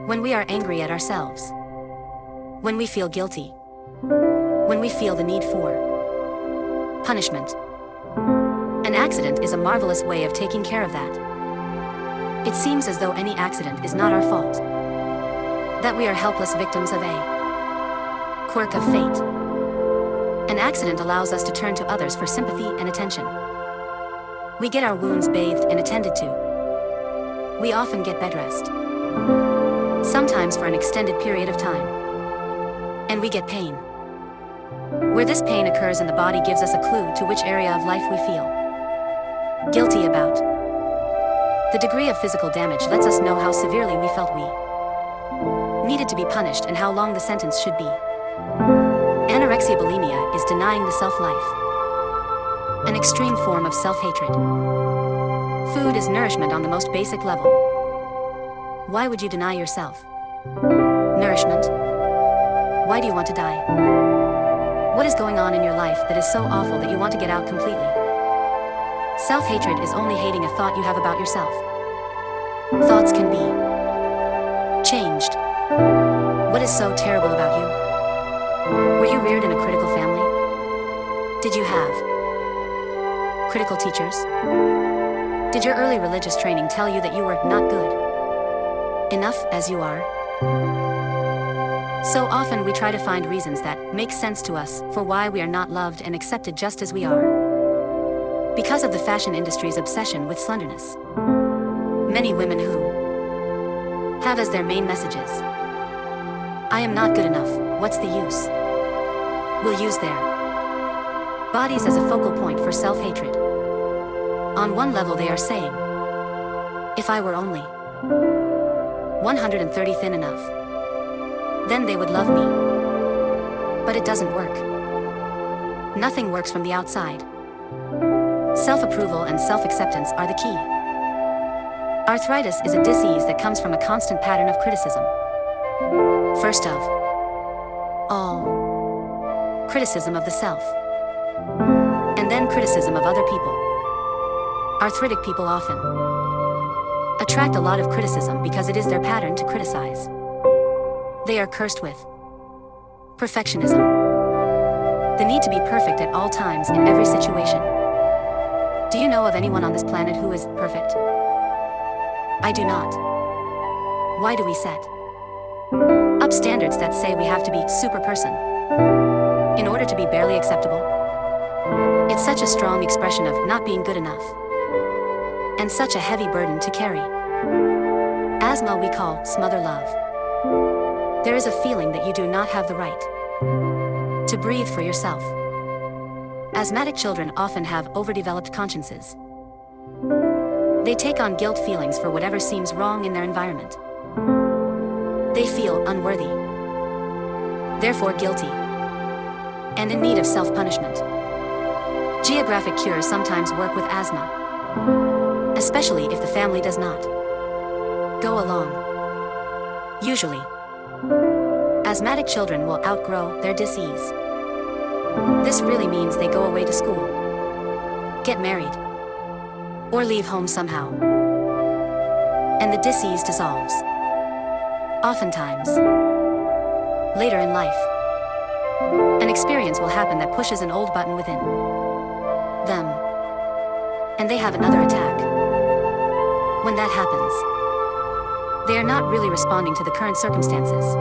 When we are angry at ourselves, when we feel guilty, when we feel the need for punishment. An accident is a marvelous way of taking care of that. It seems as though any accident is not our fault, that we are helpless victims of a quirk of fate. An accident allows us to turn to others for sympathy and attention. We get our wounds bathed and attended to. We often get bed rest, sometimes for an extended period of time. And we get pain. Where this pain occurs in the body gives us a clue to which area of life we feel guilty about. The degree of physical damage lets us know how severely we felt we needed to be punished and how long the sentence should be. Anorexia bulimia is denying the self-life, an extreme form of self-hatred. Food is nourishment on the most basic level. Why would you deny yourself nourishment? Why do you want to die? What is going on in your life that is so awful that you want to get out completely? Self-hatred is only hating a thought you have about yourself. Thoughts can be changed. What is so terrible about you? Were you reared in a critical family? Did you have critical teachers? Did your early religious training tell you that you were not good enough as you are? So often we try to find reasons that make sense to us for why we are not loved and accepted just as we are. Because of the fashion industry's obsession with slenderness. Many women who have as their main messages, "I am not good enough, what's the use?" will use their bodies as a focal point for self-hatred. On one level they are saying, "If I were only 130 thin enough, then they would love me." But it doesn't work. Nothing works from the outside. Self-approval and self-acceptance are the key. Arthritis is a disease that comes from a constant pattern of criticism. First of all, criticism of the self, and then criticism of other people. Arthritic people often attract a lot of criticism because it is their pattern to criticize. They are cursed with perfectionism, the need to be perfect at all times in every situation. Do you know of anyone on this planet who is perfect? I do not. Why do we set up standards that say we have to be super person in order to be barely acceptable? It's such a strong expression of not being good enough, and such a heavy burden to carry. Asthma we call smother love. There is a feeling that you do not have the right to breathe for yourself. Asthmatic children often have overdeveloped consciences. They take on guilt feelings for whatever seems wrong in their environment. They feel unworthy, therefore guilty, and in need of self-punishment. Geographic cures sometimes work with asthma, especially if the family does not go along. Usually, asthmatic children will outgrow their disease. This really means they go away to school, get married, or leave home somehow, and the disease dissolves. Oftentimes, later in life, an experience will happen that pushes an old button within them, and they have another attack. When that happens, they are not really responding to the current circumstances,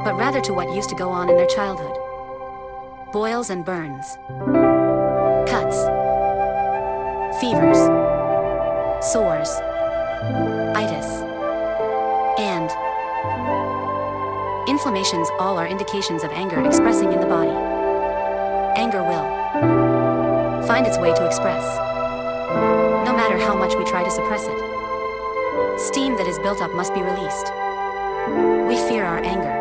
but rather to what used to go on in their childhood. Boils and burns, cuts, fevers, sores, itis, and inflammations all are indications of anger expressing in the body. Anger will find its way to express, no matter how much we try to suppress it. Steam that is built up must be released. We fear our anger,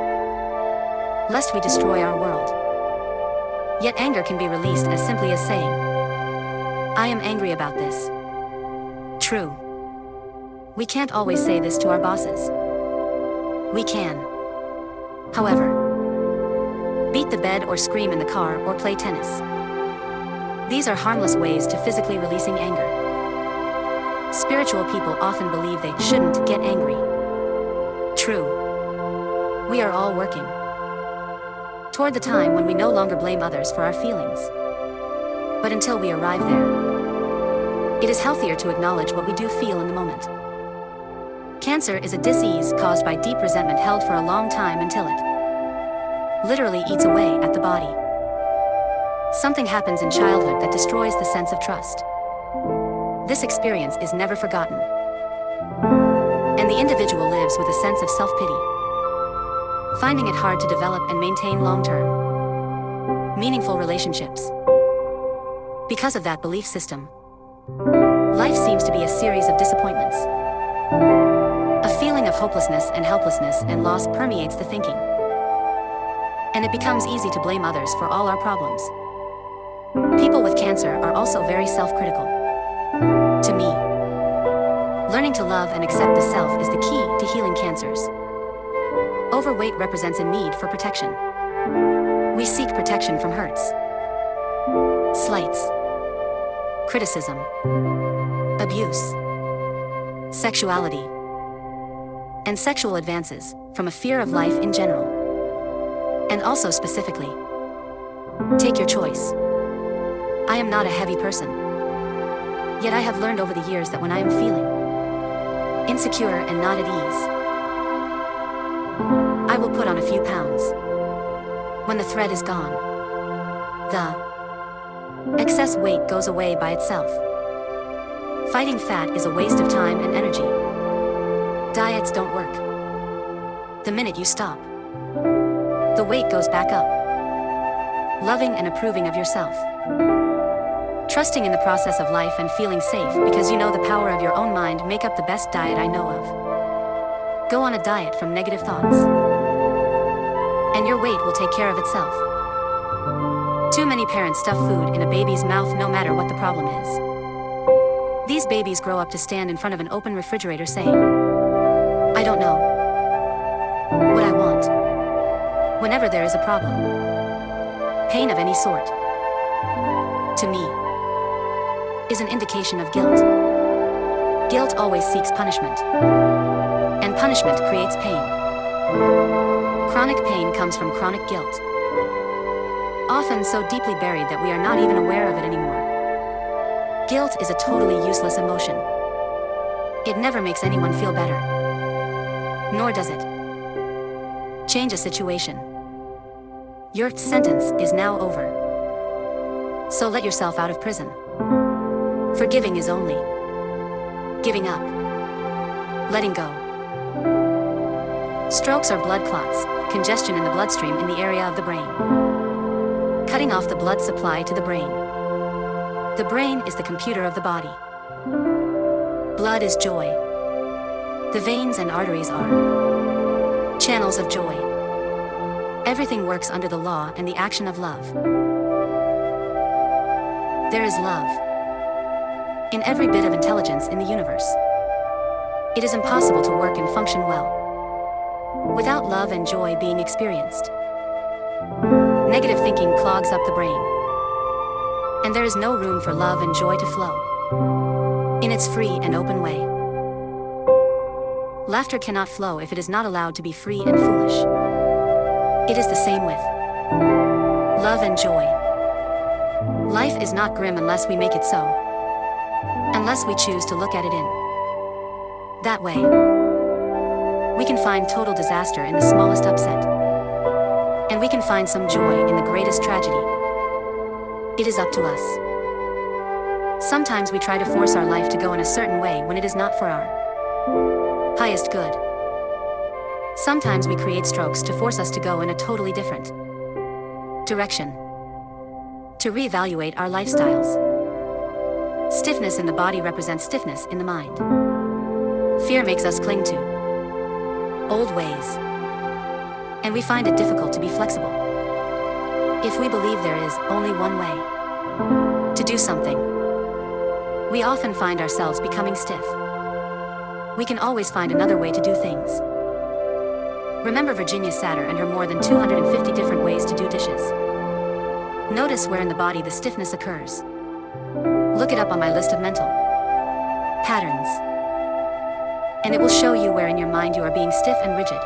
lest we destroy our world. Yet anger can be released as simply as saying, "I am angry about this." True. We can't always say this to our bosses. We can, however, beat the bed or scream in the car or play tennis. These are harmless ways to physically releasing anger. Spiritual people often believe they shouldn't get angry. True. We are all working toward the time when we no longer blame others for our feelings. But until we arrive there, it is healthier to acknowledge what we do feel in the moment. Cancer is a disease caused by deep resentment held for a long time until it literally eats away at the body. Something happens in childhood that destroys the sense of trust. This experience is never forgotten, and the individual lives with a sense of self-pity, finding it hard to develop and maintain long-term, meaningful relationships. Because of that belief system, life seems to be a series of disappointments. A feeling of hopelessness and helplessness and loss permeates the thinking, and it becomes easy to blame others for all our problems. People with cancer are also very self-critical. To me, learning to love and accept the self is the key to healing cancers. Overweight represents a need for protection. We seek protection from hurts, slights, criticism, abuse, sexuality, and sexual advances, from a fear of life in general. And also specifically. Take your choice. I am not a heavy person. Yet I have learned over the years that when I am feeling insecure and not at ease, I will put on a few pounds. When the thread is gone, the excess weight goes away by itself. Fighting fat is a waste of time and energy. Diets don't work. The minute you stop, the weight goes back up. Loving and approving of yourself. Trusting in the process of life and feeling safe because you know the power of your own mind make up the best diet I know of. Go on a diet from negative thoughts, and your weight will take care of itself. Too many parents stuff food in a baby's mouth no matter what the problem is. These babies grow up to stand in front of an open refrigerator saying, I don't know what I want. Whenever there is a problem, pain of any sort, to me, is an indication of guilt. Guilt always seeks punishment, and punishment creates pain. Chronic pain comes from chronic guilt, often so deeply buried that we are not even aware of it anymore. Guilt is a totally useless emotion. It never makes anyone feel better, nor does it change a situation. Your sentence is now over. So let yourself out of prison. Forgiving is only giving up, letting go. Strokes are blood clots, congestion in the bloodstream in the area of the brain, cutting off the blood supply to the brain. The brain is the computer of the body. Blood is joy. The veins and arteries are channels of joy. Everything works under the law and the action of love. There is love in every bit of intelligence in the universe. It is impossible to work and function well without love and joy being experienced. Negative thinking clogs up the brain, and there is no room for love and joy to flow in its free and open way. Laughter cannot flow if it is not allowed to be free and foolish. It is the same with love and joy. Life is not grim unless we make it so, unless we choose to look at it in that way. We can find total disaster in the smallest upset, and we can find some joy in the greatest tragedy. It is up to us. Sometimes we try to force our life to go in a certain way when it is not for our highest good. Sometimes we create strokes to force us to go in a totally different direction, to reevaluate our lifestyles. Stiffness in the body represents stiffness in the mind. Fear makes us cling to old ways, and we find it difficult to be flexible. If we believe there is only one way to do something, we often find ourselves becoming stiff. We can always find another way to do things. Remember Virginia Satter and her more than 250 different ways to do dishes. Notice where in the body the stiffness occurs. Look it up on my list of mental patterns, and it will show you where in your mind you are being stiff and rigid.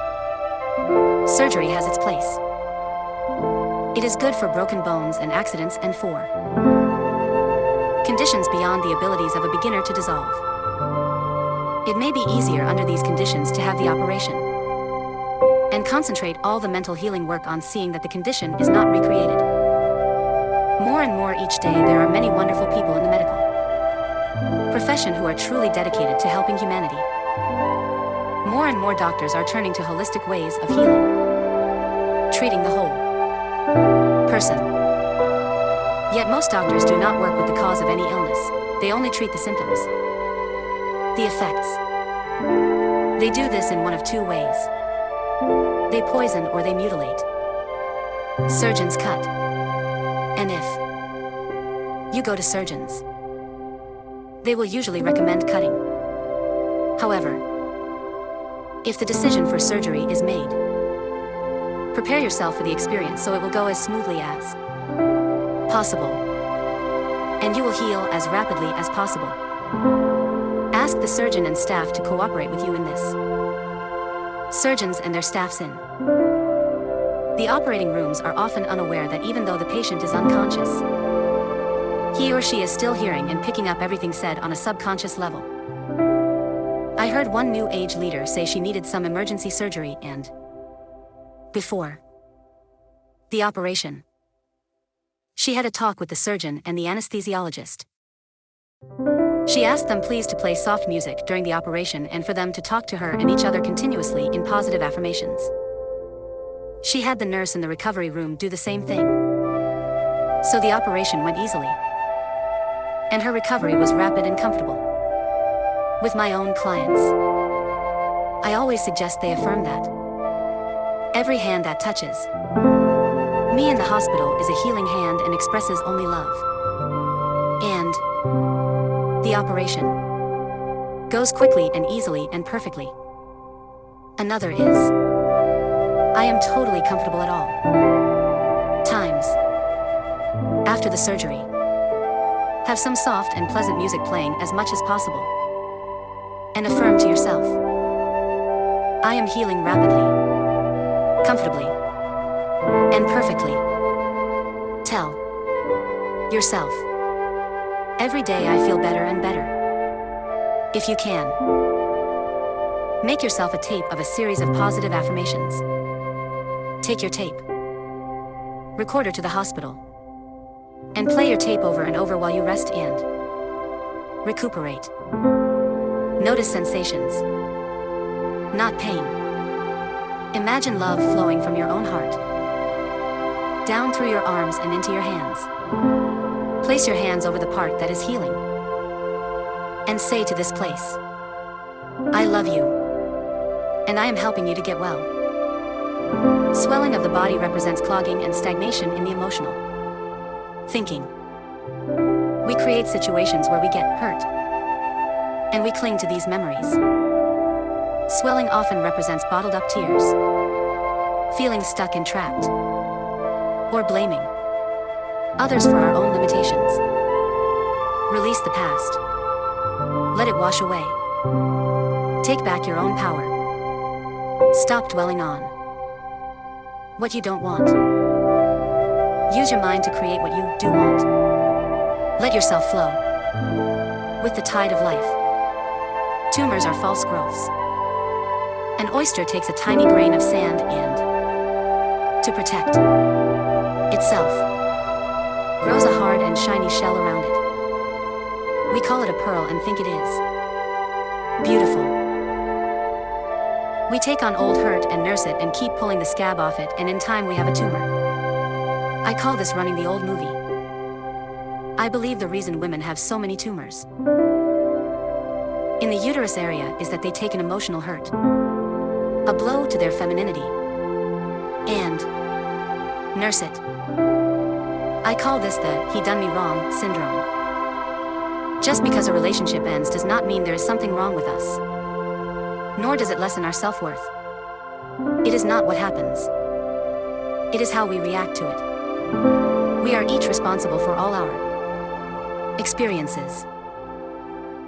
Surgery has its place. It is good for broken bones and accidents and for conditions beyond the abilities of a beginner to dissolve. It may be easier under these conditions to have the operation and concentrate all the mental healing work on seeing that the condition is not recreated. More and more each day there are many wonderful people in the medical profession who are truly dedicated to helping humanity. More and more doctors are turning to holistic ways of healing, treating the whole person. Yet most doctors do not work with the cause of any illness. They only treat the symptoms, the effects. They do this in one of two ways. They poison or they mutilate. Surgeons cut. And if you go to surgeons, they will usually recommend cutting. However, if the decision for surgery is made, prepare yourself for the experience so it will go as smoothly as possible, and you will heal as rapidly as possible. Ask the surgeon and staff to cooperate with you in this. Surgeons and their staffs in the operating rooms are often unaware that even though the patient is unconscious, he or she is still hearing and picking up everything said on a subconscious level. I heard one new age leader say she needed some emergency surgery and before the operation, she had a talk with the surgeon and the anesthesiologist. She asked them please to play soft music during the operation and for them to talk to her and each other continuously in positive affirmations. She had the nurse in the recovery room do the same thing. So the operation went easily, and her recovery was rapid and comfortable. With my own clients, I always suggest they affirm that every hand that touches me in the hospital is a healing hand and expresses only love. And the operation goes quickly and easily and perfectly. Another is, I am totally comfortable at all times after the surgery. Have some soft and pleasant music playing as much as possible. And affirm to yourself, I am healing rapidly, comfortably, and perfectly. Tell yourself, every day I feel better and better. If you can, make yourself a tape of a series of positive affirmations. Take your tape, recorder to the hospital, and play your tape over and over while you rest and recuperate. Notice sensations, not pain. Imagine love flowing from your own heart, down through your arms and into your hands. Place your hands over the part that is healing, and say to this place, I love you, and I am helping you to get well. Swelling of the body represents clogging and stagnation in the emotional thinking. We create situations where we get hurt, and we cling to these memories. Swelling often represents bottled up tears, feeling stuck and trapped, or blaming others for our own limitations. Release the past. Let it wash away. Take back your own power. Stop dwelling on what you don't want. Use your mind to create what you do want. Let yourself flow with the tide of life. Tumors are false growths. An oyster takes a tiny grain of sand and, to protect itself, grows a hard and shiny shell around it. We call it a pearl and think it is beautiful. We take on old hurt and nurse it and keep pulling the scab off it, and in time we have a tumor. I call this running the old movie. I believe the reason women have so many tumors in the uterus area is that they take an emotional hurt, a blow to their femininity, and nurse it. I call this the "he done me wrong" syndrome. Just because a relationship ends does not mean there is something wrong with us, nor does it lessen our self-worth. It is not what happens. It is how we react to it. We are each responsible for all our experiences.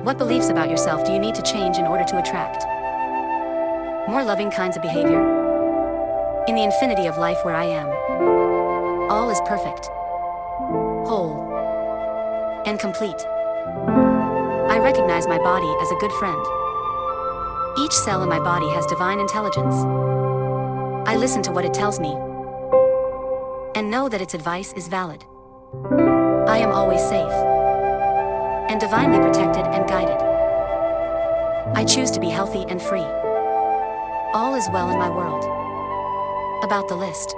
What beliefs about yourself do you need to change in order to attract more loving kinds of behavior? In the infinity of life where I am, all is perfect, whole, and complete. I recognize my body as a good friend. Each cell in my body has divine intelligence. I listen to what it tells me, and know that its advice is valid. I am always safe, and divinely protected and guided. I choose to be healthy and free. All is well in my world. About the list.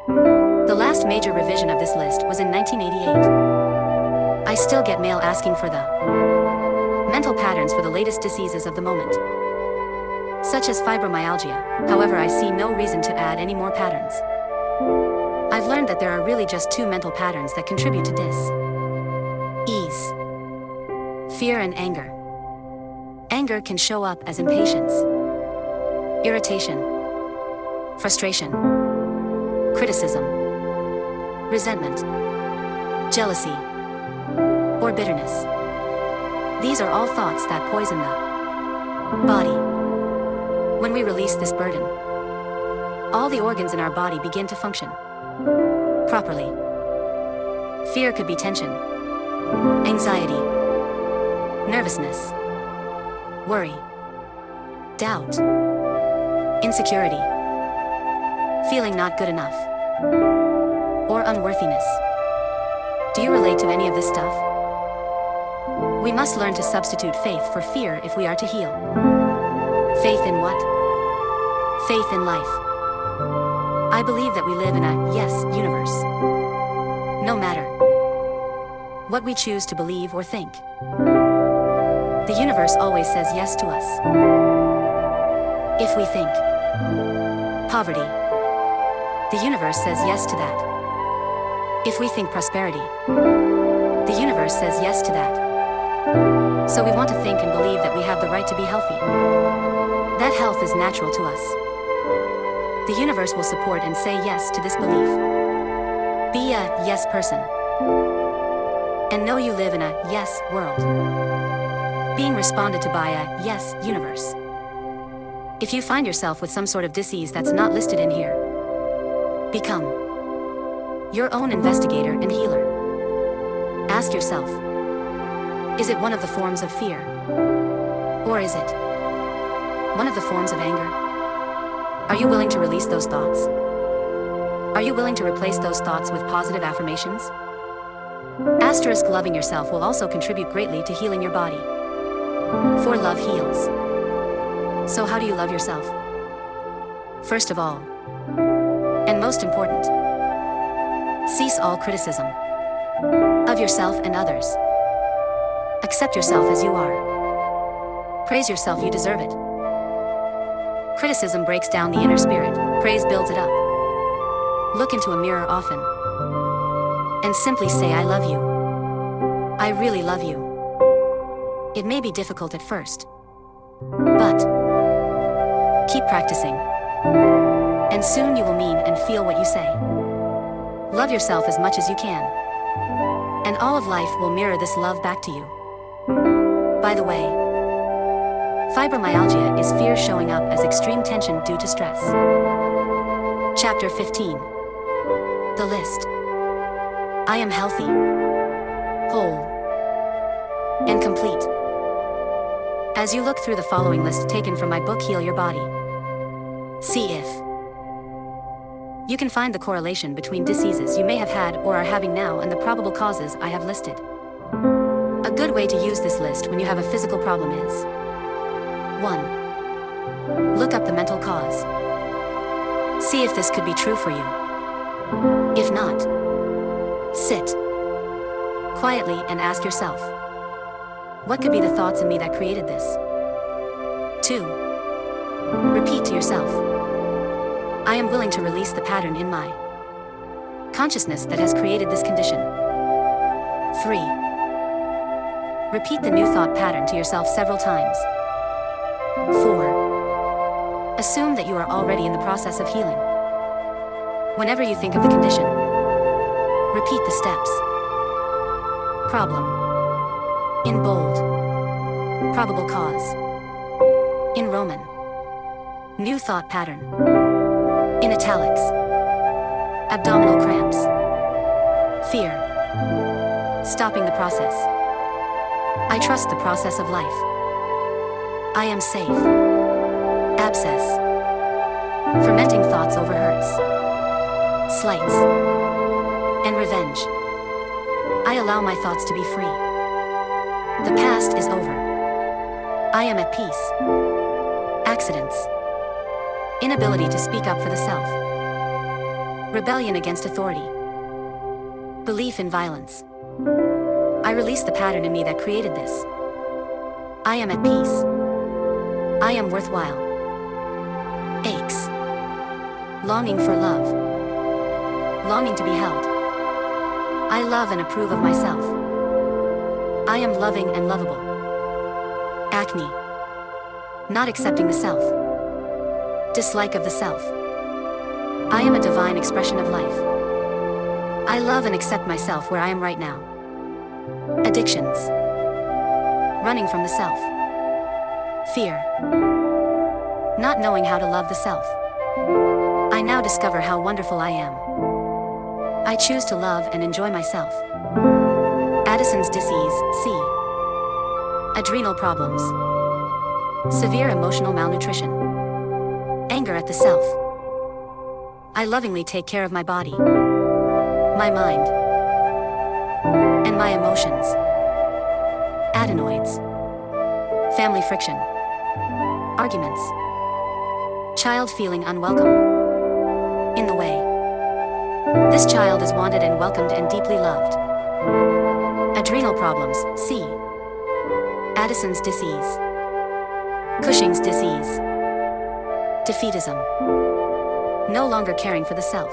The last major revision of this list was in 1988. I still get mail asking for the mental patterns for the latest diseases of the moment, such as fibromyalgia. However, I see no reason to add any more patterns. I've learned that there are really just two mental patterns that contribute to dis-ease: fear and anger. Anger can show up as impatience, irritation, frustration, criticism, resentment, jealousy, or bitterness. These are all thoughts that poison the body. When we release this burden, all the organs in our body begin to function properly. Fear could be tension, anxiety, nervousness, worry, doubt, insecurity, feeling not good enough, or unworthiness. Do you relate to any of this stuff? We must learn to substitute faith for fear if we are to heal. Faith in what? Faith in life. I believe that we live in a yes universe. No matter what we choose to believe or think, the universe always says yes to us. If we think poverty, the universe says yes to that. If we think prosperity, the universe says yes to that. So we want to think and believe that we have the right to be healthy. That health is natural to us. The universe will support and say yes to this belief. Be a yes person. And know you live in a yes world. Being responded to by a yes universe. If you find yourself with some sort of disease that's not listed in here, become your own investigator and healer. Ask yourself, is it one of the forms of fear? Or is it one of the forms of anger? Are you willing to release those thoughts? Are you willing to replace those thoughts with positive affirmations? Asterisk loving yourself will also contribute greatly to healing your body. For love heals. So how do you love yourself? First of all, and most important, cease all criticism of yourself and others. Accept yourself as you are. Praise yourself, you deserve it. Criticism breaks down the inner spirit, praise builds it up. Look into a mirror often and simply say, I love you. I really love you. It may be difficult at first, but keep practicing, and soon you will mean and feel what you say. Love yourself as much as you can, and all of life will mirror this love back to you. By the way, fibromyalgia is fear showing up as extreme tension due to stress. Chapter 15. The list. I am healthy, whole, and complete. As you look through the following list taken from my book Heal Your Body, see if you can find the correlation between diseases you may have had or are having now and the probable causes I have listed. A good way to use this list when you have a physical problem is 1. Look up the mental cause. See if this could be true for you. If not, sit quietly and ask yourself, what could be the thoughts in me that created this? 2. Repeat to yourself, I am willing to release the pattern in my consciousness that has created this condition. 3. Repeat the new thought pattern to yourself several times. 4. Assume that you are already in the process of healing. Whenever you think of the condition, repeat the steps. Problem. In bold. Probable cause. In Roman. New thought pattern. In italics. Abdominal cramps. Fear. Stopping the process. I trust the process of life. I am safe. Abscess. Fermenting thoughts over hurts, slights, and revenge. I allow my thoughts to be free. The past is over. I am at peace. Accidents. Inability to speak up for the self. Rebellion against authority. Belief in violence. I release the pattern in me that created this. I am at peace. I am worthwhile. Aches. Longing for love. Longing to be held. I love and approve of myself. I am loving and lovable. Acne. Not accepting the self. Dislike of the self. I am a divine expression of life. I love and accept myself where I am right now. Addictions. Running from the self. Fear. Not knowing how to love the self. I now discover how wonderful I am. I choose to love and enjoy myself. Addison's disease, C. Adrenal problems. Severe emotional malnutrition. Anger at the self. I lovingly take care of my body, my mind, and my emotions. Adenoids. Family friction. Arguments. Child feeling unwelcome. In the way. This child is wanted and welcomed and deeply loved. Adrenal problems, C. Addison's disease. Cushing's disease. Defeatism. No longer caring for the self.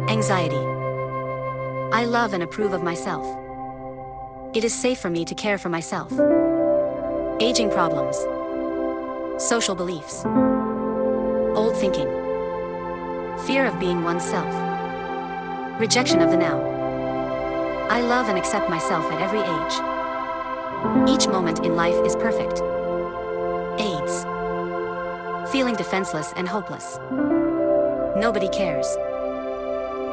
Anxiety. I love and approve of myself. It is safe for me to care for myself. Aging problems. Social beliefs. Old thinking. Fear of being oneself. Rejection of the now. I love and accept myself at every age. Each moment in life is perfect. AIDS. Feeling defenseless and hopeless. Nobody cares.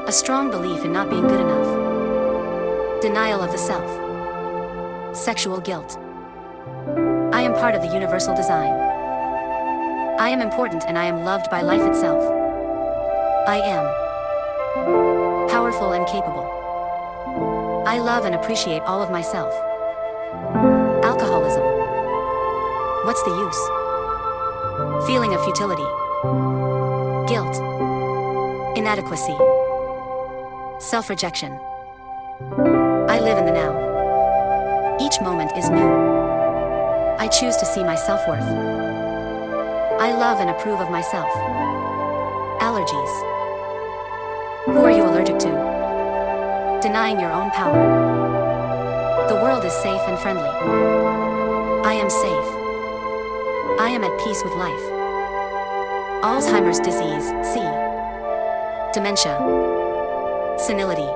A strong belief in not being good enough. Denial of the self. Sexual guilt. I am part of the universal design. I am important and I am loved by life itself. I am powerful and capable. I love and appreciate all of myself. Alcoholism. What's the use? Feeling of futility. Guilt. Inadequacy. Self-rejection. I live in the now. Each moment is new. I choose to see my self-worth. I love and approve of myself. Allergies. Who are you allergic to? Denying your own power. The world is safe and friendly. I am safe. I am at peace with life. Alzheimer's disease, C. Dementia. Senility.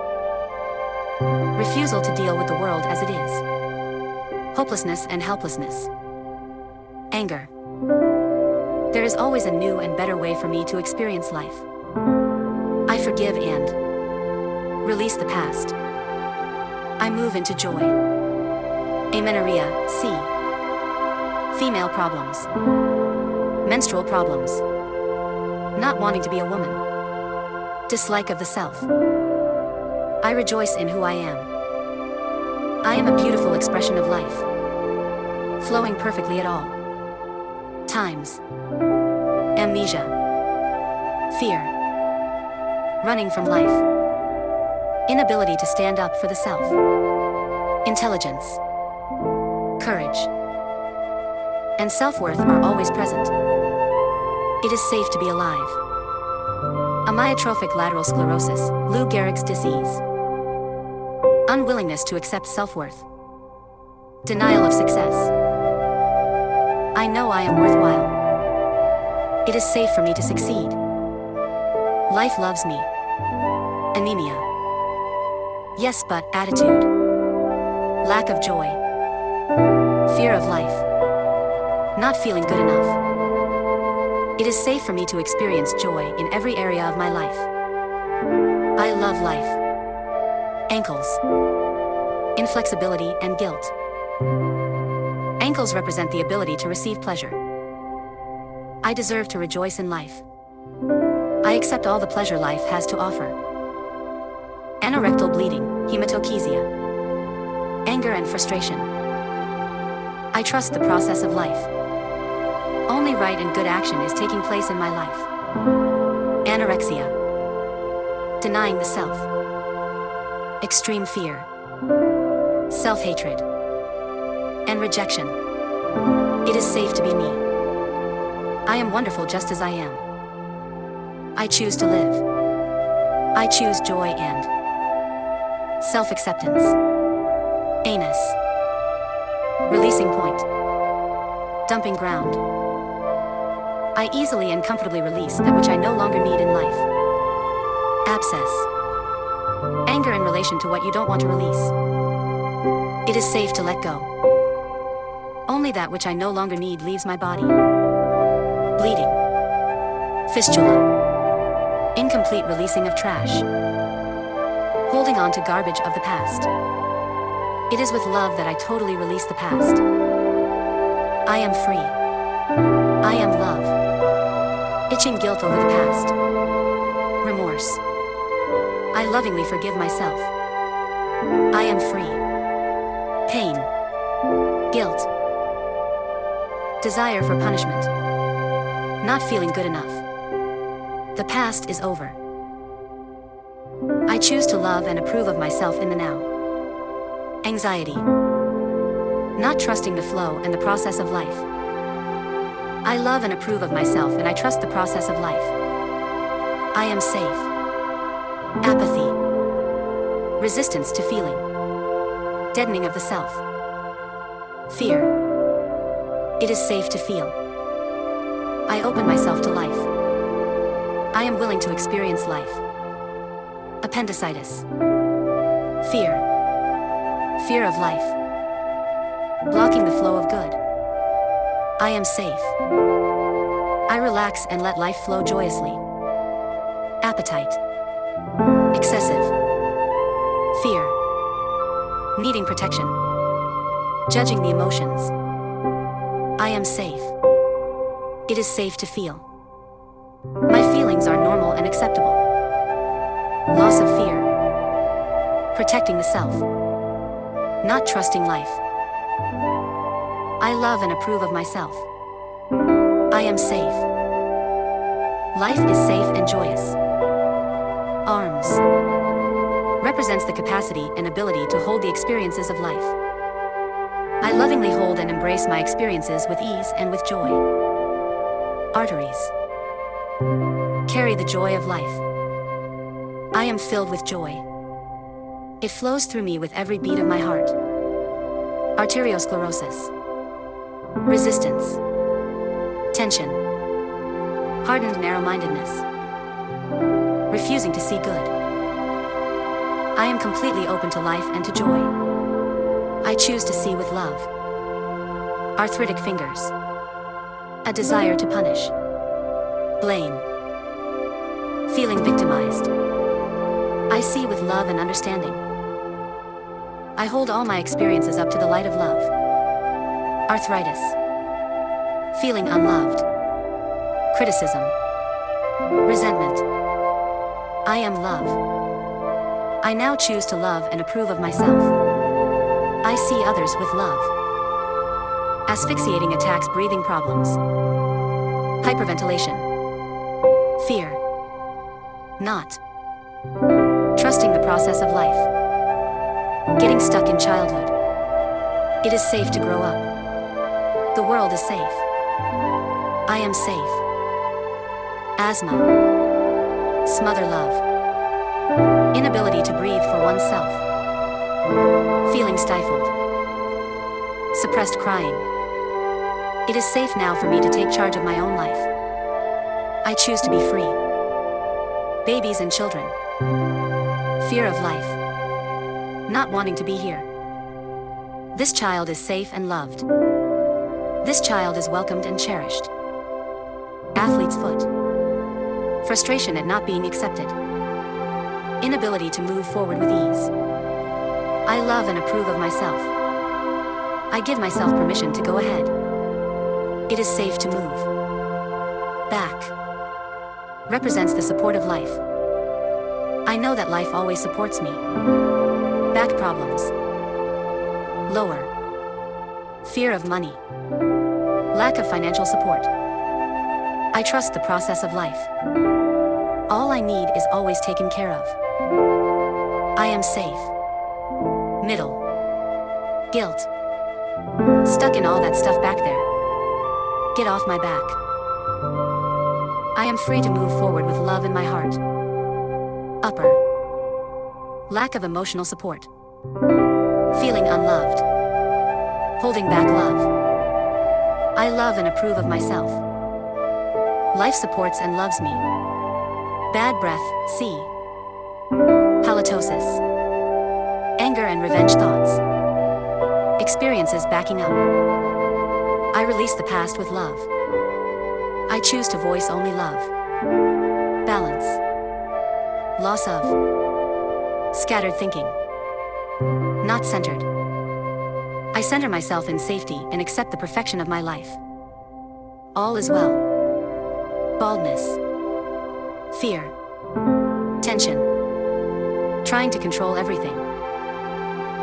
Refusal to deal with the world as it is. Hopelessness and helplessness. Anger. There is always a new and better way for me to experience life. I forgive and release the past. I move into joy. Amenorrhea, C. Female problems. Menstrual problems. Not wanting to be a woman. Dislike of the self. I rejoice in who I am. I am a beautiful expression of life. Flowing perfectly at all times. Amnesia. Fear. Running from life. Inability to stand up for the self. Intelligence. Courage. And self-worth are always present. It is safe to be alive. Amyotrophic lateral sclerosis, Lou Gehrig's disease. Unwillingness to accept self-worth. Denial of success. I know I am worthwhile. It is safe for me to succeed. Life loves me. Anemia. Yes, but attitude. Lack of joy. Fear of life. Not feeling good enough. It is safe for me to experience joy in every area of my life. I love life. Ankles. Inflexibility and guilt. Ankles represent the ability to receive pleasure. I deserve to rejoice in life. I accept all the pleasure life has to offer. Anorectal bleeding, hematochezia. Anger and frustration. I trust the process of life. Only right and good action is taking place in my life. Anorexia. Denying the self. Extreme fear. Self-hatred. And rejection. It is safe to be me. I am wonderful just as I am. I choose to live. I choose joy and self-acceptance. Anus. Releasing point. Dumping ground. I easily and comfortably release that which I no longer need in life. Abscess. Anger in relation to what you don't want to release. It is safe to let go. Only that which I no longer need leaves my body. Bleeding. Fistula. Incomplete releasing of trash. Holding on to garbage of the past. It is with love that I totally release the past. I am free. I am love. Itching guilt over the past. Remorse. I lovingly forgive myself. I am free. Pain. Guilt. Desire for punishment. Not feeling good enough. The past is over. I choose to love and approve of myself in the now. Anxiety. Not trusting the flow and the process of life. I love and approve of myself and I trust the process of life. I am safe. Apathy. Resistance to feeling. Deadening of the self. Fear. It is safe to feel. I open myself to life. I am willing to experience life. Appendicitis. Fear. Fear of life. Blocking the flow of good. I am safe. I relax and let life flow joyously. Appetite. Excessive. Fear. Needing protection. Judging the emotions. I am safe. It is safe to feel. My feelings are normal and acceptable. Loss of fear. Protecting the self. Not trusting life. I love and approve of myself. I am safe. Life is safe and joyous. Arms. Represents the capacity and ability to hold the experiences of life. I lovingly hold and embrace my experiences with ease and with joy. Arteries. Carry the joy of life. I am filled with joy. It flows through me with every beat of my heart. Arteriosclerosis. Resistance. Tension. Hardened narrow-mindedness. Refusing to see good. I am completely open to life and to joy. I choose to see with love. Arthritic fingers. A desire to punish. Blame. Feeling victimized. I see with love and understanding. I hold all my experiences up to the light of love. Arthritis. Feeling unloved. Criticism. Resentment. I am love. I now choose to love and approve of myself. I see others with love. Asphyxiating attacks, breathing problems. Hyperventilation. Fear. Not. Trusting the process of life. Getting stuck in childhood. It is safe to grow up. The world is safe. I am safe. Asthma. Smother love. Inability to breathe for oneself. Feeling stifled. Suppressed crying. It is safe now for me to take charge of my own life. I choose to be free. Babies and children. Fear of life. Not wanting to be here. This child is safe and loved. This child is welcomed and cherished. Athlete's foot. Frustration at not being accepted. Inability to move forward with ease. I love and approve of myself. I give myself permission to go ahead. It is safe to move. Back. Represents the support of life. I know that life always supports me. Back problems. Lower. Fear of money. Lack of financial support. I trust the process of life. All I need is always taken care of. I am safe. Middle. Guilt. Stuck in all that stuff back there. Get off my back. I am free to move forward with love in my heart. Upper. Lack of emotional support. Feeling unloved. Holding back love. I love and approve of myself. Life supports and loves me. Bad breath, C. Halitosis. Anger and revenge thoughts. Experiences backing up. I release the past with love. I choose to voice only love. Balance. Loss of. Scattered thinking. Not centered. I center myself in safety and accept the perfection of my life. All is well. Baldness. Fear. Tension. Trying to control everything.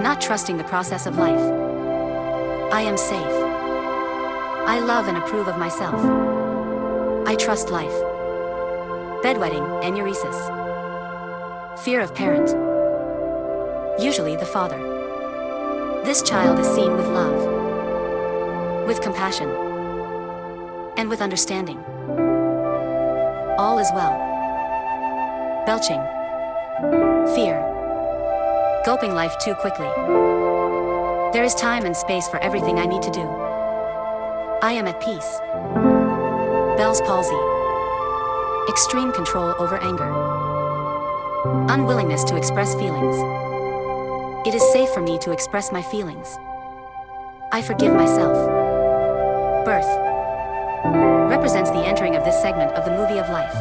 Not trusting the process of life. I am safe. I love and approve of myself. I trust life. Bedwetting, enuresis. Fear of parent. Usually the father. This child is seen with love, with compassion, and with understanding. All is well. Belching. Fear. Gulping life too quickly. There is time and space for everything I need to do. I am at peace. Bell's palsy. Extreme control over anger. Unwillingness to express feelings. It is safe for me to express my feelings. I forgive myself. Birth. Represents the entering of this segment of the movie of life.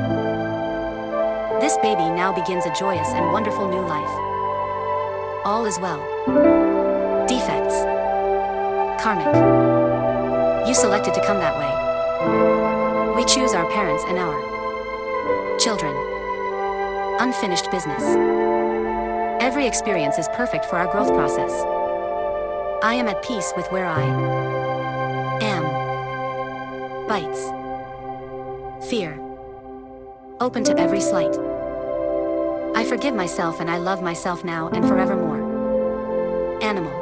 This baby now begins a joyous and wonderful new life. All is well. Defects. Karmic. You selected to come that way. We choose our parents and our children. Unfinished business. Every experience is perfect for our growth process. I am at peace with where I am. Bites. Fear. Open to every slight. I forgive myself and I love myself now and forevermore. Animal.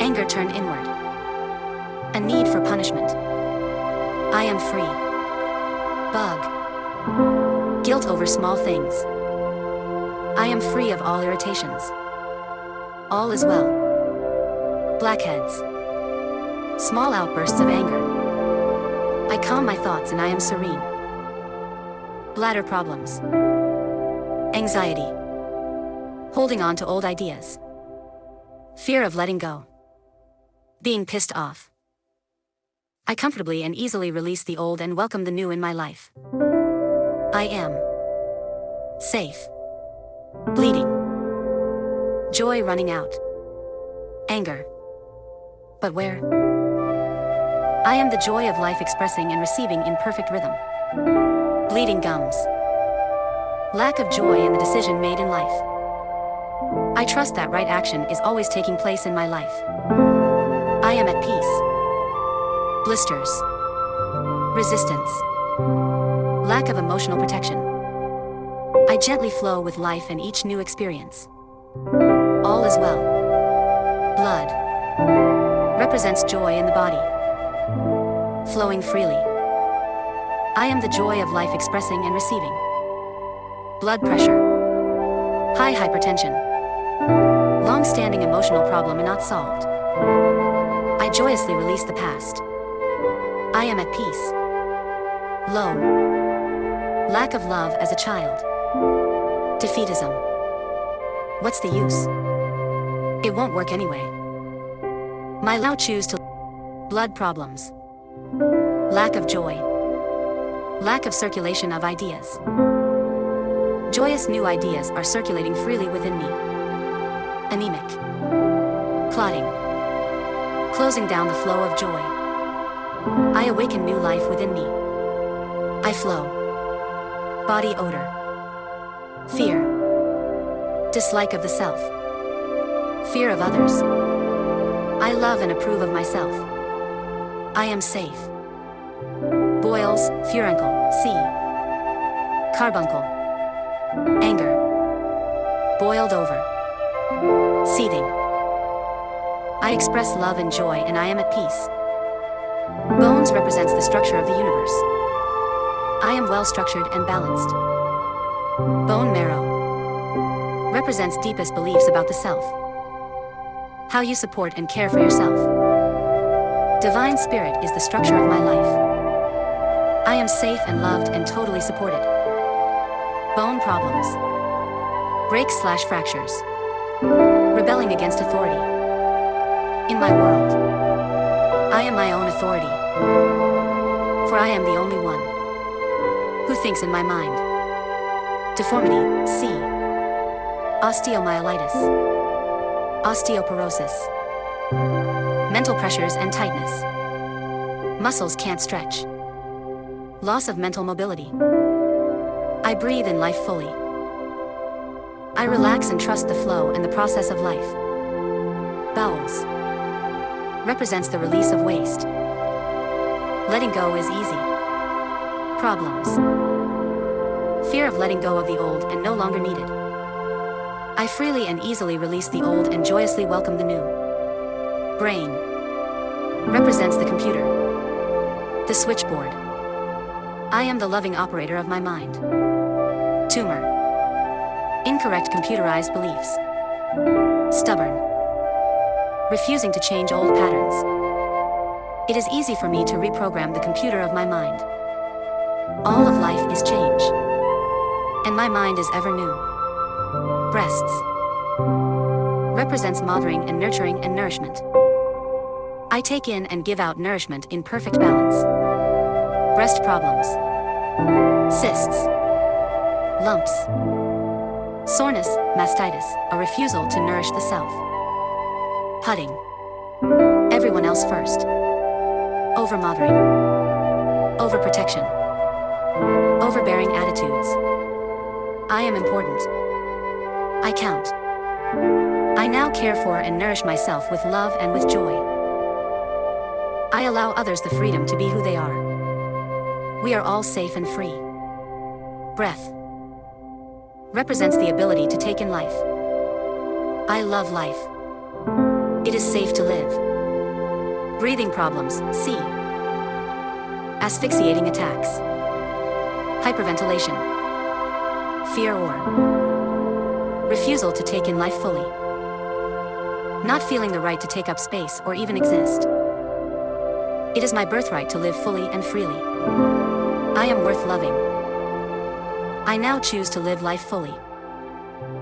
Anger turned inward. A need for punishment. I am free. Bug. Guilt over small things. I am free of all irritations. All is well. Blackheads. Small outbursts of anger. I calm my thoughts and I am serene. Bladder problems. Anxiety. Holding on to old ideas. Fear of letting go. Being pissed off. I comfortably and easily release the old and welcome the new in my life. I am safe. Bleeding. Joy running out. Anger. But where? I am the joy of life expressing and receiving in perfect rhythm. Bleeding gums. Lack of joy in the decision made in life. I trust that right action is always taking place in my life. I am at peace. Blisters. Resistance. Lack of emotional protection. I gently flow with life and each new experience. All is well. Blood. Represents joy in the body. Flowing freely. I am the joy of life expressing and receiving. Blood pressure. High hypertension. Long-standing emotional problem not solved. I joyously release the past. I am at peace. Low. Lack of love as a child. Defeatism. What's the use? It won't work anyway. My Lao choose to. Blood problems. Lack of joy. Lack of circulation of ideas. Joyous new ideas are circulating freely within me. Anemic. Clotting. Closing down the flow of joy. I awaken new life within me. I flow. Body odor. Fear. Dislike of the self. Fear of others. I love and approve of myself. I am safe. Boils, furuncle, C. Carbuncle. Anger. Boiled over. Seething. I express love and joy and I am at peace. Bones represents the structure of the universe. I am well structured and balanced. Bone marrow represents deepest beliefs about the self. How you support and care for yourself. Divine Spirit is the structure of my life. I am safe and loved and totally supported. Bone problems. Breaks/fractures. Rebelling against authority. In my world, I am my own authority, for I am the only one who thinks in my mind. Deformity, C. Osteomyelitis, osteoporosis, mental pressures and tightness, muscles can't stretch, loss of mental mobility. I breathe in life fully. I relax and trust the flow and the process of life. Bowels represents the release of waste. Letting go is easy. Problems. Fear of letting go of the old and no longer needed. I freely and easily release the old and joyously welcome the new. Brain represents the computer, the switchboard. I am the loving operator of my mind. Tumor. Incorrect computerized beliefs. Stubborn. Refusing to change old patterns. It is easy for me to reprogram the computer of my mind. All of life is change, and my mind is ever new. Breasts represents mothering and nurturing and nourishment. I take in and give out nourishment in perfect balance. Breast problems. Cysts. Lumps. Soreness, mastitis, a refusal to nourish the self. Putting everyone else first. Over-mothering. Overprotection. Overbearing attitudes. I am important. I count. I now care for and nourish myself with love and with joy. I allow others the freedom to be who they are. We are all safe and free. Breath represents the ability to take in life. I love life. It is safe to live. Breathing problems, C. Asphyxiating attacks. Hyperventilation. Fear or refusal to take in life fully. Not feeling the right to take up space or even exist. It is my birthright to live fully and freely. I am worth loving. I now choose to live life fully.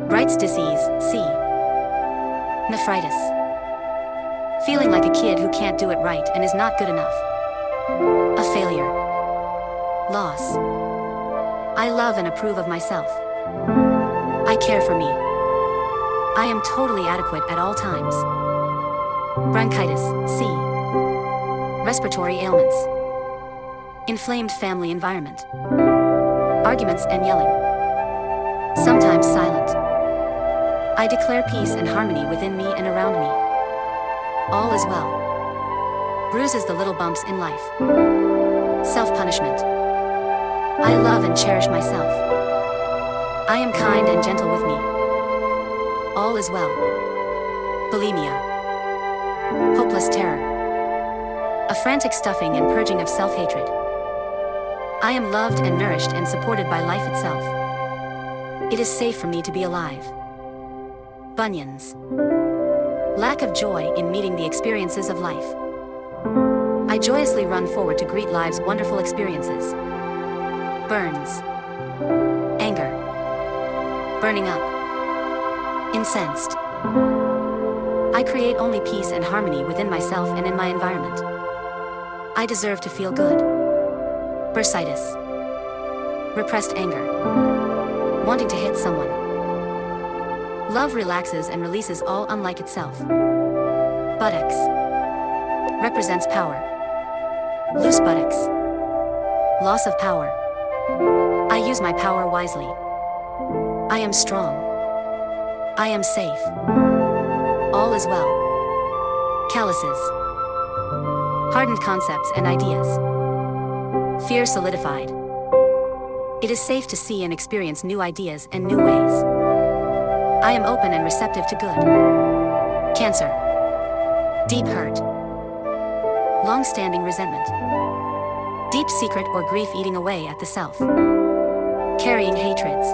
Bright's disease, C. Nephritis. Feeling like a kid who can't do it right and is not good enough. A failure. Loss. I love and approve of myself. I care for me. I am totally adequate at all times. Bronchitis, C. Respiratory ailments. Inflamed family environment. Arguments and yelling. Sometimes silent. I declare peace and harmony within me and around me. All is well. Bruises the little bumps in life. Self-punishment. I love and cherish myself. I am kind and gentle with me. All is well. Bulimia. Hopeless terror. A frantic stuffing and purging of self-hatred. I am loved and nourished and supported by life itself. It is safe for me to be alive. Bunions. Lack of joy in meeting the experiences of life. I joyously run forward to greet life's wonderful experiences. Burns. Anger. Burning up. Incensed. I create only peace and harmony within myself and in my environment. I deserve to feel good. Bursitis. Repressed anger. Wanting to hit someone. Love relaxes and releases all unlike itself. Buttocks. Represents power. Loose buttocks. Loss of power. I use my power wisely. I am strong. I am safe. All is well. Calluses. Hardened concepts and ideas. Fear solidified. It is safe to see and experience new ideas and new ways. I am open and receptive to good. Cancer. Deep hurt. Long-standing resentment. Deep secret or grief eating away at the self. Carrying hatreds.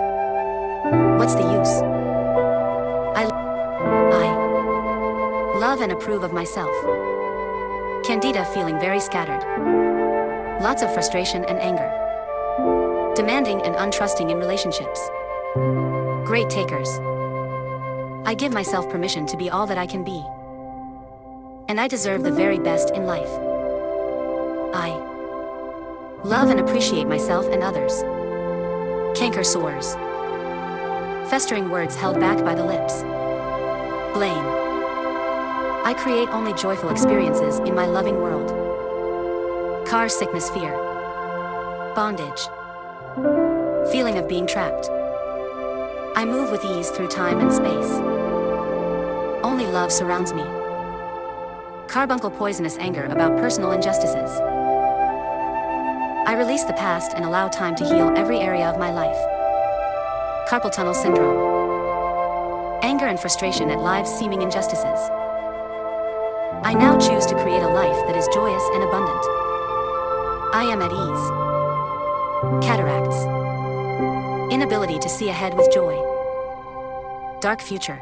What's the use? I love and approve of myself. Candida feeling very scattered. Lots of frustration and anger. Demanding and untrusting in relationships. Great takers. I give myself permission to be all that I can be. And I deserve the very best in life. I love and appreciate myself and others. Canker sores. Festering words held back by the lips. Blame. I create only joyful experiences in my loving world. Car sickness fear. Bondage. Feeling of being trapped. I move with ease through time and space. Only love surrounds me. Carbuncle poisonous anger about personal injustices. I release the past and allow time to heal every area of my life. Carpal tunnel syndrome. Anger and frustration at life's seeming injustices. I now choose to create a life that is joyous and abundant. I am at ease. Cataracts. Inability to see ahead with joy. Dark future.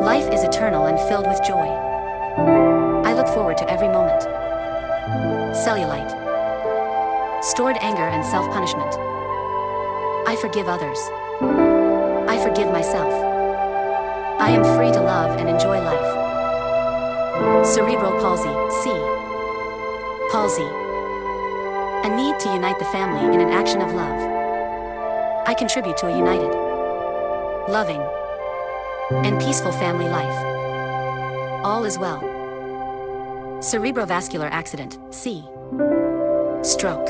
Life is eternal and filled with joy. I look forward to every moment. Cellulite. Stored anger and self-punishment. I forgive others. I forgive myself. I am free to love and enjoy life. Cerebral palsy, C. Palsy. A need to unite the family in an action of love. I contribute to a united, loving, and peaceful family life. All is well. Cerebrovascular accident, C. Stroke.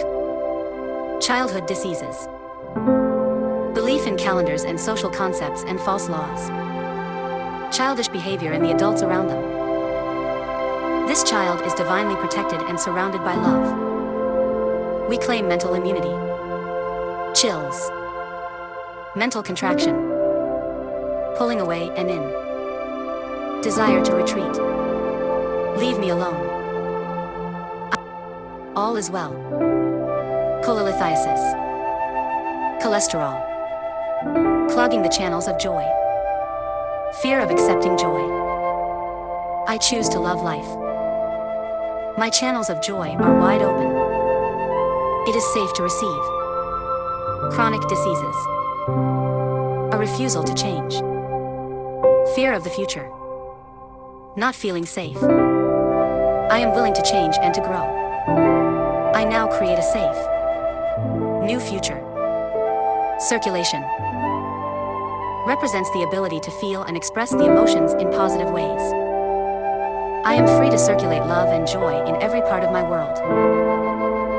Childhood diseases. Belief in calendars and social concepts and false laws. Childish behavior in the adults around them. This child is divinely protected and surrounded by love. We claim mental immunity. Chills. Mental contraction. Pulling away and in. Desire to retreat. Leave me alone. All is well. Cholelithiasis. Cholesterol. Clogging the channels of joy. Fear of accepting joy. I choose to love life. My channels of joy are wide open. It is safe to receive. Chronic diseases. A refusal to change. Fear of the future. Not feeling safe. I am willing to change and to grow. I now create a safe, new future. Circulation. Represents the ability to feel and express the emotions in positive ways. I am free to circulate love and joy in every part of my world.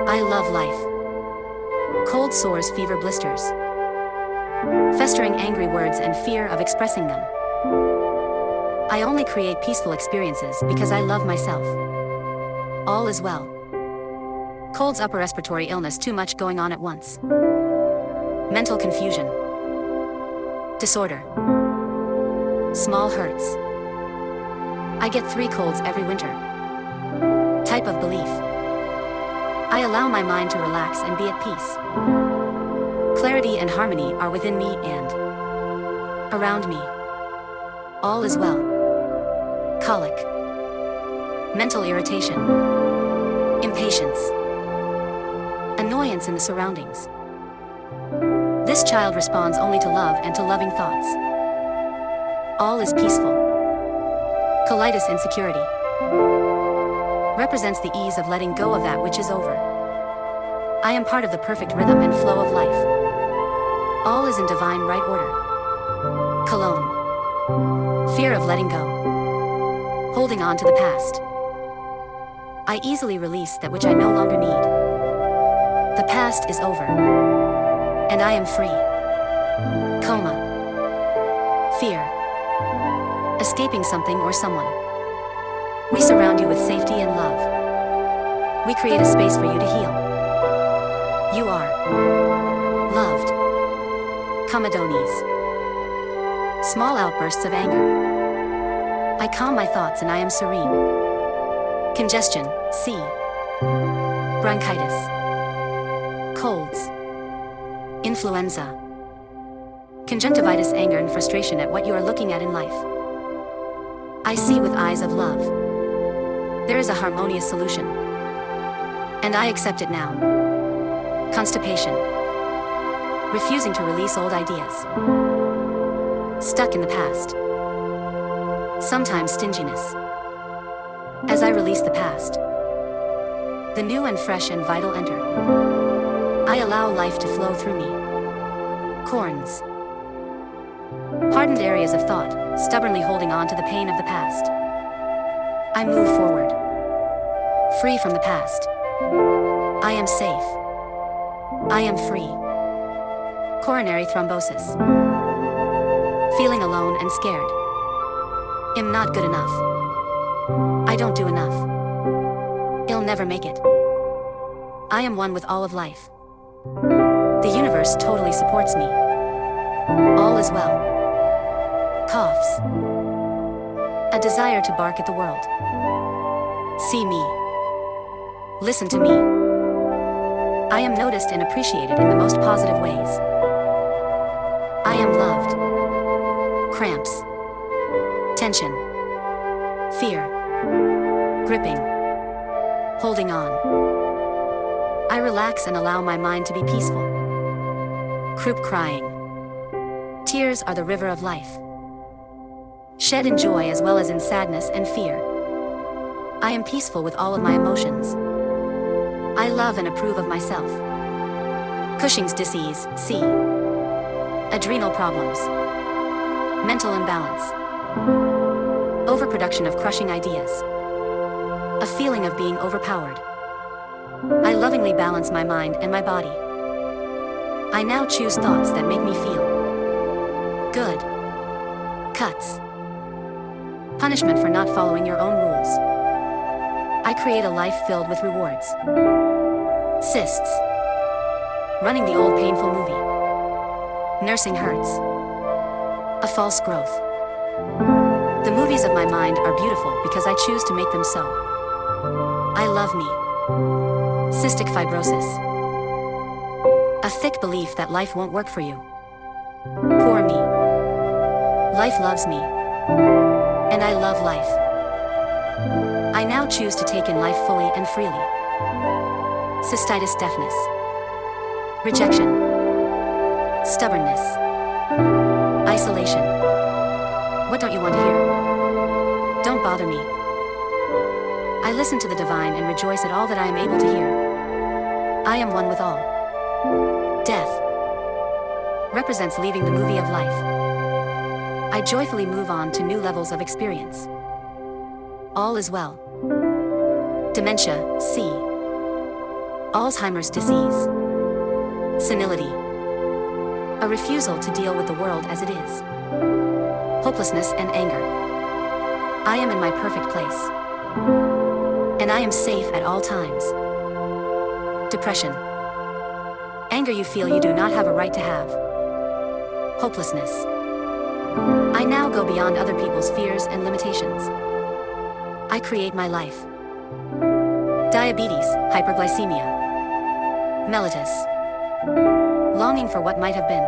I love life. Cold sores, fever, blisters. Festering angry words and fear of expressing them. I only create peaceful experiences because I love myself. All is well. Colds, upper respiratory illness, too much going on at once. Mental confusion. Disorder. Small hurts. I get 3 colds every winter. Type of belief. I allow my mind to relax and be at peace. Clarity and harmony are within me and around me. All is well. Colic. Mental irritation. Impatience. Annoyance in the surroundings. This child responds only to love and to loving thoughts. All is peaceful. Colitis, insecurity. Represents the ease of letting go of that which is over. I am part of the perfect rhythm and flow of life. All is in divine right order. Cologne. Fear of letting go. Holding on to the past. I easily release that which I no longer need. The past is over. And I am free. Coma. Fear. Escaping something or someone. We surround you with safety and love. We create a space for you to heal. You are loved. Comedones. Small outbursts of anger. I calm my thoughts and I am serene. Congestion, C. Bronchitis. Colds. Influenza. Conjunctivitis, anger and frustration at what you are looking at in life. I see with eyes of love. There is a harmonious solution. And I accept it now. Constipation. Refusing to release old ideas. Stuck in the past. Sometimes stinginess. As I release the past, The new and fresh and vital enter. I allow life to flow through me. Corns. Hardened areas of thought, stubbornly holding on to the pain of the past. I move forward. Free from the past. I am safe. I am free. Coronary thrombosis. Feeling alone and scared. Am not good enough. I don't do enough. I'll never make it. I am one with all of life. The universe totally supports me. All is well. Coughs. A desire to bark at the world. See me. Listen to me. I am noticed and appreciated in the most positive ways. I am loved. Cramps. Tension. Fear. Gripping. Holding on. I relax and allow my mind to be peaceful. Croup crying. Tears are the river of life. Shed in joy as well as in sadness and fear. I am peaceful with all of my emotions. I love and approve of myself. Cushing's disease, C. Adrenal problems. Mental imbalance. Overproduction of crushing ideas. A feeling of being overpowered. I lovingly balance my mind and my body. I now choose thoughts that make me feel good. Cuts. Punishment for not following your own rules. I create a life filled with rewards. Cysts. Running the old painful movie. Nursing hurts. A false growth. The movies of my mind are beautiful because I choose to make them so. I love me. Cystic fibrosis. A thick belief that life won't work for you. Poor me. Life loves me. And I love life. I now choose to take in life fully and freely. Cystitis deafness. Rejection. Stubbornness. Isolation. What don't you want to hear? Don't bother me. I listen to the divine and rejoice at all that I am able to hear. I am one with all. Death represents leaving the movie of life. I joyfully move on to new levels of experience. All is well. Dementia, C. Alzheimer's disease. Senility. A refusal to deal with the world as it is. Hopelessness and anger. I am in my perfect place. And I am safe at all times. Depression. Anger you feel you do not have a right to have. Hopelessness. I now go beyond other people's fears and limitations. I create my life. Diabetes, hyperglycemia. Mellitus. Longing for what might have been.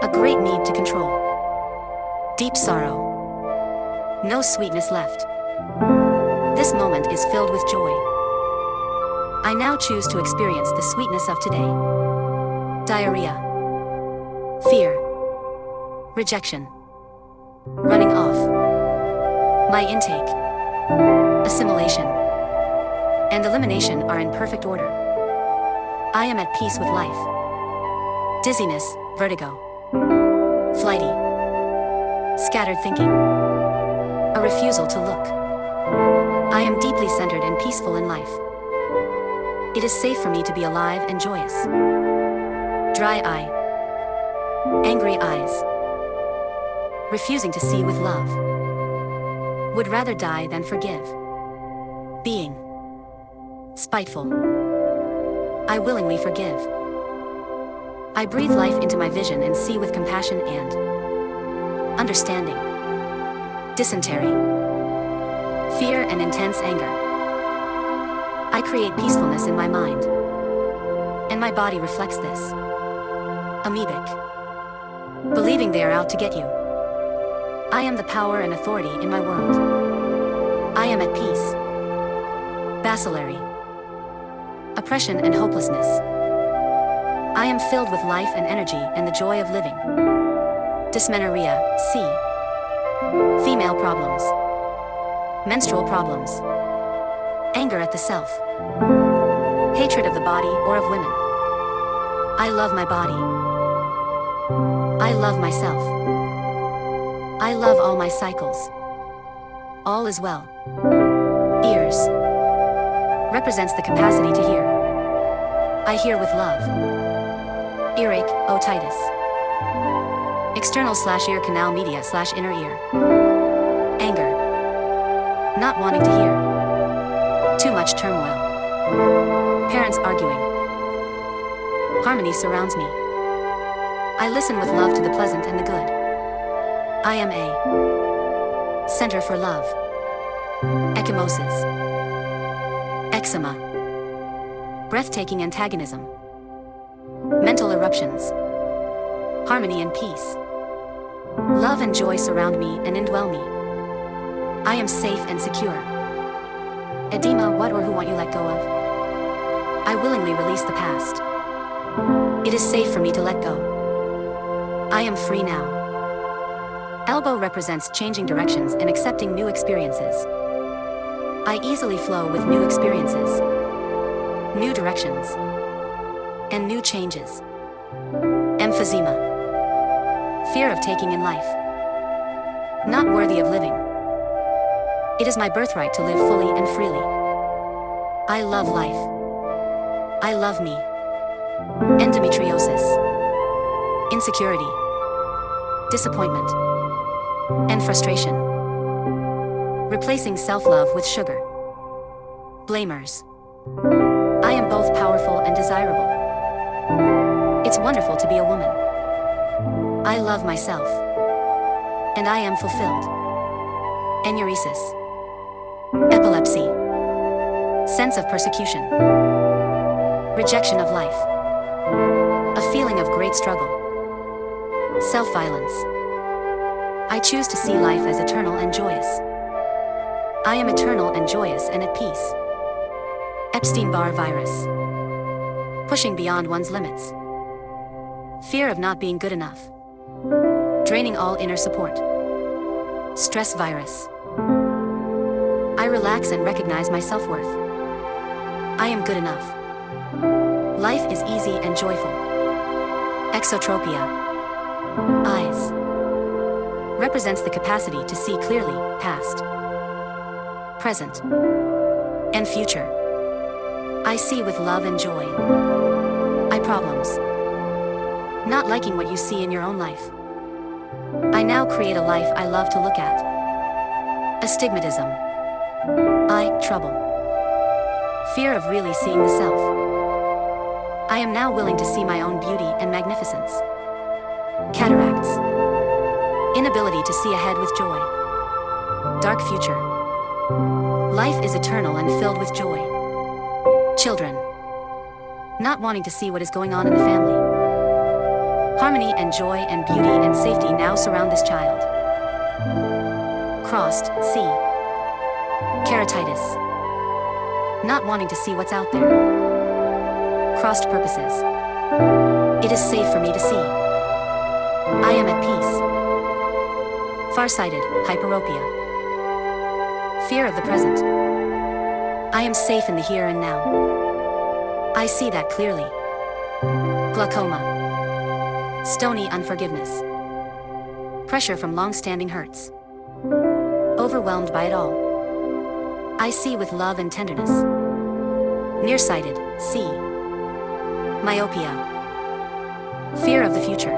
A great need to control. Deep sorrow. No sweetness left. This moment is filled with joy. I now choose to experience the sweetness of today. Diarrhea. Fear. Rejection. Running off. My intake. Assimilation. And elimination are in perfect order. I am at peace with life. Dizziness, vertigo. Flighty. Scattered thinking. A refusal to look. I am deeply centered and peaceful in life. It is safe for me to be alive and joyous. Dry eye. Angry eyes. Refusing to see with love. Would rather die than forgive. Being spiteful. I willingly forgive. I breathe life into my vision and see with compassion and understanding. Dysentery. Fear and intense anger. I create peacefulness in my mind. And my body reflects this. Amoebic. Believing they are out to get you. I am the power and authority in my world. I am at peace. Bacillary. Oppression and hopelessness. I am filled with life and energy and the joy of living. Dysmenorrhea, C. Female problems. Menstrual problems. Anger at the self. Hatred of the body or of women. I love my body. I love myself. I love all my cycles. All is well. Ears. Represents the capacity to hear. I hear with love. Earache, otitis. External/ear canal media/inner ear. Anger. Not wanting to hear. Too much turmoil. Parents arguing. Harmony surrounds me. I listen with love to the pleasant and the good. I am a center for love. Ecchymosis. Eczema. Breathtaking antagonism. Mental eruptions. Harmony and peace. Love and joy surround me and indwell me. I am safe and secure. Edema, what or who want you let go of? I willingly release the past. It is safe for me to let go. I am free now. Elbow represents changing directions and accepting new experiences. I easily flow with new experiences, new directions, and new changes. Emphysema. Fear of taking in life. Not worthy of living. It is my birthright to live fully and freely. I love life. I love me. Endometriosis. Insecurity. Disappointment. And frustration. Replacing self-love with sugar. Blamers. I am both powerful and desirable. It's wonderful to be a woman. I love myself. And I am fulfilled. Enuresis. Epilepsy. Sense of persecution. Rejection of life. A feeling of great struggle. Self-violence. I choose to see life as eternal and joyous. I am eternal and joyous and at peace. Epstein-Barr virus. Pushing beyond one's limits. Fear of not being good enough. Draining all inner support. Stress virus. I relax and recognize my self-worth. I am good enough. Life is easy and joyful. Exotropia. Eyes. Represents the capacity to see clearly, past, present, and future. I see with love and joy. I problems. Not liking what you see in your own life. I now create a life I love to look at. Astigmatism. I, trouble. Fear of really seeing the self. I am now willing to see my own beauty and magnificence. Cataracts. Inability to see ahead with joy. Dark future. Life is eternal and filled with joy. Children. Not wanting to see what is going on in the family. Harmony and joy and beauty and safety now surround this child. Crossed, C. Keratitis. Not wanting to see what's out there. Crossed purposes. It is safe for me to see. I am at peace. Farsighted, hyperopia. Fear of the present. I am safe in the here and now. I see that clearly. Glaucoma. Stony unforgiveness. Pressure from long-standing hurts. Overwhelmed by it all. I see with love and tenderness. Nearsighted, C. Myopia. Fear of the future.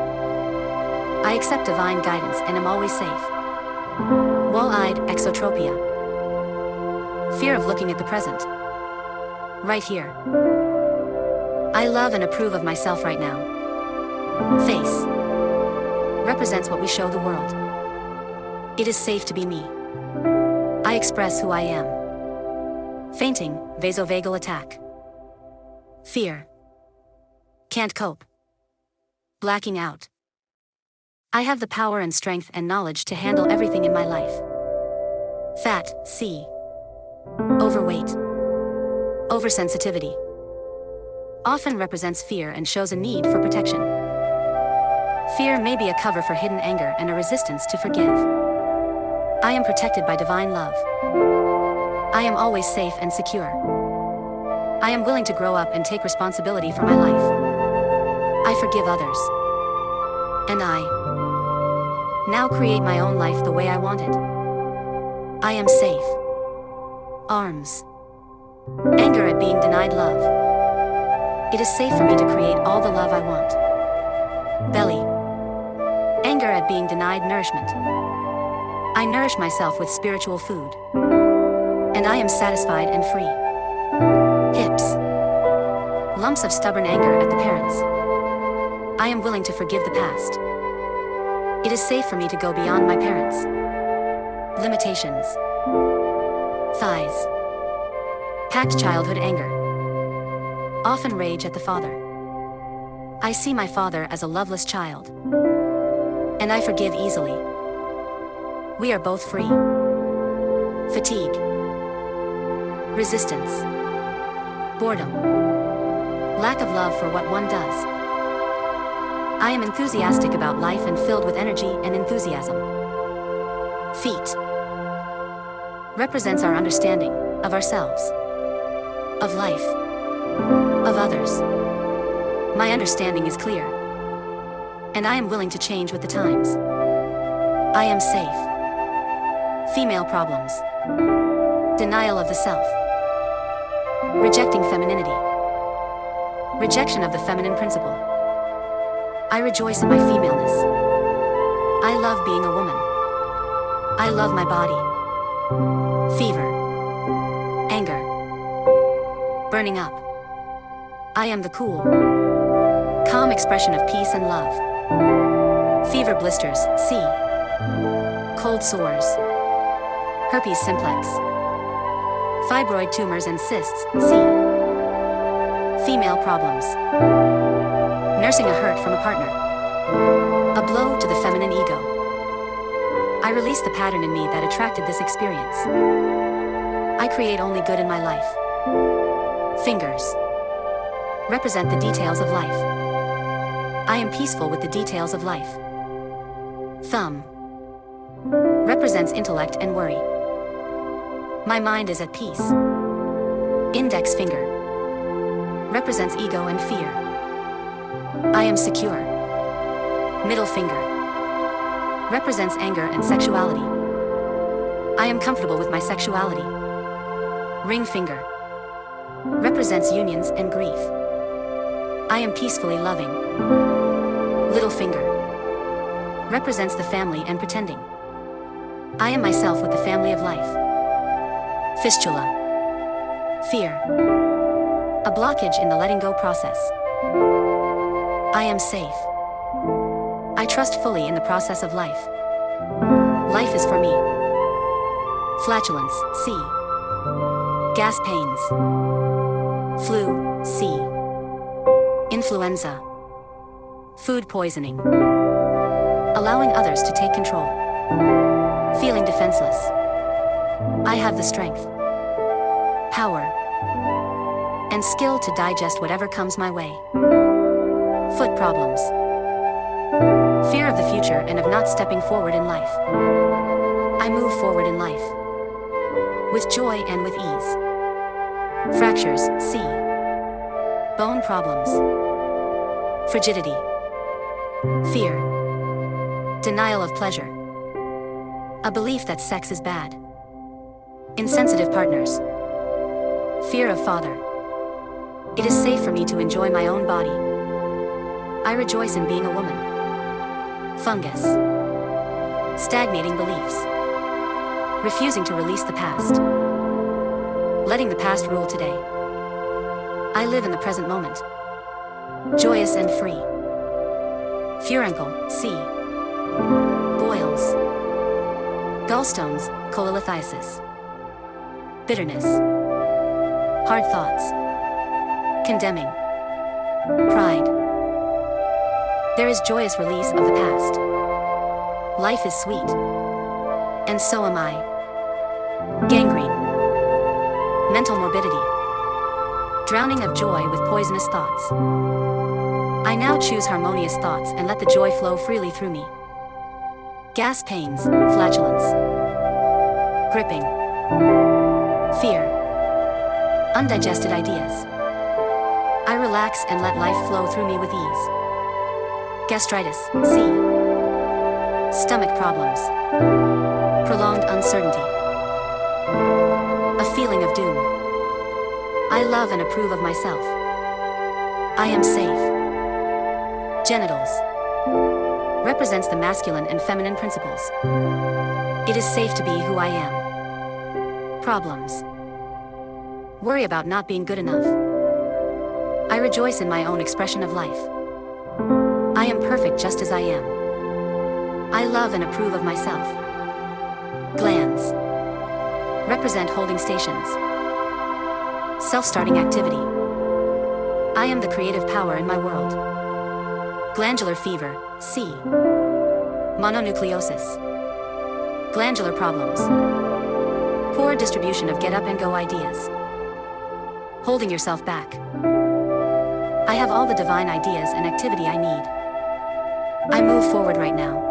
I accept divine guidance and am always safe. Wall-eyed, exotropia. Fear of looking at the present. Right here. I love and approve of myself right now. Face. Represents what we show the world. It is safe to be me. I express who I am. Fainting, vasovagal attack. Fear. Can't cope. Blacking out. I have the power and strength and knowledge to handle everything in my life. Fat, C. Overweight. Oversensitivity. Often represents fear and shows a need for protection. Fear may be a cover for hidden anger and a resistance to forgive. I am protected by divine love. I am always safe and secure. I am willing to grow up and take responsibility for my life. I forgive others. And I now create my own life the way I want it. I am safe. Arms. Anger at being denied love. It is safe for me to create all the love I want. Belly. Anger at being denied nourishment. I nourish myself with spiritual food. And I am satisfied and free. Hips. Lumps of stubborn anger at the parents. I am willing to forgive the past. It is safe for me to go beyond my parents. Limitations. Thighs. Packed childhood anger. Often rage at the father. I see my father as a loveless child. And I forgive easily. We are both free. Fatigue. Resistance. Boredom. Lack of love for what one does. I am enthusiastic about life and filled with energy and enthusiasm. Feet. Represents our understanding of ourselves, of life, of others. My understanding is clear, and I am willing to change with the times. I am safe. Female problems. Denial of the self. Rejecting femininity. Rejection of the feminine principle. I rejoice in my femaleness. I love being a woman. I love my body. Fever. Anger. Burning up. I am the cool, calm expression of peace and love. Fever blisters, C. Cold sores. Herpes simplex. Fibroid tumors and cysts, C. Female problems. Nursing a hurt from a partner. A blow to the feminine ego. I release the pattern in me that attracted this experience. I create only good in my life. Fingers. Represent the details of life. I am peaceful with the details of life. Thumb. Represents intellect and worry. My mind is at peace. Index finger. Represents ego and fear. I am secure. Middle finger. Represents anger and sexuality. I am comfortable with my sexuality. Ring finger. Represents unions and grief. I am peacefully loving. Little finger. Represents the family and pretending. I am myself with the family of life. Fistula. Fear. A blockage in the letting go process. I am safe. I trust fully in the process of life. Life is for me. Flatulence, C. Gas pains. Flu, C. Influenza. Food poisoning. Allowing others to take control. Feeling defenseless. I have the strength, power, and skill to digest whatever comes my way. Foot problems. Fear of the future and of not stepping forward in life. I move forward in life. With joy and with ease. Fractures, C. Bone problems. Frigidity. Fear. Denial of pleasure. A belief that sex is bad. Insensitive partners. Fear of father. It is safe for me to enjoy my own body. I rejoice in being a woman. Fungus. Stagnating beliefs. Refusing to release the past. Letting the past rule today. I live in the present moment. Joyous and free. Furuncle, C. Boils. Gallstones, cholelithiasis. Bitterness. Hard thoughts. Condemning. Pride. There is joyous release of the past. Life is sweet. And so am I. Gangrene. Mental morbidity. Drowning of joy with poisonous thoughts. I now choose harmonious thoughts and let the joy flow freely through me. Gas pains, flatulence. Gripping. Fear. Undigested ideas. I relax and let life flow through me with ease. Gastritis, C. Stomach problems. Prolonged uncertainty. A feeling of doom. I love and approve of myself. I am safe. Genitals. Represents the masculine and feminine principles. It is safe to be who I am. Problems. Worry about not being good enough. I rejoice in my own expression of life. I am perfect just as I am. I love and approve of myself. Glands. Represent holding stations. Self-starting activity. I am the creative power in my world. Glandular fever, C. Mononucleosis. Glandular problems. Poor distribution of get-up-and-go ideas. Holding yourself back. I have all the divine ideas and activity I need. I move forward right now.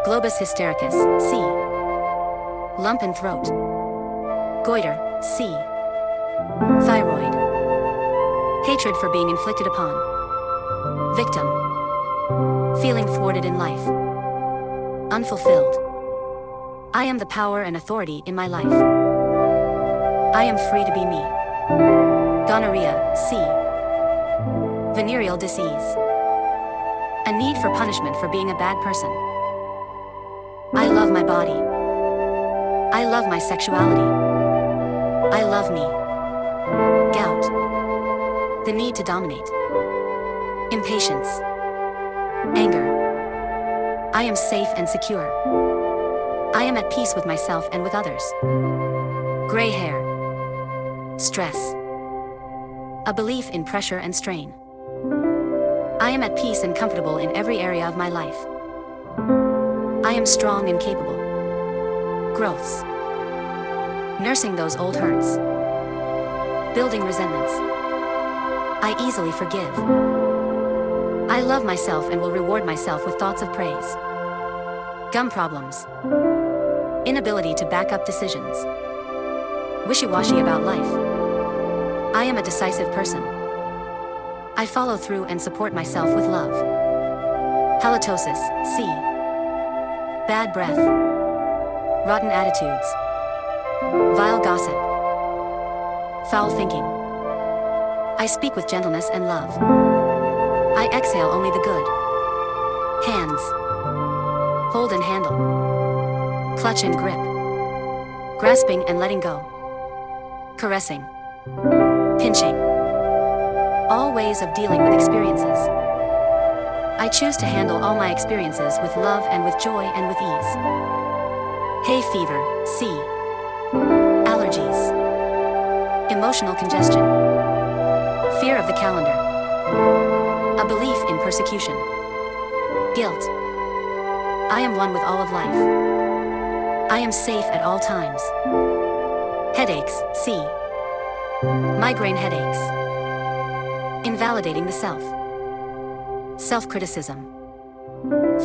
Globus hystericus, C. Lump in throat. Goiter, C. Thyroid. Hatred for being inflicted upon. Victim. Feeling thwarted in life. Unfulfilled. I am the power and authority in my life. I am free to be me. Gonorrhea, C. Venereal disease. A need for punishment for being a bad person. I love my body. I love my sexuality. I love me. Gout. The need to dominate. Impatience. Anger. I am safe and secure. I am at peace with myself and with others. Gray hair. Stress. A belief in pressure and strain. I am at peace and comfortable in every area of my life. I am strong and capable. Growths. Nursing those old hurts. Building resentments. I easily forgive. I love myself and will reward myself with thoughts of praise. Gum problems. Inability to back up decisions. Wishy-washy about life. I am a decisive person. I follow through and support myself with love. Halitosis, C. Bad breath. Rotten attitudes. Vile gossip. Foul thinking. I speak with gentleness and love. I exhale only the good. Hands. Hold and handle. Clutch and grip. Grasping and letting go. Caressing. Pinching. All ways of dealing with experiences. I choose to handle all my experiences with love and with joy and with ease. Hay fever, C. Allergies. Emotional congestion. Fear of the calendar. A belief in persecution. Guilt. I am one with all of life. I am safe at all times. Headaches, C. Migraine headaches. Invalidating the self. Self-criticism.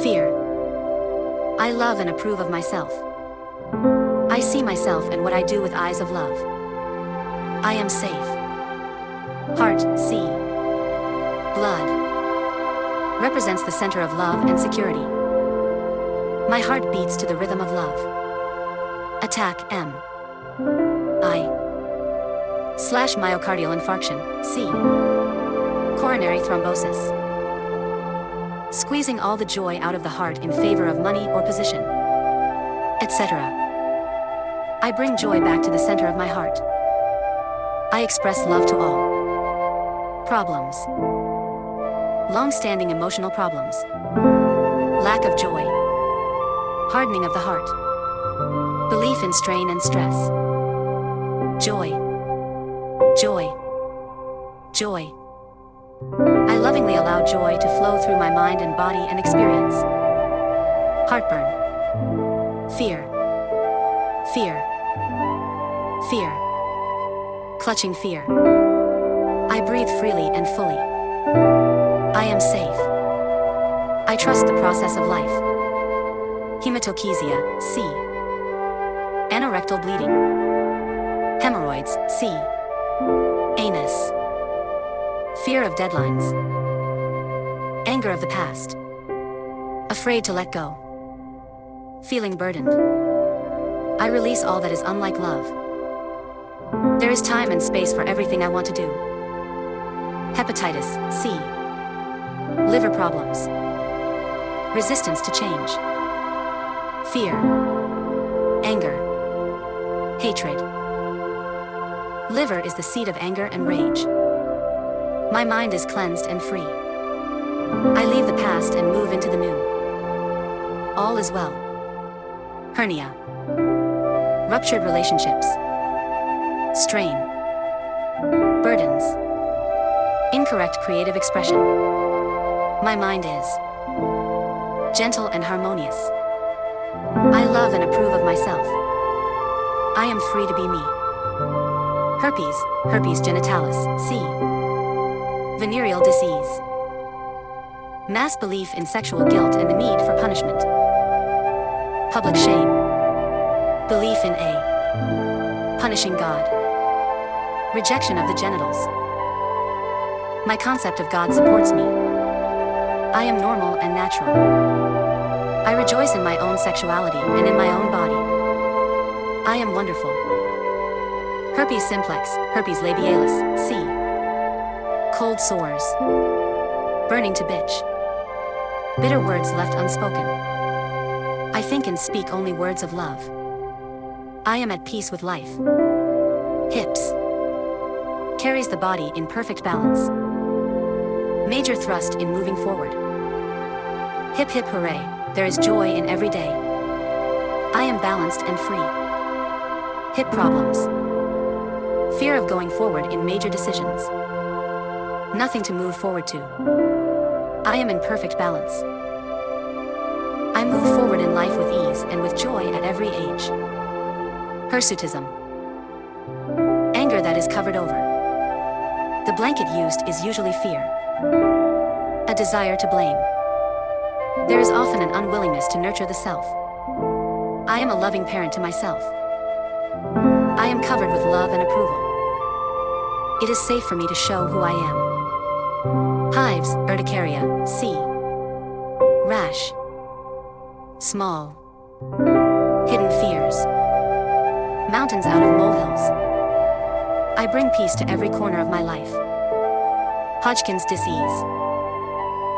Fear. I love and approve of myself. I see myself and what I do with eyes of love. I am safe. Heart, C. Blood. Represents the center of love and security. My heart beats to the rhythm of love. Attack, M. I. / myocardial infarction, C. Coronary thrombosis. Squeezing all the joy out of the heart in favor of money or position, etc. I bring joy back to the center of my heart. I express love to all. Problems. Long-standing emotional problems. Lack of joy. Hardening of the heart. Belief in strain and stress. Joy. Joy. Joy. I lovingly allow joy to flow through my mind and body and experience. Heartburn. Fear. Fear. Fear. Clutching fear. I breathe freely and fully. I am safe. I trust the process of life. Hematochezia, C. Anorectal bleeding. Hemorrhoids, C. Anus. Fear of deadlines. Anger of the past. Afraid to let go. Feeling burdened. I release all that is unlike love. There is time and space for everything I want to do. Hepatitis, C. Liver problems. Resistance to change. Fear. Anger. Hatred. Liver is the seat of anger and rage. My mind is cleansed and free. I leave the past and move into the new. All is well. Hernia. Ruptured relationships. Strain. Burdens. Incorrect creative expression. My mind is gentle and harmonious. I love and approve of myself. I am free to be me. Herpes, herpes genitalis, C. Venereal disease. Mass belief in sexual guilt and the need for punishment. Public shame. Belief in a punishing God. Rejection of the genitals. My concept of God supports me. I am normal and natural. I rejoice in my own sexuality and in my own body. I am wonderful. Herpes simplex, herpes labialis, C. Cold sores. Burning to bitch. Bitter words left unspoken. I think and speak only words of love. I am at peace with life. Hips. Carries the body in perfect balance. Major thrust in moving forward. Hip hip hooray, there is joy in every day. I am balanced and free. Hip problems. Fear of going forward in major decisions. Nothing to move forward to. I am in perfect balance. I move forward in life with ease and with joy at every age. Hirsutism. Anger that is covered over. The blanket used is usually fear. A desire to blame. There is often an unwillingness to nurture the self. I am a loving parent to myself. I am covered with love and approval. It is safe for me to show who I am. Hives, urticaria, C. Rash. Small. Hidden fears. Mountains out of molehills. I bring peace to every corner of my life. Hodgkin's disease.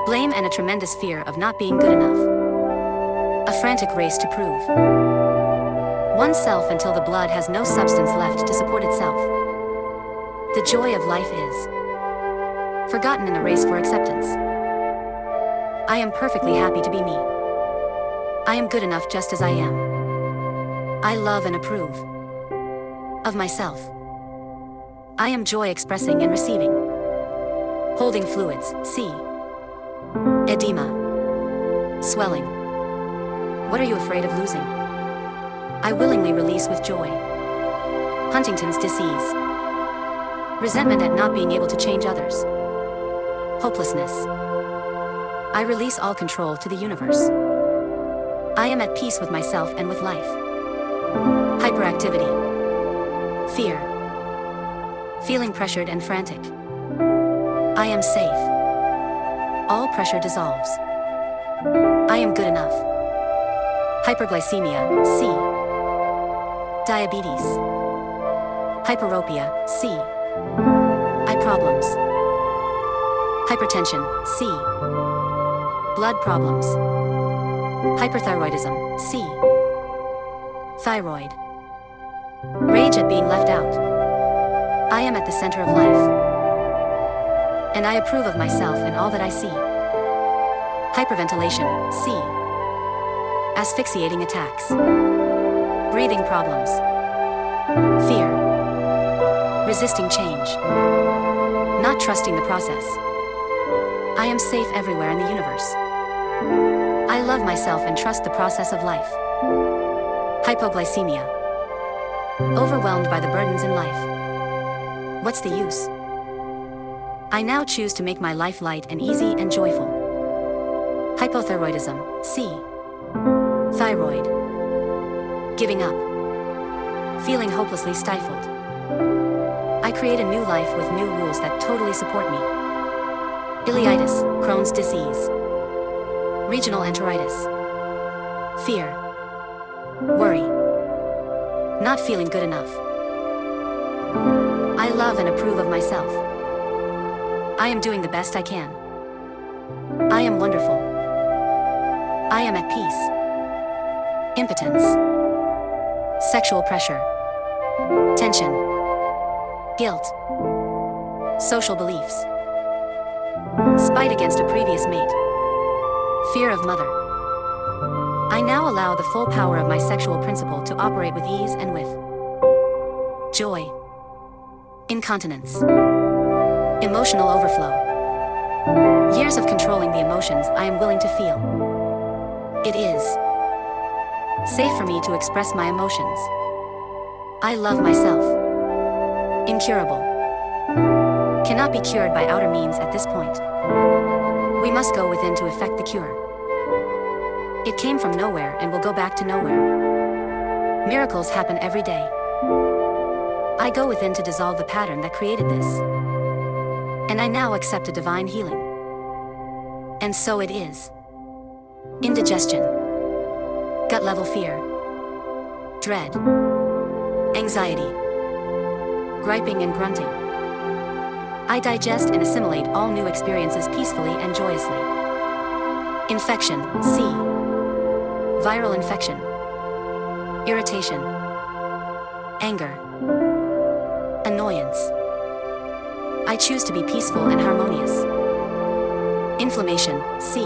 Blame and a tremendous fear of not being good enough. A frantic race to prove oneself until the blood has no substance left to support itself. The joy of life is forgotten in a race for acceptance. I am perfectly happy to be me. I am good enough just as I am. I love and approve of myself. I am joy expressing and receiving. Holding fluids, C. Edema. Swelling. What are you afraid of losing? I willingly release with joy. Huntington's disease. Resentment at not being able to change others. Hopelessness. I release all control to the universe. I am at peace with myself and with life. Hyperactivity. Fear. Feeling pressured and frantic. I am safe. All pressure dissolves. I am good enough. Hyperglycemia, C. Diabetes. Hyperopia, C. Eye problems. Hypertension, C. Blood problems. Hyperthyroidism, C. Thyroid. Rage at being left out. I am at the center of life. And I approve of myself and all that I see. Hyperventilation, C. Asphyxiating attacks. Breathing problems. Fear. Resisting change. Not trusting the process. I am safe everywhere in the universe. I love myself and trust the process of life. Hypoglycemia. Overwhelmed by the burdens in life. What's the use? I now choose to make my life light and easy and joyful. Hypothyroidism, C. Thyroid. Giving up. Feeling hopelessly stifled. I create a new life with new rules that totally support me. Ileitis, Crohn's disease. Regional enteritis. Fear. Worry. Not feeling good enough. I love and approve of myself. I am doing the best I can. I am wonderful. I am at peace. Impotence. Sexual pressure. Tension. Guilt. Social beliefs. Spite against a previous mate. Fear of mother. I now allow the full power of my sexual principle to operate with ease and with joy. Incontinence. Emotional overflow. Years of controlling the emotions I am willing to feel. It is safe for me to express my emotions. I love myself. Incurable. Cannot be cured by outer means at this point. We must go within to effect the cure. It came from nowhere and will go back to nowhere. Miracles happen every day. I go within to dissolve the pattern that created this. And I now accept a divine healing. And so it is. Indigestion. Gut level fear. Dread. Anxiety. Griping and grunting. I digest and assimilate all new experiences peacefully and joyously. Infection, C. Viral infection. Irritation. Anger. Annoyance. I choose to be peaceful and harmonious. Inflammation, C.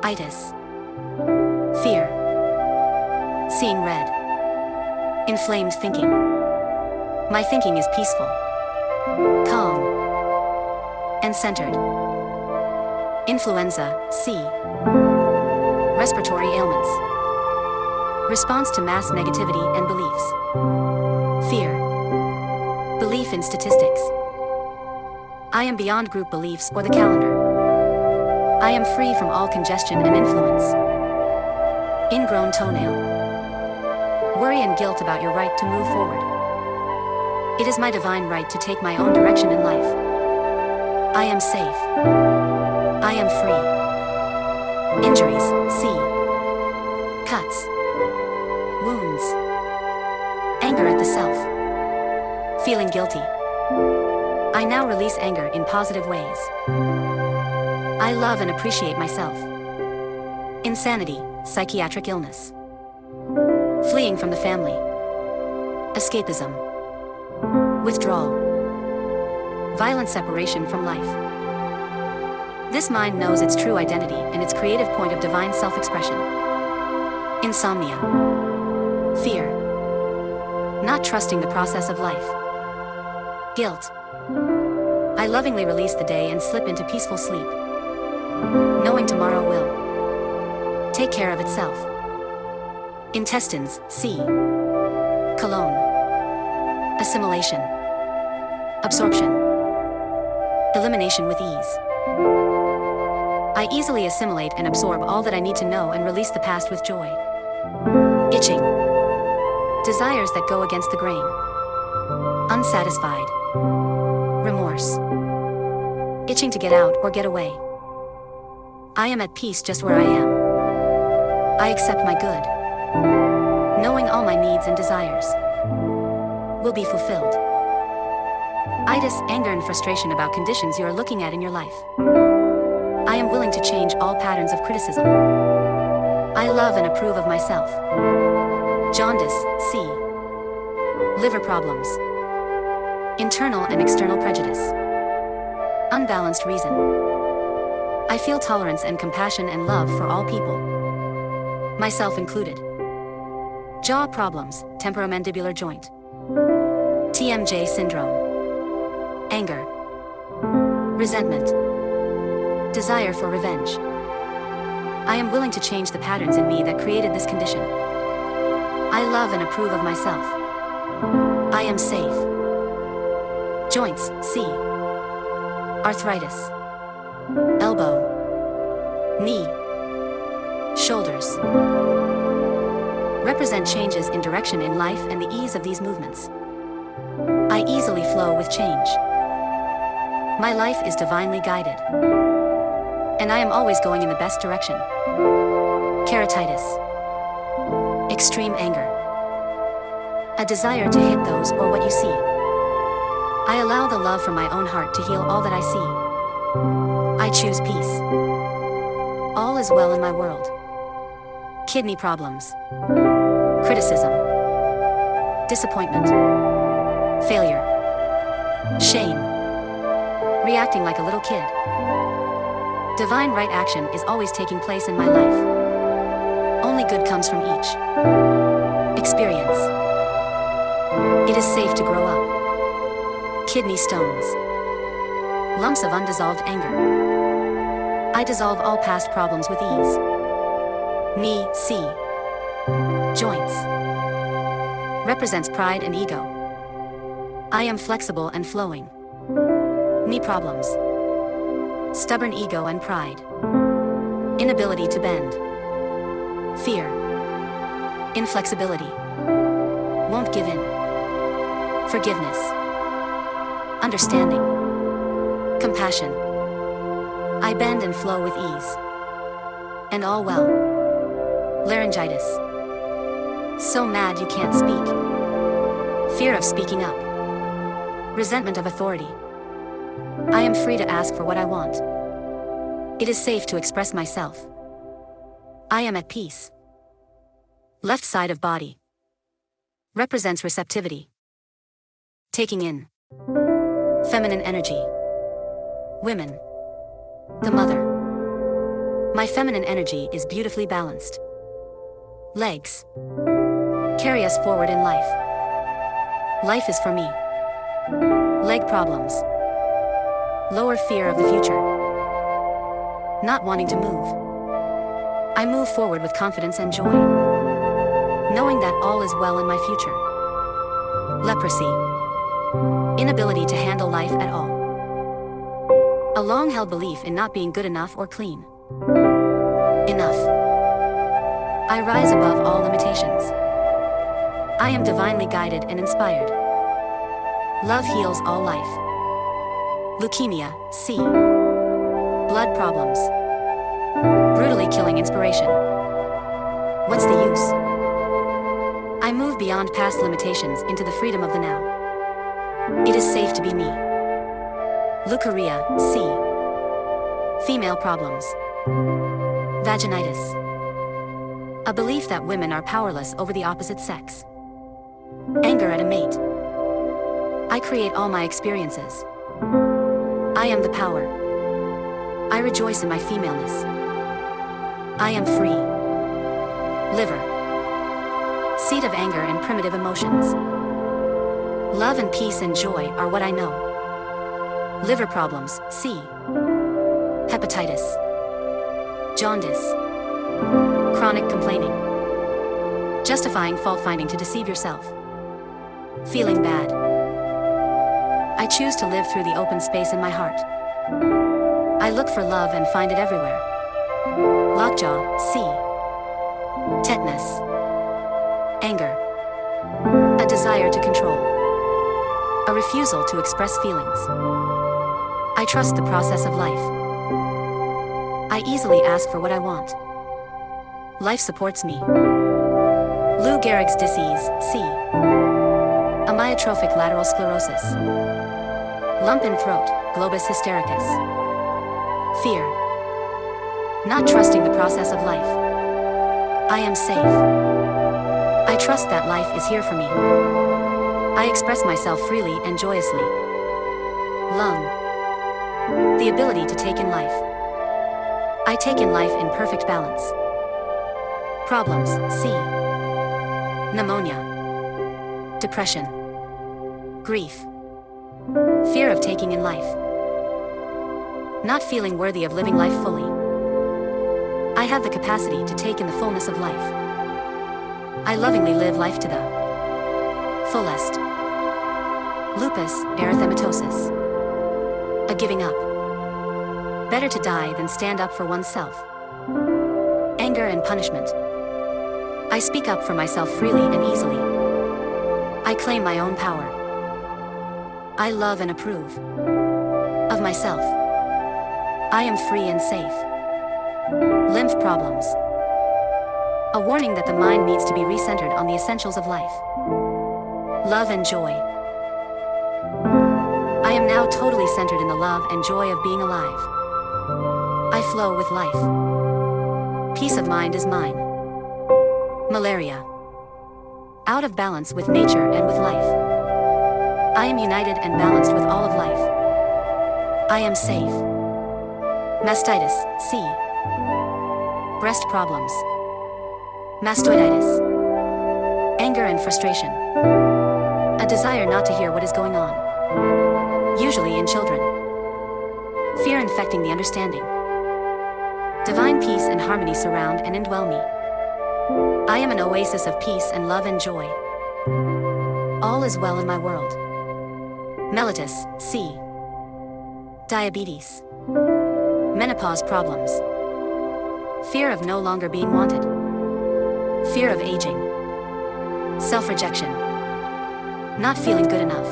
Itis. Fear. Seeing red. Inflamed thinking. My thinking is peaceful, calm, and centered. Influenza, C. Respiratory ailments. Response to mass negativity and beliefs. Fear. Belief in statistics. I am beyond group beliefs or the calendar. I am free from all congestion and influence. Ingrown toenail. Worry and guilt about your right to move forward. It is my divine right to take my own direction in life. I am safe. I am free. Injuries, C. Cuts. Wounds. Anger at the self. Feeling guilty. I now release anger in positive ways. I love and appreciate myself. Insanity, psychiatric illness. Fleeing from the family. Escapism. Withdrawal. Violent separation from life. This mind knows its true identity and its creative point of divine self-expression. Insomnia. Fear. Not trusting the process of life. Guilt. I lovingly release the day and slip into peaceful sleep, knowing tomorrow will take care of itself. Intestines, C. Colon. Assimilation. Absorption. Elimination with ease. I easily assimilate and absorb all that I need to know and release the past with joy. Itching. Desires that go against the grain. Unsatisfied. Remorse. Itching to get out or get away. I am at peace just where I am. I accept my good, knowing all my needs and desires will be fulfilled. Itis, anger and frustration about conditions you are looking at in your life. I am willing to change all patterns of criticism. I love and approve of myself. Jaundice, C. Liver problems. Internal and external prejudice. Unbalanced reason. I feel tolerance and compassion and love for all people, myself included. Jaw problems, temporomandibular joint. TMJ syndrome. Anger. Resentment. Desire for revenge. I am willing to change the patterns in me that created this condition. I love and approve of myself. I am safe. Joints, C. Arthritis. Elbow. Knee. Shoulders. Represent changes in direction in life and the ease of these movements. I easily easily flow with change. My life is divinely guided, and I am always going in the best direction. Keratitis. Extreme anger. A desire to hit those or what you see. I allow the love from my own heart to heal all that I see. I choose peace. All is well in my world. Kidney problems. Criticism. Disappointment. Failure. Shame. Reacting like a little kid. Divine right action is always taking place in my life. Only good comes from each experience. It is safe to grow up. Kidney stones. Lumps of undissolved anger. I dissolve all past problems with ease. Knee, C. Joints. Represents pride and ego. I am flexible and flowing. Knee problems. Stubborn ego and pride. Inability to bend. Fear. Inflexibility. Won't give in. Forgiveness. Understanding. Compassion. I bend and flow with ease. And all well. Laryngitis. So mad you can't speak. Fear of speaking up. Resentment of authority. I am free to ask for what I want. It is safe to express myself. I am at peace. Left side of body. Represents receptivity. Taking in. Feminine energy. Women. The mother. My feminine energy is beautifully balanced. Legs. Carry us forward in life. Life is for me. Leg problems. Lower fear of the future. Not wanting to move. I move forward with confidence and joy, knowing that all is well in my future. Leprosy. Inability to handle life at all. A long-held belief in not being good enough or clean. Enough. I rise above all limitations. I am divinely guided and inspired. Love heals all life. Leukemia, C. Blood problems. Brutally killing inspiration. What's the use? I move beyond past limitations into the freedom of the now. It is safe to be me. Leukorrhea, C. Female problems. Vaginitis. A belief that women are powerless over the opposite sex. Anger at a mate. I create all my experiences. I am the power. I rejoice in my femaleness. I am free. Liver. Seat of anger and primitive emotions. Love and peace and joy are what I know. Liver problems, C. Hepatitis. Jaundice. Chronic complaining. Justifying fault-finding to deceive yourself. Feeling bad. I choose to live through the open space in my heart. I look for love and find it everywhere. Lockjaw, C. Tetanus. Anger. A desire to control. A refusal to express feelings. I trust the process of life. I easily ask for what I want. Life supports me. Lou Gehrig's disease, C. Amyotrophic lateral sclerosis. Lump in throat, globus hystericus. Fear. Not trusting the process of life. I am safe. I trust that life is here for me. I express myself freely and joyously. Lung. The ability to take in life. I take in life in perfect balance. Problems, C. Pneumonia. Depression. Grief. Fear of taking in life. Not feeling worthy of living life fully. I have the capacity to take in the fullness of life. I lovingly live life to the fullest. Lupus erythematosus. A giving up. Better to die than stand up for oneself. Anger and punishment. I speak up for myself freely and easily. I claim my own power. I love and approve of myself. I am free and safe. Lymph problems. A warning that the mind needs to be recentered on the essentials of life. Love and joy. I am now totally centered in the love and joy of being alive. I flow with life. Peace of mind is mine. Malaria. Out of balance with nature and with life. I am united and balanced with all of life. I am safe. Mastitis, C. Breast problems. Mastoiditis. Anger and frustration. A desire not to hear what is going on. Usually in children. Fear infecting the understanding. Divine peace and harmony surround and indwell me. I am an oasis of peace and love and joy. All is well in my world. Mellitus, C. Diabetes. Menopause problems. Fear of no longer being wanted. Fear of aging. Self-rejection. Not feeling good enough.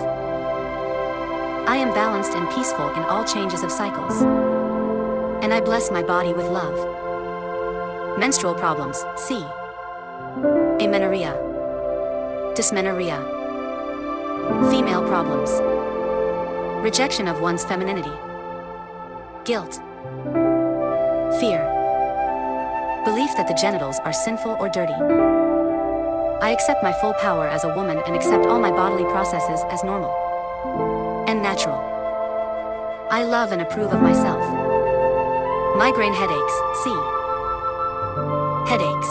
I am balanced and peaceful in all changes of cycles. And I bless my body with love. Menstrual problems, C. Amenorrhea. Dysmenorrhea. Female problems. Rejection of one's femininity. Guilt. Fear. Belief that the genitals are sinful or dirty. I accept my full power as a woman and accept all my bodily processes as normal and natural. I love and approve of myself. Migraine headaches, C. Headaches.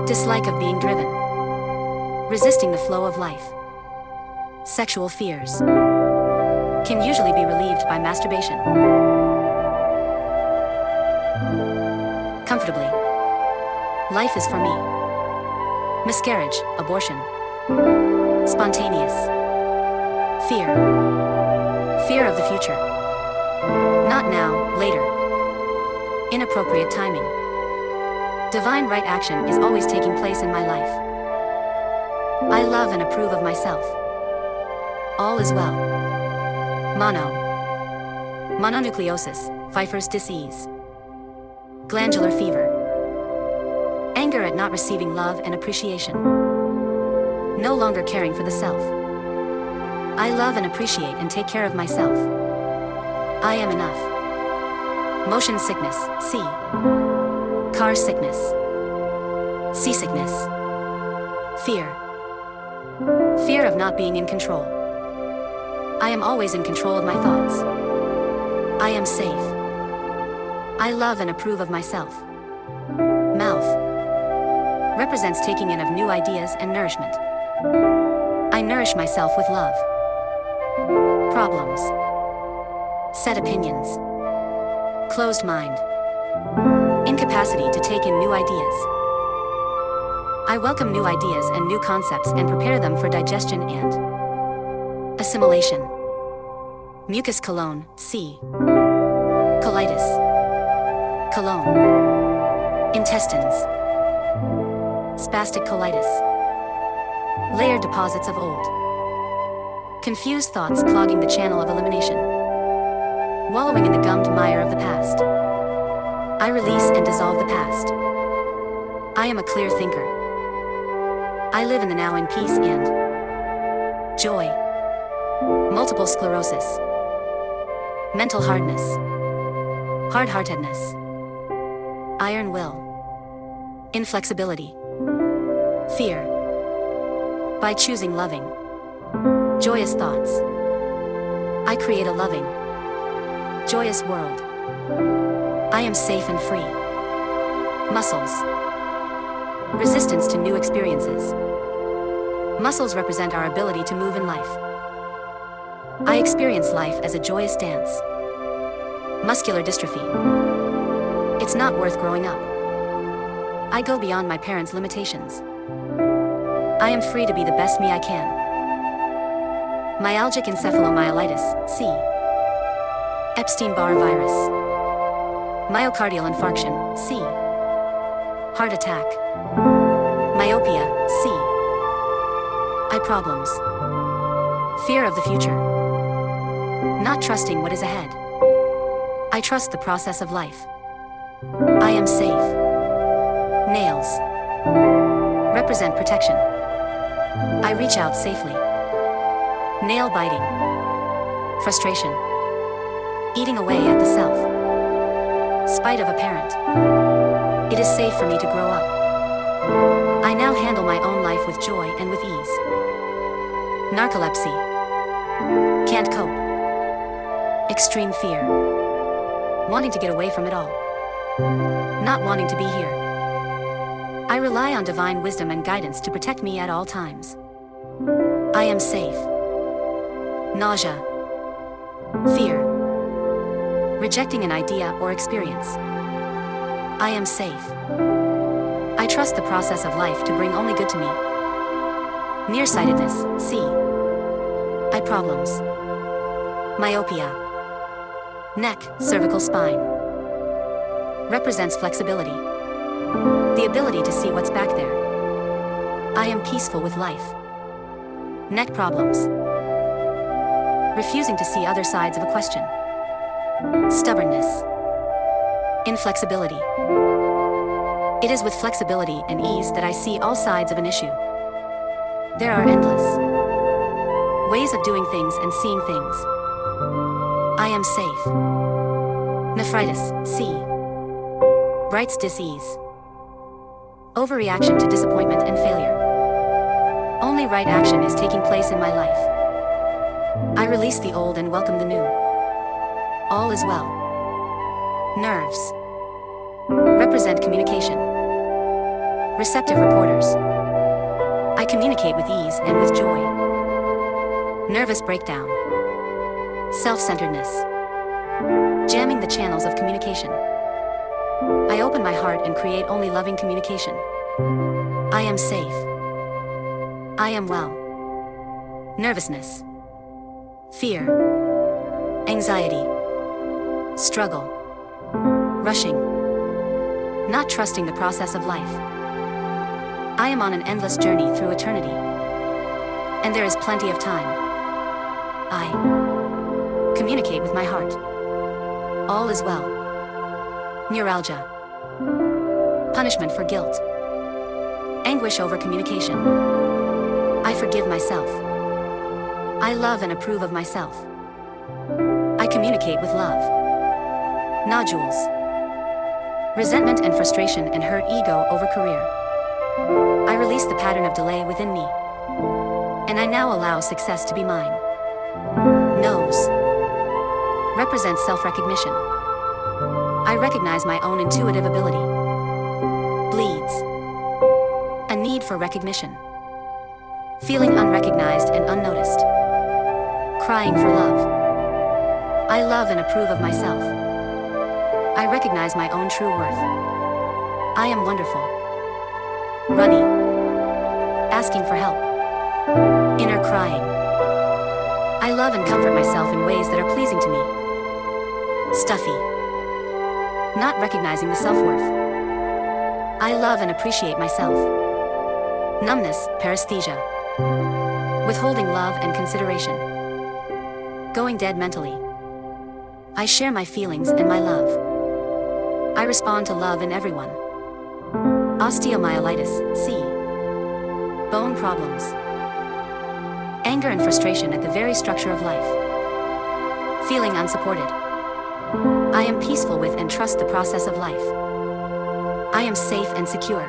Dislike of being driven. Resisting the flow of life. Sexual fears. Can usually be relieved by masturbation. Comfortably. Life is for me. Miscarriage, abortion. Spontaneous. Fear. Fear of the future. Not now, later. Inappropriate timing. Divine right action is always taking place in my life. I love and approve of myself. All is well. Mononucleosis, Pfeiffer's disease. Glandular fever. Anger at not receiving love and appreciation. No longer caring for the self. I love and appreciate and take care of myself. I am enough. Motion sickness, C. Car sickness. Seasickness. Fear. Fear of not being in control. I am always in control of my thoughts. I am safe. I love and approve of myself. Mouth. Represents taking in of new ideas and nourishment. I nourish myself with love. Problems. Set opinions. Closed mind. Incapacity to take in new ideas. I welcome new ideas and new concepts and prepare them for digestion and assimilation. Mucus cologne, C. Colitis. Cologne. Intestines. Spastic colitis. Layered deposits of old. Confused thoughts clogging the channel of elimination. Wallowing in the gummed mire of the past. I release and dissolve the past. I am a clear thinker. I live in the now in peace and joy. Multiple sclerosis. Mental hardness. Hard-heartedness. Iron will. Inflexibility. Fear. By choosing loving, joyous thoughts, I create a loving, joyous world. I am safe and free. Muscles. Resistance to new experiences. Muscles represent our ability to move in life. I experience life as a joyous dance. Muscular dystrophy. It's not worth growing up. I go beyond my parents' limitations. I am free to be the best me I can. Myalgic encephalomyelitis, C. Epstein-Barr virus. Myocardial infarction, C. Heart attack. Myopia, C. Eye problems. Fear of the future. Not trusting what is ahead. I trust the process of life. I am safe. Nails. Represent protection. I reach out safely. Nail biting. Frustration. Eating away at the self. Spite of a parent. It is safe for me to grow up. I now handle my own life with joy and with ease. Narcolepsy. Can't cope. Extreme fear. Wanting to get away from it all. Not wanting to be here. I rely on divine wisdom and guidance to protect me at all times. I am safe. Nausea. Fear. Rejecting an idea or experience. I am safe. I trust the process of life to bring only good to me. Nearsightedness, see. Eye problems. Myopia. Neck, cervical spine. Represents flexibility. The ability to see what's back there. I am peaceful with life. Neck problems. Refusing to see other sides of a question. Stubbornness. Inflexibility. It is with flexibility and ease that I see all sides of an issue. There are endless ways of doing things and seeing things. I am safe. Nephritis, see. Bright's dis-ease. Overreaction to disappointment and failure. Only right action is taking place in my life. I release the old and welcome the new. All is well. Nerves. Represent communication. Receptive reporters. I communicate with ease and with joy. Nervous breakdown. Self-centeredness. Jamming the channels of communication. I open my heart and create only loving communication. I am safe. I am well. Nervousness. Fear. Anxiety. Struggle. Rushing. Not trusting the process of life. I am on an endless journey through eternity. And there is plenty of time. I communicate with my heart. All is well. Neuralgia. Punishment for guilt. Anguish over communication. I forgive myself. I love and approve of myself. I communicate with love. Nodules. Resentment and frustration and hurt ego over career. I release the pattern of delay within me. And I now allow success to be mine. Nose. Represents self-recognition. I recognize my own intuitive ability. Bleeds. A need for recognition. Feeling unrecognized and unnoticed. Crying for love. I love and approve of myself. I recognize my own true worth. I am wonderful. Runny. Asking for help. Inner crying. I love and comfort myself in ways that are pleasing to me. Stuffy. Not recognizing the self-worth. I love and appreciate myself. Numbness, paresthesia. Withholding love and consideration. Going dead mentally. I share my feelings and my love. I respond to love in everyone. Osteomyelitis, see. Bone problems. Anger and frustration at the very structure of life. Feeling unsupported. I am peaceful with and trust the process of life. I am safe and secure.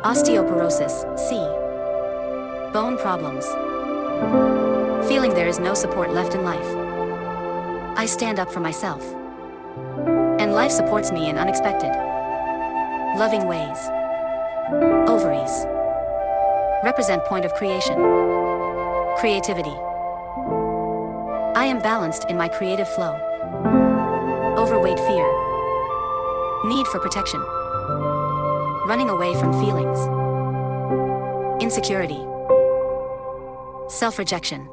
Osteoporosis, see. Bone problems. Feeling there is no support left in life. I stand up for myself. And life supports me in unexpected, loving ways. Ovaries. Represent point of creation. Creativity. I am balanced in my creative flow. Overweight fear. Need for protection. Running away from feelings. Insecurity. Self-rejection.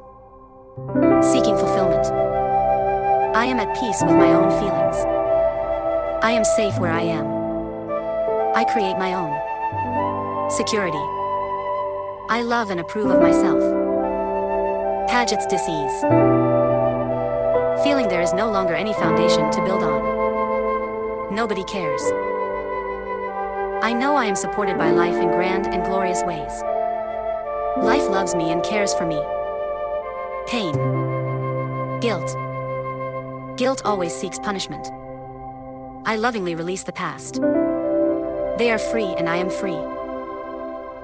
Seeking fulfillment. I am at peace with my own feelings. I am safe where I am. I create my own. Security. I love and approve of myself. Paget's disease. Feeling there is no longer any foundation to build on. Nobody cares. I know I am supported by life in grand and glorious ways. Life loves me and cares for me. Pain. Guilt. Guilt always seeks punishment. I lovingly release the past. They are free and I am free.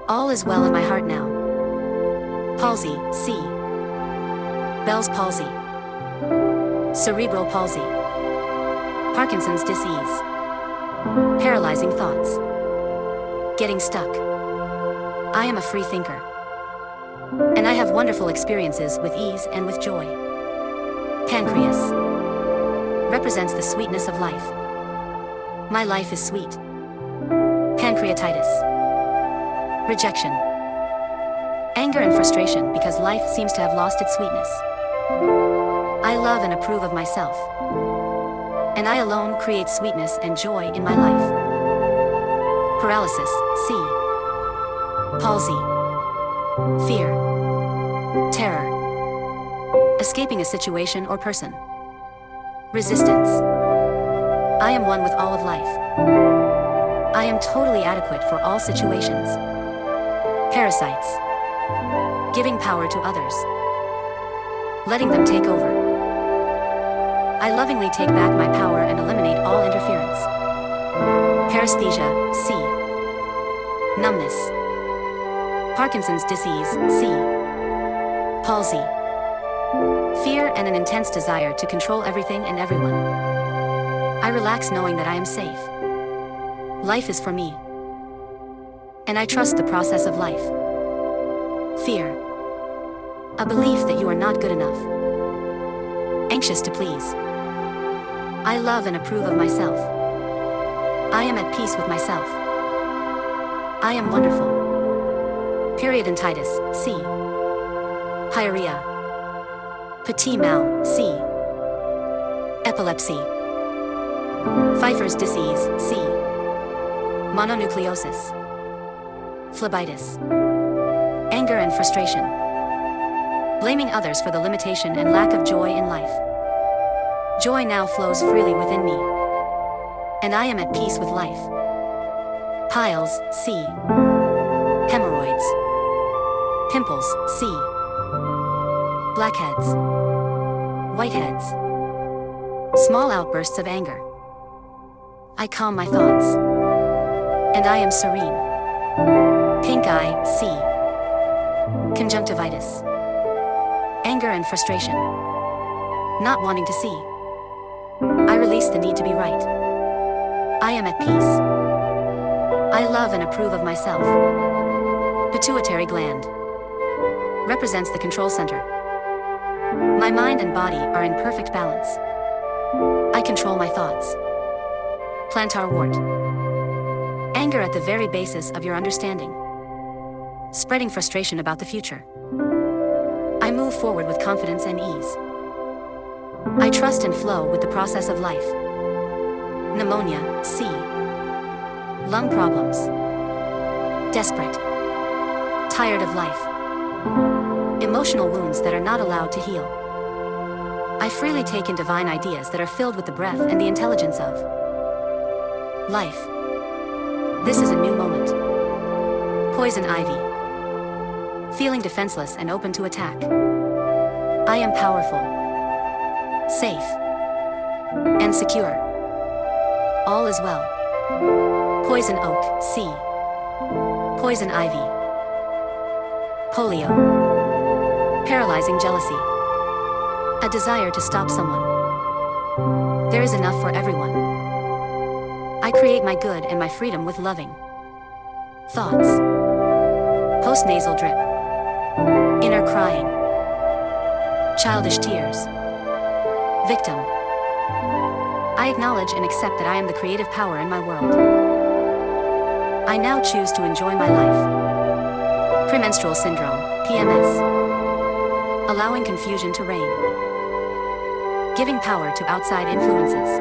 All is well in my heart now. Palsy, C. Bell's palsy. Cerebral palsy. Parkinson's disease. Paralyzing thoughts. Getting stuck. I am a free thinker. And I have wonderful experiences with ease and with joy. Pancreas. Represents the sweetness of life. My life is sweet. Pancreatitis. Rejection. Anger and frustration because life seems to have lost its sweetness. I love and approve of myself. And I alone create sweetness and joy in my life. Paralysis, C. Palsy. Fear. Terror. Escaping a situation or person. Resistance. I am one with all of life. I am totally adequate for all situations. Parasites. Giving power to others. Letting them take over. I lovingly take back my power and eliminate all interference. Paresthesia, C. Numbness. Parkinson's disease, C. Palsy. Fear and an intense desire to control everything and everyone. I relax knowing that I am safe. Life is for me. And I trust the process of life. Fear. A belief that you are not good enough. Anxious to please. I love and approve of myself. I am at peace with myself. I am wonderful. Periodontitis, C. Pyorrhea. Petit mal, C. Epilepsy. Pfeiffer's disease, C. Mononucleosis. Phlebitis. Anger and frustration. Blaming others for the limitation and lack of joy in life. Joy now flows freely within me. And I am at peace with life. Piles, C. Hemorrhoids. Pimples, C. Blackheads. Whiteheads. Small outbursts of anger. I calm my thoughts. And I am serene. Pink eye, C. Conjunctivitis. Anger and frustration. Not wanting to see. I release the need to be right. I am at peace. I love and approve of myself. Pituitary gland. Represents the control center. My mind and body are in perfect balance. I control my thoughts. Plantar wart. Anger at the very basis of your understanding. Spreading frustration about the future. I move forward with confidence and ease. I trust and flow with the process of life. Pneumonia, C. Lung problems. Desperate. Tired of life. Emotional wounds that are not allowed to heal. I freely take in divine ideas that are filled with the breath and the intelligence of life. This is a new moment. Poison ivy. Feeling defenseless and open to attack. I am powerful, safe, and secure. All is well. Poison oak, C. Poison ivy. Polio. Paralyzing jealousy. A desire to stop someone. There is enough for everyone. I create my good and my freedom with loving thoughts. Postnasal drip. Inner crying. Childish tears. Victim. I acknowledge and accept that I am the creative power in my world. I now choose to enjoy my life. Premenstrual syndrome, PMS. Allowing confusion to reign. Giving power to outside influences.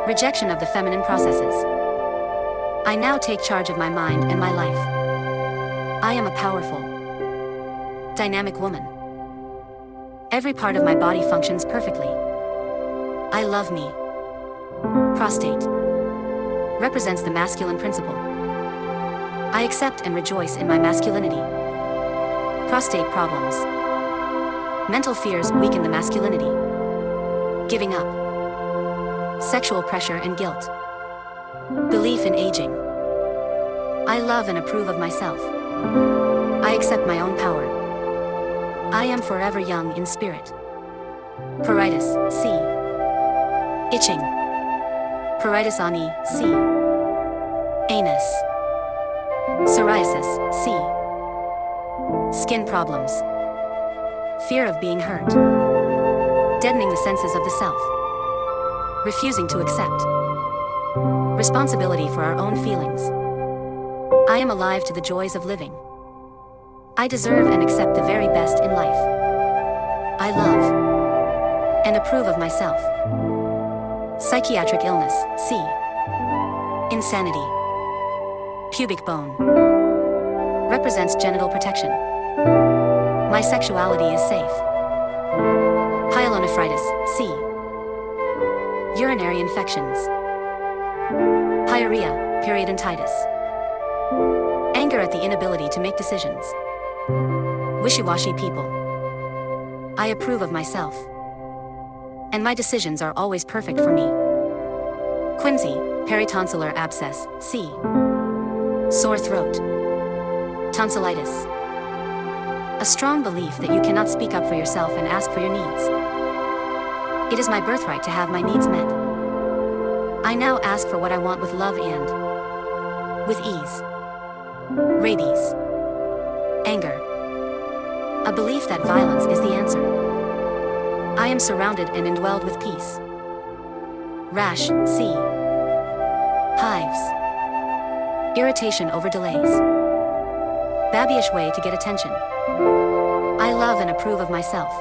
Rejection of the feminine processes. I now take charge of my mind and my life. I am a powerful, dynamic woman. Every part of my body functions perfectly. I love me. Prostate represents the masculine principle. I accept and rejoice in my masculinity. Prostate problems. Mental fears weaken the masculinity. Giving up. Sexual pressure and guilt. Belief in aging. I love and approve of myself. I accept my own power. I am forever young in spirit. Pruritus, C. Itching. Pruritus on E, C. Anus. Psoriasis, C. Skin problems. Fear of being hurt. Deadening the senses of the self. Refusing to accept. Responsibility for our own feelings. I am alive to the joys of living. I deserve and accept the very best in life. I love and approve of myself. Psychiatric illness, C. Insanity. Pubic bone. Represents genital protection. My sexuality is safe. Pyelonephritis, C. Urinary infections. Pyorrhea, periodontitis. Anger at the inability to make decisions. Wishy-washy people. I approve of myself. And my decisions are always perfect for me. Quinsy, peritonsillar abscess, C. Sore throat. Tonsillitis. A strong belief that you cannot speak up for yourself and ask for your needs. It is my birthright to have my needs met. I now ask for what I want with love and with ease. Rabies. Anger. A belief that violence is the answer. I am surrounded and indwelled with peace. Rash, C. Hives. Irritation over delays. Babyish way to get attention. I love and approve of myself.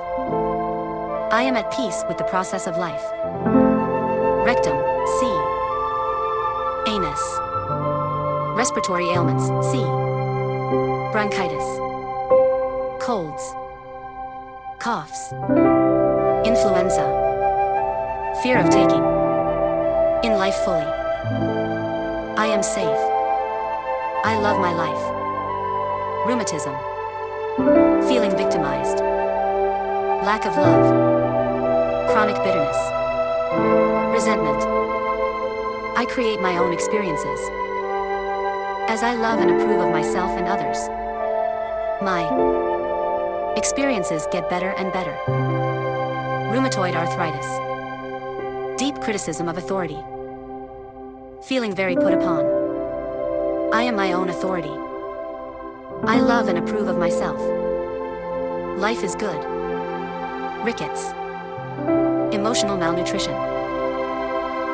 I am at peace with the process of life. Rectum, C. Anus. Respiratory ailments, C. Bronchitis. Colds. Coughs. Influenza. Fear of taking in life fully. I am safe. I love my life. Rheumatism. Feeling victimized. Lack of love. Chronic bitterness. Resentment. I create my own experiences. As I love and approve of myself and others, my experiences get better and better. Rheumatoid arthritis. Deep criticism of authority. Feeling very put upon. I am my own authority. I love and approve of myself. Life is good. Rickets. Emotional malnutrition.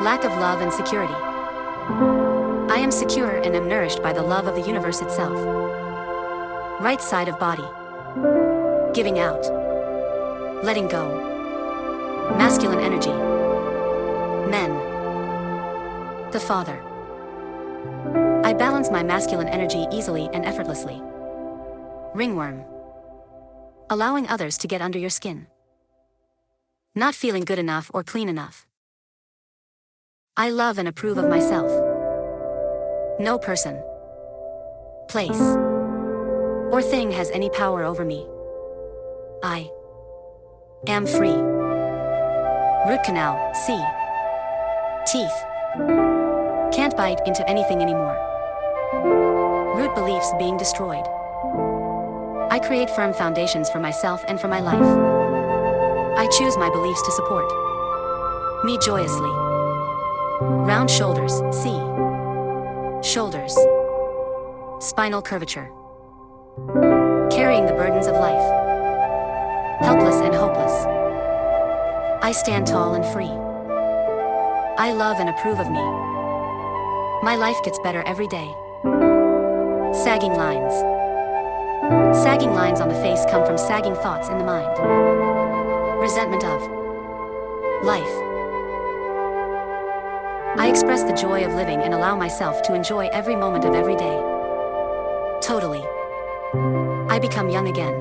Lack of love and security. I am secure and am nourished by the love of the universe itself. Right side of body. Giving out. Letting go. Masculine energy. Men. The father. I balance my masculine energy easily and effortlessly. Ringworm. Allowing others to get under your skin. Not feeling good enough or clean enough. I love and approve of myself. No person, place, or thing has any power over me. I am free. Root canal, C. Teeth. Can't bite into anything anymore. Root beliefs being destroyed. I create firm foundations for myself and for my life. I choose my beliefs to support me joyously. Round shoulders, C. Shoulders. Spinal curvature. Carrying the burdens of life. Helpless and hopeless. I stand tall and free. I love and approve of me. My life gets better every day. Sagging lines. Sagging lines on the face come from sagging thoughts in the mind. Resentment of life. I express the joy of living and allow myself to enjoy every moment of every day. Totally. I become young again.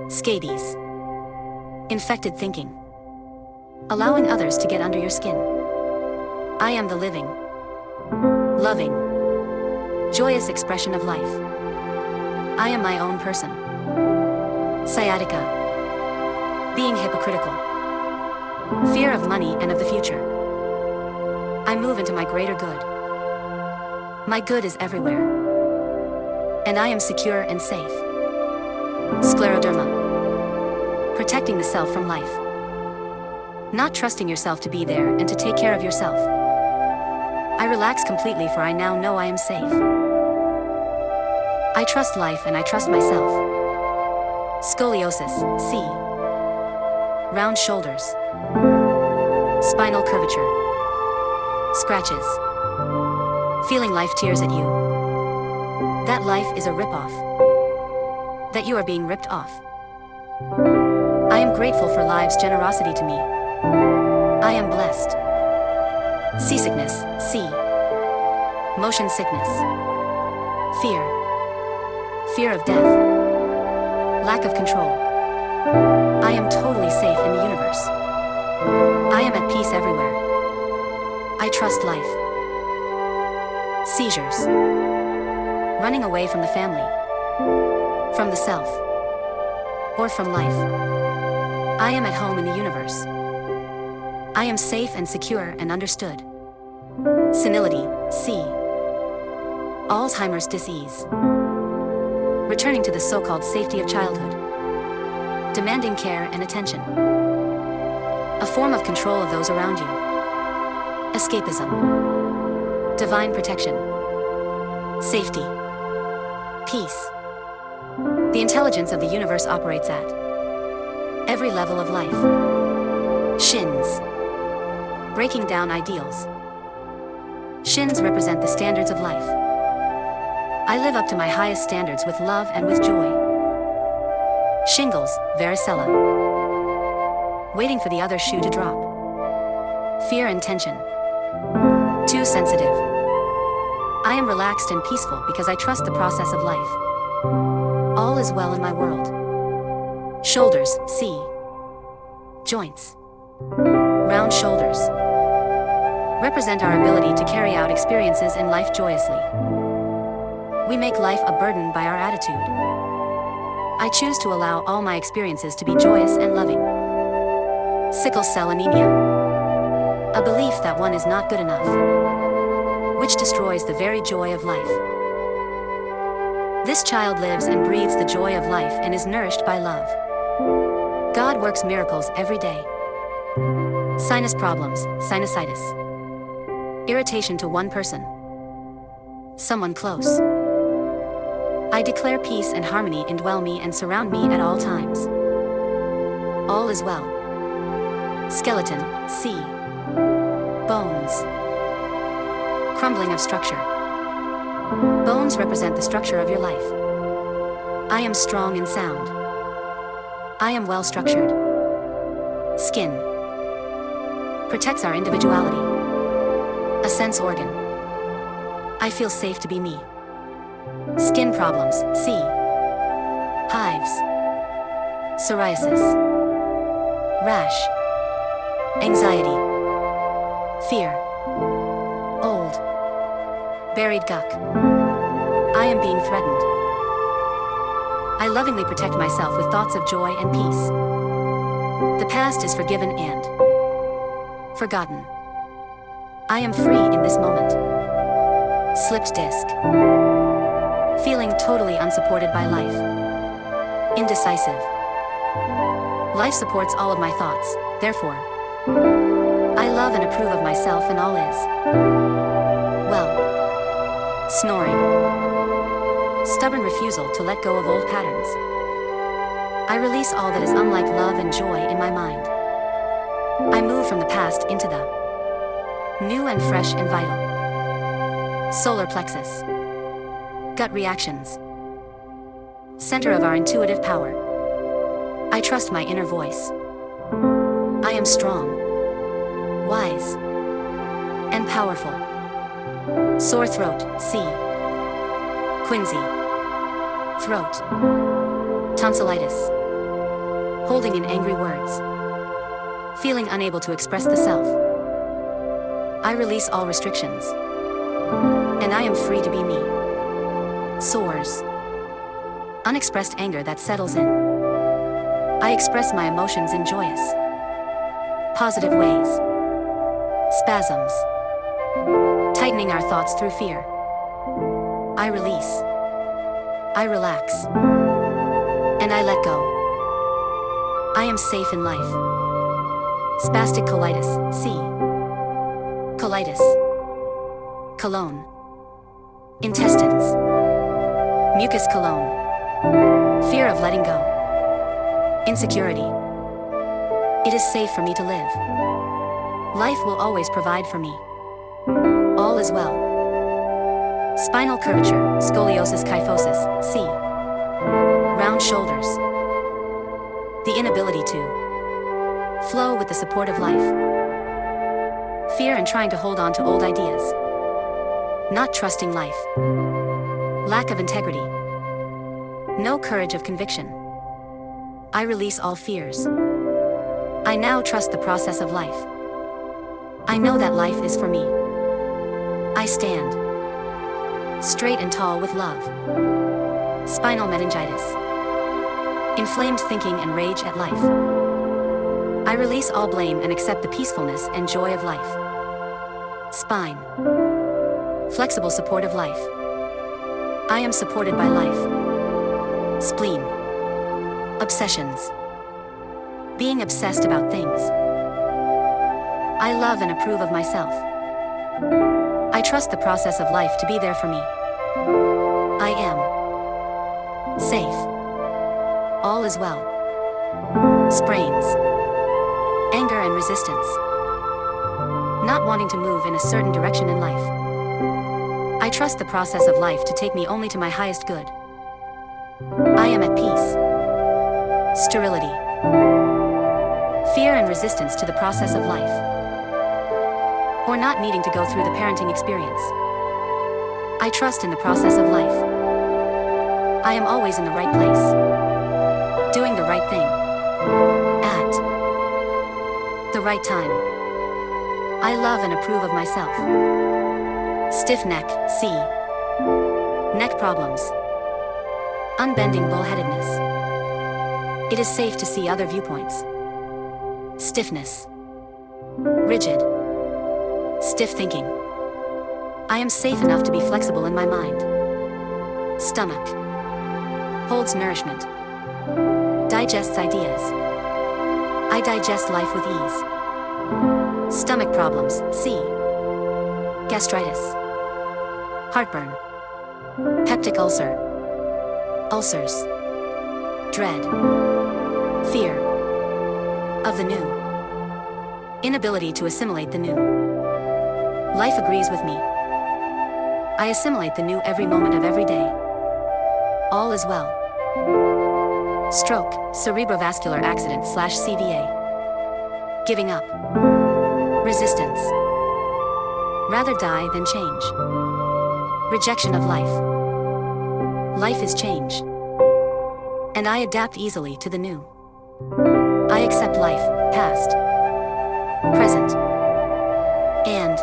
Scabies. Infected thinking. Allowing others to get under your skin. I am the living, loving, joyous expression of life. I am my own person. Sciatica. Being hypocritical. Fear of money and of the future. I move into my greater good. My good is everywhere. And I am secure and safe. Scleroderma. Protecting the self from life. Not trusting yourself to be there and to take care of yourself. I relax completely, for I now know I am safe. I trust life and I trust myself. Scoliosis, C. Round shoulders. Spinal curvature. Scratches. Feeling life tears at you. That life is a rip-off. That you are being ripped off. I am grateful for life's generosity to me. I am blessed. Seasickness, C. Motion sickness. Fear. Fear of death. Lack of control. I am totally safe in the universe. I am at peace everywhere. I trust life. Seizures. Running away from the family. From the self. Or from life. I am at home in the universe. I am safe and secure and understood. Senility, C. Alzheimer's disease. Returning to the so-called safety of childhood. Demanding care and attention. A form of control of those around you. Escapism. Divine protection. Safety. Peace. The intelligence of the universe operates at every level of life. Shins. Breaking down ideals. Shins represent the standards of life. I live up to my highest standards with love and with joy. Shingles, varicella. Waiting for the other shoe to drop. Fear and tension. Too sensitive. I am relaxed and peaceful because I trust the process of life. All is well in my world. Shoulders, C. Joints. Round shoulders. Represent our ability to carry out experiences in life joyously. We make life a burden by our attitude. I choose to allow all my experiences to be joyous and loving. Sickle cell anemia. A belief that one is not good enough, which destroys the very joy of life. This child lives and breathes the joy of life and is nourished by love. God works miracles every day. Sinus problems, sinusitis. Irritation to one person. Someone close. I declare peace and harmony indwell me and surround me at all times. All is well. Skeleton, C. Bones. Crumbling of structure. Bones represent the structure of your life. I am strong and sound. I am well structured. Skin. Protects our individuality. A sense organ. I feel safe to be me. Skin problems, C. Hives. Psoriasis. Rash. Anxiety. Fear. Old. Buried guck. I am being threatened. I lovingly protect myself with thoughts of joy and peace. The past is forgiven and forgotten. I am free in this moment. Slipped disc. Feeling totally unsupported by life. Indecisive. Life supports all of my thoughts, therefore, I love and approve of myself and all is well. Snoring. Stubborn refusal to let go of old patterns. I release all that is unlike love and joy in my mind. I move from the past into the new and fresh and vital. Solar plexus. Gut reactions. Center of our intuitive power. I trust my inner voice. I am strong, wise, and powerful. Sore throat, C. Quinsy. Throat. Tonsillitis. Holding in angry words. Feeling unable to express the self. I release all restrictions. And I am free to be me. Soars. Unexpressed anger that settles in. I express my emotions in joyous, positive ways. Spasms. Tightening our thoughts through fear. I release. I relax. And I let go. I am safe in life. Spastic colitis, C. Colitis. Colon. Intestines. Mucus colon. Fear of letting go. Insecurity. It is safe for me to live. Life will always provide for me. All is well. Spinal curvature, scoliosis kyphosis, C. Round shoulders. The inability to flow with the support of life. Fear and trying to hold on to old ideas. Not trusting life. Lack of integrity. No courage of conviction. I release all fears. I now trust the process of life. I know that life is for me. I stand straight and tall with love. Spinal meningitis. Inflamed thinking and rage at life. I release all blame and accept the peacefulness and joy of life. Spine. Flexible support of life. I am supported by life. Spleen. Obsessions. Being obsessed about things. I love and approve of myself. I trust the process of life to be there for me. I am safe. All is well. Sprains. Anger and resistance. Not wanting to move in a certain direction in life. I trust the process of life to take me only to my highest good. I am at peace. Sterility. Fear and resistance to the process of life. Or not needing to go through the parenting experience. I trust in the process of life. I am always in the right place. Doing the right thing. At the right time. I love and approve of myself. Stiff neck, C. Neck problems. Unbending bullheadedness. It is safe to see other viewpoints. Stiffness. Rigid. Stiff thinking. I am safe enough to be flexible in my mind. Stomach. Holds nourishment. Digests ideas. I digest life with ease. Stomach problems, C. Gastritis. Heartburn. Peptic ulcer. Ulcers. Dread. Fear. Of the new. Inability to assimilate the new. Life agrees with me. I assimilate the new every moment of every day. All is well. Stroke, cerebrovascular accident / CVA. Giving up. Resistance. Rather die than change. Rejection of life. Life is change. And I adapt easily to the new. I accept life, past, present, and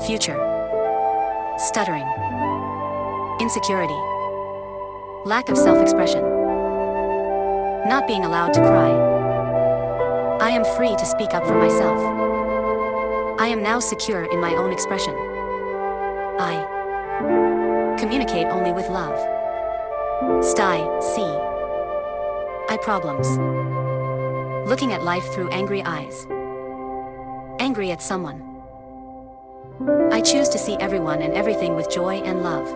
future. Stuttering. Insecurity. Lack of self-expression. Not being allowed to cry. I am free to speak up for myself. I am now secure in my own expression. I communicate only with love. Sty, C. I problems. Looking at life through angry eyes. Angry at someone. I choose to see everyone and everything with joy and love.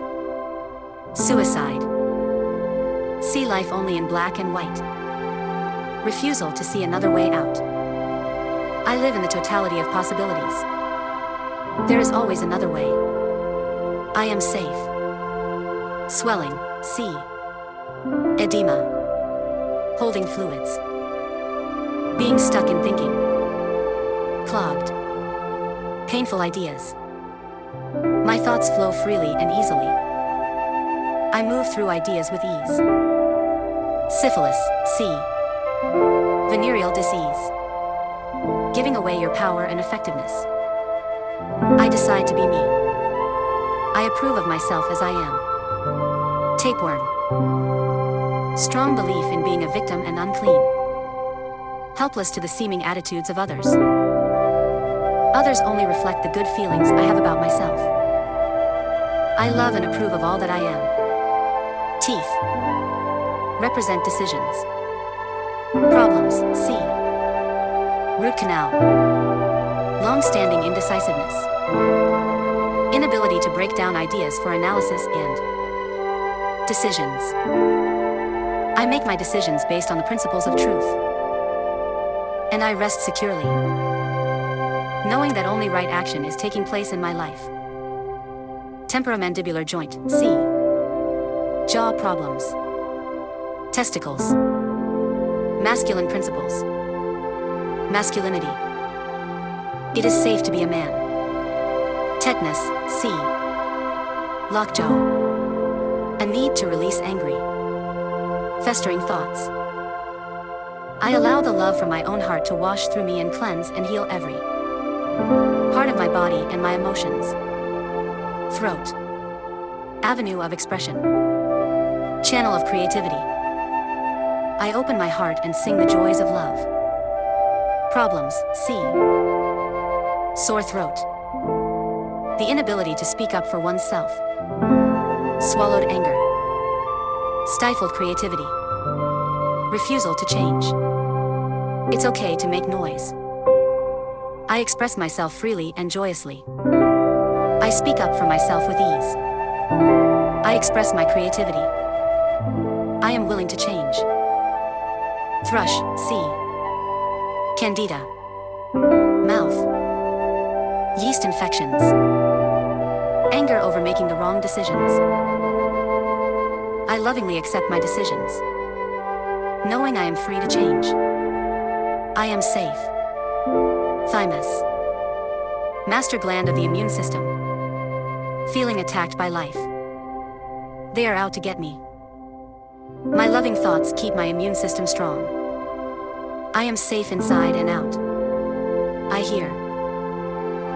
Suicide. See life only in black and white. Refusal to see another way out. I live in the totality of possibilities. There is always another way. I am safe. Swelling, C. Edema. Holding fluids. Being stuck in thinking. Clogged. Painful ideas. My thoughts flow freely and easily. I move through ideas with ease. Syphilis, C. Venereal disease. Giving away your power and effectiveness. I decide to be me. I approve of myself as I am. Tapeworm. Strong belief in being a victim and unclean. Helpless to the seeming attitudes of others. Others only reflect the good feelings I have about myself. I love and approve of all that I am. Teeth. Represent decisions. Problems, C. Root canal. Long-standing indecisiveness. Inability to break down ideas for analysis and decisions. I make my decisions based on the principles of truth. And I rest securely, knowing that only right action is taking place in my life. Temporomandibular joint, C. Jaw problems. Testicles. Masculine principles. Masculinity. It is safe to be a man. Tetanus, C. Lockjaw. A need to release angry, festering thoughts. I allow the love from my own heart to wash through me and cleanse and heal every part of my body and my emotions. Throat. Avenue of expression. Channel of creativity. I open my heart and sing the joys of love. Problems, C. Sore throat. The inability to speak up for oneself. Swallowed anger. Stifled creativity. Refusal to change. It's okay to make noise. I express myself freely and joyously. I speak up for myself with ease. I express my creativity. I am willing to change. Thrush, C. Candida. Mouth. Yeast infections. Anger over making the wrong decisions. I lovingly accept my decisions, knowing I am free to change. I am safe. Thymus. Master gland of the immune system. Feeling attacked by life. They are out to get me. My loving thoughts keep my immune system strong. I am safe inside and out. I hear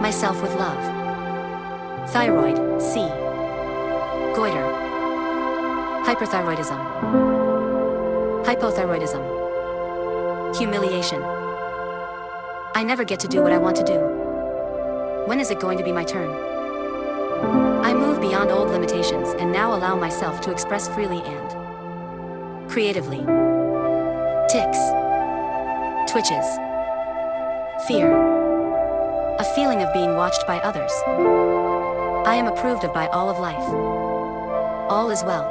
myself with love. Thyroid, C. Goiter. Hyperthyroidism. Hypothyroidism. Humiliation. I never get to do what I want to do. When is it going to be my turn? I move beyond old limitations and now allow myself to express freely and creatively. Tics. Twitches. Fear. A feeling of being watched by others. I am approved of by all of life. All is well.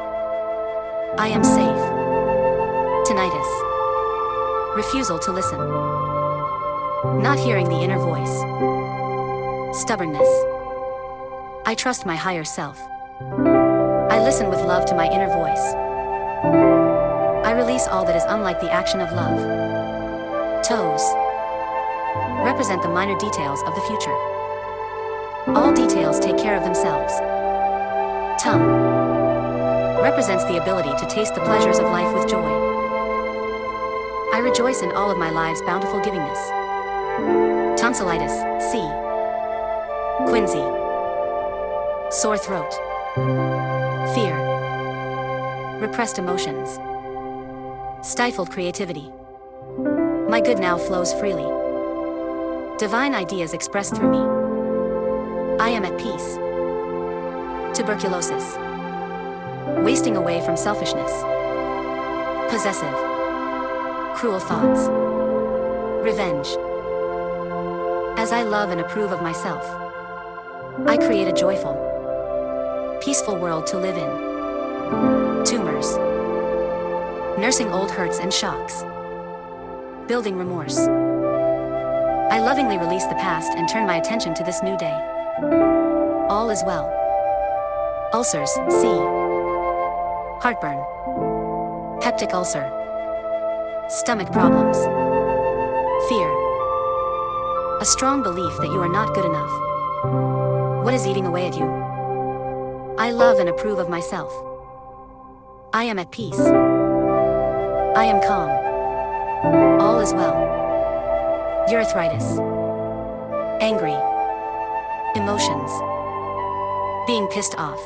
I am safe. Tinnitus. Refusal to listen. Not hearing the inner voice. Stubbornness. I trust my higher self. I listen with love to my inner voice. I release all that is unlike the action of love. Toes. Represent the minor details of the future. All details take care of themselves. Tongue. Represents the ability to taste the pleasures of life with joy. I rejoice in all of my life's bountiful givingness. Tonsillitis, C. Quinsy. Sore throat. Fear. Repressed emotions. Stifled creativity. My good now flows freely. Divine ideas expressed through me. I am at peace. Tuberculosis. Wasting away from selfishness. Possessive. Cruel thoughts. Revenge. As I love and approve of myself, I create a joyful, peaceful world to live in. Tumors. Nursing old hurts and shocks. Building remorse. I lovingly release the past and turn my attention to this new day. All is well. Ulcers, C. Heartburn. Peptic ulcer. Stomach problems. Fear. A strong belief that you are not good enough. What is eating away at you? I love and approve of myself. I am at peace. I am calm. All is well. Urethritis. Angry. Emotions. Being pissed off.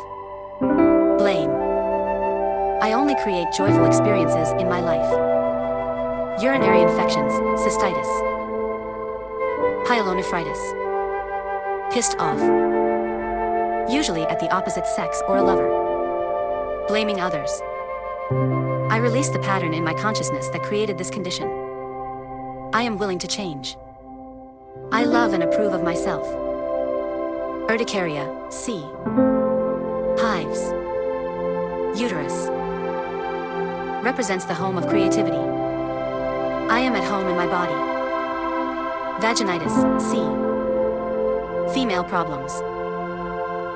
Blame. I only create joyful experiences in my life. Urinary infections, cystitis. Pyelonephritis. Pissed off. Usually at the opposite sex or a lover. Blaming others. I release the pattern in my consciousness that created this condition. I am willing to change. I love and approve of myself. Urticaria, C. Hives. Uterus. Represents the home of creativity. I am at home in my body. Vaginitis, C. Female problems.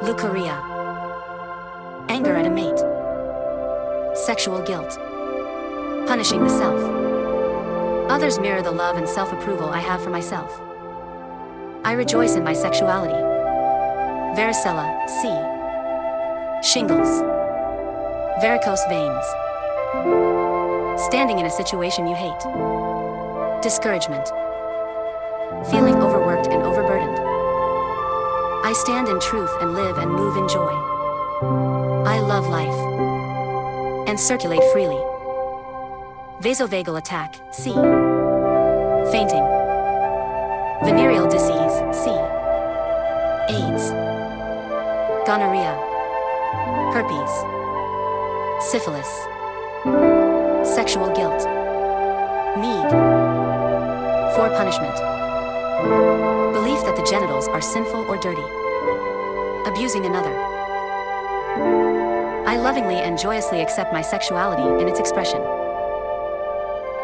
Leukorrhea. Anger at a mate. Sexual guilt. Punishing the self. Others mirror the love and self-approval I have for myself. I rejoice in my sexuality. Varicella, C. Shingles. Varicose veins. Standing in a situation you hate. Discouragement. Feeling overworked and overburdened. I stand in truth and live and move in joy. I love life. And circulate freely. Vasovagal attack, C. Fainting. Venereal disease, C. AIDS. Gonorrhea. Herpes. Syphilis. Sexual guilt. Need. For punishment. Belief that the genitals are sinful or dirty. Abusing another. I lovingly and joyously accept my sexuality and its expression.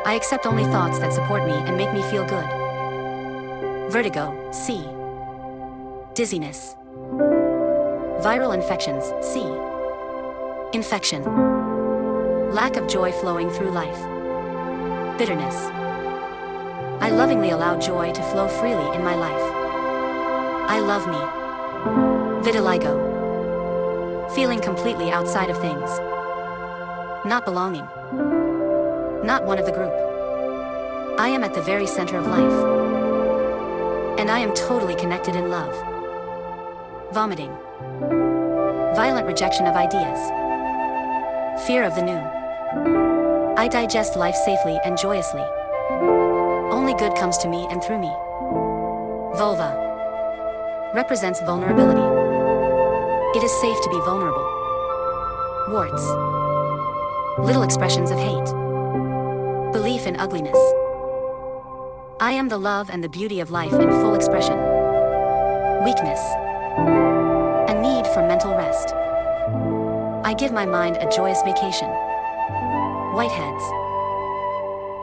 I accept only thoughts that support me and make me feel good. Vertigo, C. Dizziness. Viral infections, C. Infection. Lack of joy flowing through life. Bitterness. I lovingly allow joy to flow freely in my life. I love me. Vitiligo. Feeling completely outside of things. Not belonging. Not one of the group. I am at the very center of life. And I am totally connected in love. Vomiting. Violent rejection of ideas. Fear of the new. I digest life safely and joyously. Only good comes to me and through me. Vulva. Represents vulnerability. It is safe to be vulnerable. Warts. Little expressions of hate. Belief in ugliness. I am the love and the beauty of life in full expression. Weakness. A need for mental rest. I give my mind a joyous vacation. Whiteheads.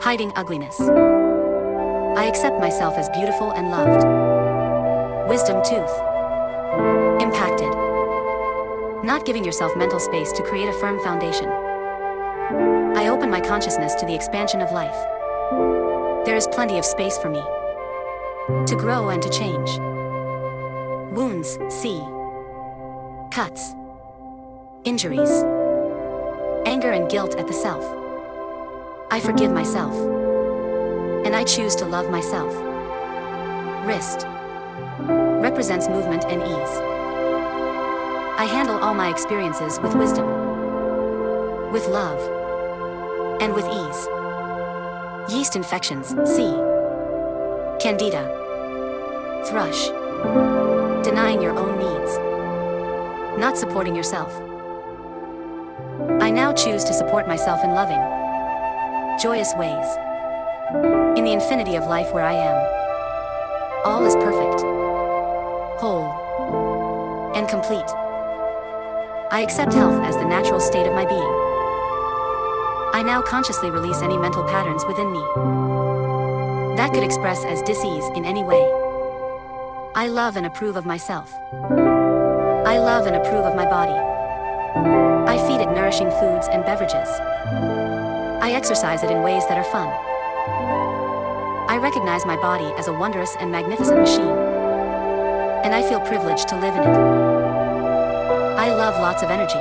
Hiding ugliness. I accept myself as beautiful and loved. Wisdom tooth. Impacted. Not giving yourself mental space to create a firm foundation. I open my consciousness to the expansion of life. There is plenty of space for me to grow and to change. Wounds, C. Cuts. Injuries. Anger and guilt at the self. I forgive myself. And I choose to love myself. Wrist. Represents movement and ease. I handle all my experiences with wisdom. With love. And with ease. Yeast infections, C. Candida. Thrush. Denying your own needs. Not supporting yourself. I now choose to support myself in loving, joyous ways. In the infinity of life where I am. All is perfect. Whole. And complete. I accept health as the natural state of my being. I now consciously release any mental patterns within me that could express as dis-ease in any way. I love and approve of myself. I love and approve of my body. I feed it nourishing foods and beverages. I exercise it in ways that are fun. I recognize my body as a wondrous and magnificent machine. And I feel privileged to live in it. I love lots of energy.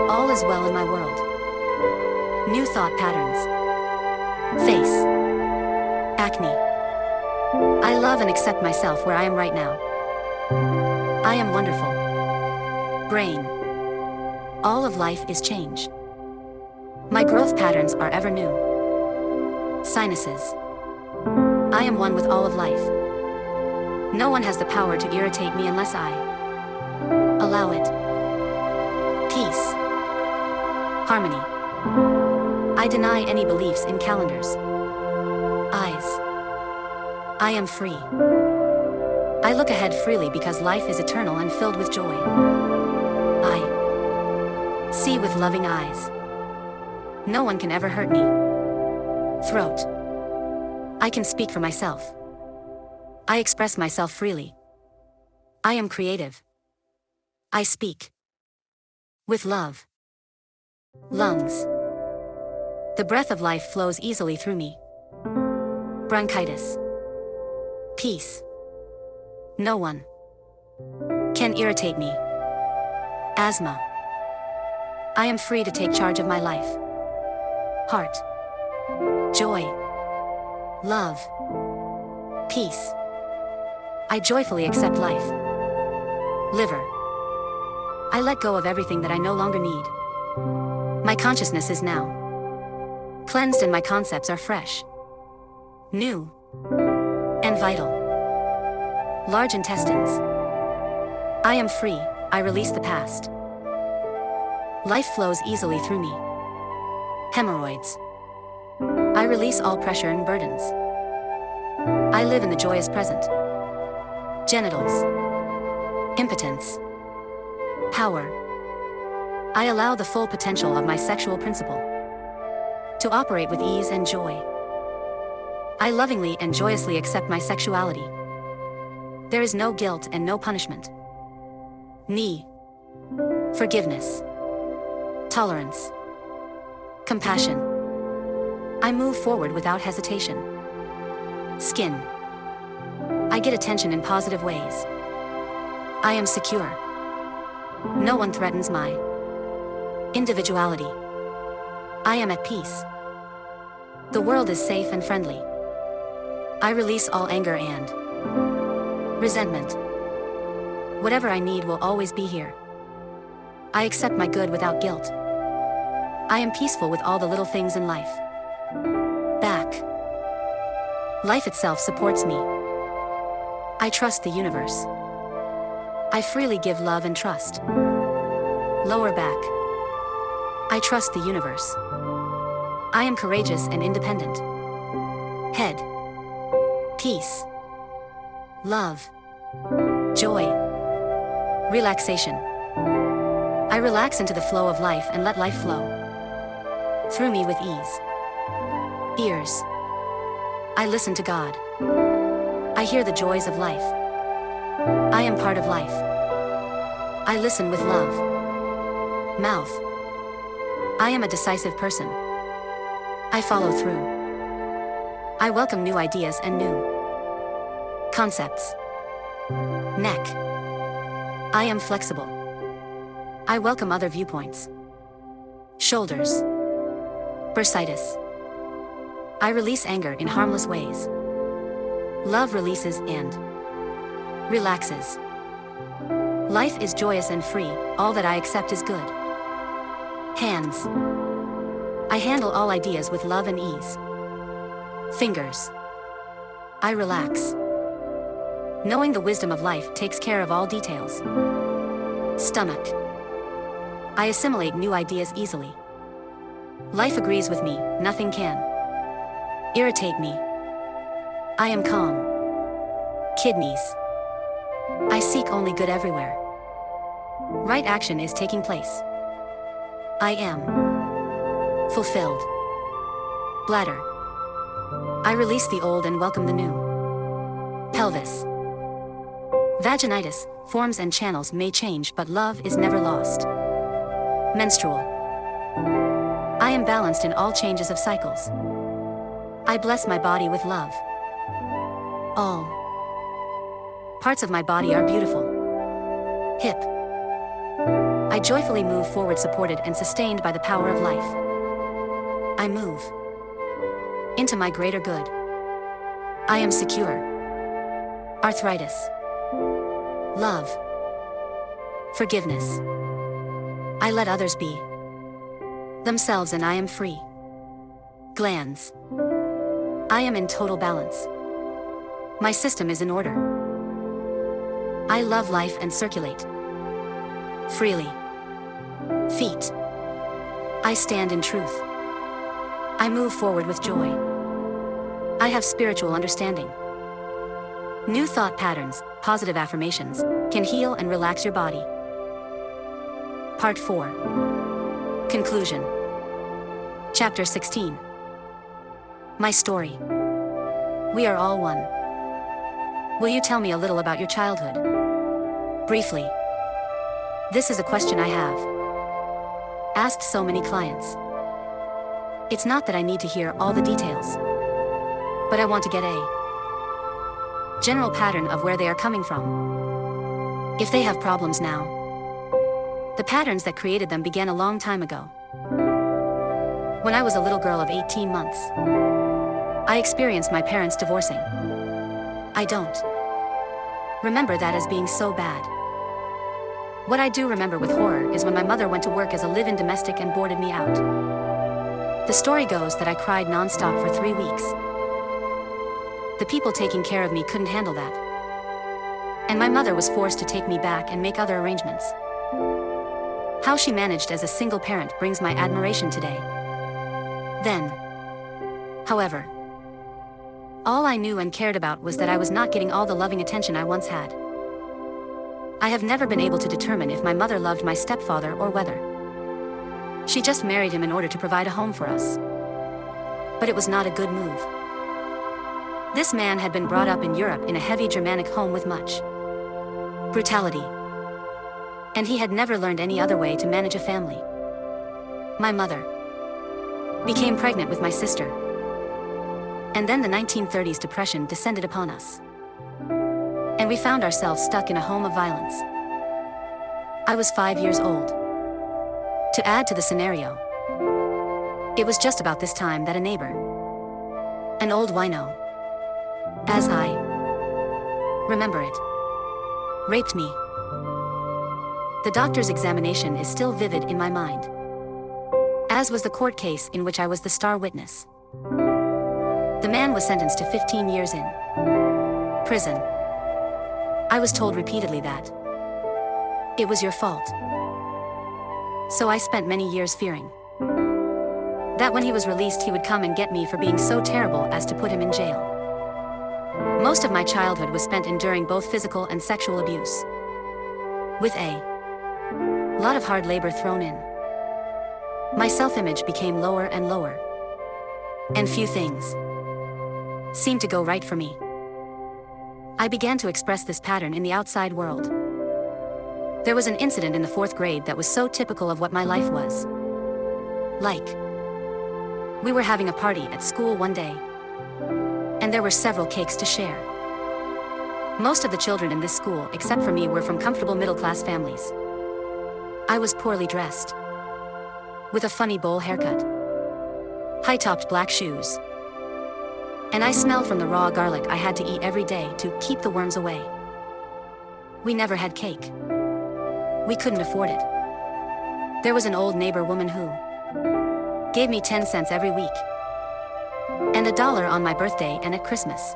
All is well in my world. New thought patterns. Face. Acne. I love and accept myself where I am right now. I am wonderful. Brain. All of life is change. My growth patterns are ever new. Sinuses. I am one with all of life. No one has the power to irritate me unless I allow it. Peace. Harmony. I deny any beliefs in calendars. Eyes. I am free. I look ahead freely because life is eternal and filled with joy. I see with loving eyes. No one can ever hurt me. Throat. I can speak for myself. I express myself freely. I am creative. I speak with love. Lungs. The breath of life flows easily through me. Bronchitis. Peace. No one can irritate me. Asthma. I am free to take charge of my life. Heart. Joy. Love. Peace. I joyfully accept life. Liver. I let go of everything that I no longer need. My consciousness is now cleansed and my concepts are fresh, new, and vital. Large intestines. I am free, I release the past. Life flows easily through me. Hemorrhoids. I release all pressure and burdens. I live in the joyous present. Genitals. Impotence. Power. I allow the full potential of my sexual principle to operate with ease and joy. I lovingly and joyously accept my sexuality. There is no guilt and no punishment. Knee. Forgiveness. Tolerance. Compassion. I move forward without hesitation. Skin. I get attention in positive ways. I am secure. No one threatens my individuality. I am at peace. The world is safe and friendly. I release all anger and resentment. Whatever I need will always be here. I accept my good without guilt. I am peaceful with all the little things in life. Back. Life itself supports me. I trust the universe. I freely give love and trust. Lower back. I trust the universe. I am courageous and independent. Head. Peace. Love. Joy. Relaxation. I relax into the flow of life and let life flow through me with ease. Ears. I listen to God. I hear the joys of life. I am part of life. I listen with love. Mouth. I am a decisive person. I follow through. I welcome new ideas and new concepts. Neck. I am flexible. I welcome other viewpoints. Shoulders. Bursitis. I release anger in harmless ways. Love releases and relaxes. Life is joyous and free, all that I accept is good. Hands. I handle all ideas with love and ease. Fingers. I relax. Knowing the wisdom of life takes care of all details. Stomach. I assimilate new ideas easily. Life agrees with me, nothing can irritate me. I am calm. Kidneys. I seek only good everywhere. Right action is taking place. I am fulfilled. Bladder. I release the old and welcome the new. Pelvis. Vaginitis, forms and channels may change, but love is never lost. Menstrual. I am balanced in all changes of cycles. I bless my body with love. All parts of my body are beautiful. Hip. I joyfully move forward supported and sustained by the power of life. I move into my greater good. I am secure. Arthritis. Love. Forgiveness. I let others be themselves and I am free. Glands. I am in total balance. My system is in order. I love life and circulate freely. Feet. I stand in truth. I move forward with joy. I have spiritual understanding. New thought patterns, positive affirmations, can heal and relax your body. Part 4. Conclusion. Chapter 16. My story. We are all one. Will you tell me a little about your childhood? Briefly. This is a question I have asked so many clients. It's not that I need to hear all the details, but I want to get a general pattern of where they are coming from. If they have problems now, the patterns that created them began a long time ago. When I was a little girl of 18 months, I experienced my parents divorcing. I don't remember that as being so bad. What I do remember with horror is when my mother went to work as a live-in domestic and boarded me out. The story goes that I cried non-stop for 3 weeks. The people taking care of me couldn't handle that, and my mother was forced to take me back and make other arrangements. How she managed as a single parent brings my admiration today. Then, however, all I knew and cared about was that I was not getting all the loving attention I once had. I have never been able to determine if my mother loved my stepfather or whether she just married him in order to provide a home for us. But it was not a good move. This man had been brought up in Europe in a heavy Germanic home with much brutality, and he had never learned any other way to manage a family. My mother became pregnant with my sister, and then the 1930s depression descended upon us, and we found ourselves stuck in a home of violence. I was 5 years old. To add to the scenario, it was just about this time that a neighbor, an old wino, as I remember it, raped me. The doctor's examination is still vivid in my mind, as was the court case in which I was the star witness. The man was sentenced to 15 years in prison. I was told repeatedly that it was your fault. So I spent many years fearing that when he was released he would come and get me for being so terrible as to put him in jail. Most of my childhood was spent enduring both physical and sexual abuse, with a lot of hard labor thrown in. My self-image became lower and lower, and few things seemed to go right for me. I began to express this pattern in the outside world. There was an incident in the 4th grade that was so typical of what my life was like. We were having a party at school one day, and there were several cakes to share. Most of the children in this school, except for me, were from comfortable middle-class families. I was poorly dressed, with a funny bowl haircut, high-topped black shoes, and I smelled from the raw garlic I had to eat every day to keep the worms away. We never had cake. We couldn't afford it. There was an old neighbor woman who gave me 10 cents every week, and $1 on my birthday and at Christmas.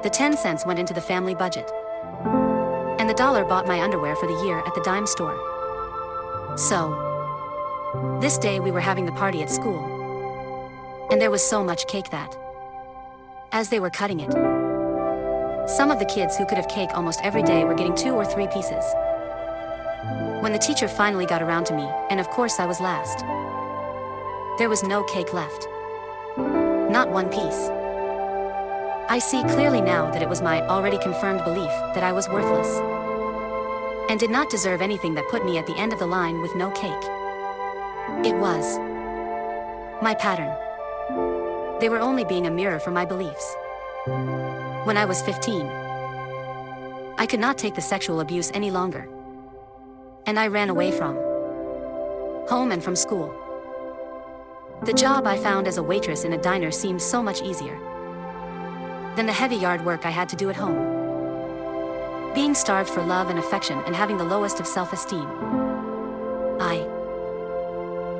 The 10 cents went into the family budget, and the $1 bought my underwear for the year at the dime store. So, this day we were having the party at school, and there was so much cake that, as they were cutting it, some of the kids who could have cake almost every day were getting 2 or 3 pieces. When the teacher finally got around to me, and of course I was last, there was no cake left. Not one piece. I see clearly now that it was my already confirmed belief that I was worthless, and did not deserve anything that put me at the end of the line with no cake. It was my pattern. They were only being a mirror for my beliefs. When I was 15, I could not take the sexual abuse any longer, and I ran away from home and from school. The job I found as a waitress in a diner seemed so much easier than the heavy yard work I had to do at home. Being starved for love and affection and having the lowest of self-esteem, I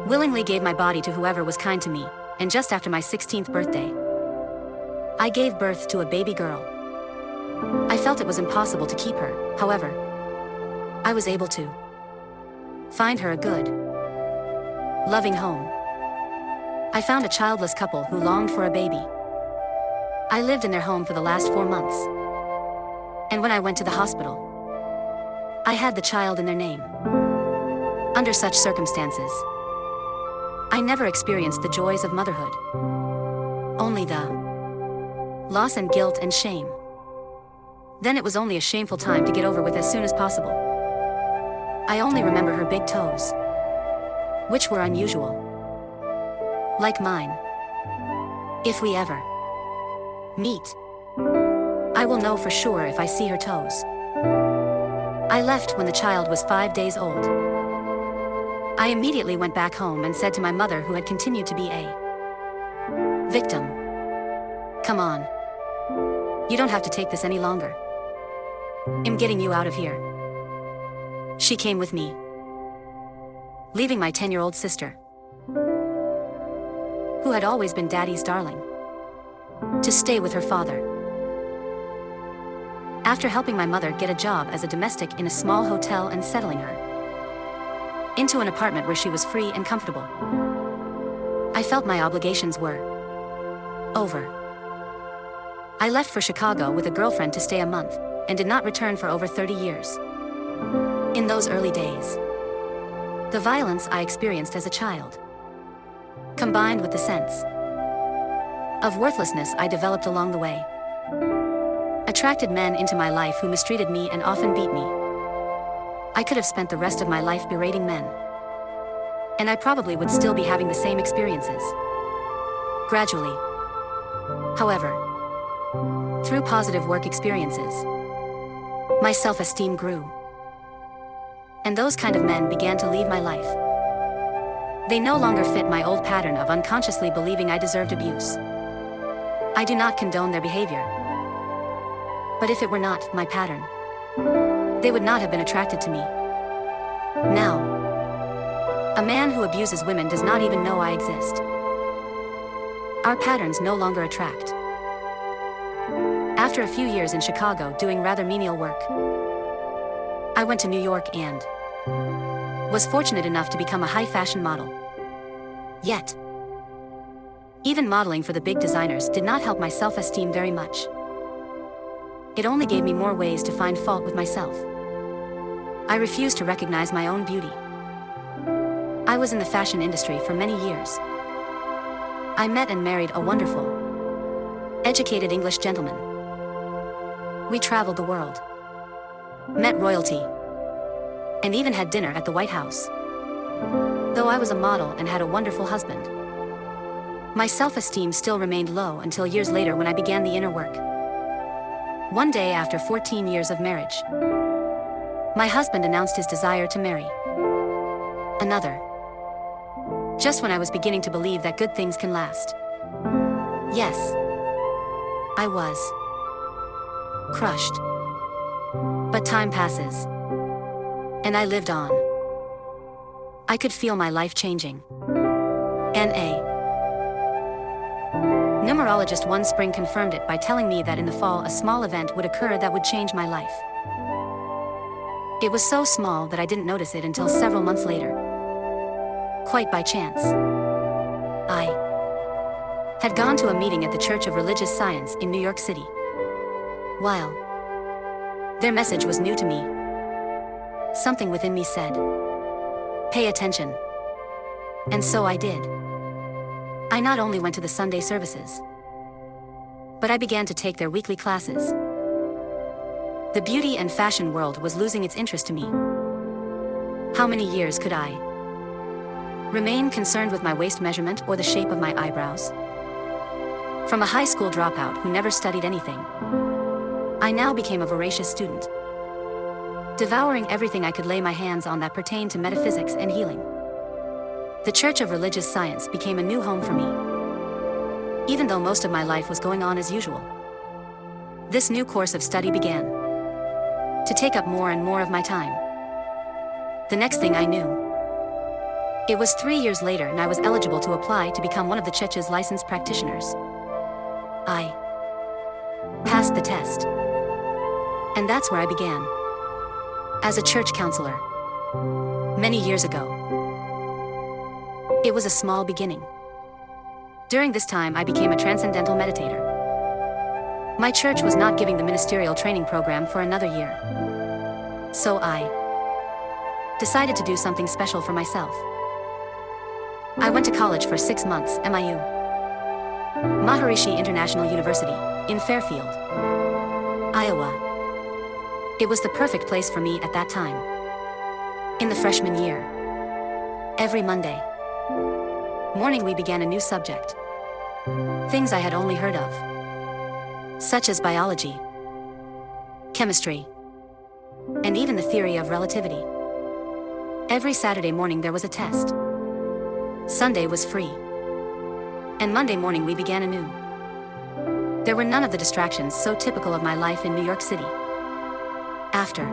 willingly gave my body to whoever was kind to me, and just after my 16th birthday, I gave birth to a baby girl. I felt it was impossible to keep her, however, I was able to find her a good, loving home. I found a childless couple who longed for a baby. I lived in their home for the last 4 months. And when I went to the hospital, I had the child in their name. Under such circumstances, I never experienced the joys of motherhood. Only the loss and guilt and shame. Then it was only a shameful time to get over with as soon as possible. I only remember her big toes, which were unusual, like mine. If we ever meet, I will know for sure if I see her toes. I left when the child was 5 days old. I immediately went back home and said to my mother, who had continued to be a victim, "Come on. You don't have to take this any longer. I'm getting you out of here." She came with me, leaving my 10-year-old sister, who had always been Daddy's darling, to stay with her father. After helping my mother get a job as a domestic in a small hotel and settling her into an apartment where she was free and comfortable, I felt my obligations were over. I left for Chicago with a girlfriend to stay a month, and did not return for over 30 years. In those early days, the violence I experienced as a child, combined with the sense of worthlessness I developed along the way, attracted men into my life who mistreated me and often beat me. I could have spent the rest of my life berating men, and I probably would still be having the same experiences. Gradually, however, through positive work experiences, my self-esteem grew, and those kind of men began to leave my life. They no longer fit my old pattern of unconsciously believing I deserved abuse. I do not condone their behavior, but if it were not my pattern, they would not have been attracted to me. Now, a man who abuses women does not even know I exist. Our patterns no longer attract. After a few years in Chicago doing rather menial work, I went to New York and was fortunate enough to become a high-fashion model. Yet, even modeling for the big designers did not help my self-esteem very much. It only gave me more ways to find fault with myself. I refused to recognize my own beauty. I was in the fashion industry for many years. I met and married a wonderful, educated English gentleman. We traveled the world, met royalty, and even had dinner at the White House. Though I was a model and had a wonderful husband, my self-esteem still remained low until years later when I began the inner work. One day after 14 years of marriage, my husband announced his desire to marry another, just when I was beginning to believe that good things can last. Yes, I was crushed. But time passes, and I lived on. I could feel my life changing. N.A. numerologist one spring confirmed it by telling me that in the fall a small event would occur that would change my life. It was so small that I didn't notice it until several months later. Quite by chance, I had gone to a meeting at the Church of Religious Science in New York City. While their message was new to me, something within me said, "Pay attention." And so I did. I not only went to the Sunday services, but I began to take their weekly classes. The beauty and fashion world was losing its interest to me. How many years could I remain concerned with my waist measurement or the shape of my eyebrows? From a high school dropout who never studied anything, I now became a voracious student, devouring everything I could lay my hands on that pertained to metaphysics and healing. The Church of Religious Science became a new home for me, even though most of my life was going on as usual. This new course of study began to take up more and more of my time. The next thing I knew, it was 3 years later and I was eligible to apply to become one of the Church's licensed practitioners. I passed the test, and that's where I began as a church counselor many years ago. It was a small beginning. During this time, I became a transcendental meditator. My church was not giving the ministerial training program for another year, so I decided to do something special for myself. I went to college for 6 months, MIU, Maharishi International University, in Fairfield, Iowa. It was the perfect place for me at that time. In the freshman year, every Monday morning we began a new subject. Things I had only heard of, such as biology, chemistry, and even the theory of relativity. Every Saturday morning there was a test. Sunday was free, and Monday morning we began anew. There were none of the distractions so typical of my life in New York City. After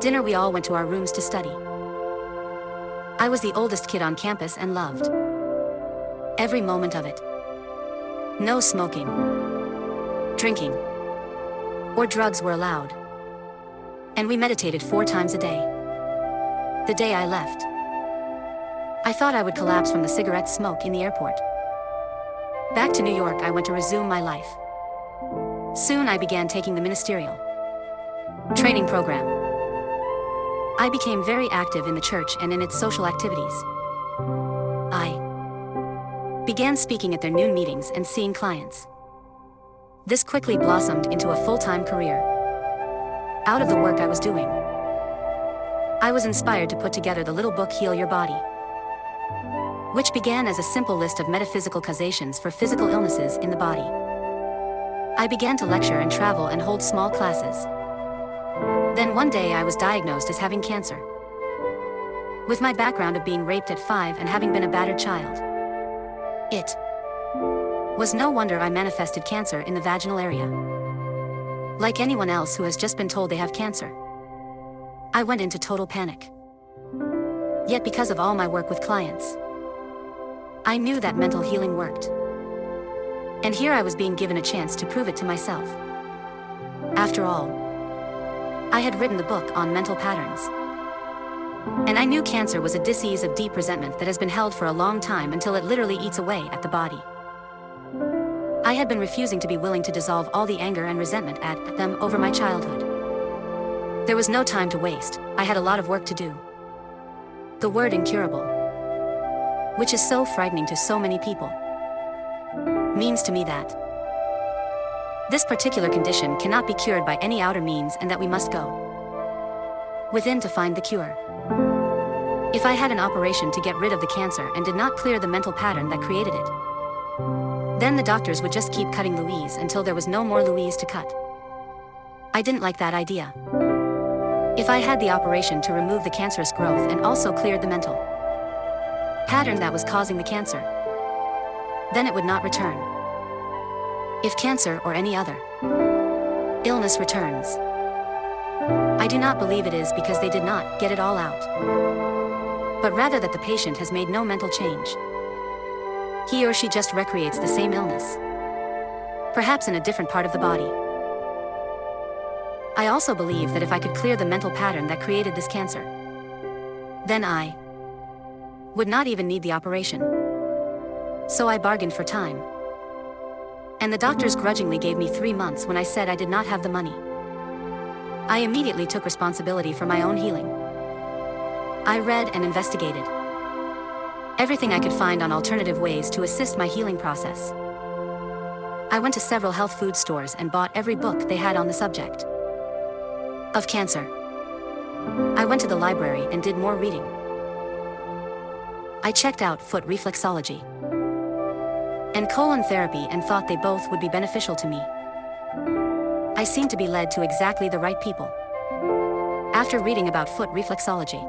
dinner we all went to our rooms to study. I was the oldest kid on campus and loved every moment of it. No smoking, drinking, or drugs were allowed. And we meditated 4 times a day. The day I left, I thought I would collapse from the cigarette smoke in the airport. Back to New York I went to resume my life. Soon I began taking the ministerial training program. I became very active in the church and in its social activities. I began speaking at their noon meetings and seeing clients. This quickly blossomed into a full-time career. Out of the work I was doing, I was inspired to put together the little book Heal Your Body, which began as a simple list of metaphysical causations for physical illnesses in the body. I began to lecture and travel and hold small classes. Then one day I was diagnosed as having cancer. With my background of being raped at 5 and having been a battered child, it was no wonder I manifested cancer in the vaginal area. Like anyone else who has just been told they have cancer, I went into total panic. Yet because of all my work with clients, I knew that mental healing worked. And here I was being given a chance to prove it to myself. After all, I had written the book on mental patterns. And I knew cancer was a disease of deep resentment that has been held for a long time until it literally eats away at the body. I had been refusing to be willing to dissolve all the anger and resentment at them over my childhood. There was no time to waste. I had a lot of work to do. The word incurable, which is so frightening to so many people, means to me that this particular condition cannot be cured by any outer means and that we must go within to find the cure. If I had an operation to get rid of the cancer and did not clear the mental pattern that created it, then the doctors would just keep cutting Louise until there was no more Louise to cut. I didn't like that idea. If I had the operation to remove the cancerous growth and also cleared the mental pattern that was causing the cancer, then it would not return. If cancer or any other illness returns, I do not believe it is because they did not get it all out, but rather that the patient has made no mental change. He or she just recreates the same illness, perhaps in a different part of the body. I also believe that if I could clear the mental pattern that created this cancer, then I would not even need the operation. So I bargained for time. And the doctors grudgingly gave me 3 months when I said I did not have the money. I immediately took responsibility for my own healing. I read and investigated everything I could find on alternative ways to assist my healing process. I went to several health food stores and bought every book they had on the subject of cancer. I went to the library and did more reading. I checked out foot reflexology and colon therapy and thought they both would be beneficial to me. I seemed to be led to exactly the right people. After reading about foot reflexology,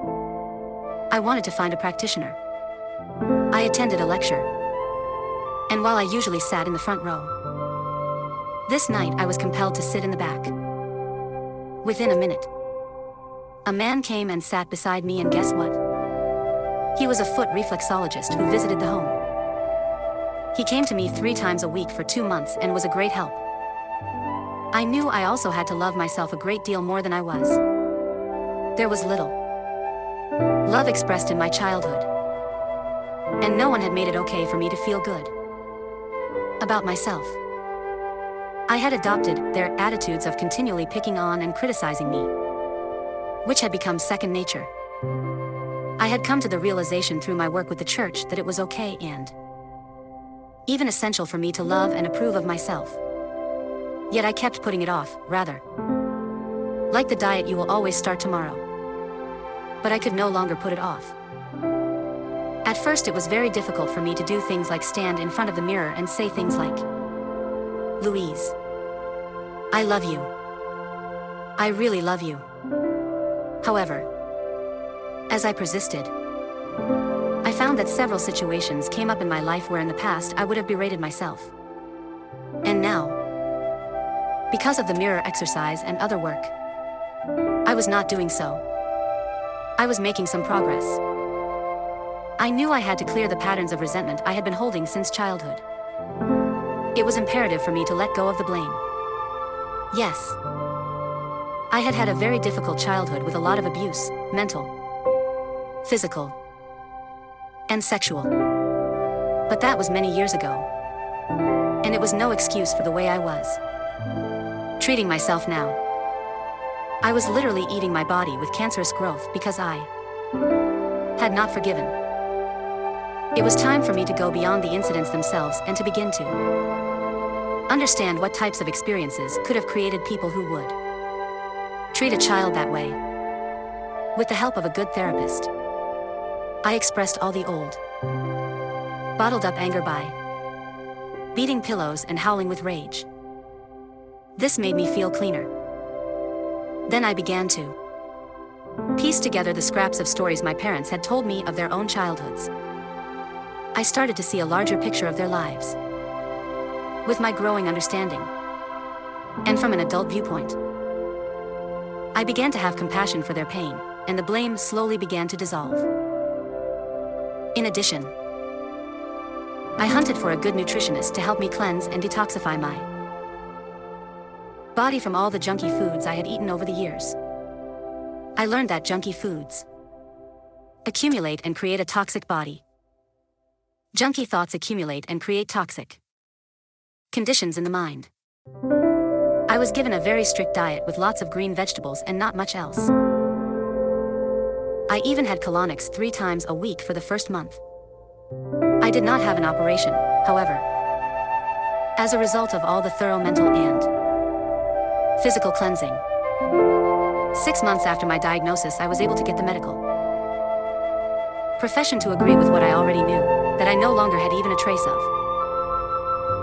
I wanted to find a practitioner I attended a lecture, and while I usually sat in the front row, this night I was compelled to sit in the back. Within a minute, a man came and sat beside me, and guess what? He was a foot reflexologist who visited the home. He came to me 3 times a week for 2 months and was a great help. I knew I also had to love myself a great deal more than I was. There was little love expressed in my childhood, and no one had made it okay for me to feel good about myself. I had adopted their attitudes of continually picking on and criticizing me, which had become second nature. I had come to the realization through my work with the church that it was okay and even essential for me to love and approve of myself. Yet I kept putting it off, rather like the diet you will always start tomorrow. But I could no longer put it off. At first it was very difficult for me to do things like stand in front of the mirror and say things like, "Louise, I love you. I really love you." However, as I persisted, I found that several situations came up in my life where in the past I would have berated myself. And now, because of the mirror exercise and other work, I was not doing so. I was making some progress. I knew I had to clear the patterns of resentment I had been holding since childhood. It was imperative for me to let go of the blame. Yes, I had had a very difficult childhood with a lot of abuse, mental, physical, and sexual. But that was many years ago, and it was no excuse for the way I was treating myself now. I was literally eating my body with cancerous growth because I had not forgiven. It was time for me to go beyond the incidents themselves and to begin to understand what types of experiences could have created people who would treat a child that way. With the help of a good therapist, I expressed all the old, bottled up anger by beating pillows and howling with rage. This made me feel cleaner. Then I began to piece together the scraps of stories my parents had told me of their own childhoods. I started to see a larger picture of their lives. With my growing understanding, and from an adult viewpoint, I began to have compassion for their pain, and the blame slowly began to dissolve. In addition, I hunted for a good nutritionist to help me cleanse and detoxify my body from all the junky foods I had eaten over the years. I learned that junky foods accumulate and create a toxic body. Junky thoughts accumulate and create toxic conditions in the mind. I was given a very strict diet with lots of green vegetables and not much else. I even had colonics 3 times a week for the first month. I did not have an operation, however. As a result of all the thorough mental and physical cleansing, 6 months after my diagnosis, I was able to get the medical profession to agree with what I already knew, that I no longer had even a trace of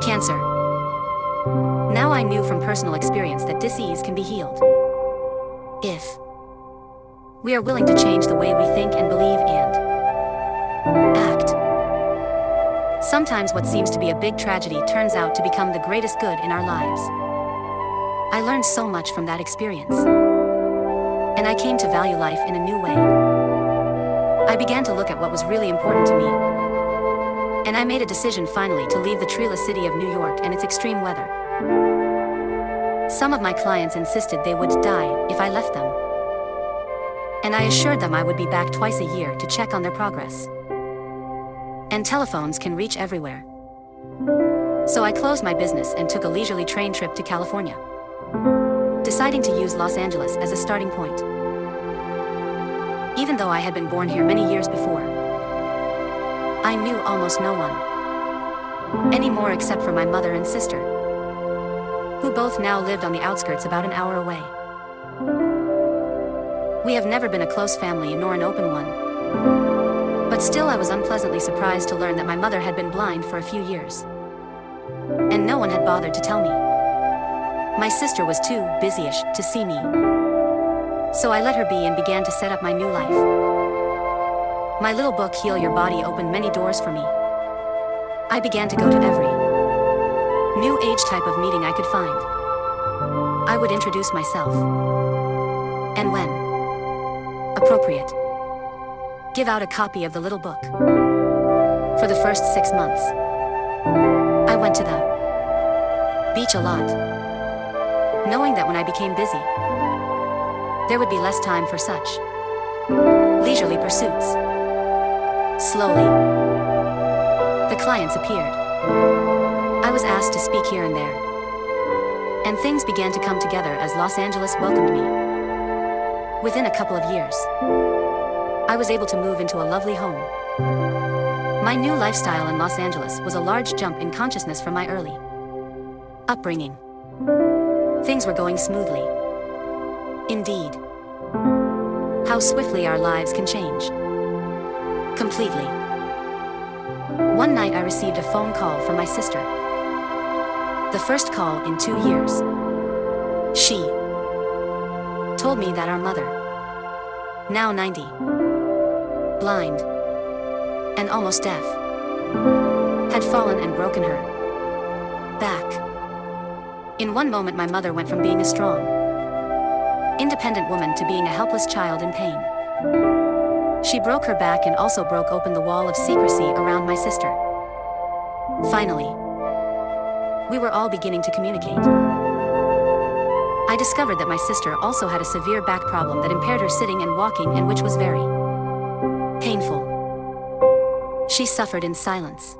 cancer. Now I knew from personal experience that disease can be healed if we are willing to change the way we think and believe and act. Sometimes what seems to be a big tragedy turns out to become the greatest good in our lives. I learned so much from that experience, and I came to value life in a new way. I began to look at what was really important to me, and I made a decision finally to leave the treeless city of New York and its extreme weather. Some of my clients insisted they would die if I left them, and I assured them I would be back twice a year to check on their progress. And telephones can reach everywhere. So I closed my business and took a leisurely train trip to California, deciding to use Los Angeles as a starting point. Even though I had been born here many years before, I knew almost no one anymore except for my mother and sister, who both now lived on the outskirts about an hour away. We have never been a close family nor an open one, but still I was unpleasantly surprised to learn that my mother had been blind for a few years, and no one had bothered to tell me. My sister was too busy-ish to see me, so I let her be and began to set up my new life. My little book, Heal Your Body, opened many doors for me. I began to go to every new age type of meeting I could find. I would introduce myself, and when appropriate, give out a copy of the little book. For the first 6 months, I went to the beach a lot, knowing that when I became busy, there would be less time for such leisurely pursuits. Slowly, the clients appeared. I was asked to speak here and there, and things began to come together as Los Angeles welcomed me. Within a couple of years, I was able to move into a lovely home. My new lifestyle in Los Angeles was a large jump in consciousness from my early upbringing. Things were going smoothly. Indeed, how swiftly our lives can change. Completely. One night I received a phone call from my sister. The first call in 2 years. She told me that our mother, now 90, blind, and almost deaf, had fallen and broken her back. In one moment, my mother went from being a strong, independent woman to being a helpless child in pain. She broke her back and also broke open the wall of secrecy around my sister. Finally, we were all beginning to communicate. I discovered that my sister also had a severe back problem that impaired her sitting and walking, and which was very painful. She suffered in silence,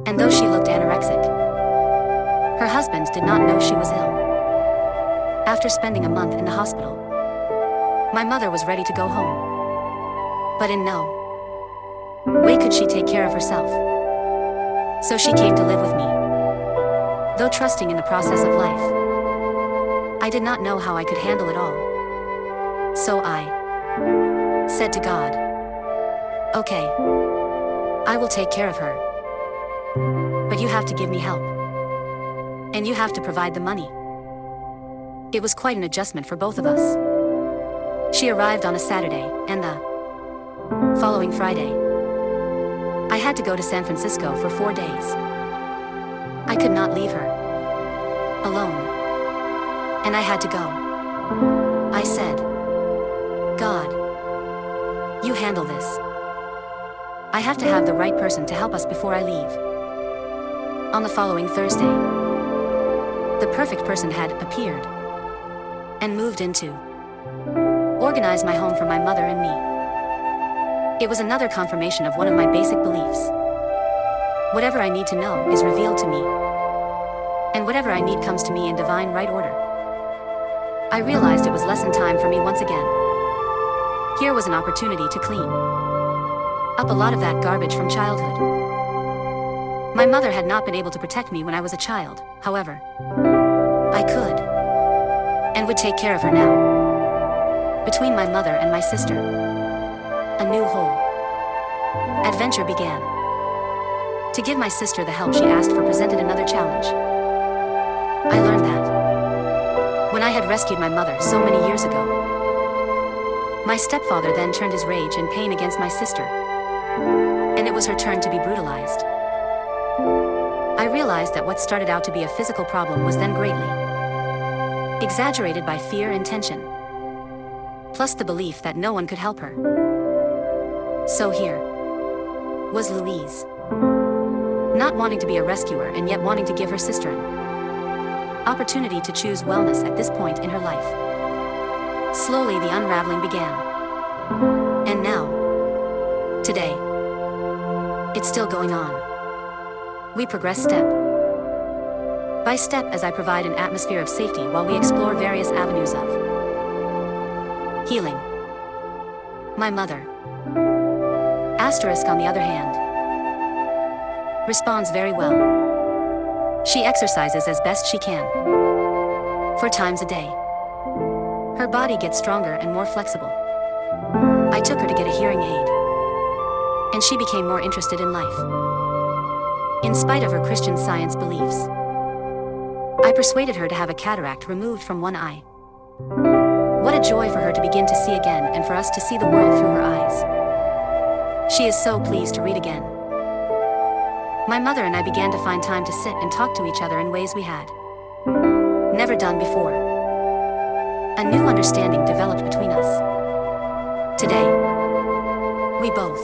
and though she looked anorexic, her husband did not know she was ill. After spending a month in the hospital, my mother was ready to go home. But in no way could she take care of herself. So she came to live with me. Though trusting in the process of life, I did not know how I could handle it all. So I said to God, "Okay, I will take care of her. But you have to give me help. And you have to provide the money." It was quite an adjustment for both of us. She arrived on a Saturday, and the following Friday, I had to go to San Francisco for 4 days. I could not leave her alone, and I had to go. I said, "God, you handle this. I have to have the right person to help us before I leave." On the following Thursday, the perfect person had appeared and moved into organize my home for my mother and me. It was another confirmation of one of my basic beliefs. Whatever I need to know is revealed to me, and whatever I need comes to me in divine right order. I realized it was lesson time for me once again. Here was an opportunity to clean up a lot of that garbage from childhood. My mother had not been able to protect me when I was a child, however, I could and would take care of her now. Between my mother and my sister, a new whole adventure began. To give my sister the help she asked for presented another challenge. I learned that when I had rescued my mother so many years ago, my stepfather then turned his rage and pain against my sister, and it was her turn to be brutalized. I realized that what started out to be a physical problem was then greatly exaggerated by fear and tension, plus the belief that no one could help her. So here was Louise, not wanting to be a rescuer and yet wanting to give her sister an opportunity to choose wellness at this point in her life. Slowly the unraveling began. And now, today, it's still going on. We progress step by step as I provide an atmosphere of safety while we explore various avenues of healing. My mother, asterisk on the other hand, responds very well. She exercises as best she can, 4 times a day. Her body gets stronger and more flexible. I took her to get a hearing aid, and she became more interested in life. In spite of her Christian Science beliefs, I persuaded her to have a cataract removed from one eye. What a joy for her to begin to see again and for us to see the world through her eyes. She is so pleased to read again. My mother and I began to find time to sit and talk to each other in ways we had never done before. A new understanding developed between us. Today, we both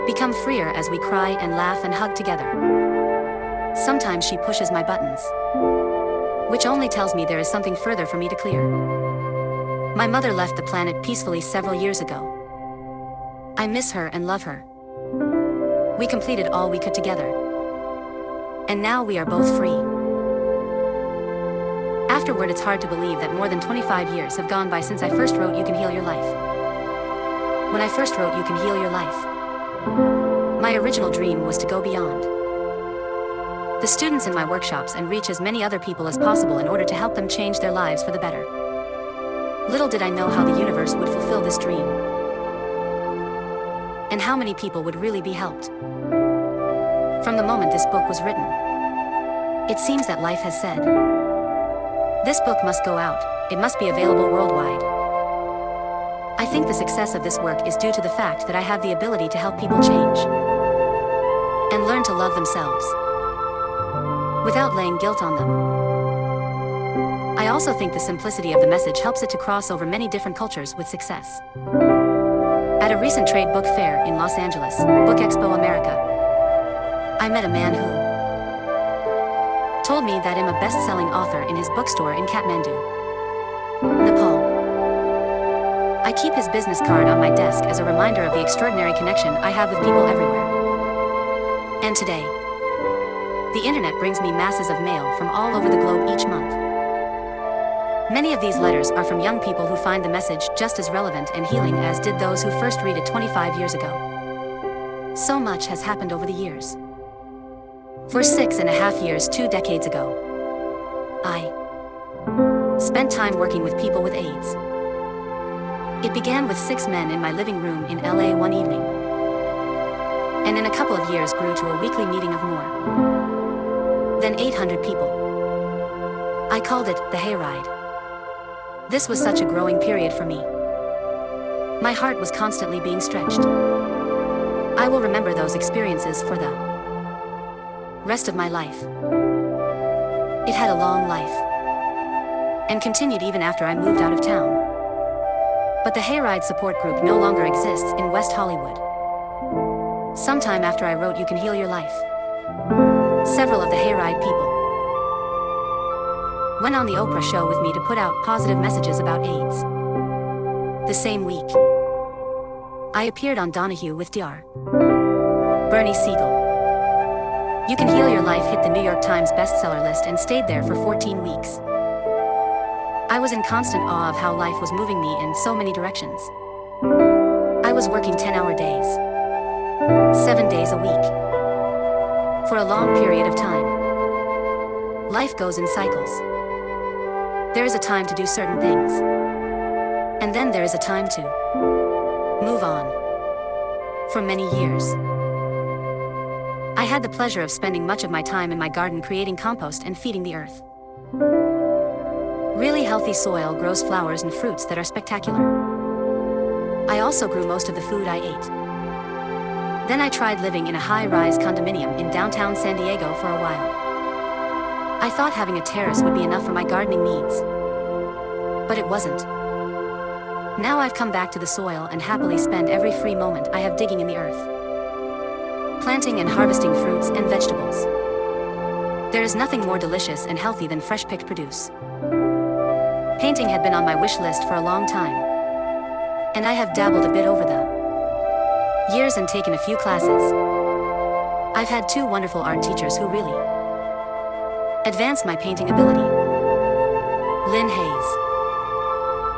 become freer as we cry and laugh and hug together. Sometimes she pushes my buttons, which only tells me there is something further for me to clear. My mother left the planet peacefully several years ago. I miss her and love her. We completed all we could together. And now we are both free. Afterward, it's hard to believe that more than 25 years have gone by since I first wrote You Can Heal Your Life. When I first wrote You Can Heal Your Life, my original dream was to go beyond the students in my workshops and reach as many other people as possible in order to help them change their lives for the better. Little did I know how the universe would fulfill this dream, and how many people would really be helped. From the moment this book was written, it seems that life has said, this book must go out, it must be available worldwide. I think the success of this work is due to the fact that I have the ability to help people change and learn to love themselves without laying guilt on them. I also think the simplicity of the message helps it to cross over many different cultures with success. At a recent trade book fair in Los Angeles, Book Expo America, I met a man who told me that I'm a best-selling author in his bookstore in Kathmandu, Nepal. I keep his business card on my desk as a reminder of the extraordinary connection I have with people everywhere. And today, the internet brings me masses of mail from all over the globe each month. Many of these letters are from young people who find the message just as relevant and healing as did those who first read it 25 years ago. So much has happened over the years. For 6.5 years, 2 decades ago, I spent time working with people with AIDS. It began with 6 men in my living room in LA one evening, and in a couple of years grew to a weekly meeting of more than 800 people. I called it the Hayride. This was such a growing period for me. My heart was constantly being stretched. I will remember those experiences for the rest of my life. It had a long life, and continued even after I moved out of town. But the Hayride support group no longer exists in West Hollywood. Sometime after I wrote You Can Heal Your Life, several of the Hayride people went on the Oprah show with me to put out positive messages about AIDS. The same week, I appeared on Donahue with Dr. Bernie Siegel. You Can Heal Your Life hit the New York Times bestseller list and stayed there for 14 weeks. I was in constant awe of how life was moving me in so many directions. I was working 10-hour days, 7 days a week, for a long period of time. Life goes in cycles. There is a time to do certain things, and then there is a time to move on. For many years, I had the pleasure of spending much of my time in my garden creating compost and feeding the earth. Really healthy soil grows flowers and fruits that are spectacular. I also grew most of the food I ate. Then I tried living in a high-rise condominium in downtown San Diego for a while. I thought having a terrace would be enough for my gardening needs, but it wasn't. Now I've come back to the soil and happily spend every free moment I have digging in the earth, planting and harvesting fruits and vegetables. There is nothing more delicious and healthy than fresh-picked produce. Painting had been on my wish list for a long time, and I have dabbled a bit over the years and taken a few classes. I've had 2 wonderful art teachers who really advanced my painting ability. Lynn Hayes,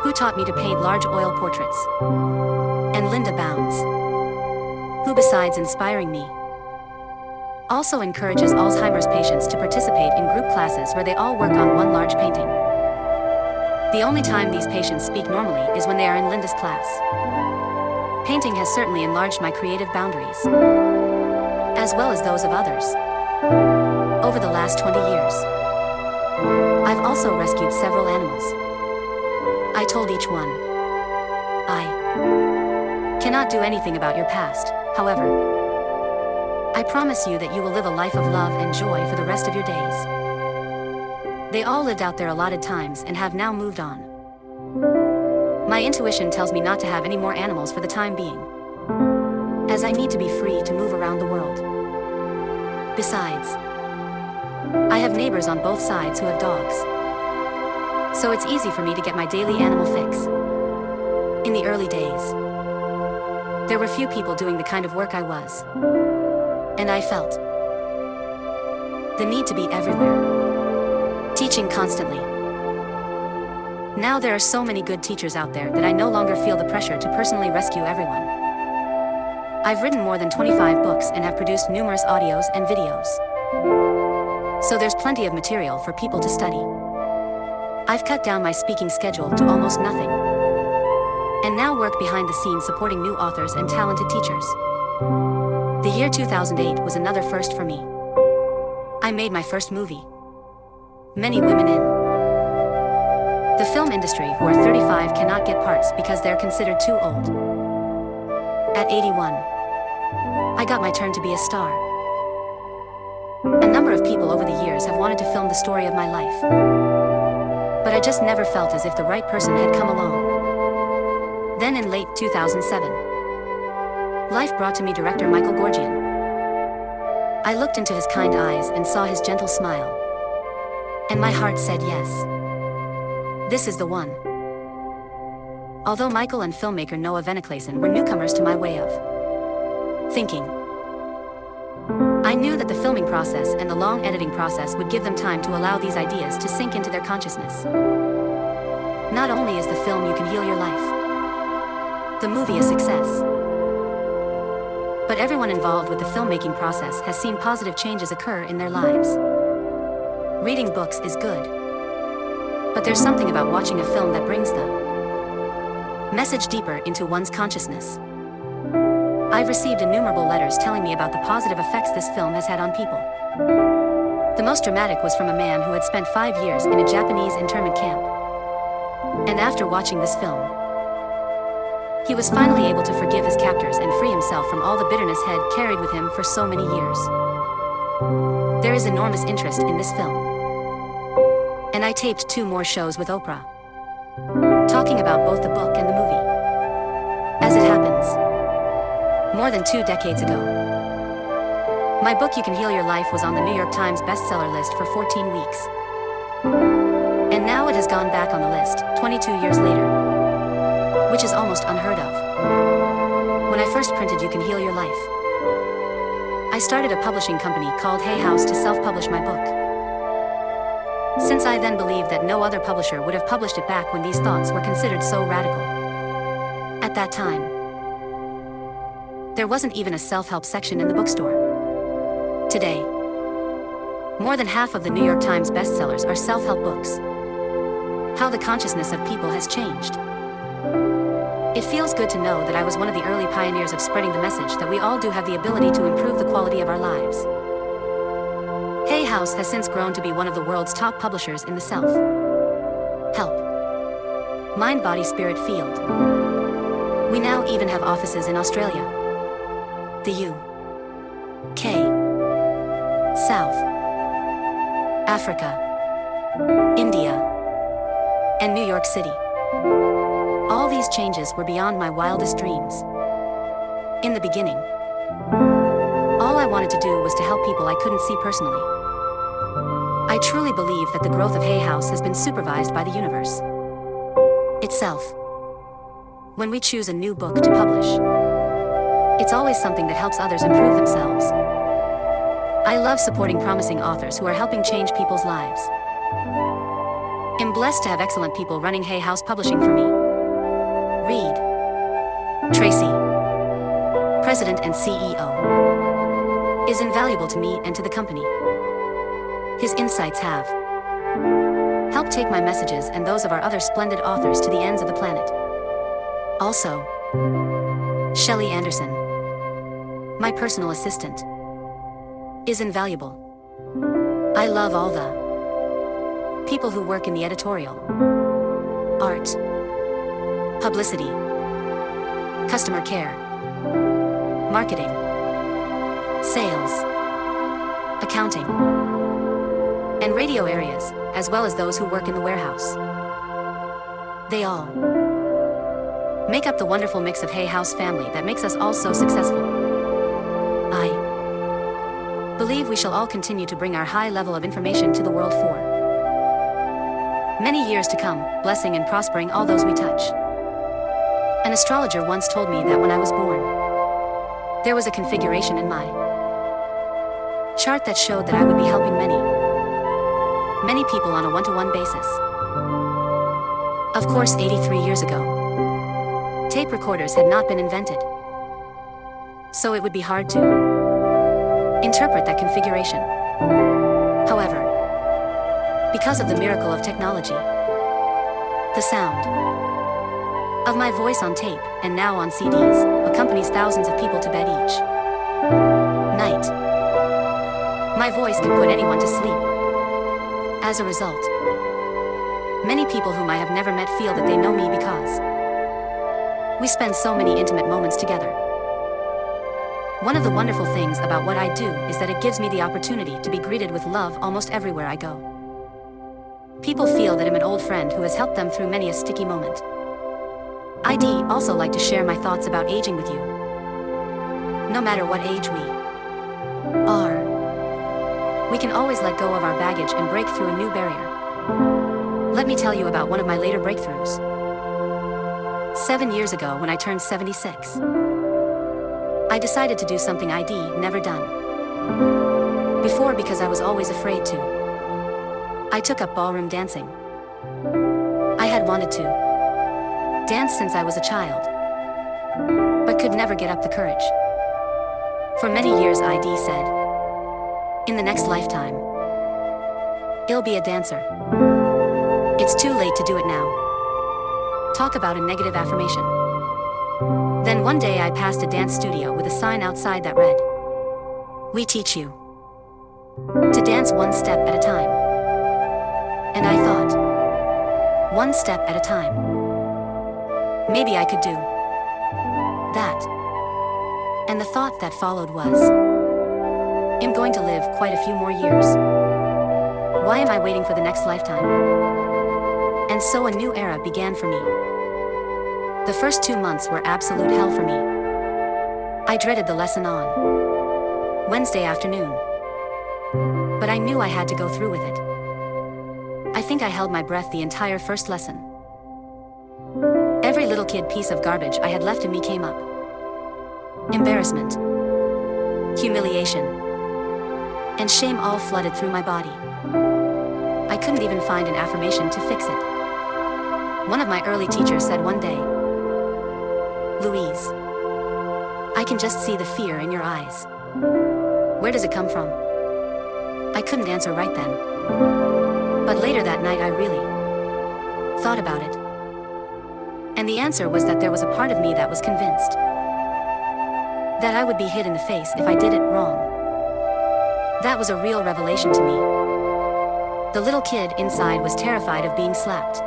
who taught me to paint large oil portraits, and Linda Bounds, who besides inspiring me, also encourages Alzheimer's patients to participate in group classes where they all work on one large painting. The only time these patients speak normally is when they are in Linda's class. Painting has certainly enlarged my creative boundaries, as well as those of others. Over the last 20 years, I've also rescued several animals. I told each one, I cannot do anything about your past, however. I promise you that you will live a life of love and joy for the rest of your days. They all lived out their allotted times and have now moved on. My intuition tells me not to have any more animals for the time being, as I need to be free to move around the world. Besides, I have neighbors on both sides who have dogs, so it's easy for me to get my daily animal fix. In the early days, there were few people doing the kind of work I was, and I felt the need to be everywhere, teaching constantly. Now there are so many good teachers out there that I no longer feel the pressure to personally rescue everyone. I've written more than 25 books and have produced numerous audios and videos, so there's plenty of material for people to study. I've cut down my speaking schedule to almost nothing, and now work behind the scenes supporting new authors and talented teachers. The year 2008 was another first for me. I made my first movie, Many Women In. The film industry who are 35 cannot get parts because they're considered too old. At 81, I got my turn to be a star. A number of people over the years have wanted to film the story of my life, but I just never felt as if the right person had come along. Then in late 2007, life brought to me director Michael Gorgian. I looked into his kind eyes and saw his gentle smile, and my heart said yes. This is the one. Although Michael and filmmaker Noah Veneclayson were newcomers to my way of thinking, I knew that the filming process and the long editing process would give them time to allow these ideas to sink into their consciousness. Not only is the film You Can Heal Your Life, the movie a success, but everyone involved with the filmmaking process has seen positive changes occur in their lives. Reading books is good, but there's something about watching a film that brings the message deeper into one's consciousness. I've received innumerable letters telling me about the positive effects this film has had on people. The most dramatic was from a man who had spent 5 years in a Japanese internment camp, and after watching this film, he was finally able to forgive his captors and free himself from all the bitterness he had carried with him for so many years. There is enormous interest in this film, and I taped 2 more shows with Oprah, talking about both the book and the movie. As it happens, more than 2 decades ago, my book You Can Heal Your Life was on the New York Times bestseller list for 14 weeks. And now it has gone back on the list, 22 years later, which is almost unheard of. When I first printed You Can Heal Your Life, I started a publishing company called Hay House to self-publish my book, since I then believed that no other publisher would have published it back when these thoughts were considered so radical. At that time, there wasn't even a self-help section in the bookstore. Today, more than half of the New York Times bestsellers are self-help books. How the consciousness of people has changed. It feels good to know that I was one of the early pioneers of spreading the message that we all do have the ability to improve the quality of our lives. Hay House has since grown to be one of the world's top publishers in the self-help, mind, body, spirit field. We now even have offices in Australia, the UK, South Africa, India, and New York City. All these changes were beyond my wildest dreams. In the beginning, all I wanted to do was to help people I couldn't see personally. I truly believe that the growth of Hay House has been supervised by the universe itself. When we choose a new book to publish, it's always something that helps others improve themselves. I love supporting promising authors who are helping change people's lives. I'm blessed to have excellent people running Hay House Publishing for me. Reed Tracy, President and CEO, is invaluable to me and to the company. His insights have helped take my messages and those of our other splendid authors to the ends of the planet. Also, Shelley Anderson, my personal assistant, is invaluable. I love all the people who work in the editorial, art, publicity, customer care, marketing, sales, accounting, and radio areas, as well as those who work in the warehouse. They all make up the wonderful mix of Hay House family that makes us all so successful. I believe we shall all continue to bring our high level of information to the world for many years to come, blessing and prospering all those we touch. An astrologer once told me that when I was born, there was a configuration in my chart that showed that I would be helping many people on a one-to-one basis. Of course, 83 years ago, tape recorders had not been invented, so it would be hard to interpret that configuration. However, because of the miracle of technology, the sound of my voice on tape, and now on CDs, accompanies thousands of people to bed each night. My voice can put anyone to sleep. As a result, many people whom I have never met feel that they know me because we spend so many intimate moments together. One of the wonderful things about what I do is that it gives me the opportunity to be greeted with love almost everywhere I go. People feel that I'm an old friend who has helped them through many a sticky moment. I'd also like to share my thoughts about aging with you. No matter what age we are, we can always let go of our baggage and break through a new barrier. Let me tell you about one of my later breakthroughs. 7 years ago, when I turned 76, I decided to do something I'd never done before because I was always afraid to. I took up ballroom dancing. I had wanted to dance since I was a child, but could never get up the courage. For many years I'd said, in the next lifetime, I'll be a dancer. It's too late to do it now. Talk about a negative affirmation. Then one day I passed a dance studio with a sign outside that read, "We teach you to dance one step at a time." And I thought, one step at a time. Maybe I could do that. And the thought that followed was, I'm going to live quite a few more years. Why am I waiting for the next lifetime? And so a new era began for me. The first 2 months were absolute hell for me. I dreaded the lesson on Wednesday afternoon, but I knew I had to go through with it. I think I held my breath the entire first lesson. Every little kid piece of garbage I had left in me came up. Embarrassment, humiliation, and shame all flooded through my body. I couldn't even find an affirmation to fix it. One of my early teachers said one day, "Louise, I can just see the fear in your eyes. Where does it come from?" I couldn't answer right then. But later that night I really thought about it. And the answer was that there was a part of me that was convinced that I would be hit in the face if I did it wrong. That was a real revelation to me. The little kid inside was terrified of being slapped.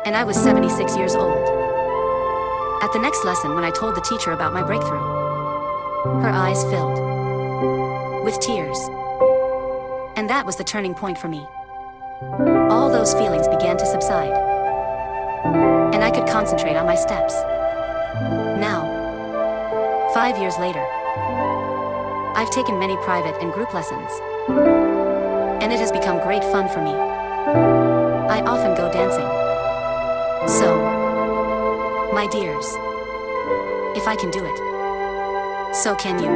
And I was 76 years old. At the next lesson, when I told the teacher about my breakthrough, her eyes filled with tears. And that was the turning point for me. All those feelings began to subside, and I could concentrate on my steps. Now, 5 years later, I've taken many private and group lessons, and it has become great fun for me. I often go dancing. So, my dears, if I can do it, so can you.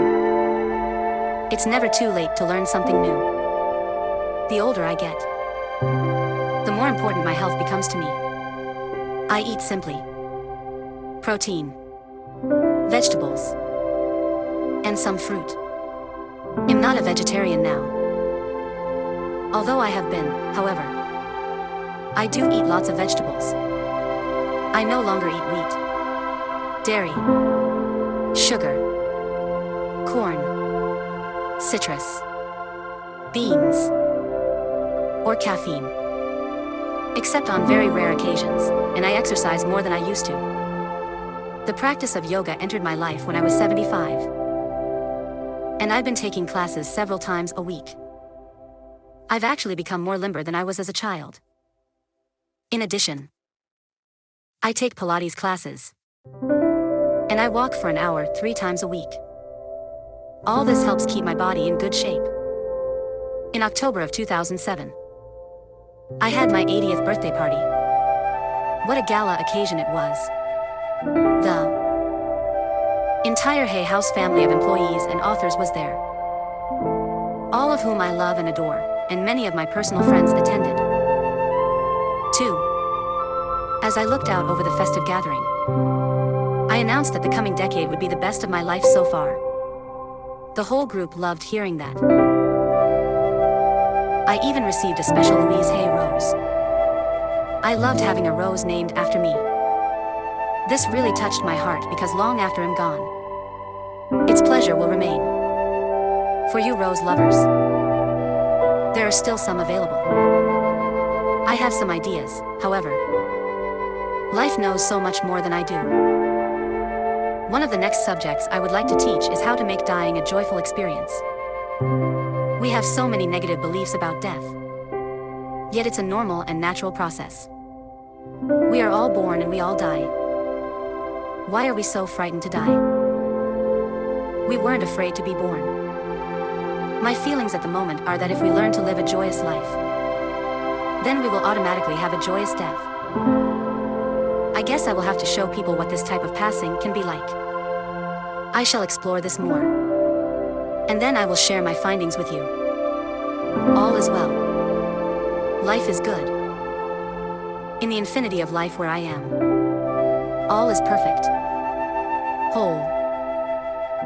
It's never too late to learn something new. The older I get, the more important my health becomes to me. I eat simply. Protein, vegetables, and some fruit. I'm not a vegetarian now. Although I have been, however, I do eat lots of vegetables. I no longer eat wheat, dairy, sugar, corn, citrus, beans, or caffeine. Except on very rare occasions, and I exercise more than I used to. The practice of yoga entered my life when I was 75. And I've been taking classes several times a week. I've actually become more limber than I was as a child. In addition, I take Pilates classes. And I walk for an hour 3 times a week. All this helps keep my body in good shape. In October of 2007, I had my 80th birthday party. What a gala occasion it was. The entire Hay House family of employees and authors was there, all of whom I love and adore, and many of my personal friends attended. 2. As I looked out over the festive gathering, I announced that the coming decade would be the best of my life so far. The whole group loved hearing that. I even received a special Louise Hay rose. I loved having a rose named after me. This really touched my heart because long after I'm gone, its pleasure will remain. For you rose lovers, there are still some available. I have some ideas, however. Life knows so much more than I do. One of the next subjects I would like to teach is how to make dying a joyful experience. We have so many negative beliefs about death. Yet it's a normal and natural process. We are all born and we all die. Why are we so frightened to die? We weren't afraid to be born. My feelings at the moment are that if we learn to live a joyous life, then we will automatically have a joyous death. I guess I will have to show people what this type of passing can be like. I shall explore this more, and then I will share my findings with you. All is well. Life is good. In the infinity of life where I am, all is perfect, whole,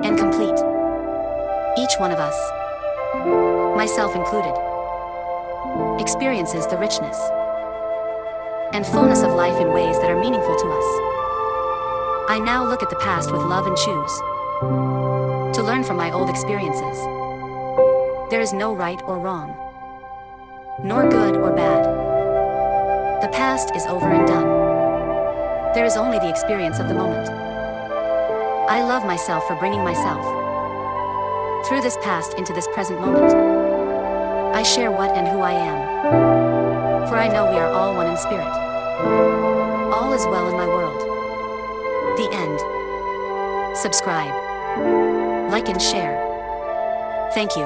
and complete. Each one of us, myself included, experiences the richness and fullness of life in ways that are meaningful to us. I now look at the past with love and choose to learn from my old experiences. There is no right or wrong, nor good or bad. The past is over and done. There is only the experience of the moment. I love myself for bringing myself through this past into this present moment. I share what and who I am, for I know we are all one in spirit. All is well in my world. The end. Subscribe, like and share. Thank you.